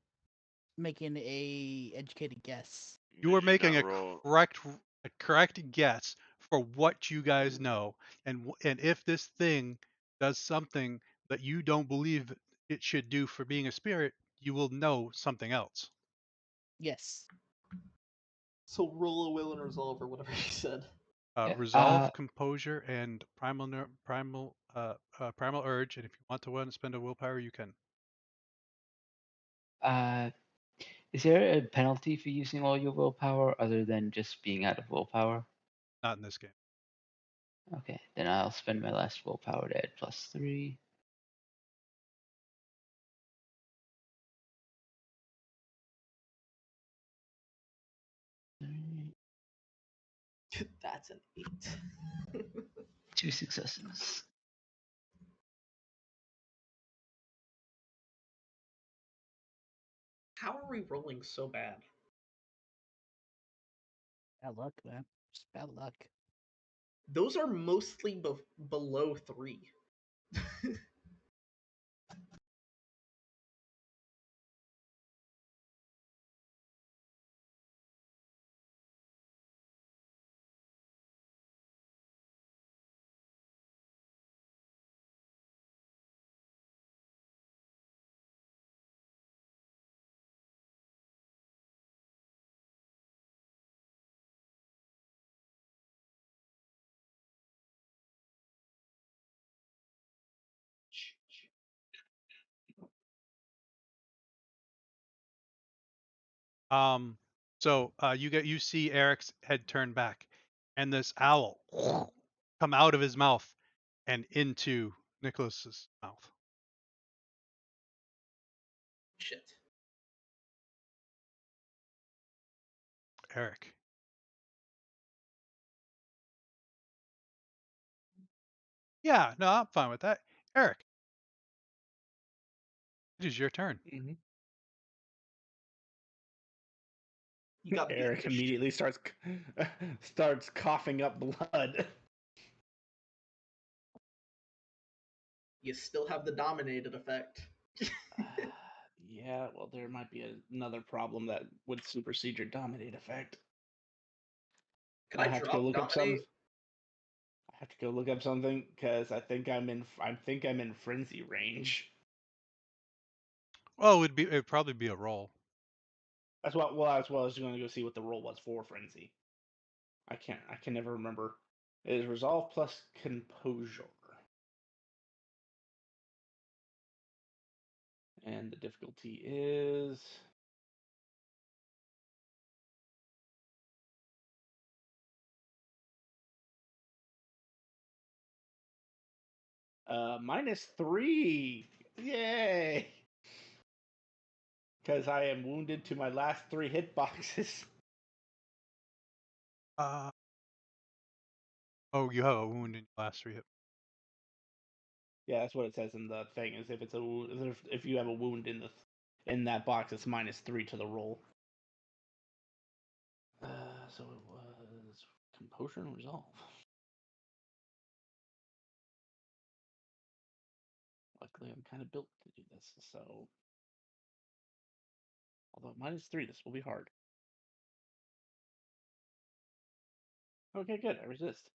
I: making a educated guess.
A: You
E: Did
A: are
E: you
A: making
E: not
A: a
E: roll?
A: correct guess for what you guys know, and if this thing does something that you don't believe it should do for being a spirit, you will know something else.
I: Yes.
D: So roll a will and resolve or whatever he said.
G: Yeah,
A: Resolve, composure, and primal urge. And if you want to spend a willpower, you can.
G: Is there a penalty for using all your willpower other than just being out of willpower?
A: Not in this game.
G: Okay, then I'll spend my last willpower to add +3.
D: That's an 8.
G: 2 successes.
D: How are we rolling so bad?
I: Bad luck, man. Just bad luck.
D: Those are mostly below 3.
A: So you see Eric's head turn back, and this owl come out of his mouth and into Nicholas's mouth.
D: Shit.
A: Eric. Yeah, no, I'm fine with that. Eric, it is your turn.
C: Mm-hmm.
D: You got
C: Eric
D: beat.
C: immediately starts starts coughing up blood.
D: You still have the dominated effect.
C: Yeah, well, there might be another problem that would supersede your dominate effect.
D: Can
C: I
D: I
C: have to go
D: drop
C: look up some.
D: dominate?
C: I have to go look up something because I think I'm in frenzy range.
A: Well, it'd probably be a roll.
C: That's what. Well, as well as going to go see what the roll was for frenzy. I can never remember. It is resolve plus composure, and the difficulty is -3. Yay! Because I am wounded to my last 3 hitboxes.
A: Oh, you have a wound in your last 3 hit.
C: Yeah, that's what it says in the thing. Is if it's if you have a wound in that box, it's -3 to the roll. So it was composure and resolve. Luckily, I'm kind of built to do this. So, although -3, this will be hard. Okay, good. I resist.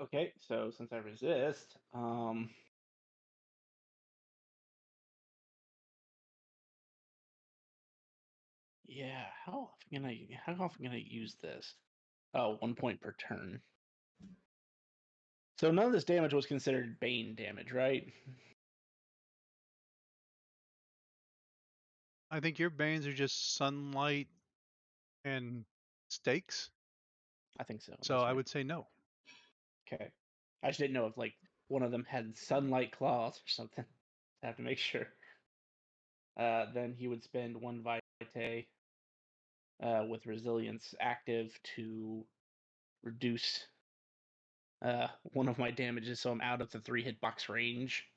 C: Okay, so since I resist, yeah, how often can I use this? Oh, 1 point per turn. So none of this damage was considered Bane damage, right?
A: I think your banes are just sunlight and stakes.
C: I think so.
A: So
C: That's
A: I
C: right.
A: would say no.
C: Okay. I just didn't know if like one of them had sunlight claws or something. I have to make sure. Then he would spend 1 vitae with resilience active to reduce one of my damages, so I'm out of the 3 hitbox range.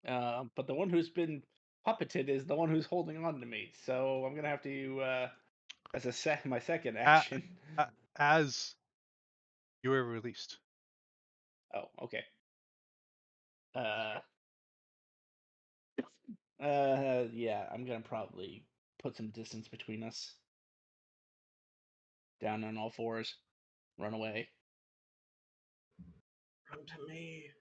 C: But the one who's been puppeted is the one who's holding on to me, so I'm gonna have to as my second action.
A: As you were released.
C: Oh, okay. Yeah, I'm gonna probably put some distance between us. Down on all fours, run away.
D: Run to me.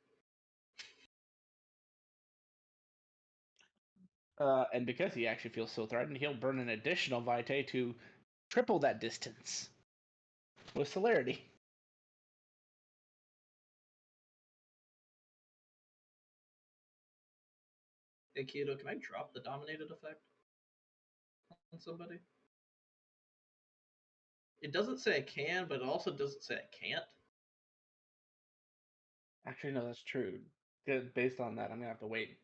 C: And because he actually feels so threatened, he'll burn an additional vitae to triple that distance with celerity.
D: Hey, Keto, can I drop the dominated effect on somebody? It doesn't say I can, but it also doesn't say I can't.
C: Actually, no, that's true. Based on that, I'm gonna have to wait.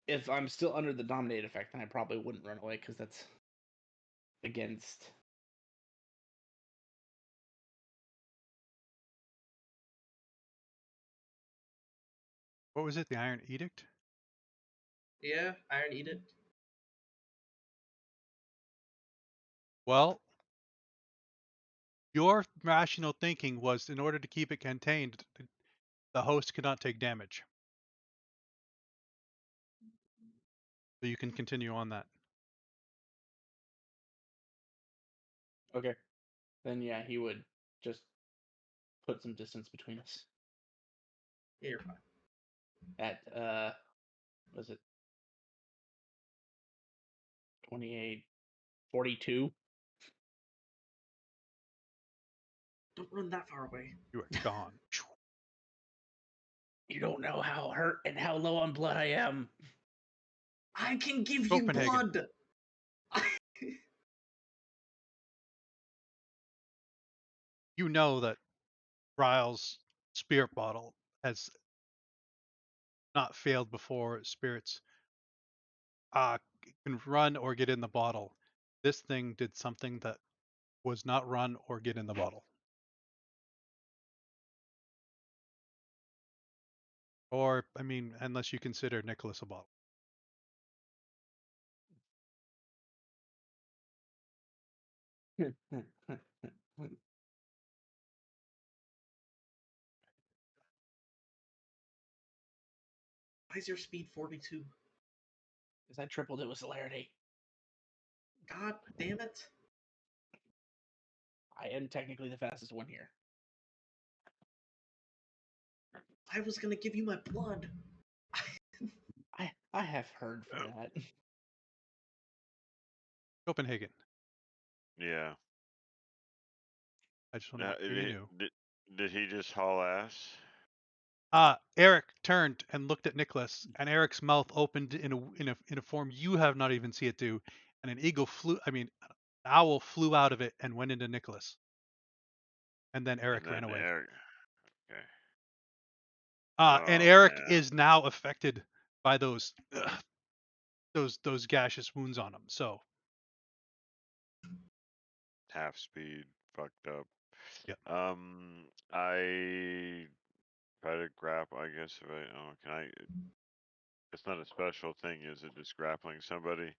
C: If I'm still under the dominate effect, then I probably wouldn't run away because that's against.
A: What was it? The Iron Edict?
D: Yeah, Iron Edict.
A: Well, your rational thinking was in order to keep it contained, the host cannot take damage. So you can continue on that.
C: Okay. Then yeah, he would just put some distance between us.
D: Yeah, you're fine.
C: At was it 28, 42?
D: Don't run that far away.
A: You are gone.
C: You don't know how hurt and how low on blood I am.
D: I can give you
A: Copenhagen.
D: blood.
A: You know that Ryle's spirit bottle has not failed before. Spirits can run or get in the bottle. This thing did something that was not run or get in the bottle. Or, I mean, unless you consider Nicholas a bottle.
D: Why is your speed 42?
C: Because I tripled it with celerity.
D: God damn it.
C: I am technically the fastest one here.
D: I was gonna give you my blood.
C: I have heard for that.
A: Copenhagen.
E: Yeah.
A: I just want to make sure you knew.
E: Did he just haul ass?
A: Eric turned and looked at Nicholas, and Eric's mouth opened in a form you have not even seen it do, and an owl flew out of it and went into Nicholas. And then Eric
E: And
A: ran
E: then
A: away.
E: Eric. Okay.
A: And
E: Oh
A: Eric
E: man.
A: is now affected by those gaseous wounds on him. So
E: Half speed. Fucked up.
A: yeah.
E: I try to grapple. I guess if I can I. It's not a special thing, is it? Just grappling somebody.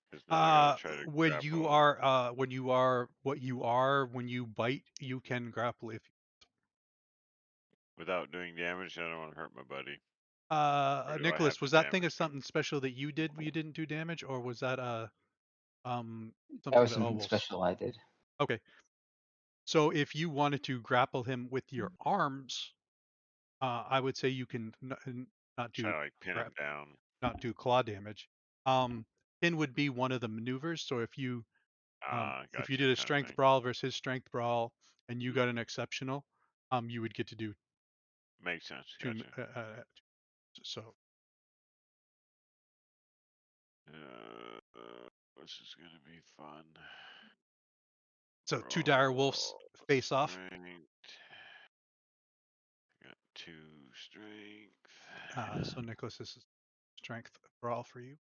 E: Because now I gotta try to
A: When you
E: grapple
A: are when you are what you are when you bite, you can grapple if
E: without doing damage. I don't want to hurt my buddy. Or do I have
A: Nicholas,
E: to
A: was that thing
E: damage
A: of
E: him?
A: something special that you did where you didn't do damage, or was that
G: That
A: something
G: was
A: that
G: something
A: almost
G: special I did.
A: okay? So if you wanted to grapple him with your arms, I would say you can not
E: Try
A: do
E: to like pin him down.
A: not do claw damage. Pin would be one of the maneuvers. So if you
E: Got you,
A: did a
E: kind of
A: strength
E: thing.
A: brawl versus strength brawl, and you got an exceptional, you would get to do
E: Makes sense.
A: two.
E: Gotcha.
A: So
E: This is gonna be fun.
A: so two dire wolves face off.
E: Strength. Got 2 strength.
A: So Nicholas, this is strength brawl for you.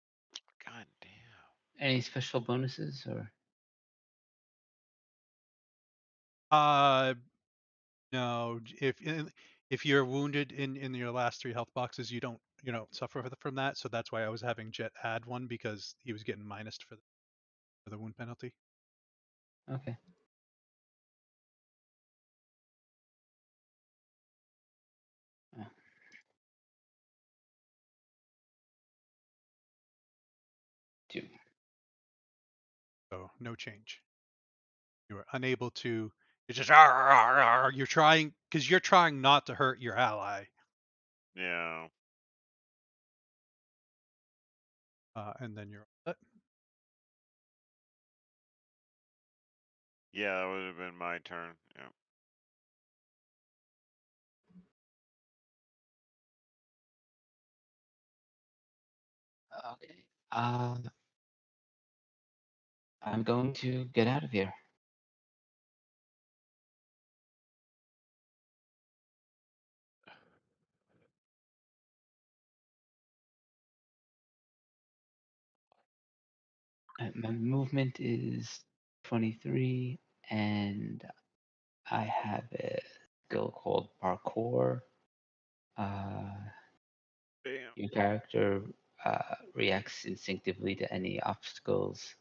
E: God damn.
G: Any special bonuses or?
A: No. If you're wounded in your last 3 health boxes, you don't suffer from that. So that's why I was having Jet add one, because he was getting minused for the wound penalty.
G: Okay. Oh. 2.
A: So no change. You are unable to. You're just you're trying because you're trying not to hurt your ally.
E: Yeah.
A: And then you're
E: Yeah, that would have been my turn. Yeah.
G: Okay. I'm going to get out of here. My movement is 23, and I have a skill called parkour.
E: Damn.
G: Your character reacts instinctively to any obstacles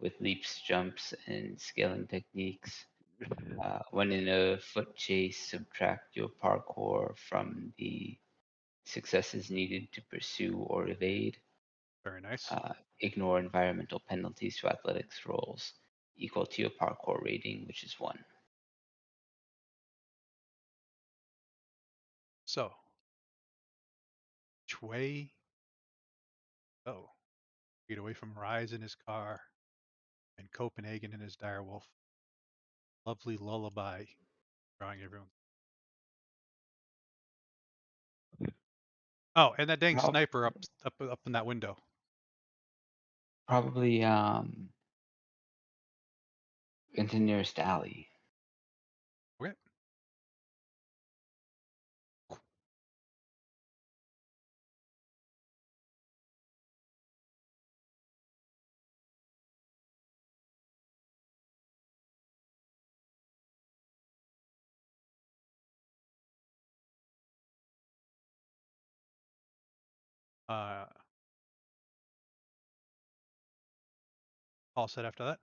G: with leaps, jumps, and scaling techniques. When in a foot chase, subtract your parkour from the successes needed to pursue or evade.
A: Very nice.
G: Ignore environmental penalties to athletics rolls equal to your parkour rating, which is 1.
A: So, which way? Oh, get away from Rise in his car and Copenhagen in his direwolf. Lovely lullaby, drawing everyone. Oh, and that dang
G: Prob-
A: sniper up in that window.
G: Probably into nearest alley.
A: Okay. All set after that.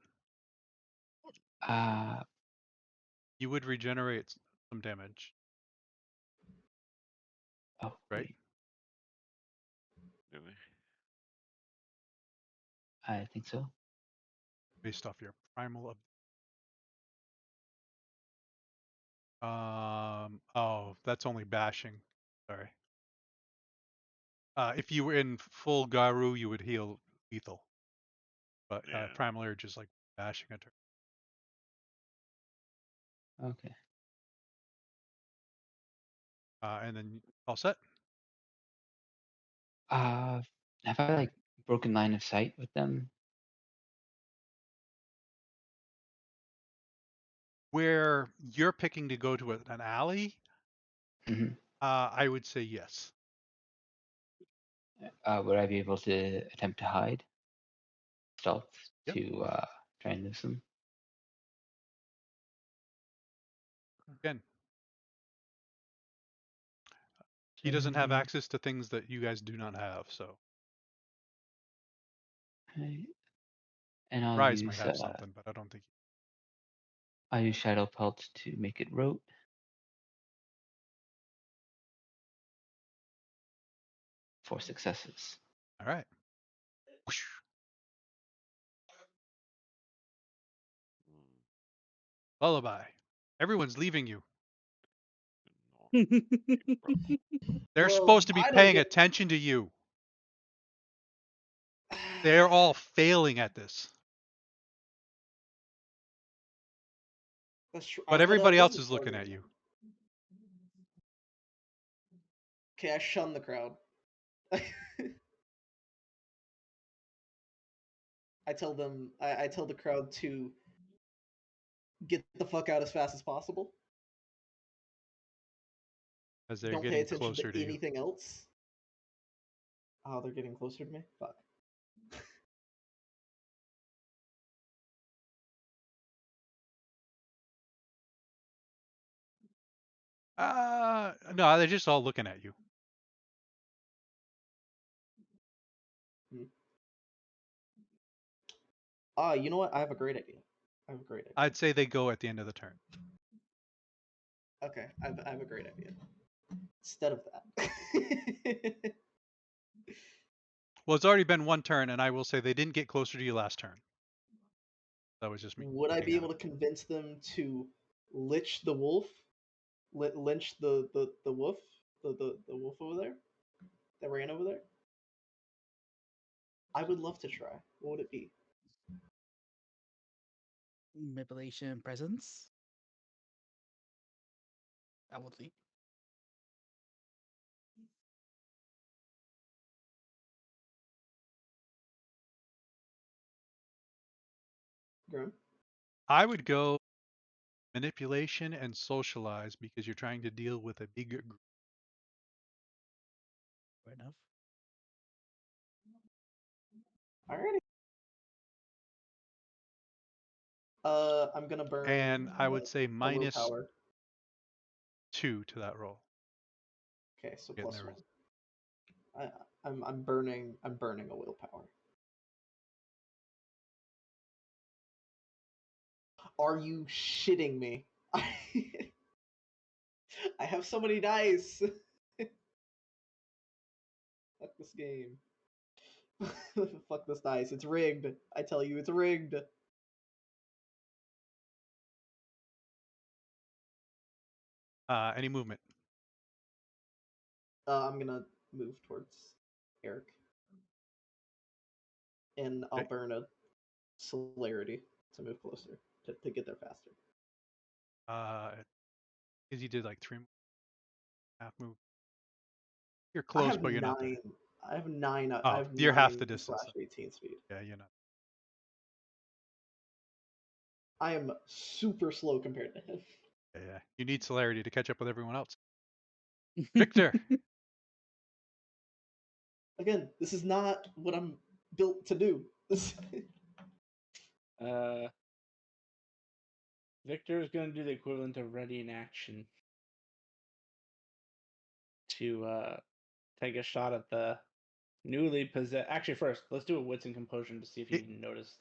G: Uh,
A: You would regenerate some damage,
G: oh,
A: right?
G: wait,
E: Do we?
G: I think so.
A: Based off your primal. Oh, that's only bashing. Sorry. If you were in full Garu, you would heal lethal. But
E: Yeah.
A: primal are just like bashing a turn.
G: Okay.
A: And then all set.
G: Have I like broken line of sight with them?
A: Where you're picking to go to an alley,
G: hmm
A: I would say yes.
G: Would I be able to attempt to hide, stealth,
A: Yep.
G: to try and miss them?
A: Again, he doesn't have
G: Certainly.
A: access to things that you guys do not have, so
G: Right. And I'll
A: Rise might
G: use
A: have something, but I don't think.
G: Shadow Pelt to make it rote. For successes.
A: All right.
E: Mm,
A: Lullaby. Everyone's leaving you.
E: no, bro.
A: They're
D: Well,
A: supposed to be
D: I don't
A: paying
D: get.
A: attention to you. They're all failing at this.
D: That's true.
A: But
D: But
A: everybody else
D: wasn't
A: is looking
D: targeting
A: at you.
D: them. Okay, I shun the crowd. I tell them. I tell the crowd to get the fuck out as fast as possible.
A: As they're
D: Don't pay
A: getting
D: attention
A: closer to
D: to
A: you.
D: anything else. Oh, they're getting closer to me. Fuck.
A: No, they're just all looking at you.
D: You know what? I have a great idea. I have a great idea.
A: I'd say they go at the end of the turn.
D: Okay, I have a great idea. Instead of that.
A: Well, it's already been one turn, and I will say they didn't get closer to you last turn. That was just me
D: Would I
A: looking
D: be
A: at
D: able
A: them.
D: to convince them to lich the wolf? Lynch the wolf? The wolf over there? That ran over there? I would love to try. What would it be?
I: Manipulation presence. I will see.
D: Grim?
A: I would go manipulation and socialize because you're trying to deal with a big group.
I: Fair enough.
D: Alrighty. I'm gonna burn
A: And I would say
D: a willpower.
A: -2 to that roll.
D: Okay, so
A: Getting
D: plus
A: there.
D: one. I'm burning a willpower. Are you shitting me? I have so many dice. Fuck this game. Fuck this dice. It's rigged. I tell you, it's rigged.
A: Any movement?
D: I'm gonna move towards Eric, and I'll
A: Okay.
D: burn a celerity to move closer to get there faster.
A: Because you did like 3.5 move. You're
D: I
A: close,
D: have
A: but you're not there.
D: 9. I have 9. I
A: Oh,
D: have
A: you're half
D: 9
A: the distance.
D: slash 18 speed.
A: Yeah, you're not.
D: I am super slow compared to him.
A: Yeah. You need celerity to catch up with everyone else. Victor.
D: Again, this is not what I'm built to do.
C: Victor is going to do the equivalent of ready in action to take a shot at the newly possessed. Actually, first, let's do a wits and composure to see if you noticed.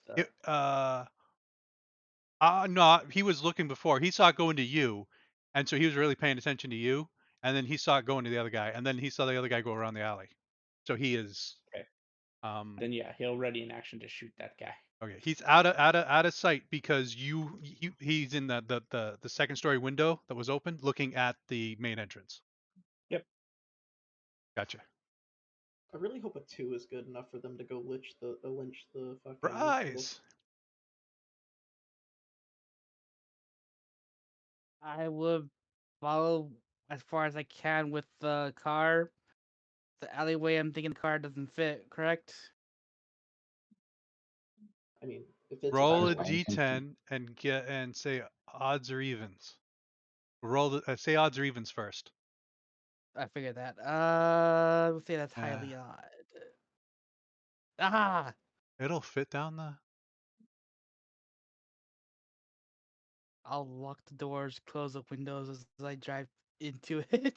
A: No, he was looking before. He saw it going to you, and so he was really paying attention to you. And then he saw it going to the other guy, and then he saw the other guy go around the alley. So he is.
C: Okay.
A: Um.
C: Then yeah, he'll ready in action to shoot that guy.
A: Okay, he's out of sight because he's in the second story window that was open, looking at the main entrance.
C: Yep.
A: Gotcha.
D: I really hope a 2 is good enough for them to go lynch the fucking.
A: Rise.
I: I would follow as far as I can with the car. The alleyway, I'm thinking the car doesn't fit, correct?
D: I mean, if it's
A: Roll
D: a
A: a
D: background.
A: d10 and say odds or evens. Say odds or evens first.
I: I figured that. Let's say that's highly odd.
A: It'll fit down the.
I: I'll lock the doors, close the windows as I drive into it.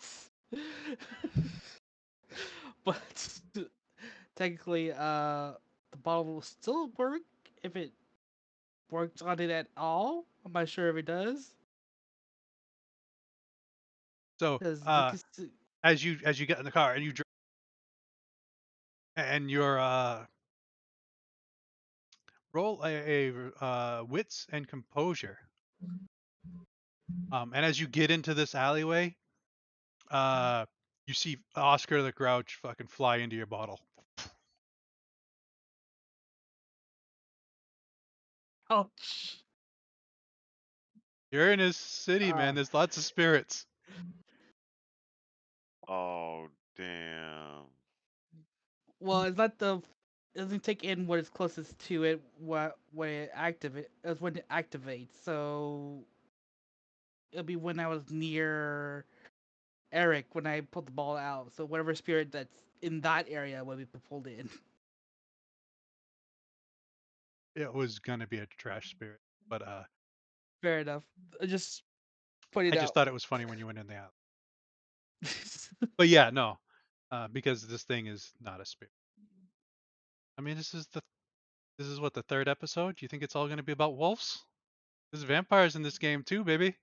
I: But technically, the bottle will still work if it works on it at all. I'm not sure if it does.
A: So as you get in the car and you and you're roll a wits and composure. And as you get into this alleyway, you see Oscar the Grouch fucking fly into your bottle.
I: Ouch.
A: You're in his city, man. There's lots of spirits.
E: Oh damn.
I: Well, it's not the. It doesn't take in what is closest to it when it activate. It's when it activates. So it'll be when I was near Eric when I pulled the ball out. So whatever spirit that's in that area will be pulled in.
A: It was gonna be a trash spirit, but
I: Fair enough. I just pointed
A: I
I: out.
A: just thought it was funny when you went in the alley. But yeah, no, because this thing is not a spirit. I mean, this is what, the third episode. You think it's all gonna be about wolves? There's vampires in this game too, baby.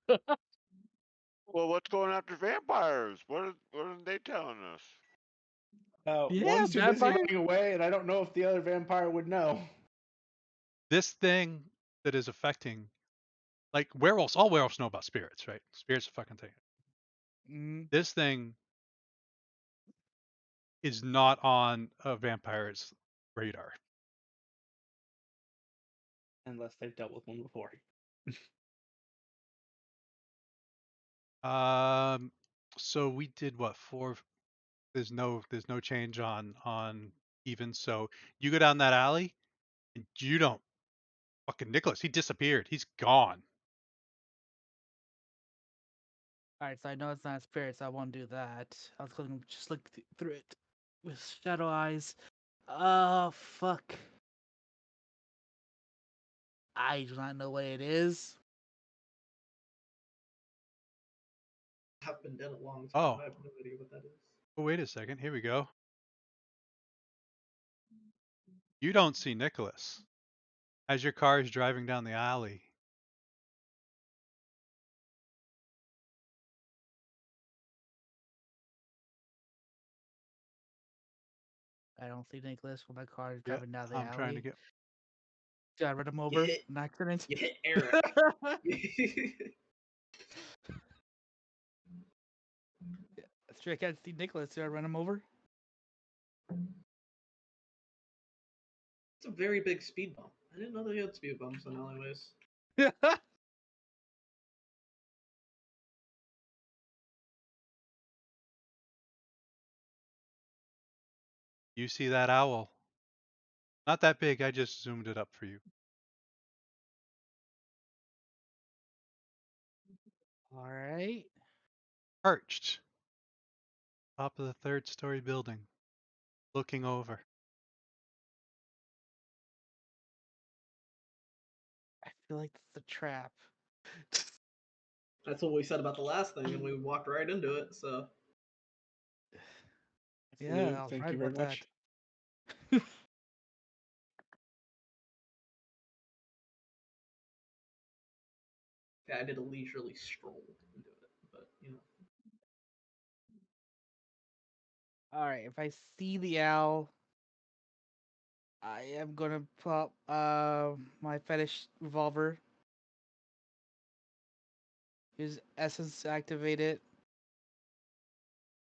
E: Well, what's going after vampires? What are they telling us?
I: Yeah,
C: One's too busy
I: vampire.
C: running away, and I don't know if the other vampire would know.
A: This thing that is affecting, like werewolves, all werewolves know about spirits, right? Spirits are fucking thing.
I: Mm.
A: This thing is not on a vampire's radar.
C: Unless they've dealt with one before.
A: So we did what, 4? There's no change on even. So you go down that alley and you don't fucking Nicholas. He disappeared. He's gone.
I: All right, so I know it's not a spirit, so I won't do that. I was going to just look through it with shadow eyes. Oh fuck! I do not know what it is.
D: I've been dead a long time.
A: Oh.
D: I have no idea what that is.
A: Oh, wait a second. Here we go. You don't see Nicholas as your car is driving down the alley.
I: I don't see Nicholas when my car is
A: Yeah,
I: driving down the
A: I'm trying to
I: alley.
A: get.
I: Did I run him
D: You
I: over?
D: hit,
I: An accident?
D: you hit Eric.
I: That's true. I can't see Nicholas. Did I run him over?
D: It's a very big speed bump. I didn't know they had speed bumps in alleyways.
A: You see that owl? Not that big. I just zoomed it up for you.
I: All right.
A: Perched. Top of the third-story building. Looking over.
I: I feel like that's a trap.
D: That's what we said about the last thing, and we walked right into it. So
I: Yeah, I was
C: Thank
I: right
C: you very
I: about that.
C: much.
D: yeah, I did a leisurely stroll into it, but you know.
I: All right. If I see the owl, I am gonna pop my fetish revolver. Use essence to activate it.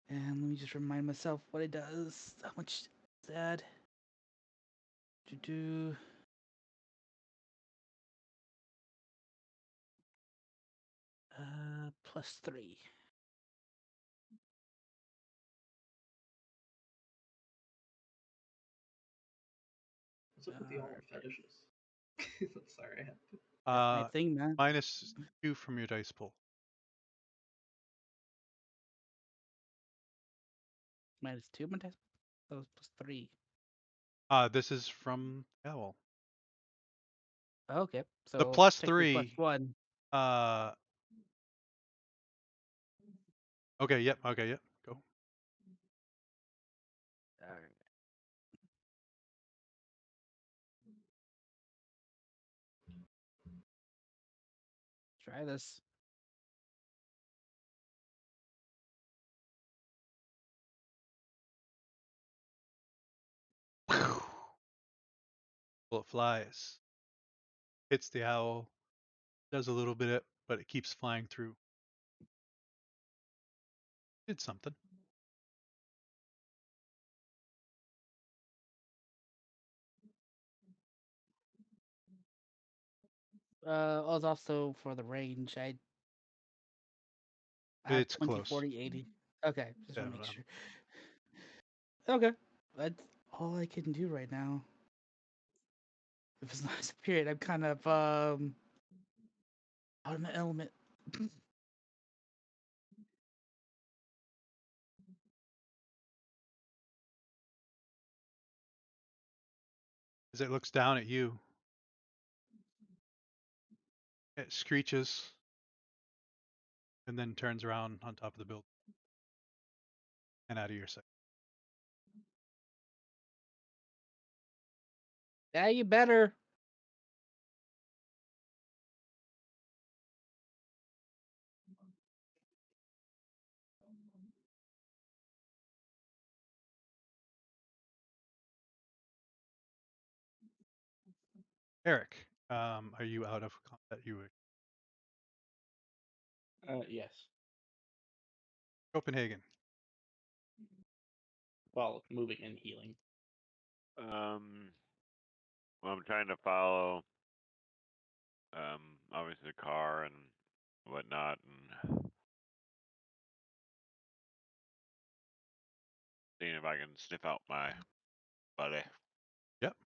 I: And let me just remind myself what it does. How much is that? Do +3.
D: What's up with the all
I: Alright.
D: fetishes? Sorry, I had to.
I: That's my
A: Uh,
I: thing, man.
A: -2 from your dice pool.
I: -2, my dice. That was +3.
A: This is from owl.
I: Okay,
A: The
I: so
A: plus
I: technically
A: 3.
I: +1.
A: Uh. Okay. Yep. Okay. Yep. Go.
I: Alright. Try this.
A: Bullet flies. Hits the owl. Does a little bit, but it keeps flying through. Did something.
I: I was also for the range. I have
A: It's
I: 20,
A: close.
I: 40, 80. Okay, just
A: Yeah,
I: want to make sure. Okay, that's all I can do right now. If it's not a spirit, I'm kind of out of my element.
A: As it looks down at you, it screeches and then turns around on top of the building and out of your sight.
I: Yeah, you better.
A: Eric, are you out of combat? You would.
C: Yes.
A: Copenhagen.
C: Well, moving and healing.
E: Well, I'm trying to follow, obviously the car and whatnot, and seeing if I can sniff out my buddy.
A: Yep.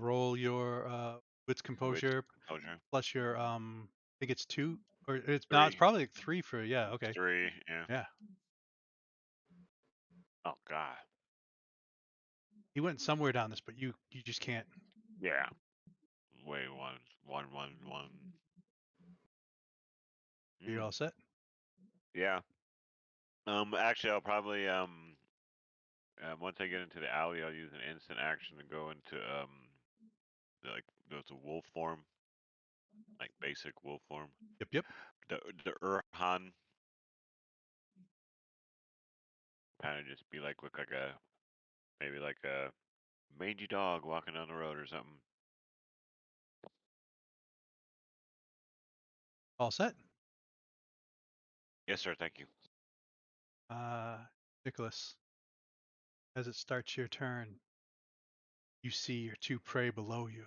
A: Roll your wits
E: Which
A: composure
E: composure?
A: plus your I think it's 2 or it's no, it's
E: 3.
A: probably like 3 for yeah.
E: It's
A: Okay.
E: 3. Yeah.
A: Yeah.
E: Oh God.
A: He went somewhere down this, but you just can't.
E: Yeah. Wait, one.
A: Are you all set?
E: Yeah. Actually, I'll probably once I get into the alley, I'll use an instant action to go into like go to wolf form, like basic wolf form.
A: Yep, yep.
E: The Urhan kind of just be like look like a maybe like a mangy dog walking down the road or something.
A: All set.
E: Yes, sir. Thank you.
A: Nicholas, as it starts your turn, you see your two prey below you.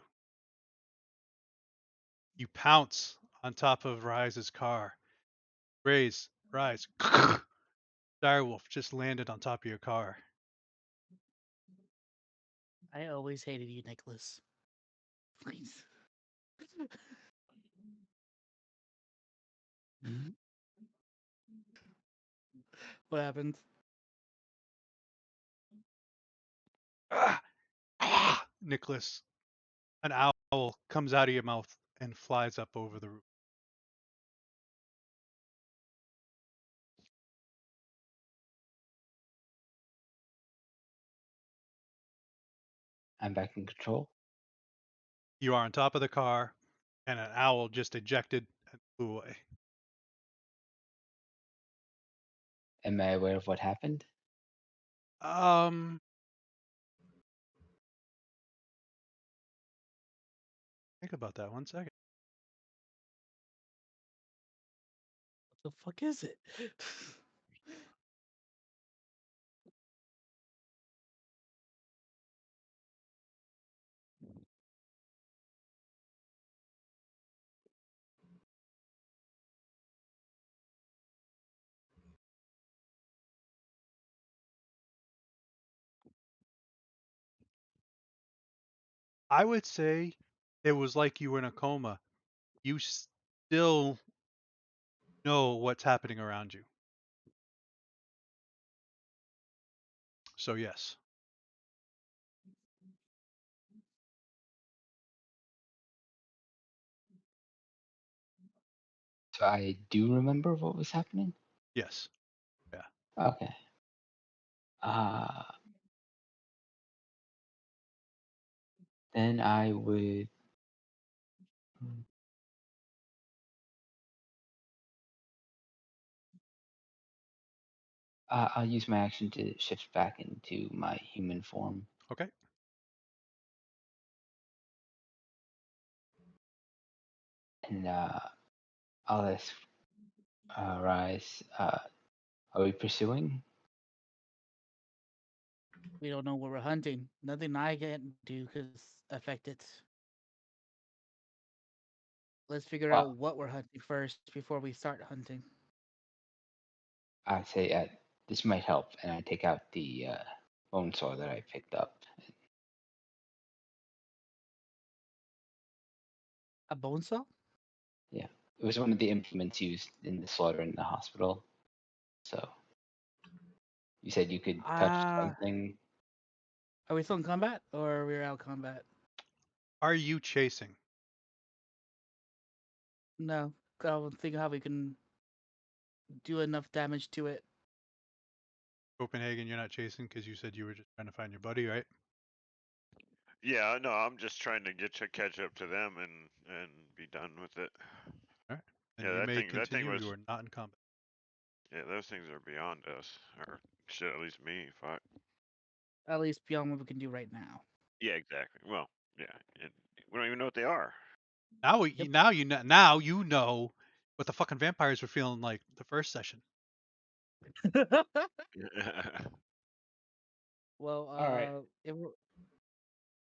A: You pounce on top of Rise's car. Rise. Direwolf just landed on top of your car.
I: I always hated you, Nicholas. Please. What happened?
A: Nicholas, an owl comes out of your mouth and flies up over the roof.
G: I'm back in control.
A: You are on top of the car, and an owl just ejected and flew away.
G: Am I aware of what happened?
A: Um, think about that 1 second.
I: What the fuck is it?
A: I would say it was like you were in a coma. You still know what's happening around you. So yes.
G: So I do remember what was happening?
A: Yes. Yeah.
G: Okay. Uh, then I would. I'll use my action to shift back into my human form.
A: Okay.
G: And I'll ask Rise, are we pursuing?
I: We don't know what we're hunting. Nothing I can do could affect it. Let's figure
G: Well,
I: out what we're hunting first before we start hunting.
G: I say this might help, and I take out the bone saw that I picked up.
I: A bone saw?
G: Yeah, it was one of the implements used in the slaughter in the hospital. So you said you could touch something.
I: Are we still in combat or are we out of combat?
A: Are you chasing?
I: No. I don't think how we can do enough damage to it.
A: Copenhagen, you're not chasing because you said you were just trying to find your buddy, right?
E: Yeah, no, I'm just trying to catch up to them and be done with it.
A: All right. Then
E: Yeah,
A: you may
E: that thing
A: continue.
E: was
A: You are not in combat.
E: yeah, those things are beyond us, or shit, at least me. Fuck.
I: At least beyond what we can do right now.
E: Yeah, exactly. Well, yeah, we don't even know what they are.
A: Now
I: Yep.
A: now you know what the fucking vampires were feeling like the first session.
I: Well,
C: All right.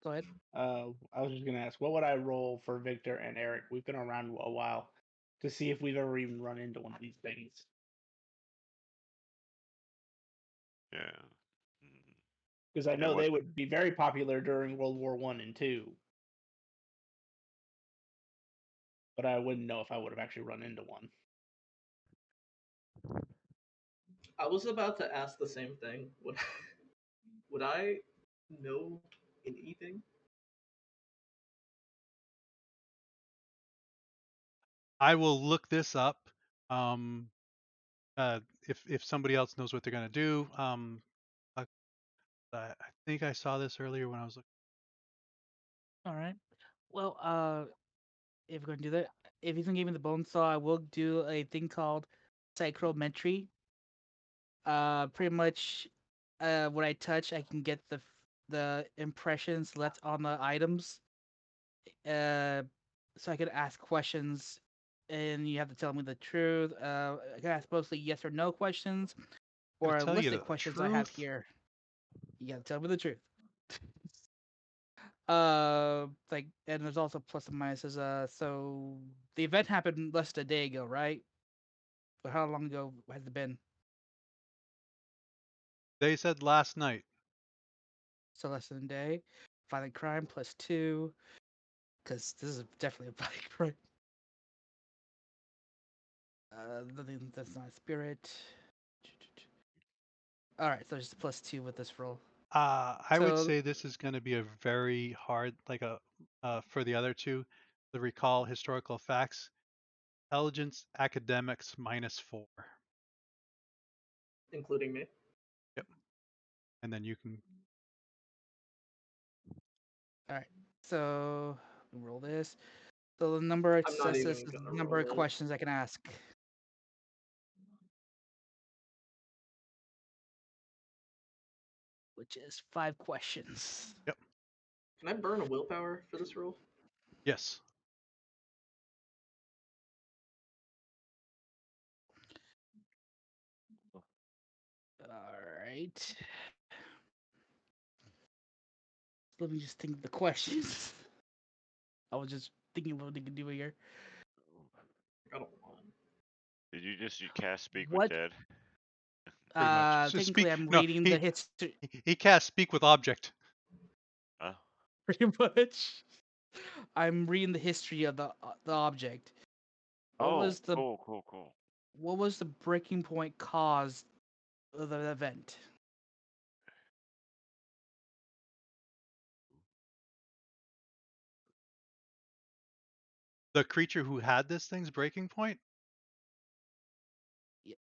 I: Go ahead.
C: I was just gonna ask, what would I roll for Victor and Eric? We've been around a while to see if we've ever even run into one of these things.
E: Yeah. Mm.
C: Because I
E: Yeah.
C: know
E: What?
C: they would be very popular during World War One and Two, but I wouldn't know if I would have actually run into one.
D: I was about to ask the same thing. Would I know anything?
A: I will look this up. Um, if somebody else knows what they're gonna do. I, I think I saw this earlier when I was looking.
I: All right. Well, if we're gonna do that, if he's gonna give me the bone saw, I will do a thing called psychrometry. Pretty much, what I touch, I can get the impressions left on the items. Uh, so I could ask questions, and you have to tell me the truth. I can ask mostly yes or no questions,
A: Gonna
I: or a
A: tell you
I: list of
A: the
I: questions I have
A: truth.
I: here. You gotta tell me the truth. Like, and there's also plus and minuses. So the event happened less than a day ago, right? Or how long ago has it been?
A: They said last night.
I: So less than a day. Violent crime plus 2, because this is definitely a violent crime. Nothing that's not spirit. All right, so just plus 2 with this roll.
A: I would
I: So
A: say this is going to be a very hard, like a for the other two, the recall historical facts, intelligence, academics -4.
D: including me.
A: Yep, and then you can.
I: all right, so roll this. So the number of
D: I'm not
I: successes
D: even
I: is
D: gonna
I: the number of
D: roll it.
I: questions I can ask, which is 5 questions.
A: Yep.
D: Can I burn a willpower for this roll?
A: Yes.
I: All right. Let me just think of the questions. I was just thinking of what they could do here.
D: I don't want.
E: Did you just cast Speak with
I: What?
E: Dead?
A: Pretty much. So
I: Technically,
A: speak.
I: I'm
A: No,
I: reading the history.
A: he cast speak with object.
E: Huh?
I: Pretty much, I'm reading the history of the object. What
E: Oh,
I: was the
E: cool.
I: what was the breaking point caused of the event?
A: The creature who had this thing's breaking point.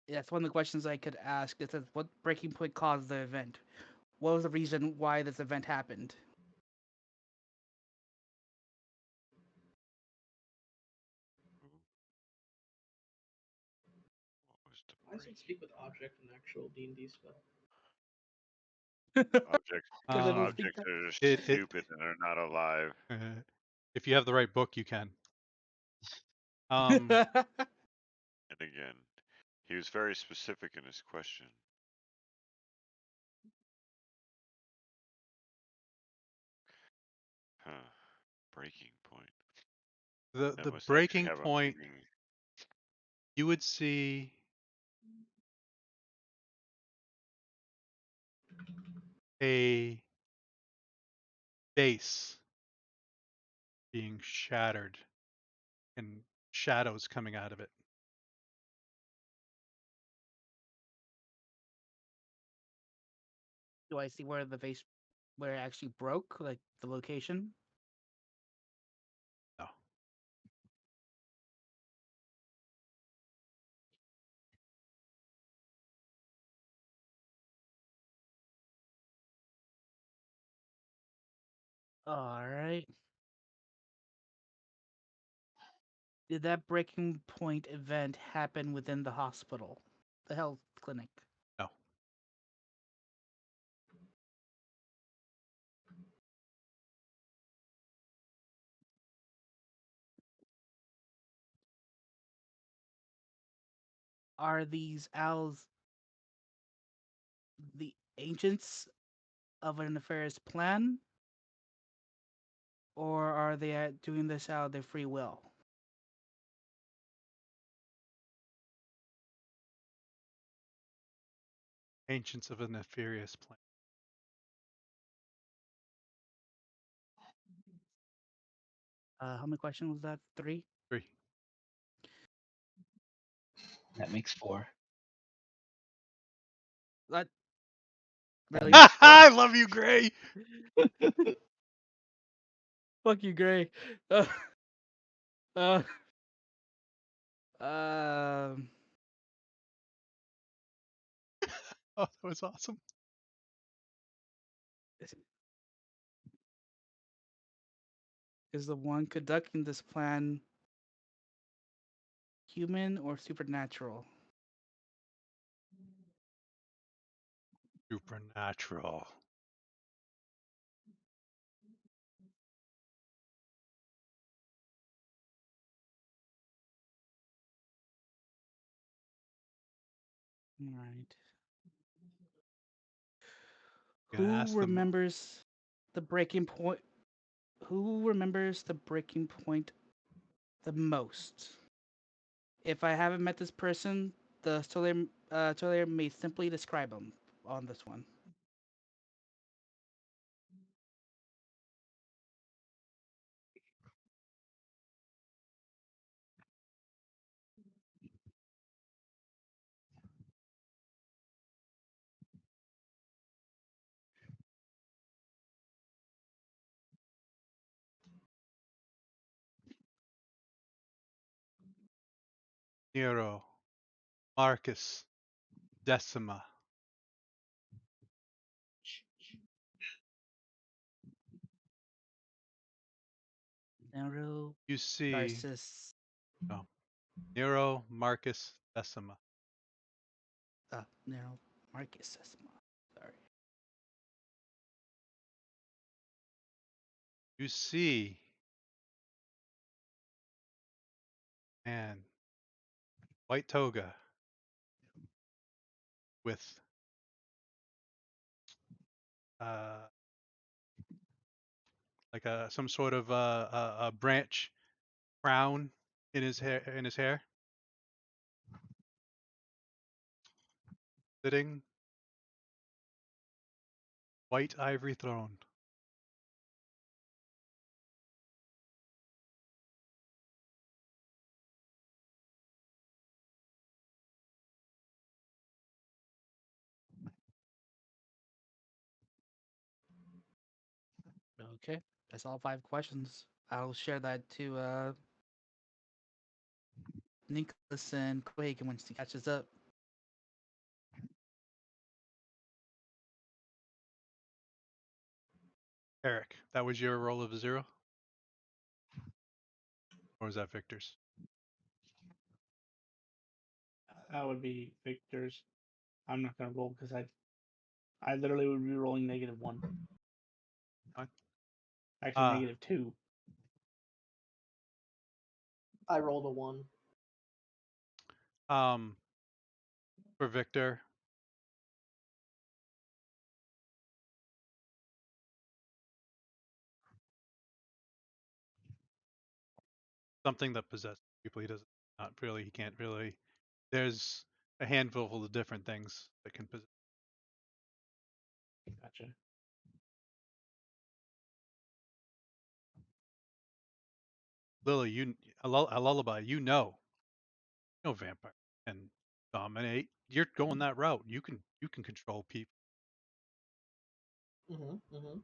I: That's one of the questions I could ask. It says, "What breaking point caused the event? What was the reason why this event happened?"
E: What was the
D: Why does it speak with object an actual D&D spell?
E: objects?
I: Because I
E: Because
A: Um,
I: don't speak
E: objects are
A: it
E: stupid and are not alive.
A: if you have the right book, you can. Um,
I: that.
E: And again, he was very specific in his question. Huh. Breaking point. That
A: the
E: must actually
A: breaking
E: have a
A: point
E: meaning.
A: you would see a base being shattered and shadows coming out of it.
I: Do I see where the vase, where it actually broke, like the location?
A: No.
I: All right. Did that breaking point event happen within the hospital, the health clinic?
A: No.
I: Are these owls the agents of a nefarious plan, or are they doing this out of their free will?
A: Ancients of a nefarious plan.
I: How many questions was that? 3?
A: 3.
G: That makes 4.
I: That
G: That
I: really?
G: makes 4.
A: I love you, Gray.
I: Fuck you, Gray. Uh, um.
A: Oh, that was awesome.
I: Is the one conducting this plan human or supernatural?
A: Supernatural.
I: All right.
A: Gonna
I: Who
A: ask them.
I: remembers the breaking point? Who remembers the breaking point the most? If I haven't met this person, the storyteller may simply describe them on this one.
A: Nero, Marcus, Decima.
I: Nero,
A: You see,
I: Narcissus,
A: no, Nero, Marcus, Decima.
I: Nero, Marcus. Sorry.
A: You see, man, white toga with uh, like some sort of a branch crown in his hair. Sitting, white ivory throne.
I: Okay, that's all 5 questions. I'll share that to Nicholas and Quake once he catches up.
A: Eric, that was your roll of 0, or was that Victor's?
C: That would be Victor's. I'm not gonna roll because I literally would be rolling -1.
A: Fine.
C: Actually, -2.
D: I rolled a 1.
A: For Victor, something that possesses people he can't really. There's a handful of different things that can possess.
C: Gotcha.
A: Lily, a lullaby, no vampire can dominate. You're going that route. You can control people.
D: Mm-hmm.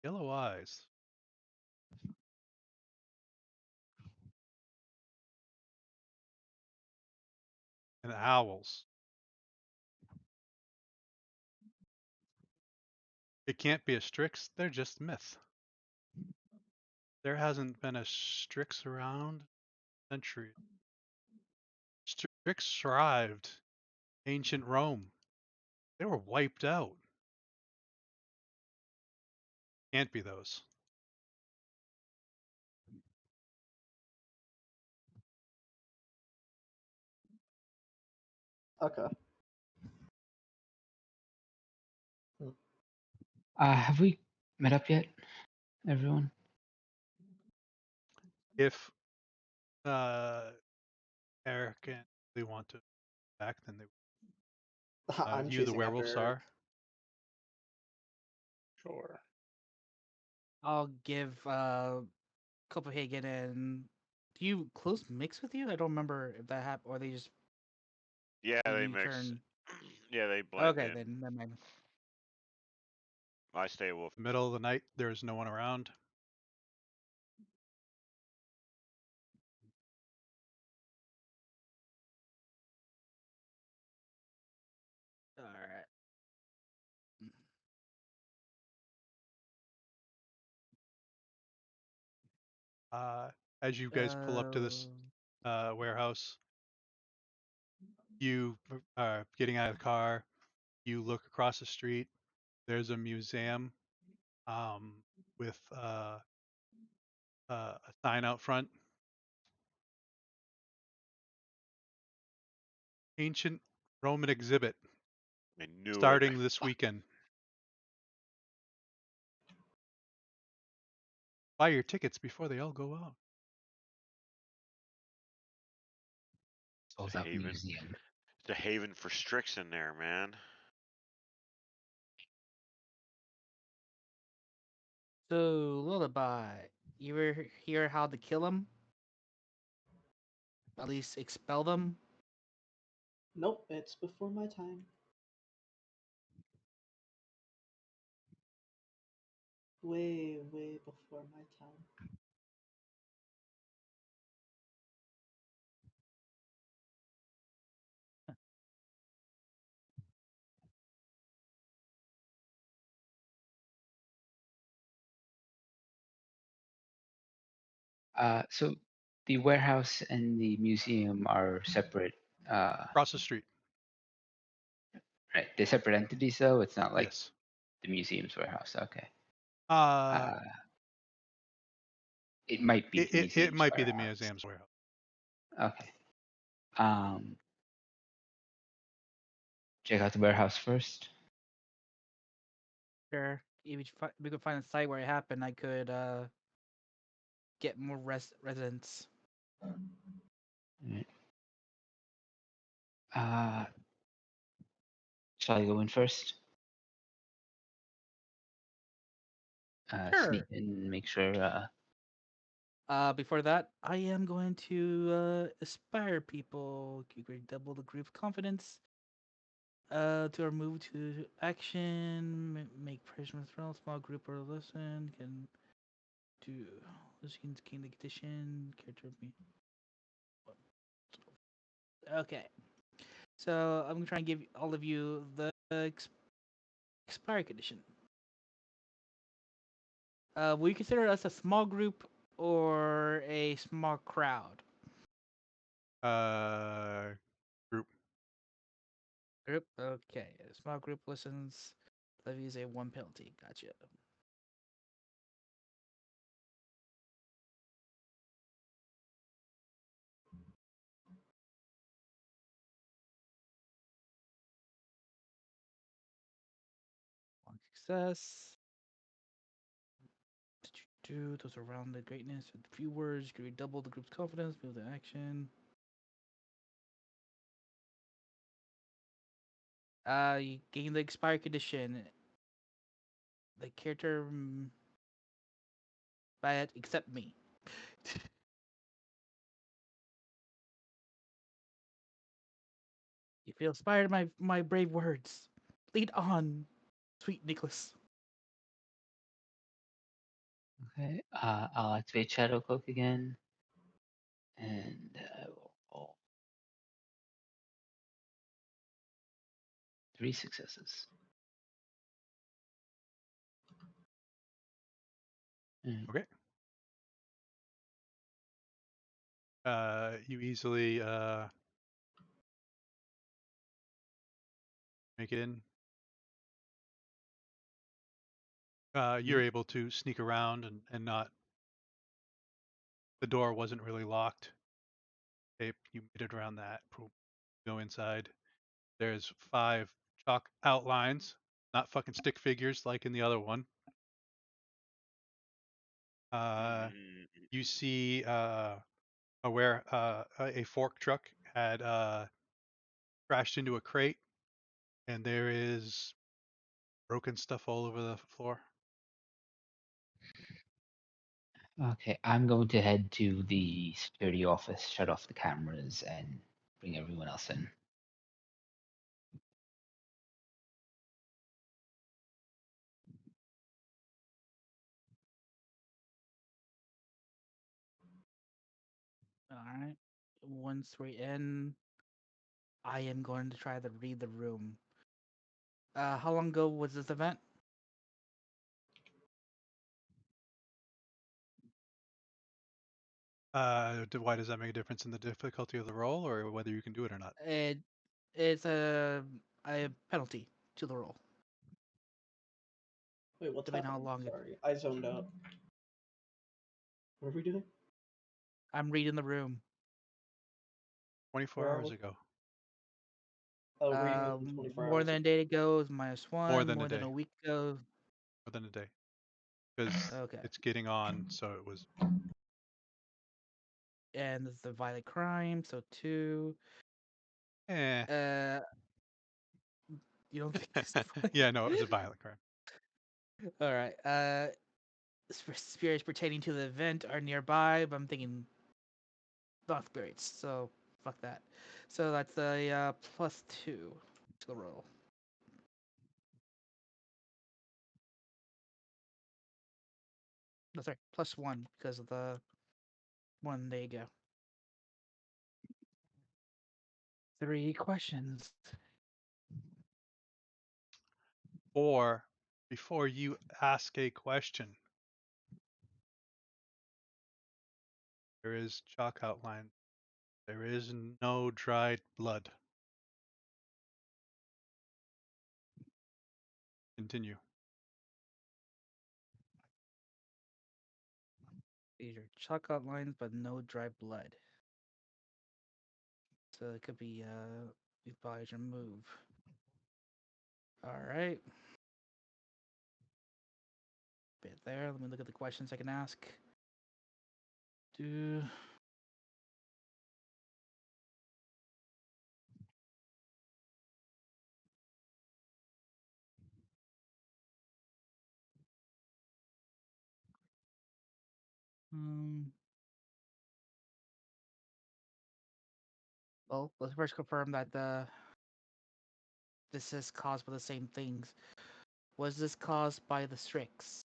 A: Yellow eyes. And owls. It can't be a Strix, they're just myth. There hasn't been a Strix around centuries. Strix thrived ancient Rome. They were wiped out. Can't be those.
D: Okay.
G: Have we met up yet, everyone?
A: If Eric and they want to back, then they
D: I'm
A: you the
D: chasing after
A: werewolves
D: Eric.
A: are.
C: Sure.
I: I'll give Copenhagen and do you close mix with you? I don't remember if that happened or they just
E: Yeah, they
I: maybe
E: mix.
I: turn.
E: Yeah, they blend
I: Okay,
E: in.
I: then never mind.
E: I stay wolf.
A: Middle of the night, there is no one around. As you guys pull up to this warehouse, you are getting out of the car. You look across the street. There's a museum with a sign out front. Ancient Roman exhibit
E: I knew it.
A: starting this weekend. Buy your tickets before they all go out.
G: Sold
E: It's a
G: out
E: haven.
G: museum.
E: It's a haven for Strix in there, man.
I: So, Lullaby, you ever hear how to kill them? At least expel them?
D: Nope, it's before my time. Way, way before my time.
G: So the warehouse and the museum are separate.
A: Across the street.
G: Right, they're separate entities, though. It's not like
A: Yes.
G: the museum's warehouse. Okay.
A: Uh,
G: It might be the
A: it
G: museum's
A: might be the
G: warehouse.
A: museum's warehouse.
G: Okay. Check out the warehouse first.
I: Sure. If we could find a site where it happened, I could get more residents.
G: Right. Shall I go in first? Sneak
I: Sure.
G: in, make sure.
I: Before that, I am going to aspire people. You can double the group confidence. To our move to action, make prisoners throw small group or listen can do. This can gain the condition character me. Okay, so I'm gonna try and give all of you the expiry condition. Will you consider us a small group or a small crowd?
A: Group.
I: Group. Okay, a small group listens. Levies a 1 penalty. Gotcha. One success. Those around the greatness with few words. Can we double the group's confidence? Move the action. You gain the expired condition. The character, but except me. You feel inspired by my brave words. Lead on, sweet Nicholas.
G: Okay. I'll activate Shadow Cloak again, and I will roll 3 successes. Mm.
A: Okay. You easily make it in. You're able to sneak around and not. The door wasn't really locked. You made it around that. Go inside. There's 5 chalk outlines, not fucking stick figures like in the other one. You see a fork truck had crashed into a crate, and there is broken stuff all over the floor.
G: Okay, I'm going to head to the security office, shut off the cameras, and bring everyone else in.
I: Alright. Once we're in, I am going to try to read the room. How long ago was this event?
A: Why does that make a difference in the difficulty of the roll, or whether you can do it or not?
I: It's a penalty to the roll,
D: Wait, what's
I: depending on how
D: happening?
I: long it.
D: Sorry, I zoned out. What are we doing?
I: I'm reading the room.
A: 24
D: Where are
A: hours
D: we?
A: ago.
D: Oh, reading the room 24
I: More
D: hours
I: than a
D: ago.
I: day ago is -1.
A: More than a
I: More than
A: day.
I: a week ago.
A: More than a day. Because
I: Okay.
A: it's getting on, so it was.
I: And it's a violent crime, so 2.
A: Eh.
I: You don't think it's funny?
A: Yeah, no, it was a violent crime.
I: All right. Spirits pertaining to the event are nearby, but I'm thinking not spirits, so fuck that. So that's a +2 to the roll. No, sorry, +1 because of the one day ago. 3 questions.
A: Or before you ask a question, there is chalk outline. There is no dried blood. Continue.
I: These are chalk outlines, but no dry blood. So it could be these bodies remove. All right. Bit there. Let me look at the questions I can ask. Do well, let's first confirm that this is caused by the same things. Was this caused by the Strix?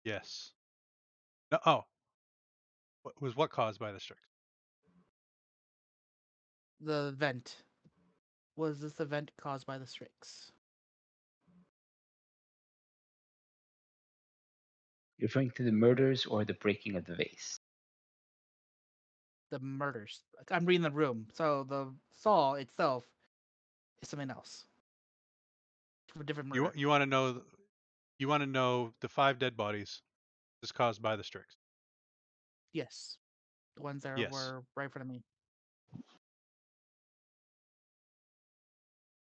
A: Yes. No. Oh. Was what caused by the Strix?
I: The event. Was this event caused by the Strix?
G: You're referring to the murders or the breaking of the vase?
I: The murders. I'm reading the room, so the saw itself is something else. A different murder.
A: You want to know? You want to know the 5 dead bodies is caused by the Strix?
I: Yes. The ones that
A: Yes.
I: were right in front of me.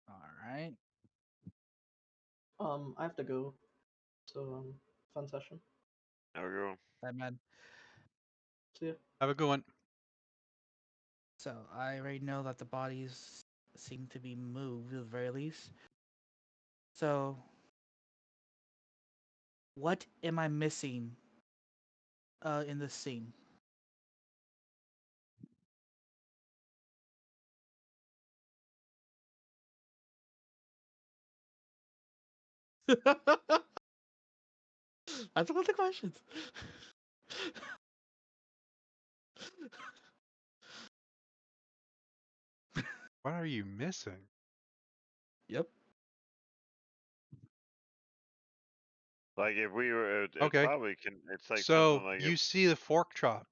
I: All right.
D: I have to go. So fun session.
E: There we go.
I: That man.
D: See ya.
A: Have a good one.
I: So I already know that the bodies seem to be moved at the very least. So what am I missing in this scene? That's one of the questions.
A: What are you missing?
I: Yep.
E: Like if we were, it
A: Okay.
E: probably can. It's like
A: So
E: something like if
A: you see the fork truck.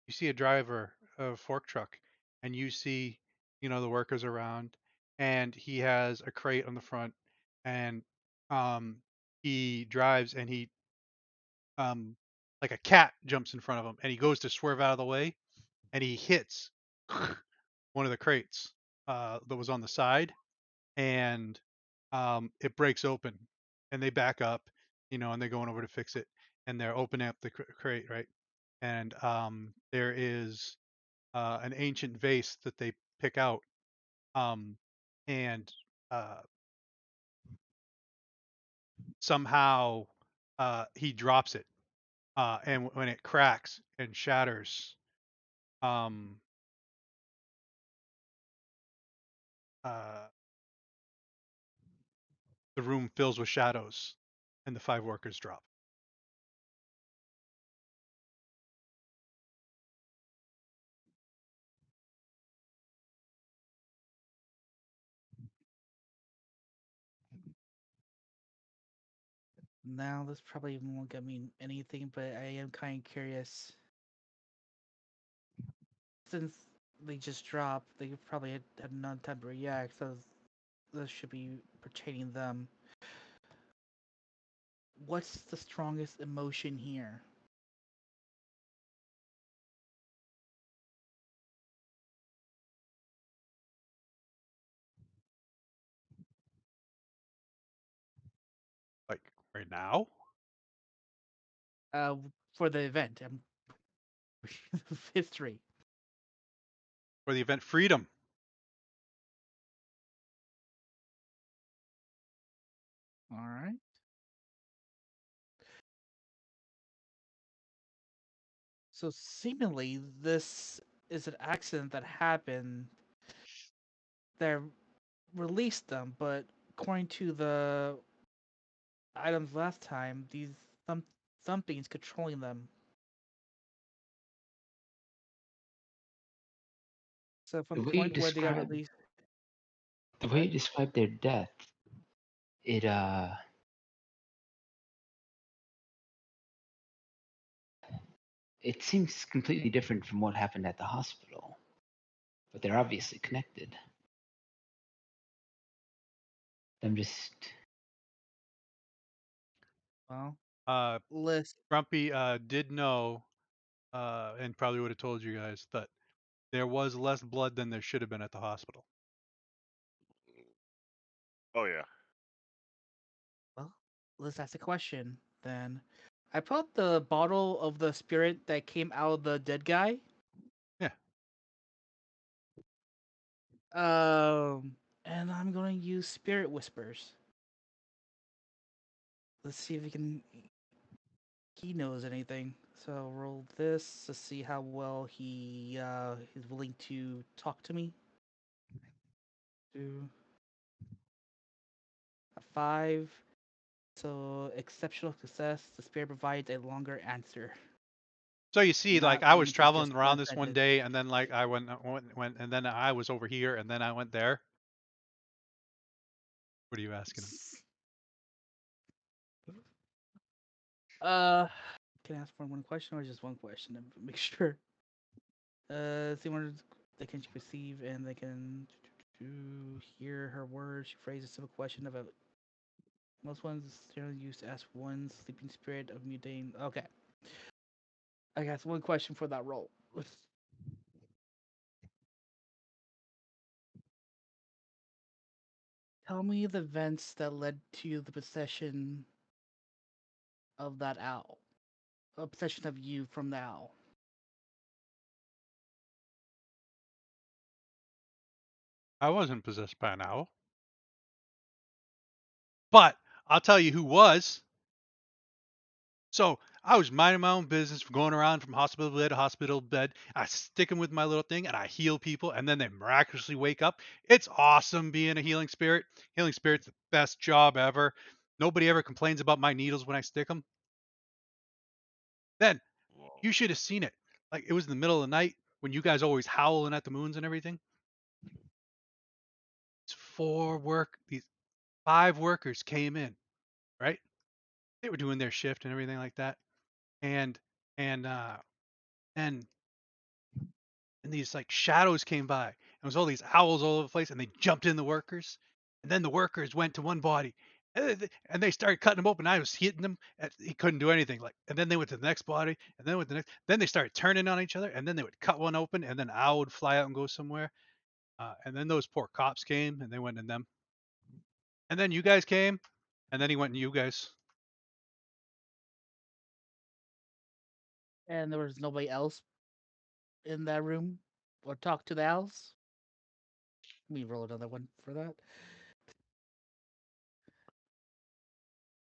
A: You see a driver of a fork truck, and you see, the workers around, and he has a crate on the front, and he drives, and he like a cat jumps in front of him, and he goes to swerve out of the way, and he hits one of the crates that was on the side, and it breaks open, and they back up, and they're going over to fix it, and they're opening up the crate, right? And there is an ancient vase that they pick out, um, and somehow he drops it, and when it cracks and shatters, um, uh, the room fills with shadows, and the 5 workers drop.
I: Now this probably won't get me anything, but I am kind of curious. Since they just dropped, they probably had none time to react, so this should be pertaining them. What's the strongest emotion here?
A: Like right now?
I: Uh, for the event, history.
A: For the event freedom.
I: All right. So seemingly, this is an accident that happened that released them, but according to the items last time, these something's controlling them. So from
G: The
I: the
G: way you
I: point where they got
G: describe
I: released,
G: the
I: go
G: way you
I: ahead.
G: describe their death, it it seems completely different from what happened at the hospital, but they're obviously connected. I'm just
I: Well,
A: Uh,
I: list.
A: Grumpy did know, and probably would have told you guys that there was less blood than there should have been at the hospital.
E: Oh yeah.
I: Well, let's ask a question then. I put out the bottle of the spirit that came out of the dead guy.
A: Yeah.
I: And I'm going to use spirit whispers. Let's see if he knows anything. So roll this to see how well he is willing to talk to me. 2, a 5. So exceptional success. The spirit provides a longer answer.
A: So you see, like
I: Not
A: I was
I: limited to
A: traveling
I: just
A: around
I: one
A: this one
I: sentence.
A: day, and then like I went, and then I was over here, and then I went there. What are you asking him?
I: Can I ask more than one question or just one question to make sure? See what they can perceive and they can hear her words. She phrases a simple question about most ones generally used to ask one sleeping spirit of mundane. Okay, I got one question for that role. Tell me the events that led to the possession of that owl. A possession of you from the owl.
A: I wasn't possessed by an owl, but I'll tell you who was. So I was minding my own business, going around from hospital bed to hospital bed. I stick them with my little thing, and I heal people, and then they miraculously wake up. It's awesome being a healing spirit. Healing spirit's the best job ever. Nobody ever complains about my needles when I stick them. Then
E: Whoa.
A: you should have seen it. Like it was in the middle of the night when you guys always howling at the moons and everything. These 5 workers came in, right? They were doing their shift and everything like that, and and uh, and and these like shadows came by. And there was all these owls all over the place, and they jumped in the workers, and then the workers went to one body, and they started cutting them open. I was hitting them, and he couldn't do anything. Like, and then they went to the next body, and then went to the next. Then they started turning on each other, and then they would cut one open, and then an owl would fly out and go somewhere. And then those poor cops came, and they went in them. And then you guys came, and then he went in you guys.
I: And there was nobody else in that room or talk to the owls. Let me roll another one for that.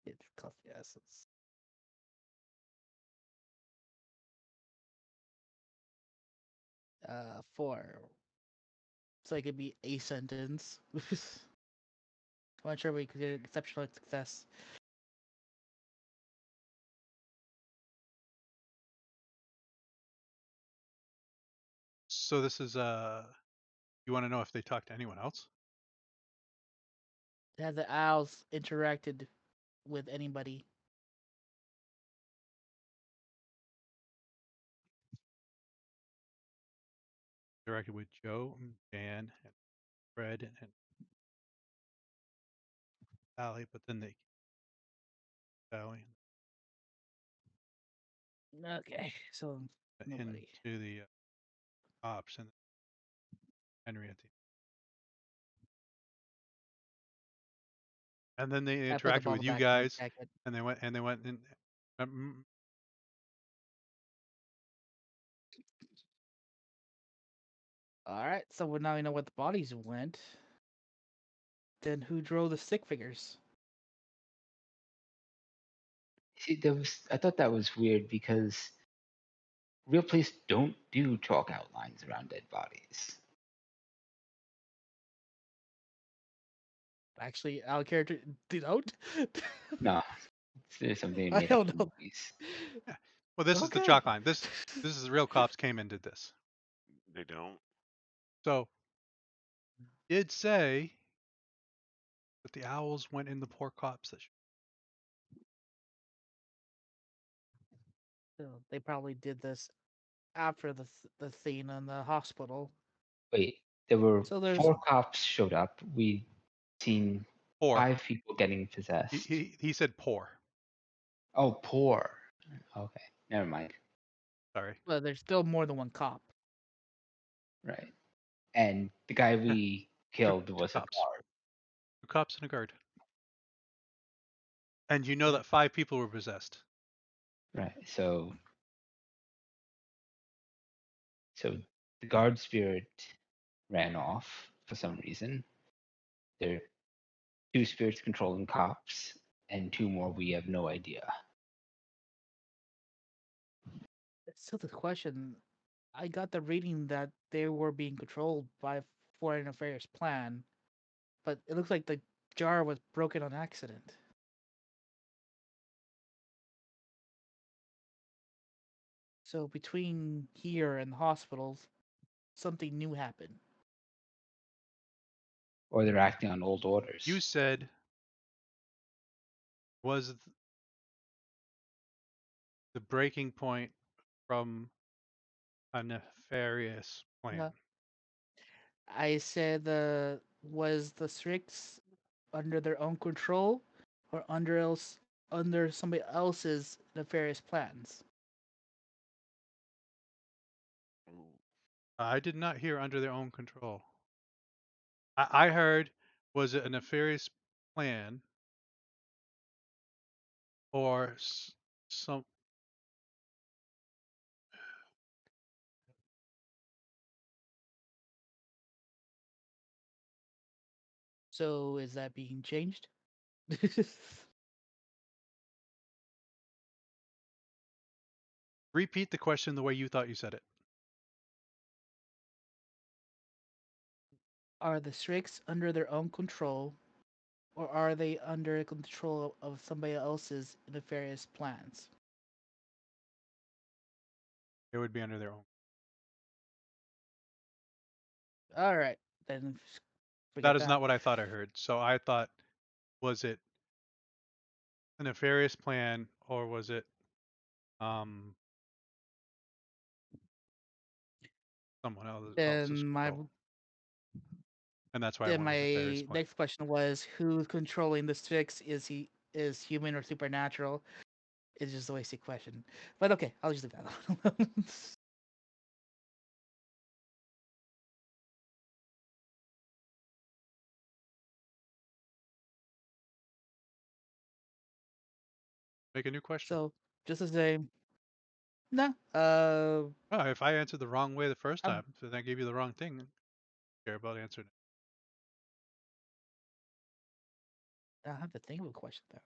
I: It's cost the essence. 4. So it could be a sentence. I'm not sure we could get exceptional success.
A: So this is you want to know if they talked to anyone else?
I: Have the owls interacted with anybody?
A: interacted with Joe, and Dan, and Fred, and Allie, but then they Allie
I: Okay, so nobody.
A: into the ops and Henry at the and then they
I: I put the
A: interacted with
I: bottle
A: you
I: back in my
A: guys,
I: jacket.
A: and they went and um,
I: All right, so now we know where the bodies went. Then who drove the stick figures?
G: See, I thought that was weird because real police don't do chalk outlines around dead bodies.
I: Actually, our character don't.
G: No, there's something
I: I
G: made up
I: don't
G: in
I: know.
G: movies.
A: yeah. Well, this is the
I: Okay.
A: chalk line. This is real cops came and did this.
E: They don't.
A: So did say that the owls went in the poor cops that
I: So they probably did this after the scene in the hospital.
G: Wait, there were
I: So there's
G: 4 cops showed up. We seen
A: poor.
G: 5 people getting
A: He,
G: possessed.
A: he he said poor.
G: Oh, poor. Okay, never mind.
A: Sorry.
I: well, there's still more than one cop.
G: Right. And the guy
A: Yeah,
G: we
A: two
G: killed
A: two
G: was a
A: cops.
G: guard.
A: 2 cops and a guard. And you know
I: Right.
A: that 5 people were possessed.
G: Right. So the guard spirit ran off for some reason. There are 2 spirits controlling cops, and 2 more we have no idea.
I: So the question, I got the reading that they were being controlled by Foreign Affairs plan, but it looks like the jar was broken on accident. So between here and the hospitals, something new happened.
G: Or they're acting on old orders.
A: You said was the breaking point from a nefarious plan.
I: Yeah. I said was the Strix under their own control or under somebody else's nefarious plans.
E: Ooh.
A: I did not hear under their own control. I heard was it a nefarious plan or some
I: So is that being changed?
A: repeat the question the way you thought you said it.
I: Are the Strix under their own control or are they under control of somebody else's nefarious plans?
A: It would be under their own.
I: All right, then
A: That
I: forget
A: is
I: that.
A: not what I thought I heard. So I thought was it a nefarious plan or was it um someone else's
I: Then my
A: control? And that's why I
I: then
A: went with nefarious
I: my
A: plan.
I: next question was who's controlling the Strix? Is human or supernatural? It's just a wasted question. But okay, I'll just leave that alone.
A: Make a new question.
I: So just to say, no,
A: Oh, if I answered the wrong way the first
I: I'm,
A: time, then I gave you the wrong thing. Care about answering it.
I: I have to think of a question though.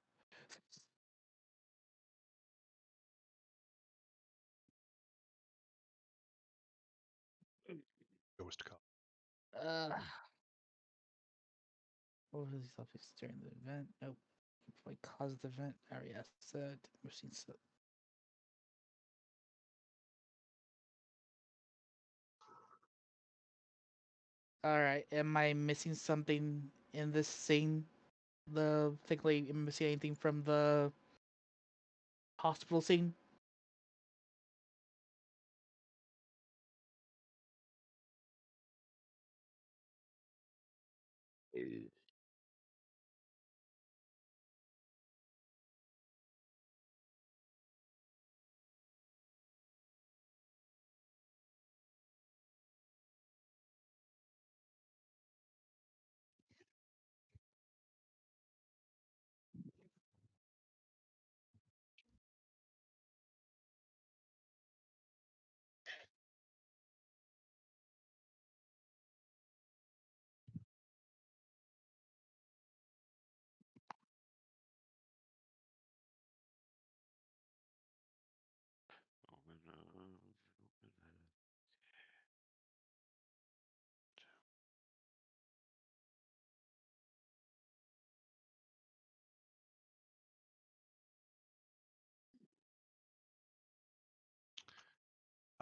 A: Ghost cop.
I: Uh, what was the topics during the event? Nope. What caused the event? I already asked that. We've seen so. All right. Am I missing something in this scene? Particularly, am I missing anything from the hospital scene?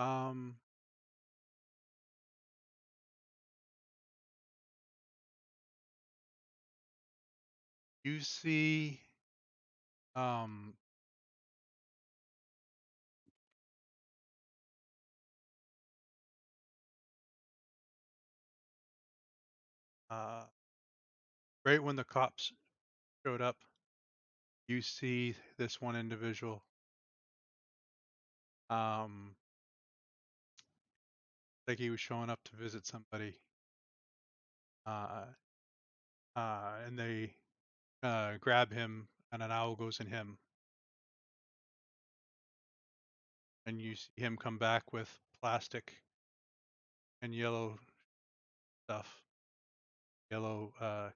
A: Um, you see, um, uh, right when the cops showed up, you see this one individual. Like he was showing up to visit somebody. And they grab him, and an owl goes in him, and you see him come back with plastic and yellow stuff, yellow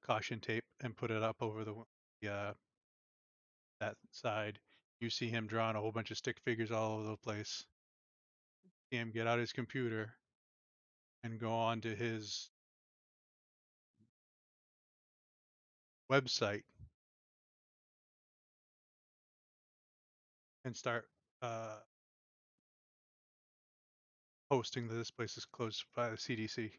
A: caution tape, and put it up over the that side. You see him drawing a whole bunch of stick figures all over the place. See him get out his computer and go on to his website and start posting that this place is closed by the CDC.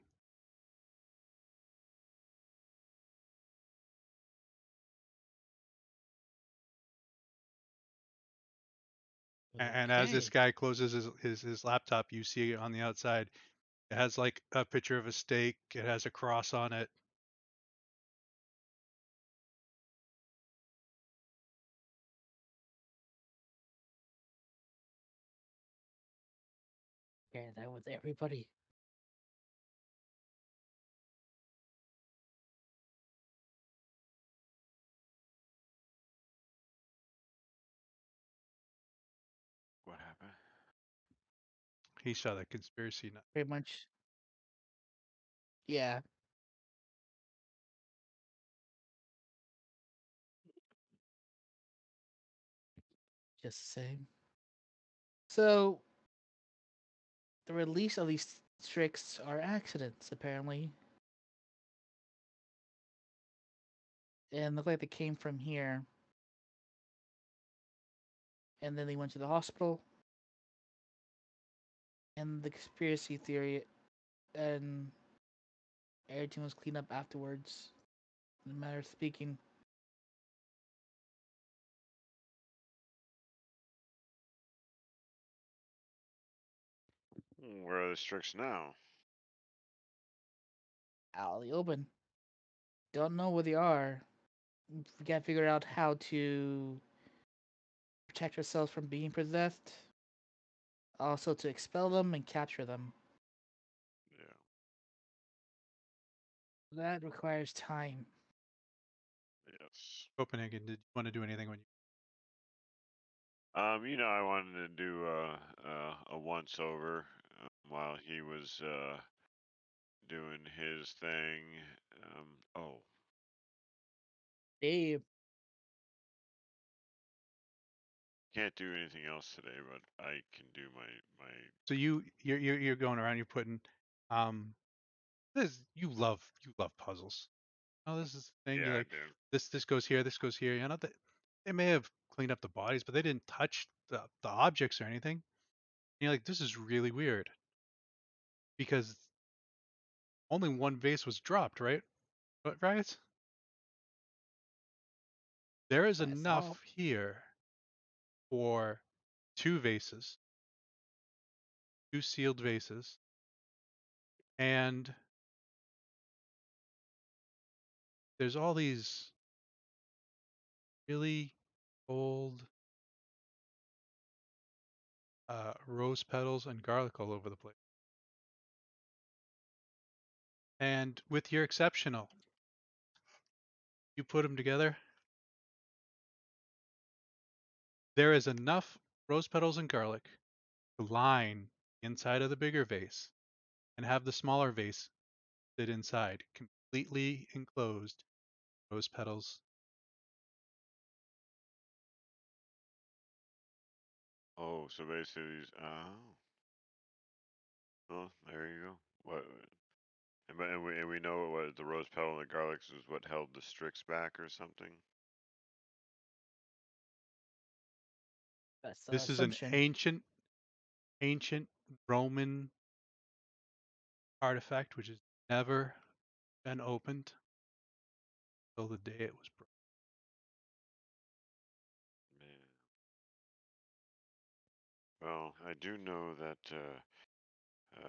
A: And as this
I: Okay.
A: guy closes his laptop, you see on the outside, it has like a picture of a steak. It has a cross on it.
I: Yeah, that was everybody.
E: What happened?
A: He saw that conspiracy nut.
I: Pretty much. Yeah. Just the same. So the release of these tricks are accidents, apparently. And look like they came from here. And then they went to the hospital. And the conspiracy theory and everything was cleaned up afterwards. In a matter of speaking.
E: Where are the Strix now?
I: Out in the open. Don't know where they are. We gotta figure out how to protect ourselves from being possessed. Also to expel them and capture them.
E: Yeah.
I: That requires time.
E: Yes.
A: Copenhagen, did you want to do anything when you?
E: I wanted to do a once over while he was doing his thing. Oh,
I: Dave,
E: can't do anything else today, but I can do my.
A: So you're going around. You're putting, this you love puzzles. Oh, this is the thing.
E: Yeah,
A: You
E: I
A: like
E: do.
A: this goes here. This goes here. You know that they may have cleaned up the bodies, but they didn't touch the objects or anything. And you're like, this is really weird because only one vase was dropped, right? But right, there is
I: I saw.
A: enough here for two vases, two sealed vases, and there's all these really old rose petals and garlic all over the place. And with your exceptional, you put them together, there is enough rose petals and garlic to line the inside of the bigger vase and have the smaller vase sit inside, completely enclosed rose petals.
E: Oh, so basically, oh, well, there you go. What? And we know what the rose petal and the garlics is what held the Strix back or something.
I: That's the
A: This is an
I: assumption.
A: ancient Roman artifact, which has never been opened till the day it was broken.
E: Man. Well, I do know that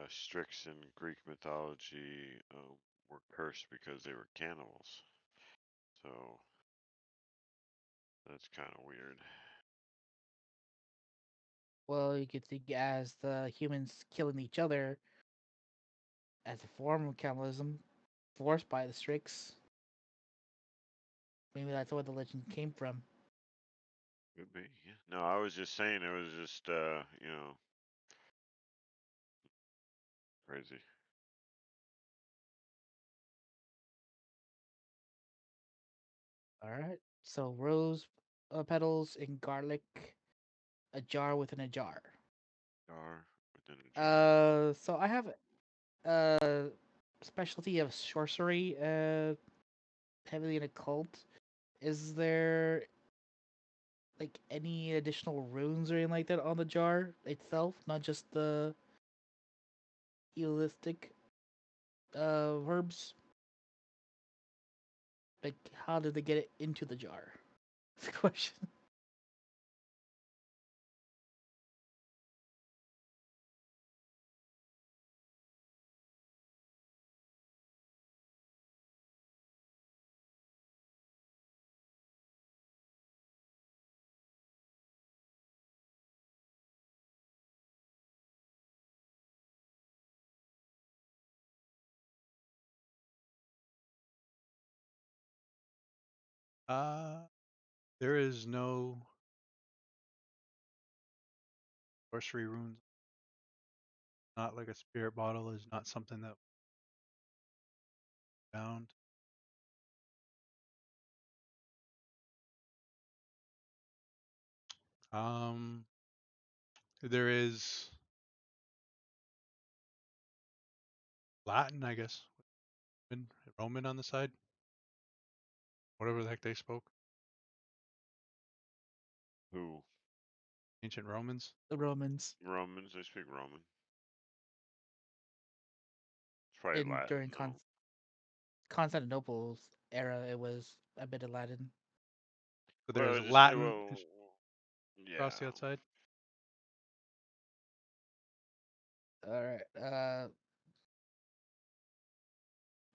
E: Strix in Greek mythology were cursed because they were cannibals. So that's kind of weird.
I: Well, you could think as the humans killing each other as a form of cannibalism, forced by the Strix. Maybe that's where the legend came from.
E: Could be. Yeah. No, I was just saying it was just crazy.
I: All right. So rose petals and garlic, a jar within a jar.
E: Jar within a jar.
I: So I have a specialty of sorcery, heavily in occult. Is there like any additional runes or anything like that on the jar itself, not just the elistic verbs? Like, how did they get it into the jar? That's the question.
A: Uh, there is no sorcery runes. Not like a spirit bottle is not something that we found. Um, there is Latin, I guess, and Roman on the side, whatever the heck they spoke.
E: Who?
A: Ancient Romans.
I: The Romans
E: Romans. They speak Roman. It's probably
I: in
E: Latin
I: during
E: though.
I: Constantinople's era, it was a bit of Latin.
A: So there's
E: Well, just
A: Latin
E: well,
A: across
E: yeah.
A: the outside.
I: All right.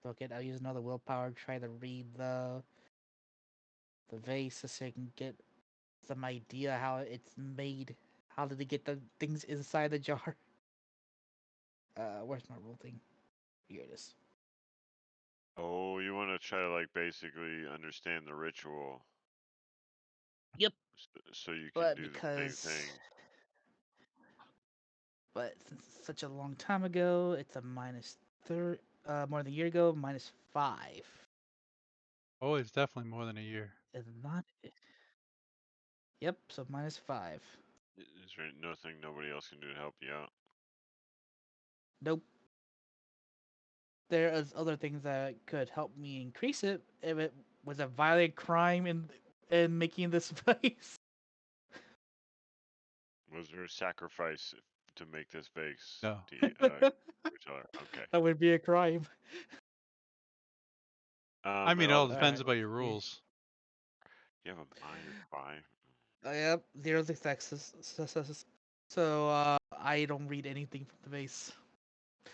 I: Okay, I'll use another willpower to try to read the vase so I can get some idea how it's made. How did they get the things inside the jar? Where's my rule thing? Here it is.
E: Oh, you want to try to like basically understand the ritual,
I: Yep.
E: so you can
I: But
E: do the same
I: because,
E: thing.
I: but since it's such a long time ago, it's a minus third. More than a year ago, -5.
A: Oh, it's definitely more than a year.
I: It's not. Yep. So -5.
E: Is there nothing nobody else can do to help you out?
I: Nope. There is other things that could help me increase it if it was a violent crime in making this vase.
E: Was there a sacrifice to make this vase?
A: No.
I: That
E: Retailer? Okay.
I: would be a crime.
A: I mean,
E: It
A: it
E: all
A: all
I: All
A: depends
I: right.
E: depends.
A: about your
I: See.
A: rules.
E: You have a -5.
I: Yep. Zero successes. So I don't read anything from the vase.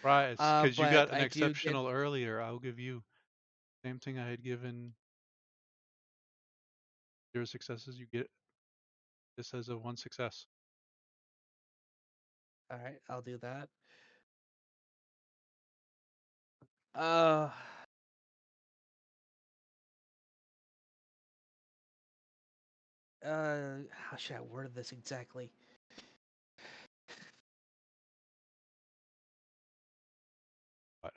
A: Right, because you got
I: But
A: an
I: I do get.
A: exceptional earlier. I'll give you same thing I had given 0 successes. You get this as a 1 success.
I: All right. I'll do that. Uh. How should I word this exactly?
A: But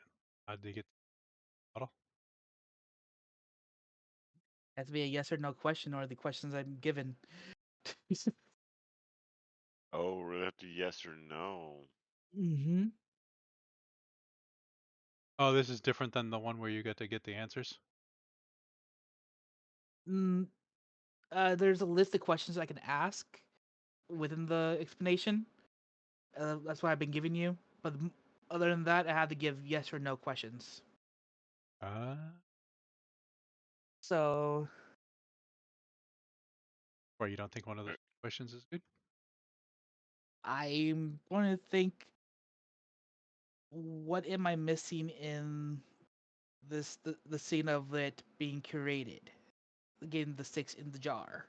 A: how did they get the bottle?
I: Has to be a yes or no question, or the questions I'm given.
E: Oh, we have to yes or no.
I: Mm-hmm.
A: Oh, this is different than the one where you get to get the answers.
I: Mm, there's a list of questions I can ask within the explanation. That's what I've been giving you. But other than that, I had to give yes or no questions. So
A: Or you don't think one of the questions is good?
I: I'm going to think, what am I missing in the scene of it being curated, getting the sticks in the jar?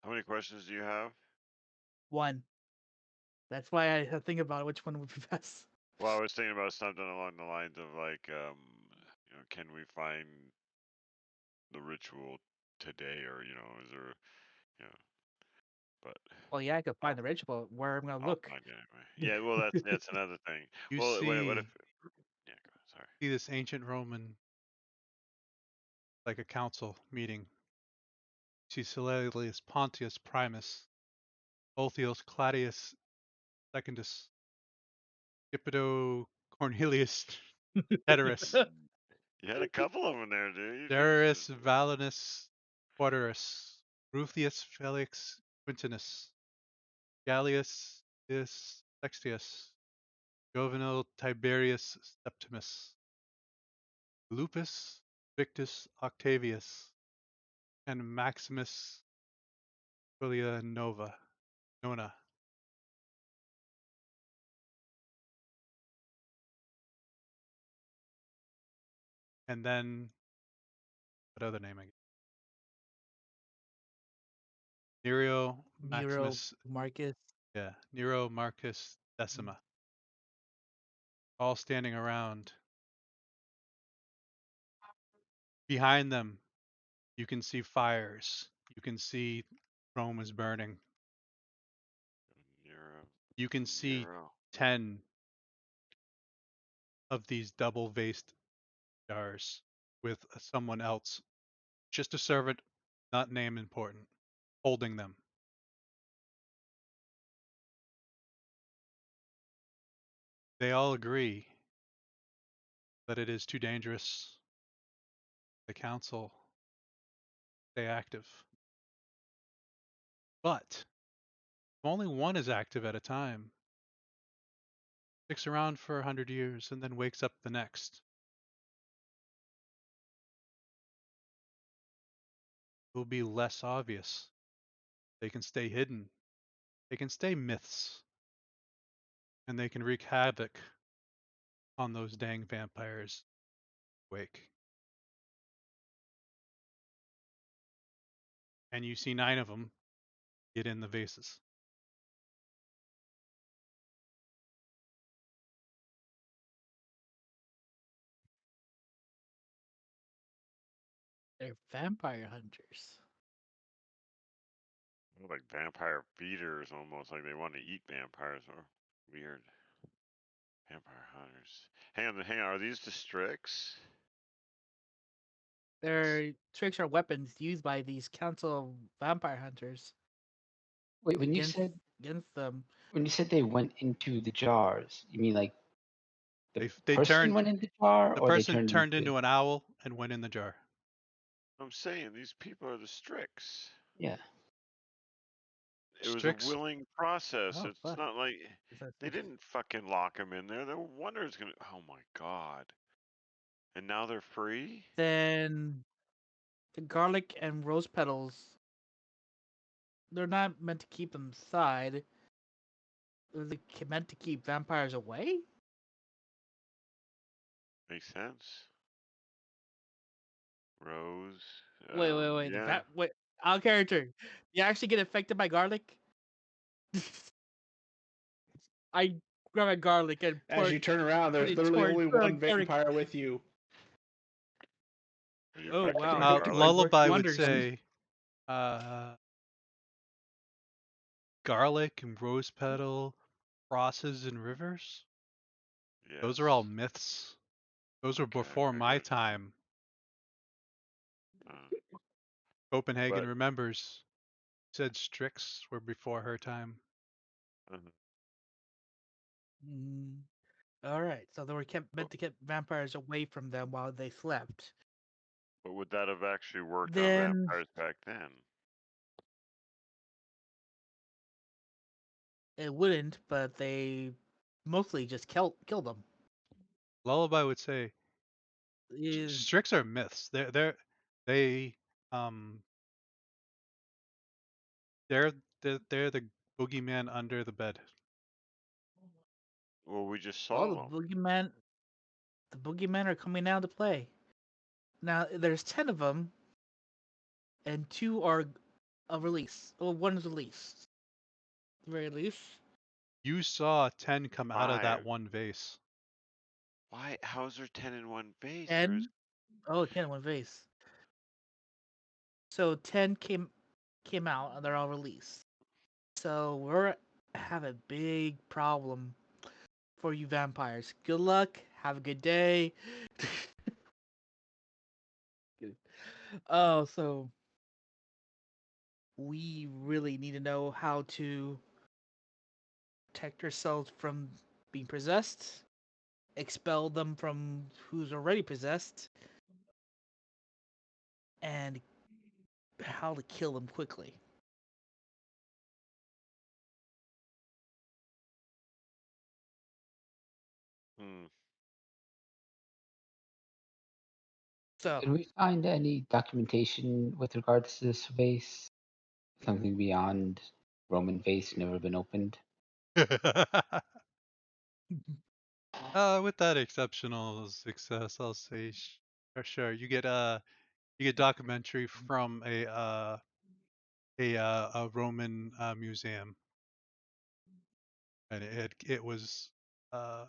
E: How many questions do you have?
I: One. That's why I had to think about which one would be best.
E: Well, I was thinking about something along the lines of like, can we find the ritual today, or is there, you know, but
I: Well, yeah, I could find the ritual. Where I'm gonna
E: I'll
I: look?
E: find it anyway. Yeah, well, that's another thing.
A: You
E: Well, what if?
A: see
E: Yeah, sorry.
A: this ancient Roman, like a council meeting. See Celelius Pontius Primus, Ulfius Claudius Secundus, Scipio Cornelius Heterus,
E: You had a couple of them there, dude.
A: Darius Valinus Quarterus, Ruthius Felix Quintinus, Gallius Sextius, Jovenal Tiberius Septimus, Lupus Victus Octavius, and Maximus Julia Nona. And then, what other name I get? Nero
I: Nero,
A: Maximus,
I: Marcus.
A: yeah, Nero Marcus Decima, all standing around. Behind them, you can see fires. You can see Rome is burning.
E: Nero.
A: You can see
E: Nero.
A: 10 of these double vased jars with someone else, just a servant, not name important, holding them. They all agree that it is too dangerous. The council stay active. But if only one is active at a time, sticks around for 100 years and then wakes up the next, it will be less obvious. They can stay hidden. They can stay myths. And they can wreak havoc on those dang vampires wake. And you see 9 of them get in the vases.
I: They're vampire hunters.
E: Like vampire feeders, almost like they want to eat vampires, or weird. Vampire hunters. Hang on. Are these the Strix?
I: Their tricks are weapons used by these council of vampire hunters
G: Wait,
I: against against them.
G: when you said they went into the jars, you mean like the
A: They
G: person
A: turned
G: went in the jar,
A: the
G: or they
A: person
G: turned
A: turned
G: into?
A: into an owl and went in the jar.
E: I'm saying these people are the Strix.
G: Yeah.
E: It was a
A: Strix.
E: willing process.
I: Oh
E: It's
I: fuck!
E: not like
I: Is that
E: they didn't fucking lock him in there. No wonder it's gonna. Oh my god! And now they're free.
I: Then the garlic and rose petals, they're not meant to keep them inside. They're meant to keep vampires away.
E: Makes sense. Rose.
I: Wait.
E: Yeah.
I: Wait. Our character. You actually get affected by garlic? I grab a garlic and
C: As you turn around,
I: put
C: there's
I: it
C: literally
I: towards
C: only one
I: Garlic.
C: vampire with you.
E: Are you
I: Oh
E: affected
I: wow!
E: by
I: So
E: garlic?
I: it works
A: Lullaby would
I: wonders.
A: say garlic and rose petal, crosses and rivers. Those are all
E: Yes.
A: myths. Those were
E: Okay.
A: before
E: I
A: my
E: got you.
A: time.
E: Uh,
A: Copenhagen
E: but
A: remembers. Said Strix were before her time.
E: uh,
I: Mm, all right. So they were meant to keep vampires away from them while they slept.
E: But would that have actually worked on
I: Then
E: vampires back then?
I: it wouldn't, but they mostly just killed them.
A: Lullaby would say
I: Is
A: Strix are myths. They um they're they're the boogeyman under the bed.
E: Well, we just
I: oh
E: saw them.
I: the boogeymen are coming out to play. Now there's 10 of them, and 2 are a release. Well, 1 is released. At the very least.
A: You saw 10 come out of
E: Why?
A: that one vase.
E: Why? How's there 10 in one base? There's
I: 10. Oh, 10 in one vase. So 10 came out, and they're all released. So we're have a big problem for you vampires. Good luck. Have a good day. Oh, so we really need to know how to protect ourselves from being possessed, expel them from who's already possessed, and how to kill them quickly.
E: hmm.
I: So
G: Did we find any documentation with regards to this vase? Something beyond Roman vase never been opened?
A: With that exceptional success, I'll say sure. You get documentary from a Roman museum, and it was uh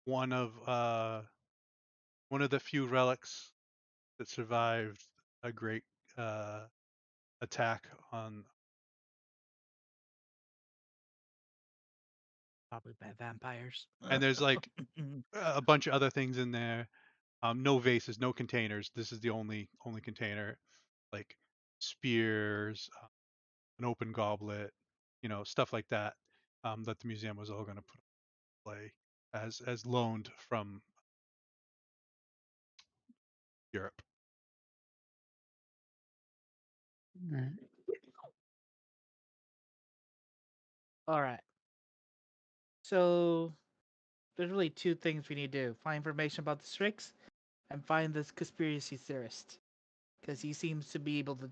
A: one of uh one of the few relics that survived a great uh attack on.
I: probably by vampires.
A: And there's like a bunch of other things in there. No vases, no containers. This is the only container. Like spears, an open goblet, stuff like that. That the museum was all going to put on display as loaned from Europe.
G: Alright.
I: All right. So there's really 2 things we need to do: find information about the Strix, and find this conspiracy theorist, because he seems to be able to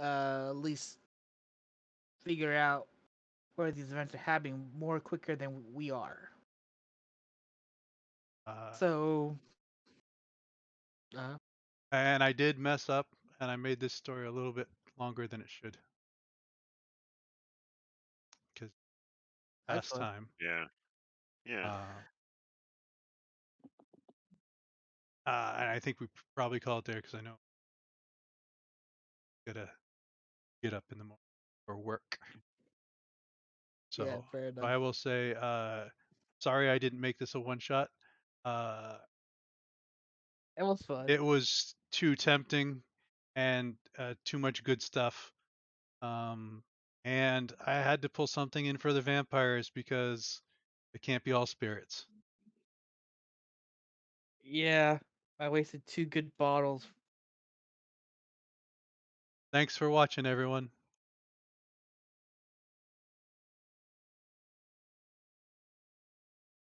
I: at least figure out where these events are happening more quicker than we are.
A: Uh,
I: So,
A: and I did mess up, and I made this story a little bit longer than it should, because
I: that's
A: past
I: fun.
A: time.
E: Yeah. Yeah.
A: Uh, and I think we probably call it there because I know I gotta get up in the morning for work.
I: Yeah,
A: So
I: fair enough.
A: I will say, sorry I didn't make this a one shot. Uh,
I: It was fun.
A: it was too tempting and too much good stuff. And I had to pull something in for the vampires because it can't be all spirits.
I: Yeah, I wasted 2 good bottles.
A: Thanks for watching, everyone.